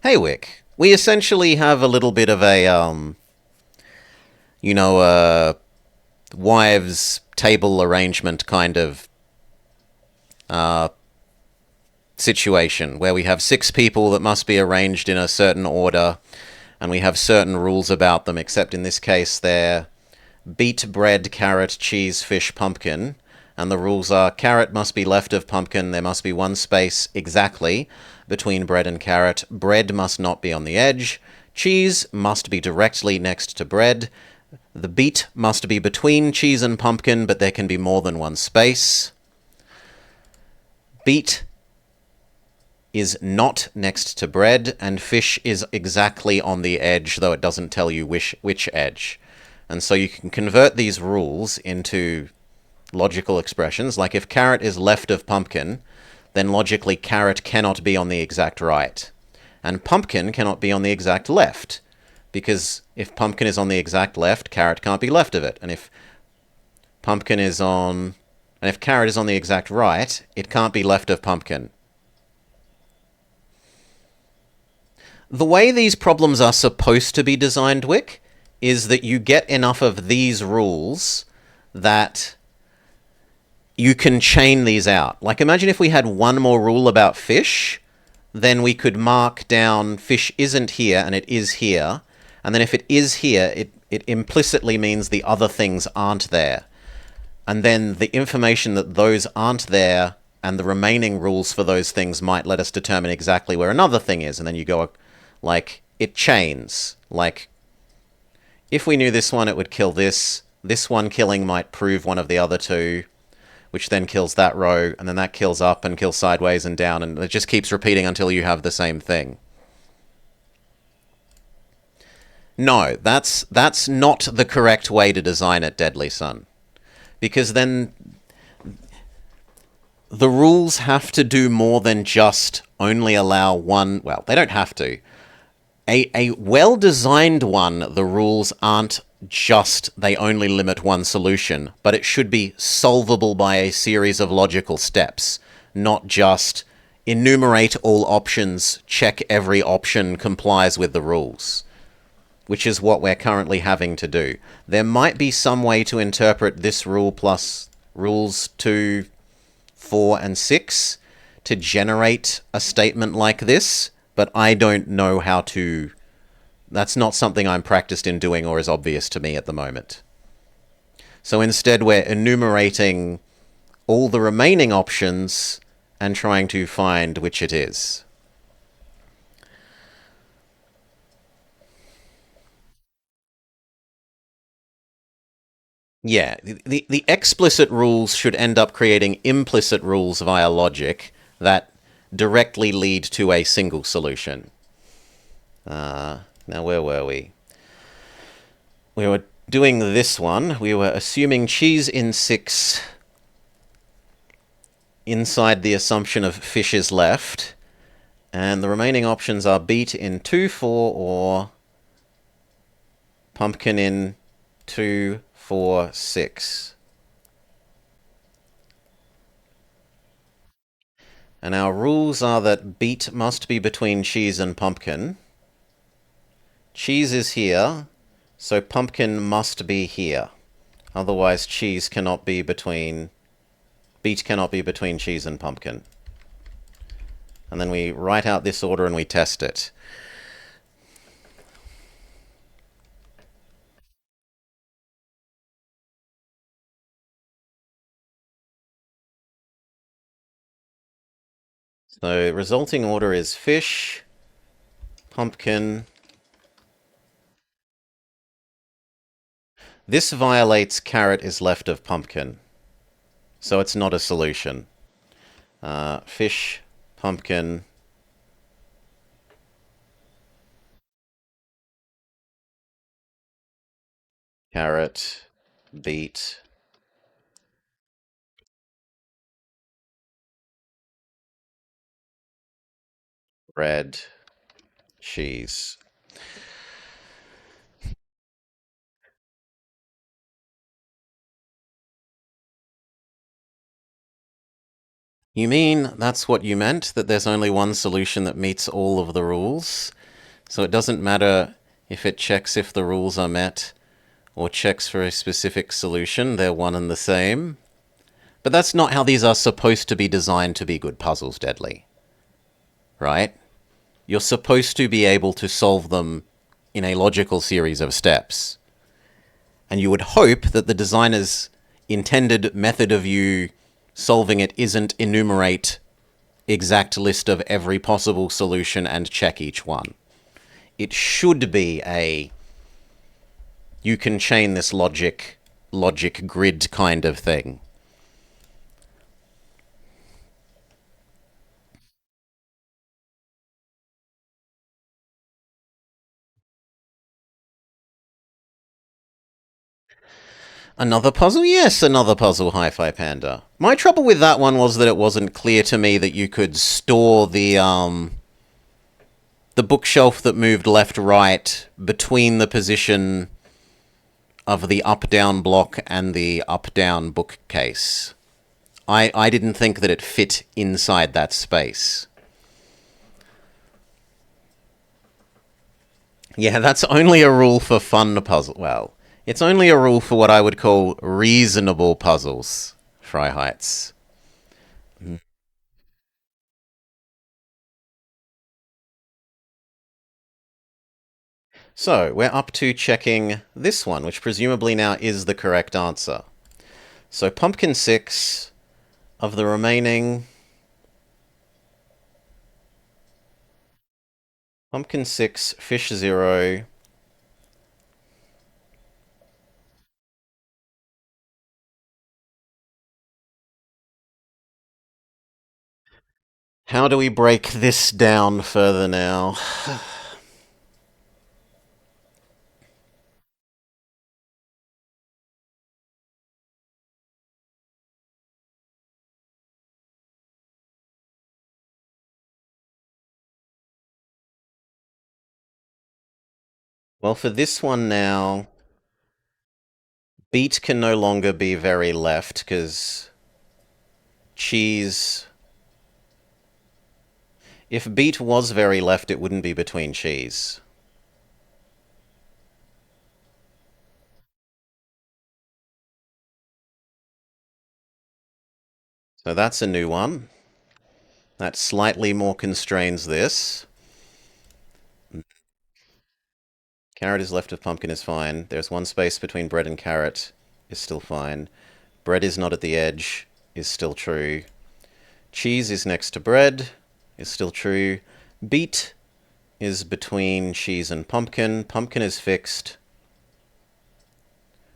S1: Hey, Wick. We essentially have a little bit of a, wives' table arrangement kind of situation, where we have 6 people that must be arranged in a certain order, and we have certain rules about them, except in this case they're beet, bread, carrot, cheese, fish, pumpkin. And the rules are carrot must be left of pumpkin, there must be 1 space exactly between bread and carrot, bread must not be on the edge, cheese must be directly next to bread, the beet must be between cheese and pumpkin, but there can be more than 1 space. Beet is not next to bread, and fish is exactly on the edge, though it doesn't tell you which edge. And so you can convert these rules into logical expressions, like if carrot is left of pumpkin, then logically carrot cannot be on the exact right. And pumpkin cannot be on the exact left, because if pumpkin is on the exact left, carrot can't be left of it. And if carrot is on the exact right, it can't be left of pumpkin. The way these problems are supposed to be designed, Wick, is that you get enough of these rules that you can chain these out. Like, imagine if we had 1 more rule about fish, then we could mark down fish isn't here and it is here. And then if it is here, it implicitly means the other things aren't there. And then the information that those aren't there and the remaining rules for those things might let us determine exactly where another thing is. And then you go, like, it chains. Like, if we knew this one, it would kill this. This one killing might prove one of the other 2, which then kills that row, and then that kills up and kills sideways and down, and it just keeps repeating until you have the same thing. No, that's not the correct way to design it, Deadly Sun. Because then the rules have to do more than just only allow 1... Well, they don't have to. A well-designed one, the rules aren't just they only limit 1 solution, but it should be solvable by a series of logical steps, not just enumerate all options, check every option complies with the rules, which is what we're currently having to do. There might be some way to interpret this rule plus rules 2, 4, and 6 to generate a statement like this, but I don't know how to... That's not something I'm practiced in doing or is obvious to me at the moment. So instead we're enumerating all the remaining options and trying to find which it is. Yeah, the explicit rules should end up creating implicit rules via logic that directly lead to a single solution. Now, where were we? We were doing this one. We were assuming cheese in 6 inside the assumption of fish is left. And the remaining options are beet in 2, 4, or pumpkin in 2, 4, 6. And our rules are that beet must be between cheese and pumpkin. Cheese is here, so pumpkin must be here. Otherwise, cheese cannot be between... beet cannot be between cheese and pumpkin. And then we write out this order and we test it. So resulting order is fish, pumpkin. This violates carrot is left of pumpkin. So it's not a solution. Fish, pumpkin, carrot, beet, bread, cheese. You mean that's what you meant? That there's only one solution that meets all of the rules? So it doesn't matter if it checks if the rules are met or checks for a specific solution, they're one and the same? But that's not how these are supposed to be designed to be good puzzles, Deadly. Right? You're supposed to be able to solve them in a logical series of steps. And you would hope that the designer's intended method of you solving it isn't enumerate exact list of every possible solution and check each one. It should be a you can chain this logic grid kind of thing. Another puzzle? Yes, another puzzle, Hi-Fi Panda. My trouble with that one was that it wasn't clear to me that you could store the bookshelf that moved left-right between the position of the up-down block and the up-down bookcase. I didn't think that it fit inside that space. Yeah, that's only a rule for fun puzzle. Well, it's only a rule for what I would call reasonable puzzles, Fry Heights. So, we're up to checking this one, which presumably now is the correct answer. So, pumpkin 6 of the remaining... Pumpkin 6, fish 0... How do we break this down further now? Well, for this one now, beet can no longer be very left, because cheese... If beet was very left, it wouldn't be between cheese. So that's a new one. That slightly more constrains this. Carrot is left of pumpkin is fine. There's one space between bread and carrot is still fine. Bread is not at the edge is still true. Cheese is next to bread is still true. Beet is between cheese and pumpkin. Pumpkin is fixed,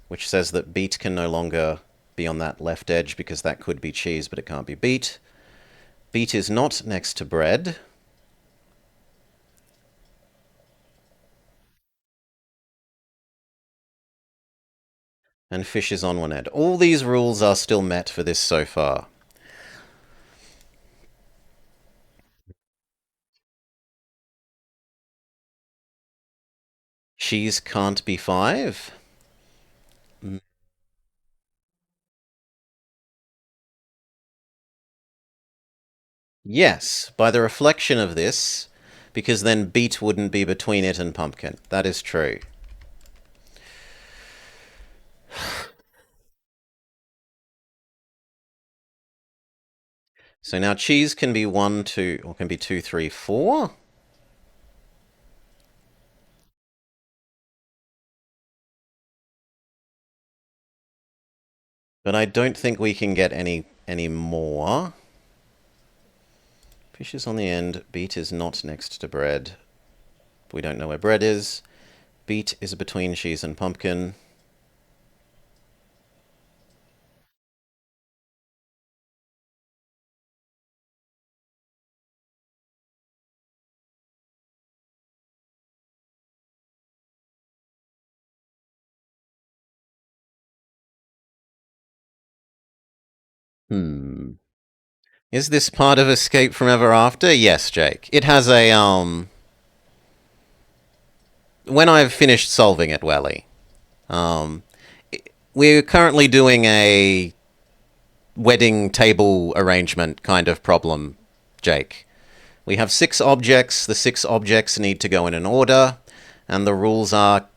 S1: which says that beet can no longer be on that left edge because that could be cheese, but it can't be beet. Beet is not next to bread. And fish is on one end. All these rules are still met for this so far. Cheese can't be 5? Yes, by the reflection of this, because then beet wouldn't be between it and pumpkin. That is true. So now cheese can be 1, 2, or can be 2, 3, 4. But I don't think we can get any more. Fish is on the end. Beet is not next to bread. We don't know where bread is. Beet is between cheese and pumpkin. Hmm. Is this part of Escape from Ever After? Yes, Jake. It has a, when I've finished solving it, Welly, um, we're currently doing a wedding table arrangement kind of problem, Jake. We have 6 objects. The 6 objects need to go in an order, and the rules are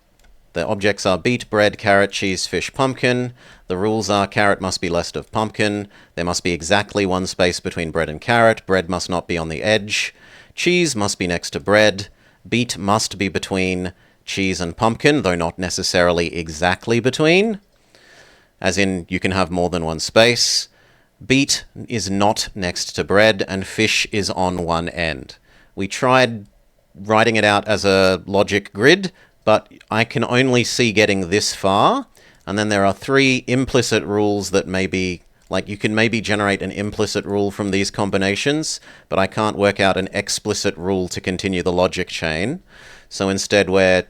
S1: the objects are beet, bread, carrot, cheese, fish, pumpkin. The rules are carrot must be left of pumpkin. There must be exactly 1 space between bread and carrot. Bread must not be on the edge. Cheese must be next to bread. Beet must be between cheese and pumpkin, though not necessarily exactly between. As in, you can have more than 1 space. Beet is not next to bread, and fish is on one end. We tried writing it out as a logic grid, but I can only see getting this far, and then there are 3 implicit rules that maybe, like, you can maybe generate an implicit rule from these combinations, but I can't work out an explicit rule to continue the logic chain. So instead we're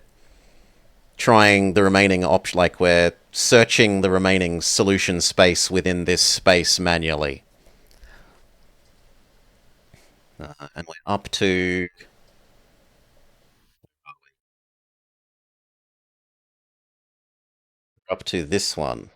S1: trying the remaining option, like we're searching the remaining solution space within this space manually. And we're up to this one,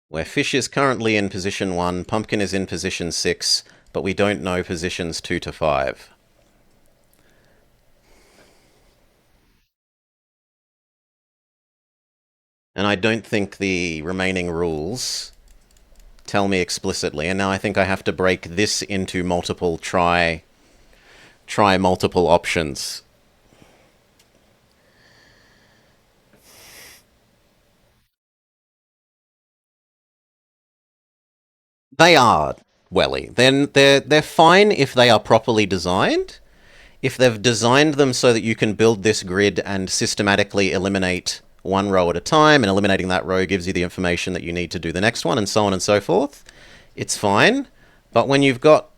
S1: where fish is currently in position 1, pumpkin is in position 6, but we don't know positions 2 to 5. And I don't think the remaining rules tell me explicitly, and now I think I have to break this into multiple try multiple options. They are, Welly. Then they're fine if they are properly designed. If they've designed them so that you can build this grid and systematically eliminate 1 row at a time, and eliminating that row gives you the information that you need to do the next one, and so on and so forth, it's fine. But when you've got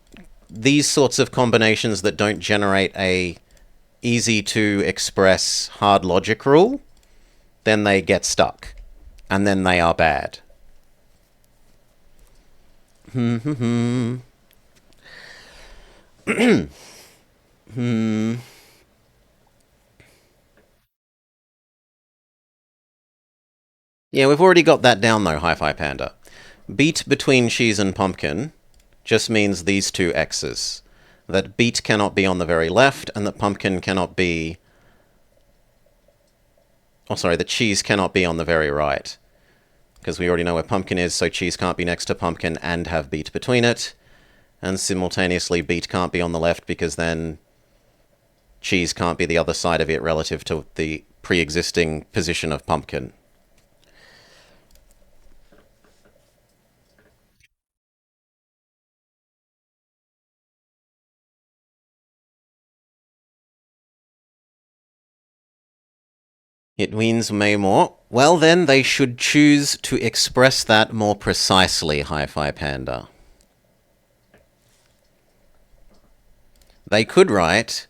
S1: these sorts of combinations that don't generate a easy to express hard logic rule, then they get stuck. And then they are bad. Yeah, we've already got that down though, Hi-Fi Panda. Beet between cheese and pumpkin just means these 2 x's. That beet cannot be on the very left, and that pumpkin cannot be... Oh, sorry, the cheese cannot be on the very right. Because we already know where pumpkin is, so cheese can't be next to pumpkin and have beet between it. And simultaneously, beet can't be on the left because then cheese can't be the other side of it relative to the pre-existing position of pumpkin. It means may more. Well, then they should choose to express that more precisely, Hi-Fi Panda. They could write,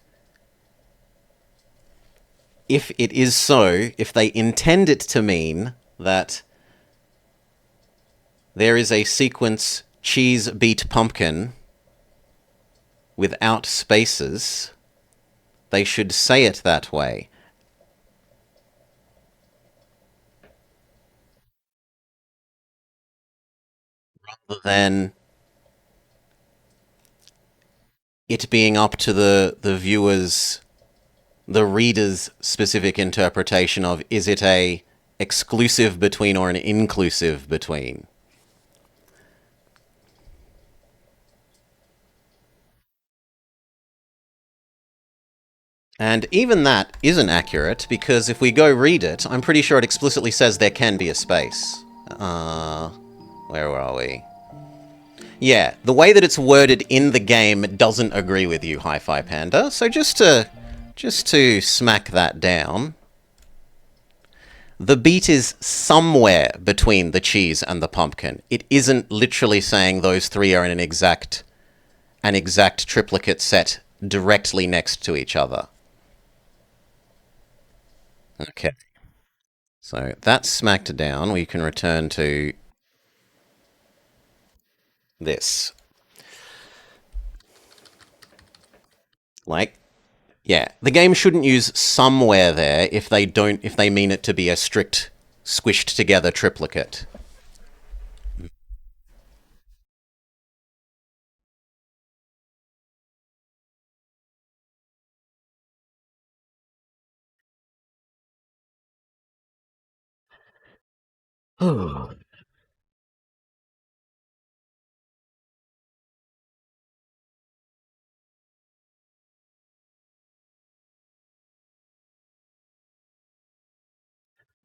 S1: if it is so, if they intend it to mean that there is a sequence cheese beat pumpkin without spaces, they should say it that way. Rather than it being up to the viewer's, the reader's specific interpretation of, is it a exclusive between or an inclusive between? And even that isn't accurate, because if we go read it, I'm pretty sure it explicitly says there can be a space. Where are we? Yeah, the way that it's worded in the game doesn't agree with you, Hi-Fi Panda. So just to smack that down, the beat is somewhere between the cheese and the pumpkin. It isn't literally saying those three are in an exact triplicate set directly next to each other. Okay. So that's smacked down. We can return to this. Like, yeah, the game shouldn't use somewhere there if they mean it to be a strict squished together triplicate. Oh.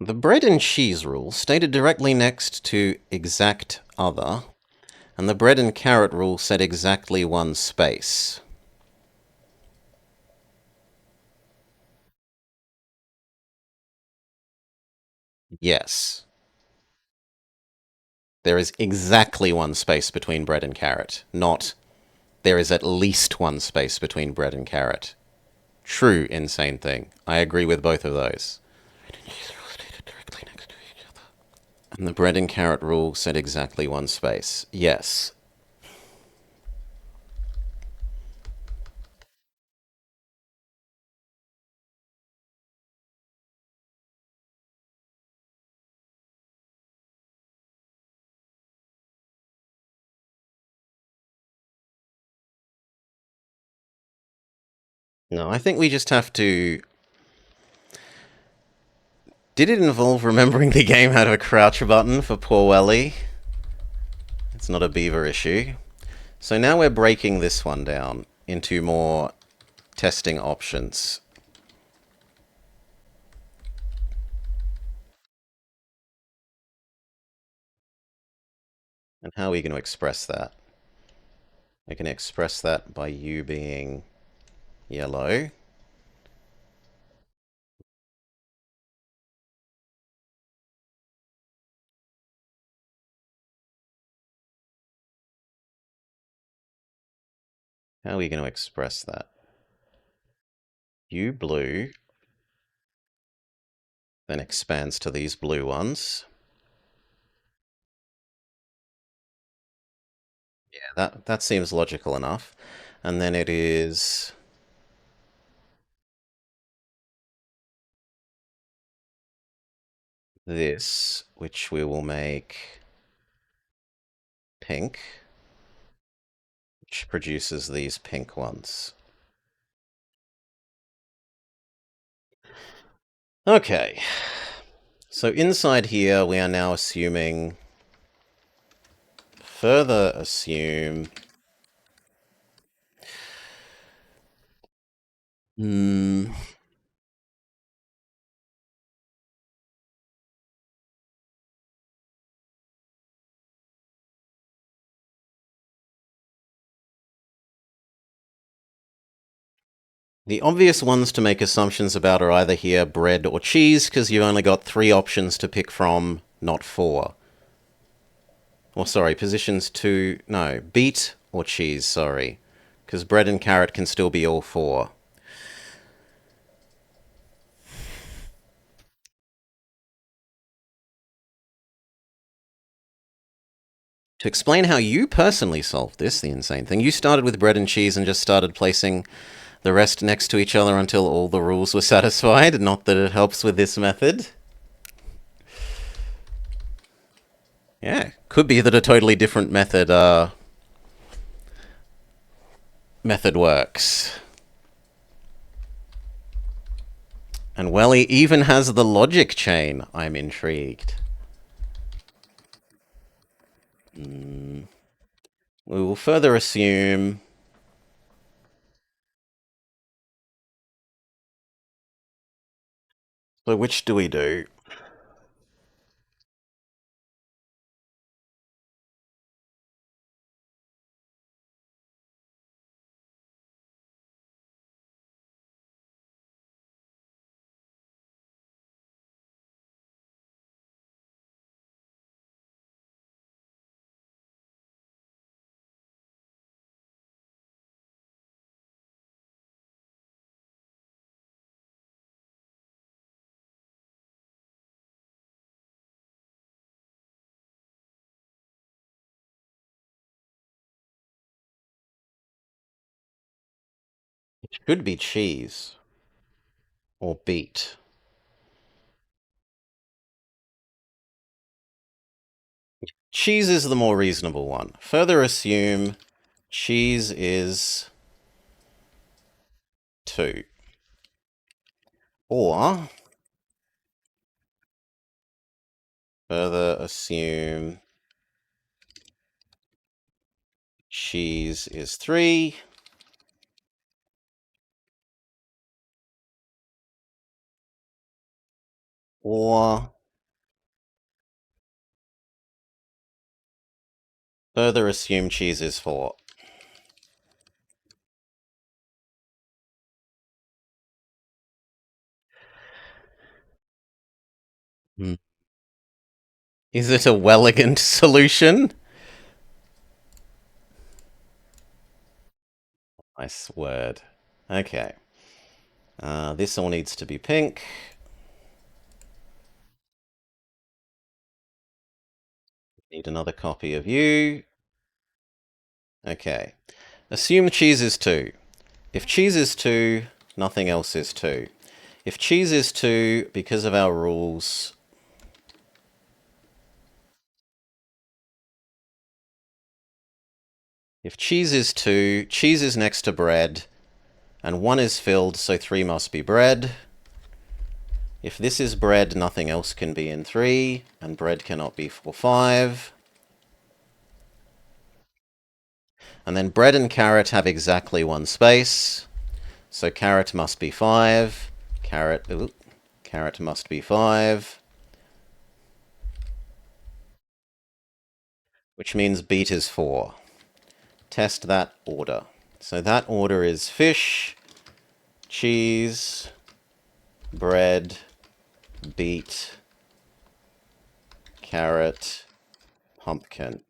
S1: The bread and cheese rule stated directly next to exact other, and the bread and carrot rule said exactly one space. Yes. There is exactly one space between bread and carrot, not there is at least one space between bread and carrot. True insane thing. I agree with both of those. And the bread and carrot rule said exactly one space. Yes. No, I think we just have to. Did it involve remembering the game had a crouch button for poor Welly? It's not a beaver issue. So now we're breaking this one down into more testing options. And how are we going to express that? We can express that by you being yellow. How are we going to express that? You blue, then expands to these blue ones. Yeah, that seems logical enough. And then it is this, which we will make pink, which produces these pink ones. Okay. So inside here, we are now assuming, further assume, hmm, the obvious ones to make assumptions about are either here bread or cheese, because you've only got 3 options to pick from, not 4. Or sorry, positions 2, no, beet or cheese, sorry. because bread and carrot can still be all four. To explain how you personally solved this, the insane thing, you started with bread and cheese and just started placing the rest next to each other until all the rules were satisfied. Not that it helps with this method. Yeah, could be that a totally different method works. And Welly even has the logic chain. I'm intrigued. We will further assume. So which do we do? It should be cheese or beet. Cheese is the more reasonable one. Further assume cheese is 2. Or further assume cheese is 3. Or further assume cheese is 4. Hmm. Is it a Welligant solution? Nice word. Okay. This all needs to be pink. Need another copy of you. Okay. Assume cheese is 2. If cheese is 2, nothing else is 2. If cheese is 2, because of our rules, if cheese is 2, cheese is next to bread, and 1 is filled, so 3 must be bread. If this is bread, nothing else can be in 3, and bread cannot be for 5. And then bread and carrot have exactly 1 space, so carrot must be 5. Carrot must be 5. Which means beet is 4. Test that order. So that order is fish, cheese, bread, beet, carrot, pumpkin.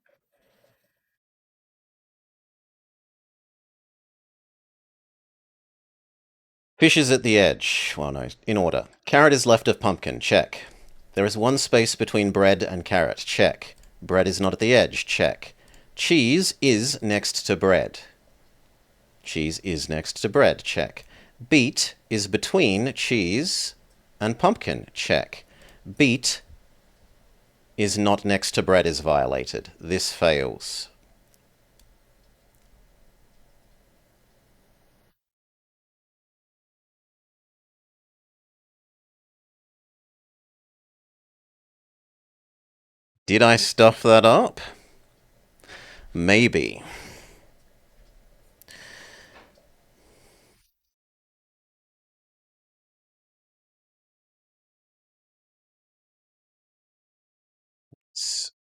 S1: Fish is at the edge. Well, no, in order. Carrot is left of pumpkin. Check. There is 1 space between bread and carrot. Check. Bread is not at the edge. Check. Cheese is next to bread. Cheese is next to bread. Check. Beet is between cheese and pumpkin. Check. Beet is not next to bread is violated. This fails. Did I stuff that up? Maybe. Let's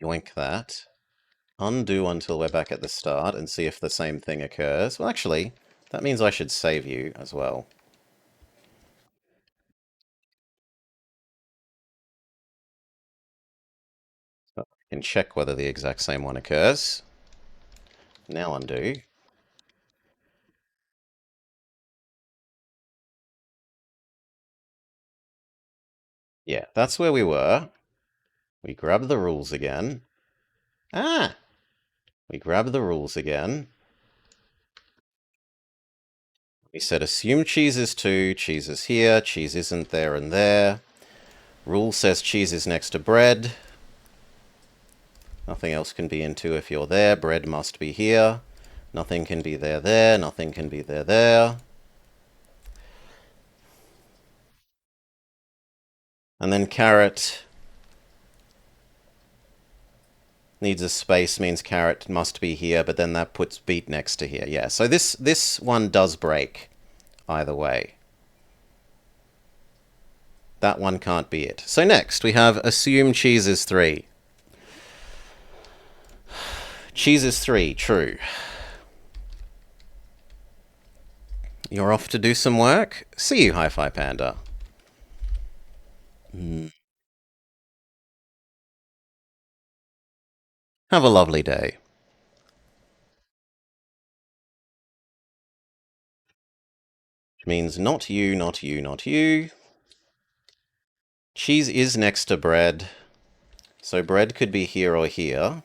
S1: yoink that. Undo until we're back at the start and see if the same thing occurs. Well, actually, that means I should save you as well. So I can check whether the exact same one occurs. Now undo. Yeah, that's where we were. We grab the rules again. Ah! We grab the rules again. We said assume cheese is 2, cheese is here, cheese isn't there and there. Rule says cheese is next to bread. Nothing else can be in 2 if you're there. Bread must be here. Nothing can be there. Nothing can be there. And then carrot needs a space, means carrot must be here, but then that puts beet next to here. Yeah, so this one does break either way. That one can't be it. So next we have assume cheese is 3. Cheese is 3, true. You're off to do some work? See you, Hi-Fi Panda. Have a lovely day. Which means not you, not you, not you. Cheese is next to bread. So bread could be here or here.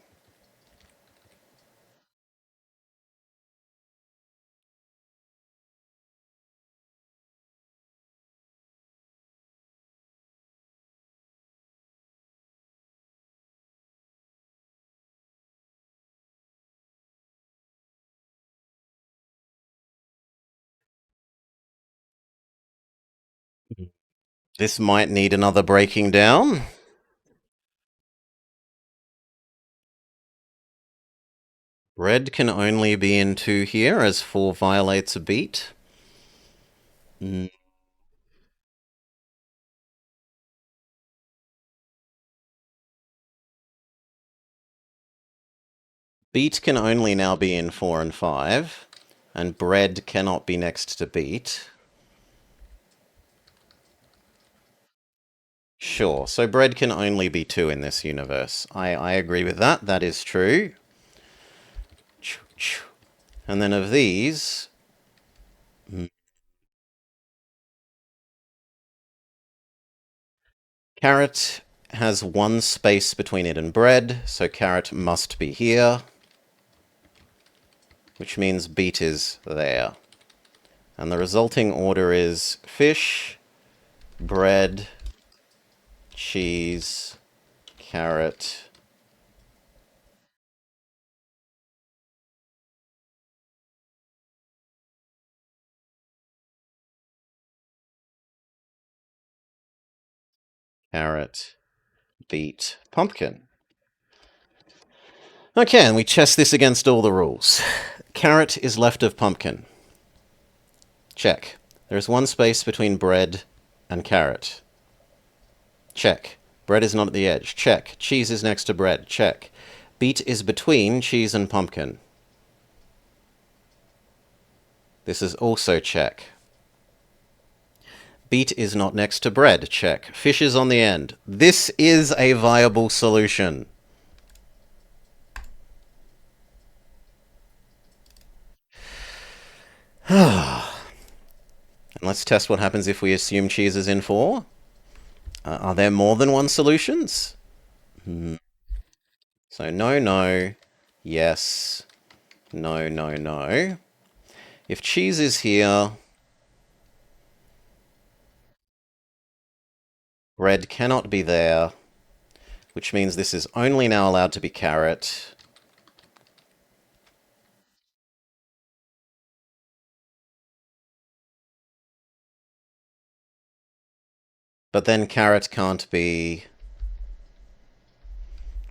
S1: This might need another breaking down. Bread can only be in 2 here, as 4 violates a beat. Beet can only now be in 4 and 5, and bread cannot be next to beet. Sure, so bread can only be 2 in this universe. I agree with that, that is true. And then of these... Carrot has 1 space between it and bread, so carrot must be here. Which means beet is there. And the resulting order is fish, bread, cheese, carrot. Carrot, beet, pumpkin. Okay, and we test this against all the rules. Carrot is left of pumpkin. Check. There is 1 space between bread and carrot. Check. Bread is not at the edge. Check. Cheese is next to bread. Check. Beet is between cheese and pumpkin. This is also check. Beet is not next to bread. Check. Fish is on the end. This is a viable solution. And let's test what happens if we assume cheese is in 4. Are there more than 1 solutions? So no, yes, no. If cheese is here, bread cannot be there, which means this is only now allowed to be carrot. But then carrot can't be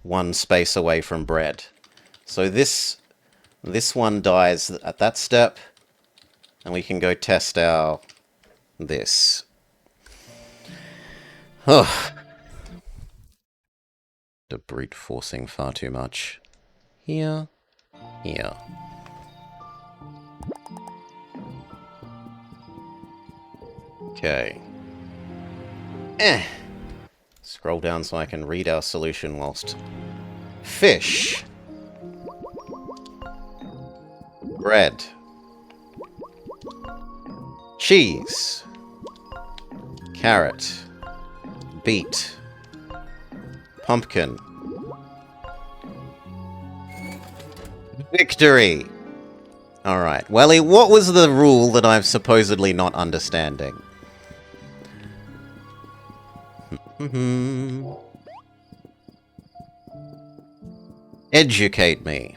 S1: 1 space away from bread. So this one dies at that step, and we can go test our this. Oh. The brute forcing far too much. Here. Okay. Scroll down so I can read our solution whilst... Fish. Bread. Cheese. Carrot. beet, pumpkin. Victory! Alright, Welly, what was the rule that I'm supposedly not understanding? Educate me.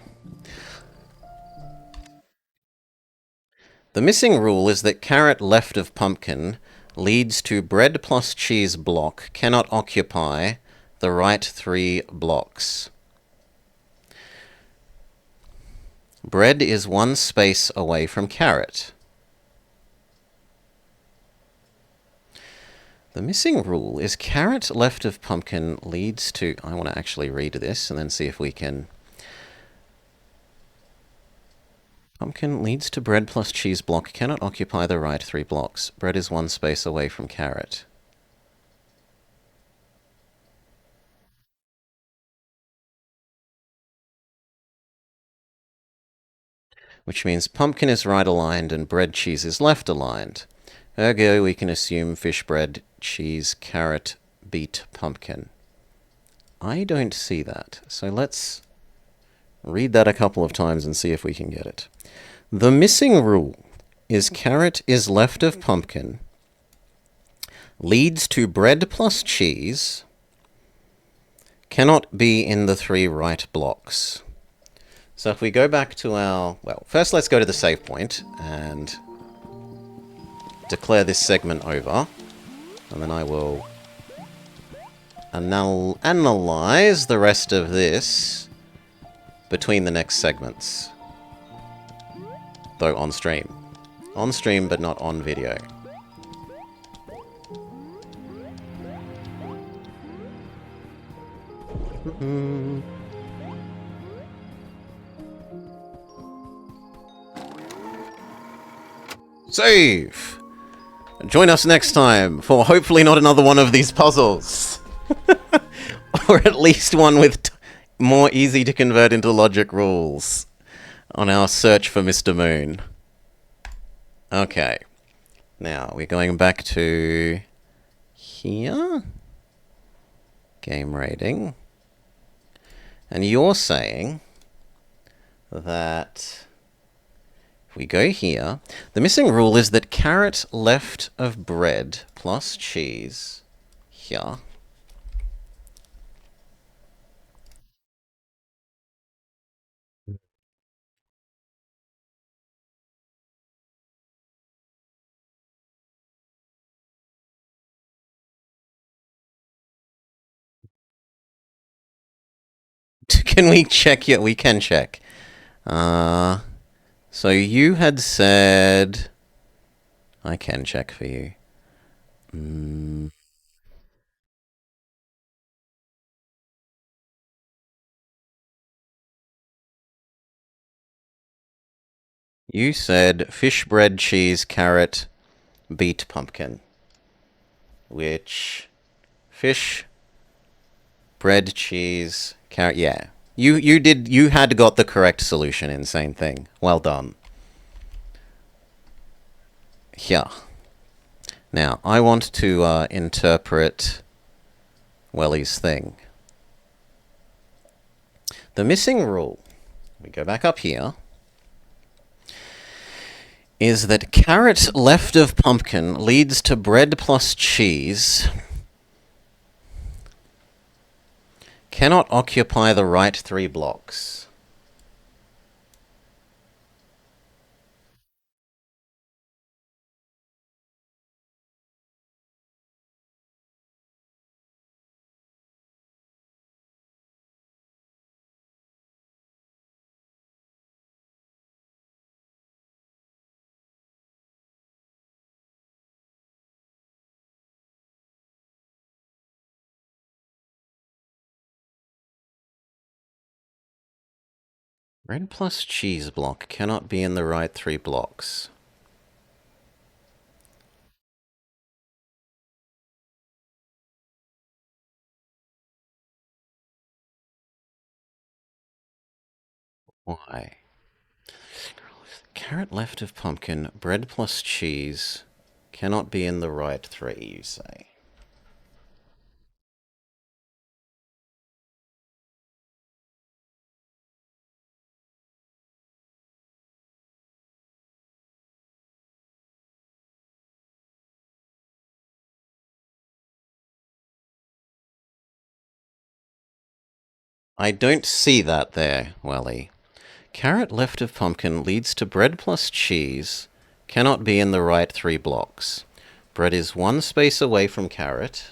S1: The missing rule is that carrot left of pumpkin leads to bread plus cheese block cannot occupy the right 3 blocks. Bread is 1 space away from carrot. The missing rule is carrot left of pumpkin leads to... I want to actually read this and then see if we can... Pumpkin leads to bread plus cheese block cannot occupy the right 3 blocks. Bread is 1 space away from carrot. Which means pumpkin is right aligned and bread cheese is left aligned. Ergo, we can assume fish, bread, cheese, carrot, beet, pumpkin. I don't see that, so let's read that a couple of times and see if we can get it. The missing rule is carrot is left of pumpkin, leads to bread plus cheese, cannot be in the 3 right blocks. So if we go back to our... Well, first let's go to the save point and declare this segment over. And then I will analyze the rest of this between the next segments. Though on stream. On stream, but not on video. Save! Join us next time for hopefully not another one of these puzzles. Or at least one with more easy to convert into logic rules on our search for Mr. Moon. Okay. Now, we're going back to here. Game rating. And you're saying that... If we go here, the missing rule is that carrot left of bread plus cheese here can we check? Yeah, we can check. So you had said... I can check for you. You said fish, bread, cheese, carrot, beet, pumpkin. Which... Fish, bread, cheese, carrot... Yeah. You had got the correct solution, insane thing. Well done. Yeah. Now, I want to interpret Welly's thing. The missing rule, we go back up here, is that carrot left of pumpkin leads to bread plus cheese cannot occupy the right 3 blocks. Bread plus cheese block cannot be in the right 3 blocks. Why? Carrot left of pumpkin, bread plus cheese cannot be in the right 3, you say. I don't see that there, Welly. Carrot left of pumpkin leads to bread plus cheese. Cannot be in the right 3 blocks. Bread is 1 space away from carrot.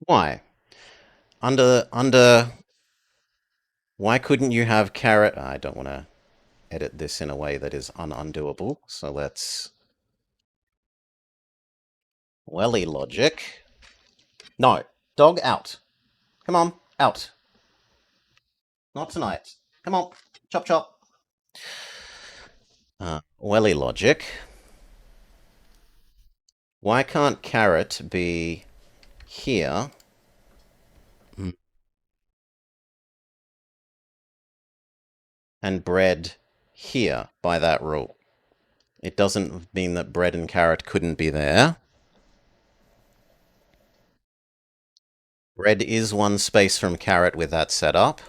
S1: Why? Under why couldn't you have carrot? I don't want to edit this in a way that is undoable. So let's Welly logic. No. Dog out. Come on, out. Not tonight. Come on. Chop chop. Welly logic. Why can't carrot be here and bread here by that rule? It doesn't mean that bread and carrot couldn't be there. Bread is 1 space from carrot with that setup.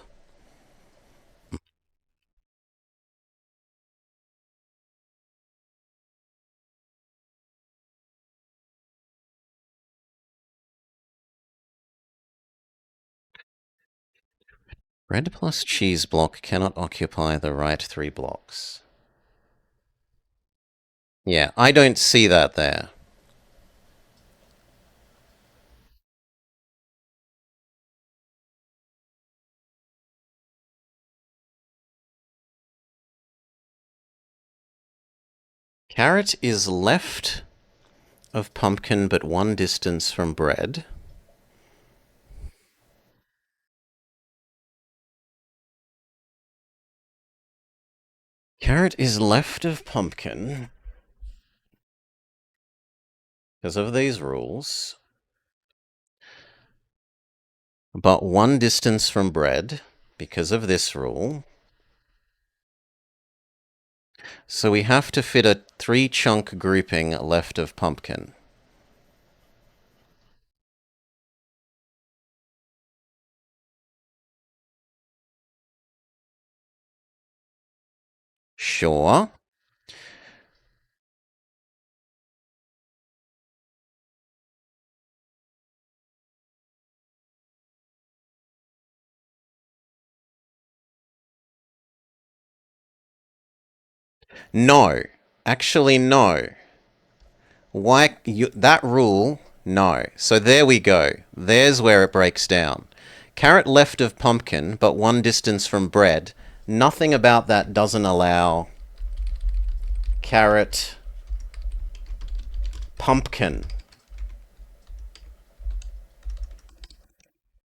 S1: Bread plus cheese block cannot occupy the right 3 blocks. Yeah, I don't see that there. Carrot is left of pumpkin but 1 distance from bread. Carrot is left of pumpkin because of these rules, but 1 distance from bread because of this rule. So we have to fit a 3-chunk grouping left of pumpkin. Sure. No. Actually, no. Why that rule? No. So there we go. There's where it breaks down. Carrot left of pumpkin, but 1 distance from bread. Nothing about that doesn't allow carrot pumpkin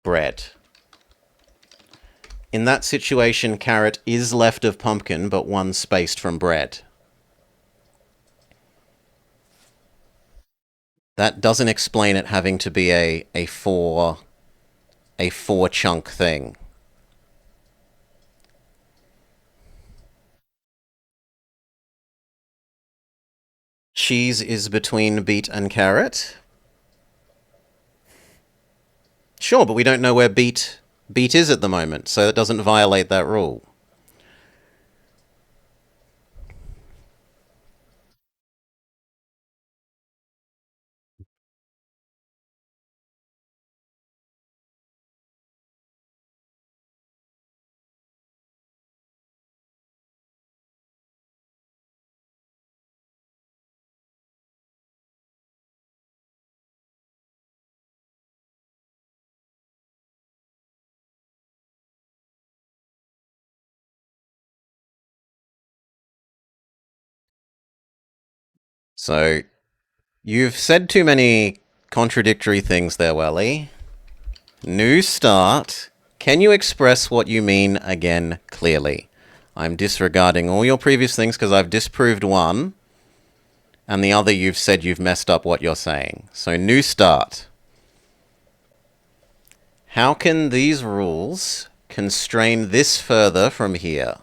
S1: bread. In that situation, carrot is left of pumpkin, but 1 spaced from bread. That doesn't explain it having to be a 4 chunk thing. Cheese is between beet and carrot. Sure, but we don't know where beet is at the moment, so it doesn't violate that rule. So, you've said too many contradictory things there, Welly. New start. Can you express what you mean again clearly? I'm disregarding all your previous things because I've disproved one, and the other you've said you've messed up what you're saying. So, new start. How can these rules constrain this further from here?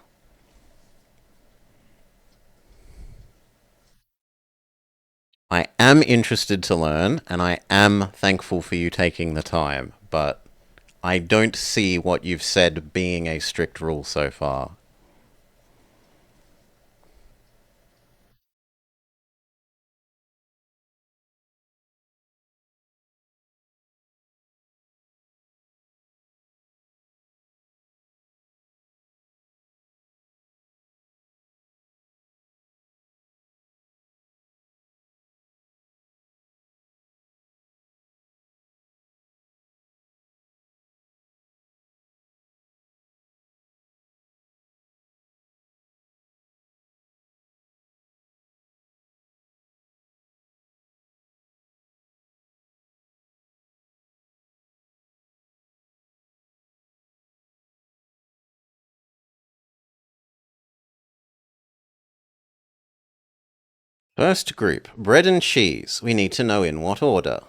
S1: I am interested to learn, and I am thankful for you taking the time, but I don't see what you've said being a strict rule so far. First group, bread and cheese. We need to know in what order.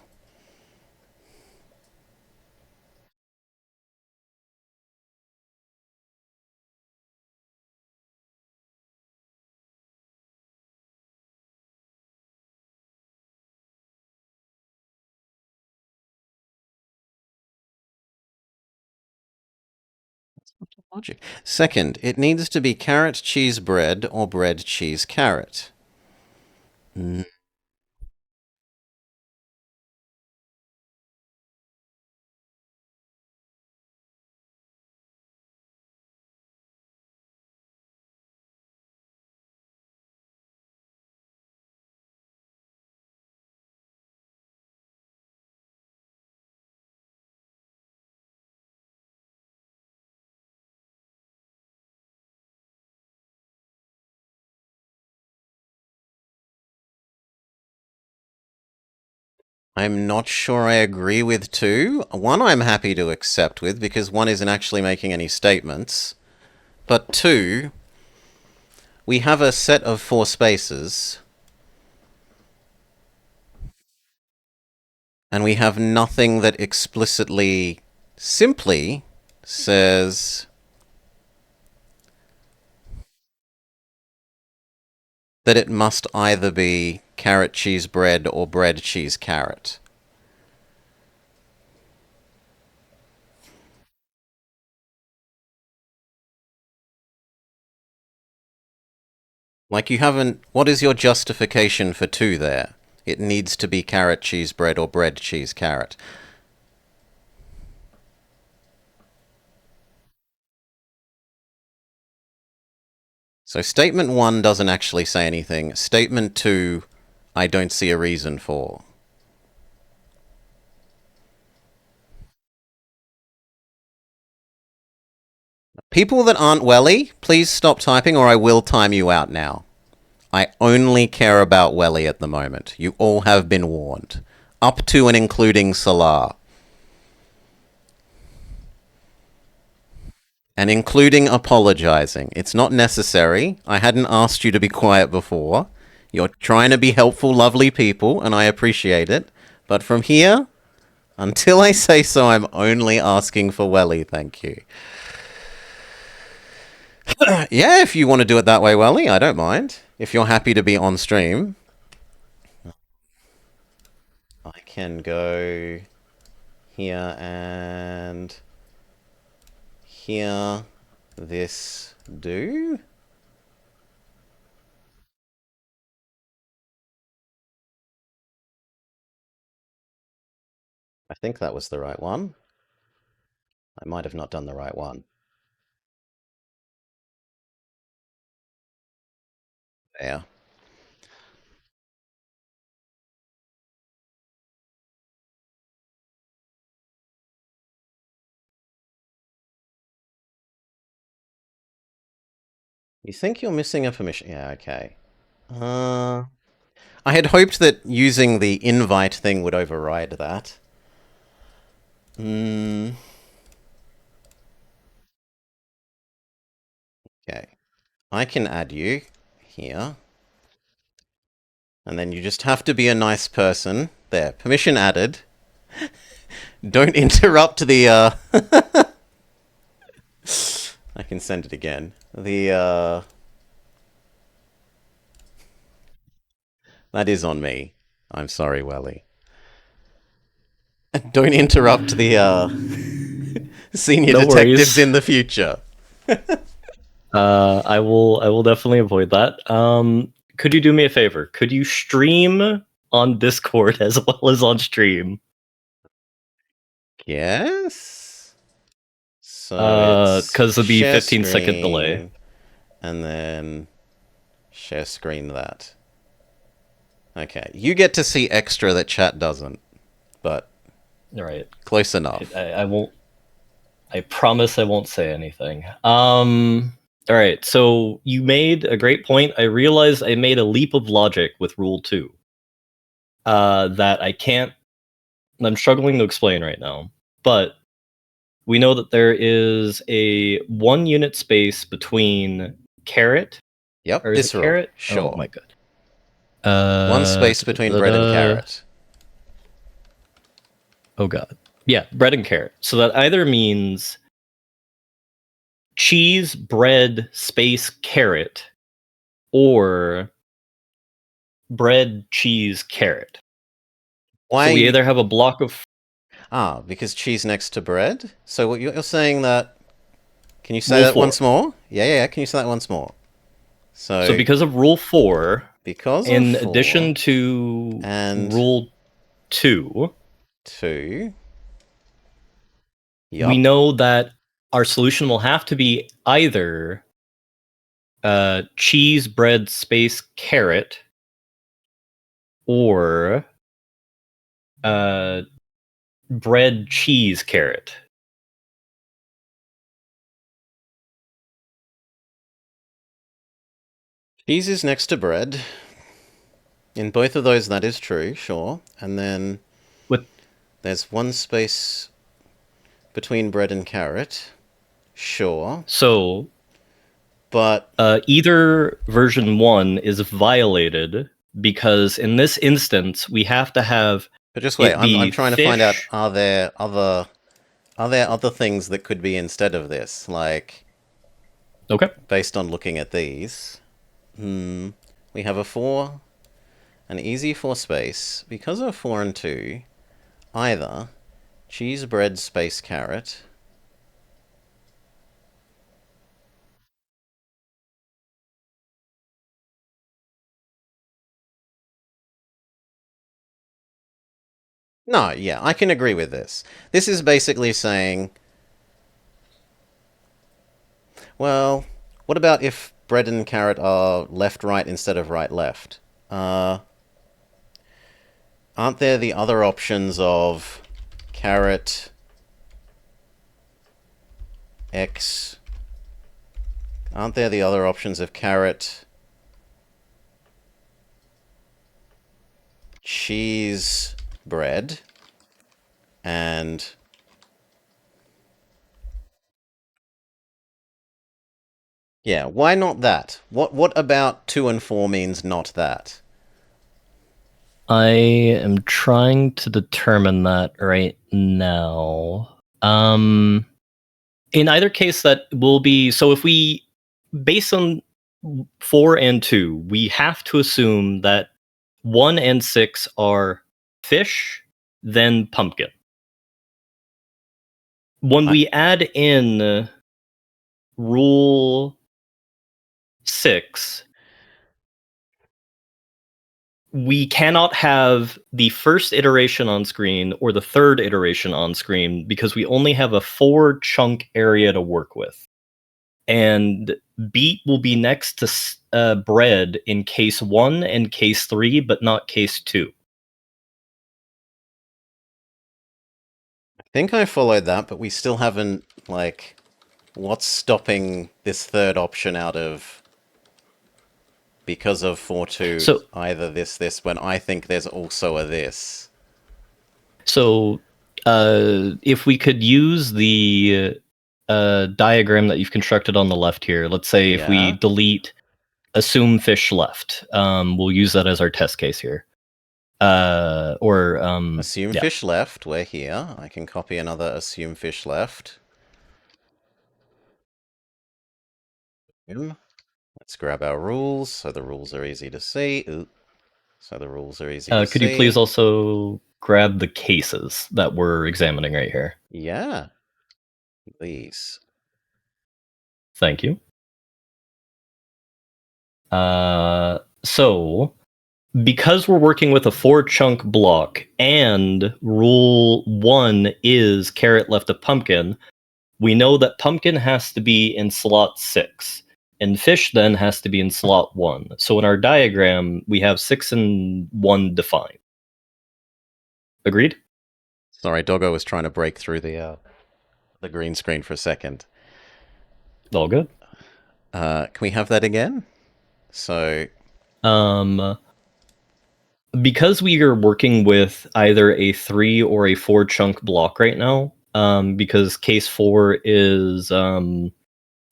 S1: Logic. Second, it needs to be carrot, cheese, bread, or bread, cheese, carrot. Mm. I'm not sure I agree with two. One I'm happy to accept with because one isn't actually making any statements. But two, we have a set of four spaces and we have nothing that explicitly, simply says that it must either be carrot, cheese, bread or bread, cheese, carrot. Like, you haven't. What is your justification for two there? It needs to be carrot, cheese, bread, or bread, cheese, carrot. So, statement one doesn't actually say anything. Statement two, I don't see a reason for. People that aren't welly, please stop typing or I will time you out now. I only care about Welly at the moment. You all have been warned. Up to and including Salah. And including apologizing. It's not necessary. I hadn't asked you to be quiet before. You're trying to be helpful, lovely people, and I appreciate it. But from here, until I say so, I'm only asking for Welly, thank you. Yeah, if you want to do it that way, Welly, I don't mind. If you're happy to be on stream, I can go here and here. This do? I think that was the right one. I might have not done the right one. There. You think you're missing a permission? Yeah, okay. I had hoped that using the invite thing would override that. Okay. I can add you here. And then you just have to be a nice person. There. Permission added. Don't interrupt the, I can send it again. That is on me. I'm sorry, Welly. Don't interrupt the, senior
S2: No
S1: detectives
S2: worries.
S1: in the future.
S2: I will definitely avoid that. Could you do me a favor? Could you stream on Discord as well as on stream?
S1: Yes. So it's
S2: Because of the
S1: share
S2: 15-second delay.
S1: screen, and then share screen that. Okay, you get to see extra that chat doesn't, but
S2: All right.
S1: close enough.
S2: I won't. I promise I won't say anything. All right. So you made a great point. I realized I made a leap of logic with Rule 2. That I can't. I'm struggling to explain right now, but we know that there is a 1 unit space between carrot,
S1: Yep,
S2: or is it
S1: visceral.
S2: carrot? Oh
S1: Sure.
S2: my god.
S1: One space between bread and carrot.
S2: Oh god. Yeah, bread and carrot. So that either means cheese, bread, space, carrot, or bread, cheese, carrot.
S1: Why?
S2: So we either have a block of...
S1: Because cheese next to bread? So what you're saying that... Can you say
S2: Rule
S1: that
S2: 4.
S1: once more? Yeah, can you say that once more?
S2: So because of Rule 4,
S1: because
S2: in
S1: of 4,
S2: addition to
S1: and
S2: Rule 2,
S1: 2...
S2: we
S1: Yup.
S2: know that our solution will have to be either cheese, bread, space, carrot, or bread, cheese, carrot.
S1: Cheese is next to bread. In both of those, that is true, sure. And then there's one space between bread and carrot, sure.
S2: So,
S1: but
S2: either version 1 is violated because in this instance we have to have...
S1: But just wait, I'm trying to find out, are there other things that could be instead of this? Like,
S2: okay,
S1: based on looking at these, we have a 4, an easy 4 space. Because of 4 and 2, either cheese, bread, space, carrot. No, yeah, I can agree with this. This is basically saying, well, what about if bread and carrot are left-right instead of right-left? Aren't there the other options of carrot X? Aren't there the other options of carrot cheese bread and yeah, why not that? What about 2 and 4 means not that?
S2: I am trying to determine that right now. In either case, that will be... So if we, based on 4 and 2, we have to assume that 1 and 6 are fish, then pumpkin. When we add in Rule 6, we cannot have the first iteration on screen or the third iteration on screen because we only have a 4 chunk area to work with. And beet will be next to bread in case 1 and case 3, but not case 2.
S1: I think I followed that, but we still haven't, like, what's stopping this third option out of because of 4-2,
S2: so,
S1: either this, when I think there's also a this.
S2: So, if we could use the diagram that you've constructed on the left here, let's say if we delete assume fish left, we'll use that as our test case here.
S1: Assume fish left, we're here. I can copy another assume fish left. Let's grab our rules, so the rules are easy to see. Ooh. So the rules are easy to see.
S2: Could you please also grab the cases that we're examining right here?
S1: Yeah. These.
S2: Thank you. So, because we're working with a 4-chunk block and Rule 1 is carrot left of pumpkin, we know that pumpkin has to be in slot 6. And fish then has to be in slot 1. So in our diagram, we have 6 and 1 defined. Agreed?
S1: Sorry, Doggo was trying to break through the green screen for a second.
S2: All good.
S1: Can we have that again? So...
S2: because we are working with either a 3 or a 4 chunk block right now, because case 4 is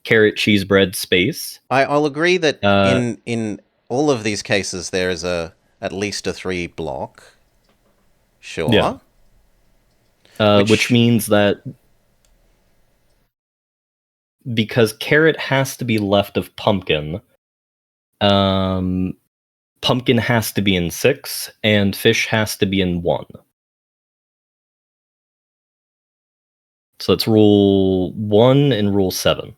S2: carrot, cheese, bread, space.
S1: I'll agree that in all of these cases there is a at least a 3 block. Sure.
S2: Yeah. Which means that because carrot has to be left of pumpkin, pumpkin has to be in 6, and fish has to be in 1. So it's rule 1 and rule 7.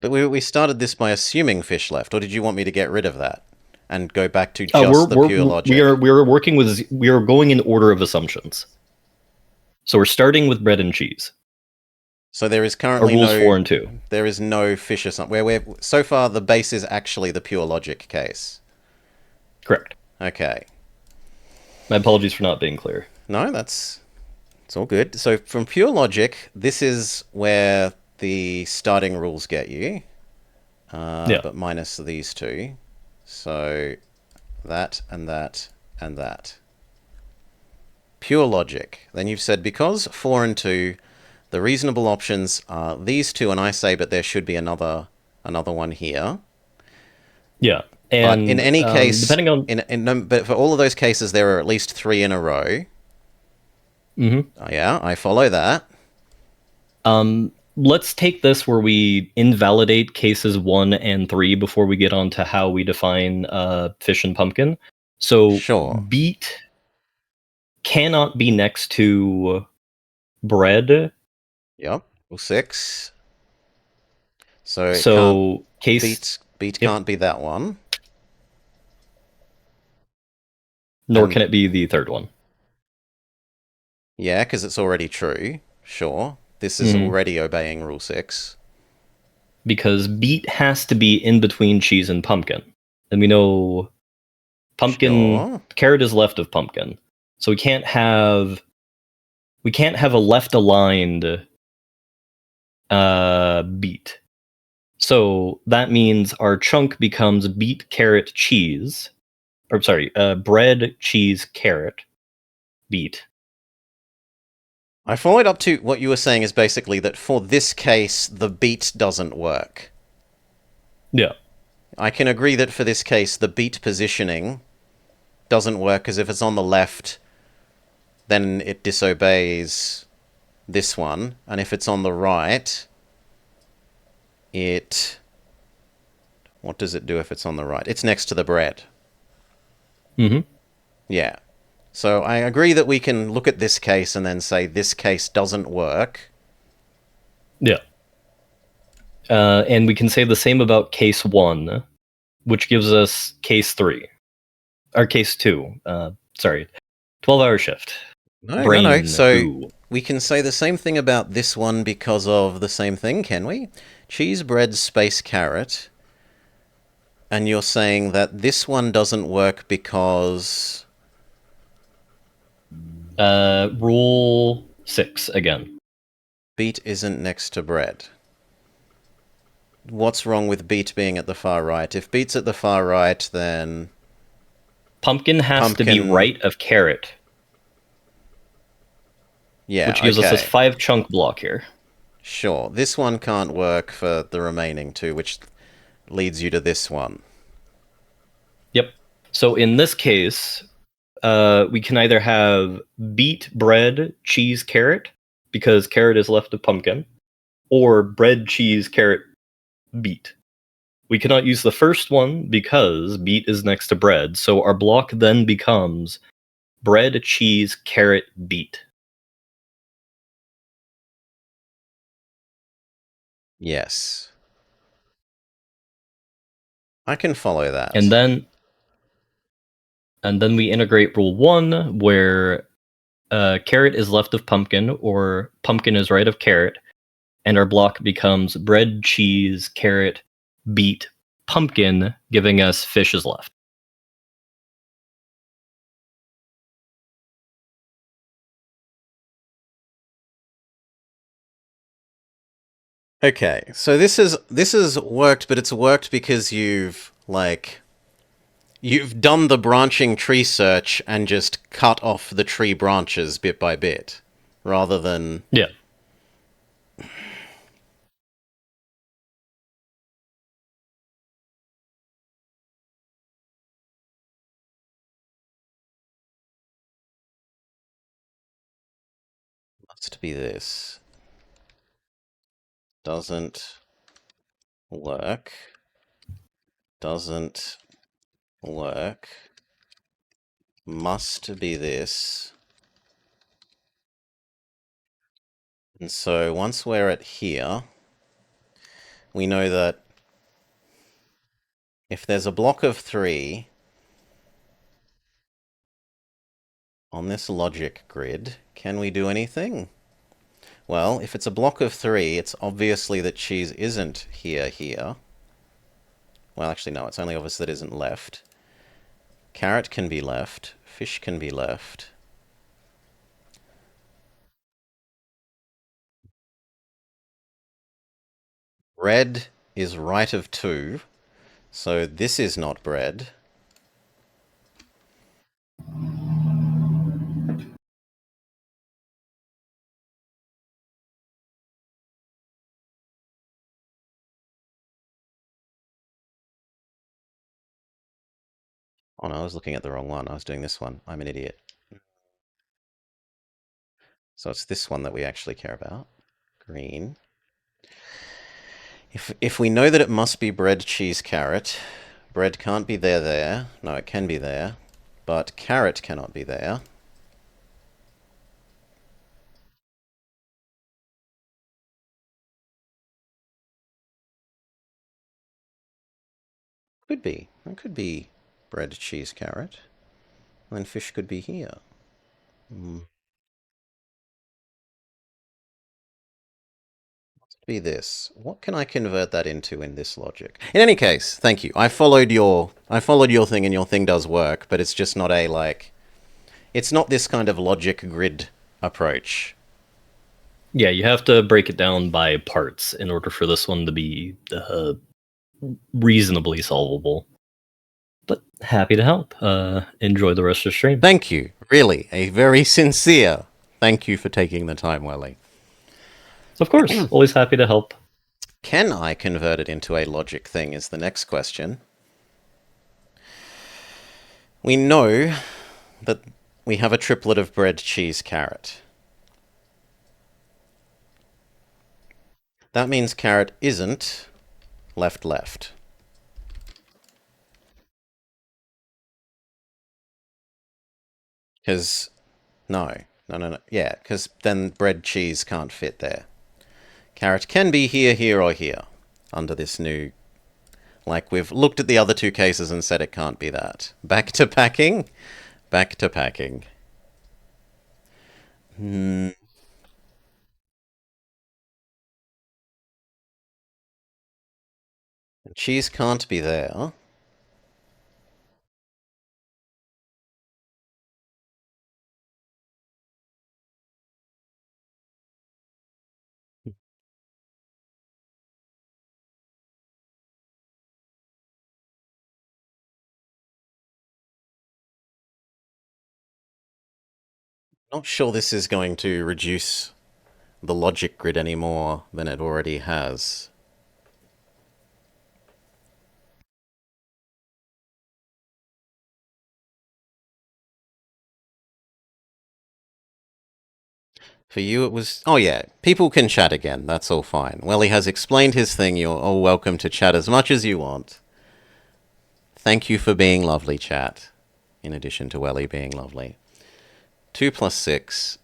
S1: But we started this by assuming fish left, or did you want me to get rid of that and go back to just the pure logic?
S2: We are going in order of assumptions. So we're starting with bread and cheese.
S1: So there is currently
S2: rules 4 and 2.
S1: There is no fish assumption. So far the base is actually the pure logic case.
S2: Correct.
S1: Okay.
S2: My apologies for not being clear.
S1: No, it's all good. So from pure logic, this is where the starting rules get you.
S2: Yeah.
S1: But minus these two. So that and that and that. Pure logic. Then you've said because 4 and 2, the reasonable options are these two, and I say, but there should be another one here.
S2: Yeah.
S1: And but in any case,
S2: depending on
S1: but for all of those cases, there are at least 3 in a row.
S2: Mm-hmm.
S1: Yeah, I follow that.
S2: Let's take this where we invalidate cases 1 and 3 before we get on to how we define fish and pumpkin. So
S1: sure.
S2: Beet cannot be next to bread.
S1: Yep. Rule 6. So beet can't be that one.
S2: Nor can it be the third one.
S1: Yeah, because it's already true. Sure. This is already obeying rule 6.
S2: Because beet has to be in between cheese and pumpkin. And we know carrot is left of pumpkin. So we can't have a left aligned beet. So that means our chunk becomes beet, carrot, cheese. Or sorry, bread, cheese, carrot, beet.
S1: I followed up to what you were saying is basically that for this case, the beet doesn't work.
S2: Yeah.
S1: I can agree that for this case, the beet positioning doesn't work, because if it's on the left, then it disobeys this one. And if it's on the right, what does it do if it's on the right? It's next to the bread.
S2: Mm-hmm.
S1: Yeah. So I agree that we can look at this case and then say this case doesn't work.
S2: Yeah. And we can say the same about case 1, which gives us case 3. Or case 2. 12-hour shift.
S1: No. So we can say the same thing about this one because of the same thing, can we? Cheese, bread, space, carrot. And you're saying that this one doesn't work because...
S2: Rule 6 again.
S1: Beet isn't next to bread. What's wrong with beet being at the far right? If beet's at the far right, then...
S2: Pumpkin has to be right of carrot.
S1: Yeah,
S2: which gives us this 5 chunk block here.
S1: Sure. This one can't work for the remaining 2, which leads you to this one.
S2: Yep. So in this case, we can either have beet, bread, cheese, carrot, because carrot is left of pumpkin, or bread, cheese, carrot, beet. We cannot use the first one because beet is next to bread, so our block then becomes bread, cheese, carrot, beet.
S1: Yes. I can follow that.
S2: And then we integrate rule 1, where carrot is left of pumpkin, or pumpkin is right of carrot, and our block becomes bread, cheese, carrot, beet, pumpkin, giving us fish is left.
S1: Okay, so this has worked, but it's worked because you've done the branching tree search and just cut off the tree branches bit by bit, rather than...
S2: Yeah.
S1: Must be this. Doesn't work. Doesn't work. Must be this. And so once we're at here, we know that if there's a block of 3 on this logic grid, can we do anything? Well, if it's a block of 3, it's obviously that cheese isn't here. Well, actually, no, it's only obvious that it isn't left. Carrot can be left. Fish can be left. Bread is right of 2, so this is not bread. Oh no, I was looking at the wrong one. I was doing this one. I'm an idiot. So it's this one that we actually care about. Green. If we know that it must be bread, cheese, carrot, bread can't be there. No, it can be there. But carrot cannot be there. Could be. It could be bread, cheese, carrot. And then fish could be here. Be this. What can I convert that into in this logic? In any case, thank you. I followed your thing and your thing does work, but it's just not a like it's not this kind of logic grid approach.
S2: Yeah, you have to break it down by parts in order for this one to be reasonably solvable. But happy to help. Enjoy the rest of the stream.
S1: Thank you. Really, a very sincere thank you for taking the time, Welly.
S2: Of course, always happy to help.
S1: Can I convert it into a logic thing is the next question. We know that we have a triplet of bread, cheese, carrot. That means carrot isn't left. Because, no. Yeah, because then bread, cheese can't fit there. Carrot can be here, or here. Under this new... Like, we've looked at the other 2 cases and said it can't be that. Back to packing. Cheese can't be there. Not sure this is going to reduce the logic grid any more than it already has. For you, it was... Oh, yeah. People can chat again. That's all fine. Well, he has explained his thing. You're all welcome to chat as much as you want. Thank you for being lovely, chat. In addition to Welly being lovely. 2 plus 6.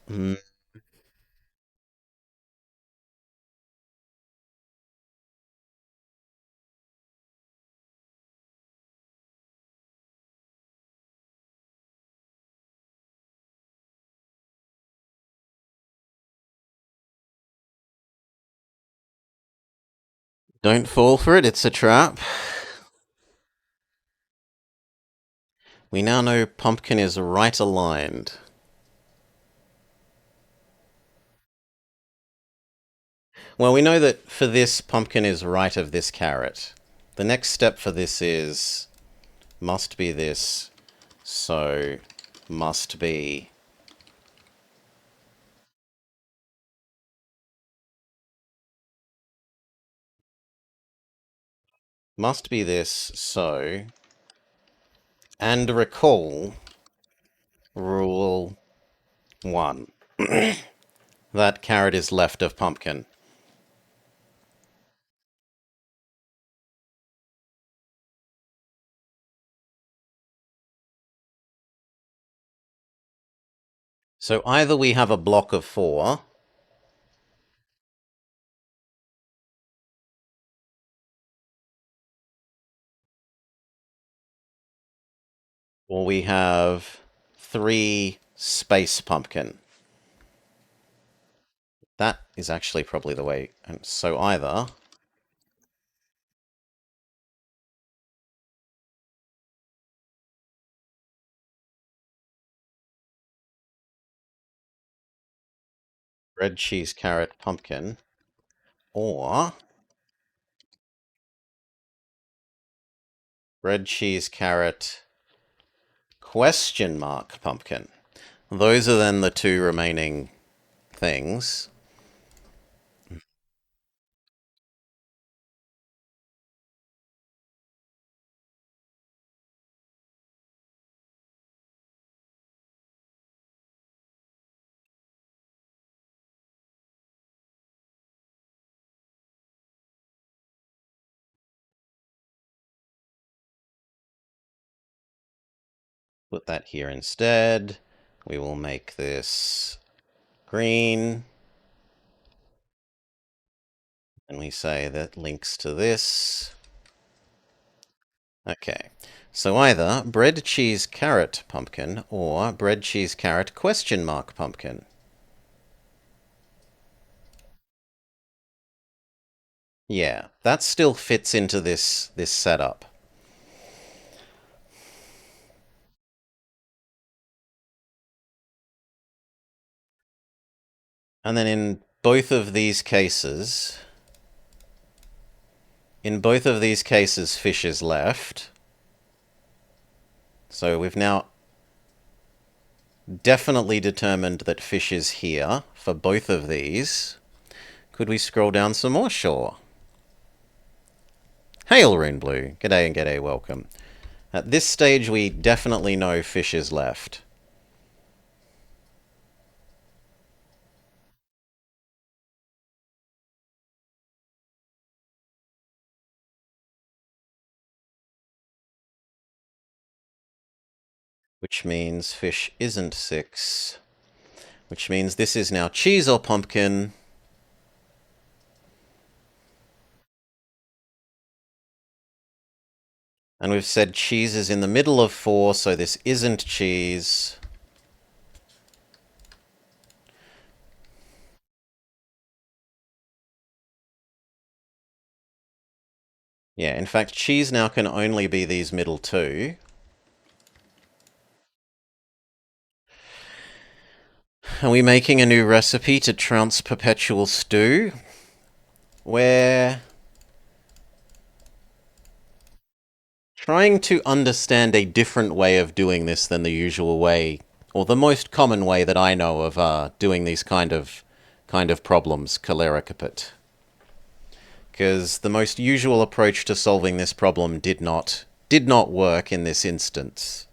S1: Don't fall for it. It's a trap. We now know pumpkin is right aligned. Well, we know that for this, pumpkin is right of this carrot. The next step for this is... Must be this. So, must be... Must be this, so... And recall... Rule 1. That carrot is left of pumpkin. So either we have a block of 4, or we have 3 space pumpkin. That is actually probably the way. And so either bread, cheese, carrot, pumpkin, or bread, cheese, carrot, question mark, pumpkin. Those are then the 2 remaining things. Put that here instead. We will make this green. And we say that links to this. Okay. So either bread, cheese, carrot, pumpkin, or bread, cheese, carrot, question mark, pumpkin. Yeah, that still fits into this setup. And then in both of these cases, fish is left. So we've now definitely determined that fish is here for both of these. Could we scroll down some more? Sure. Hail, Rune Blue. G'day and g'day, welcome. At this stage, we definitely know fish is left. Which means fish isn't 6. Which means this is now cheese or pumpkin. And we've said cheese is in the middle of 4, so this isn't cheese. Yeah, in fact, cheese now can only be these middle 2. Are we making a new recipe to trounce perpetual stew? We're trying to understand a different way of doing this than the usual way, or the most common way that I know of doing these kind of problems, Cholera Caput. Because the most usual approach to solving this problem did not work in this instance.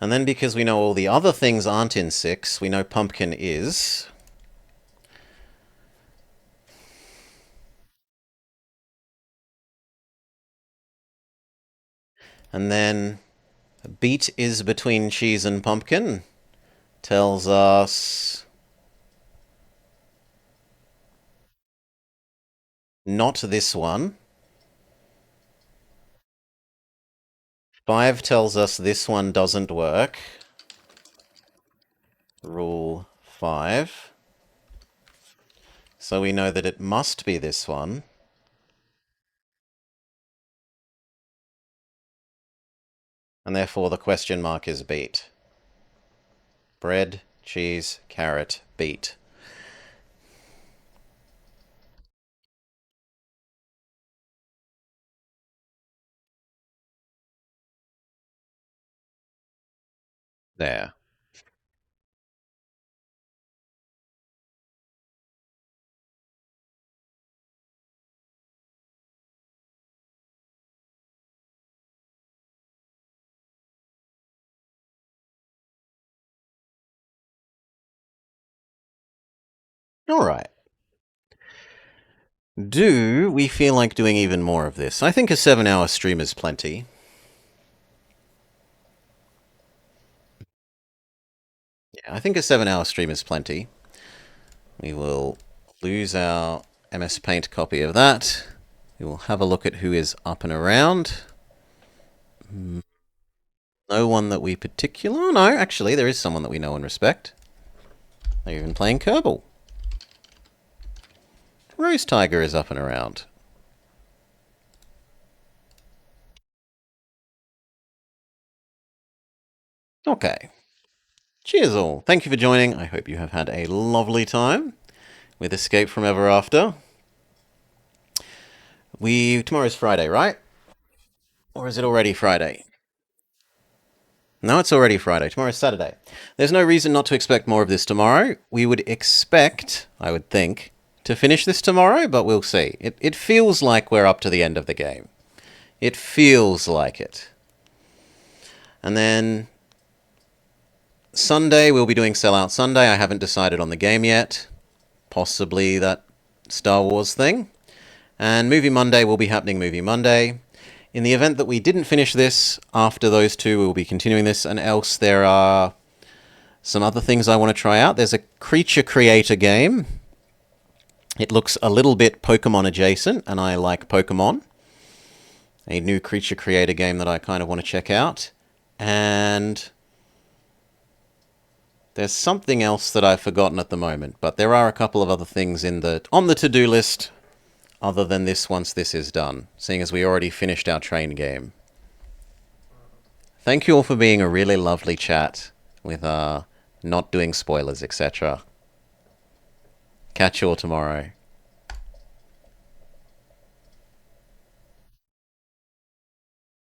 S1: And then because we know all the other things aren't in 6, we know pumpkin is. And then beet is between cheese and pumpkin. Tells us not this one. 5 tells us this one doesn't work. Rule 5. So we know that it must be this one. And therefore the question mark is beet. Bread, cheese, carrot, beet. There. Alright. Do we feel like doing even more of this? I think a 7-hour stream is plenty. Yeah, I think a 7-hour stream is plenty. We will lose our MS Paint copy of that. We will have a look at who is up and around. No one that we particular... No, actually, there is someone that we know and respect. They're even playing Kerbal. Rose Tiger is up and around. Okay. Cheers all. Thank you for joining. I hope you have had a lovely time with Escape from Ever After. Tomorrow's Friday, right? Or is it already Friday? No, it's already Friday. Tomorrow's Saturday. There's no reason not to expect more of this tomorrow. We would expect, I would think, to finish this tomorrow, but we'll see. It feels like we're up to the end of the game. It feels like it. And then Sunday, we'll be doing Sellout Sunday. I haven't decided on the game yet. Possibly that Star Wars thing. And Movie Monday will be happening Movie Monday. In the event that we didn't finish this, after those two, we will be continuing this, and else there are some other things I want to try out. There's a creature creator game. It looks a little bit Pokemon adjacent, and I like Pokemon. A new creature creator game that I kind of want to check out. And there's something else that I've forgotten at the moment, but there are a couple of other things on the to-do list other than this once this is done, seeing as we already finished our train game. Thank you all for being a really lovely chat with not doing spoilers, etc. Catch you all tomorrow.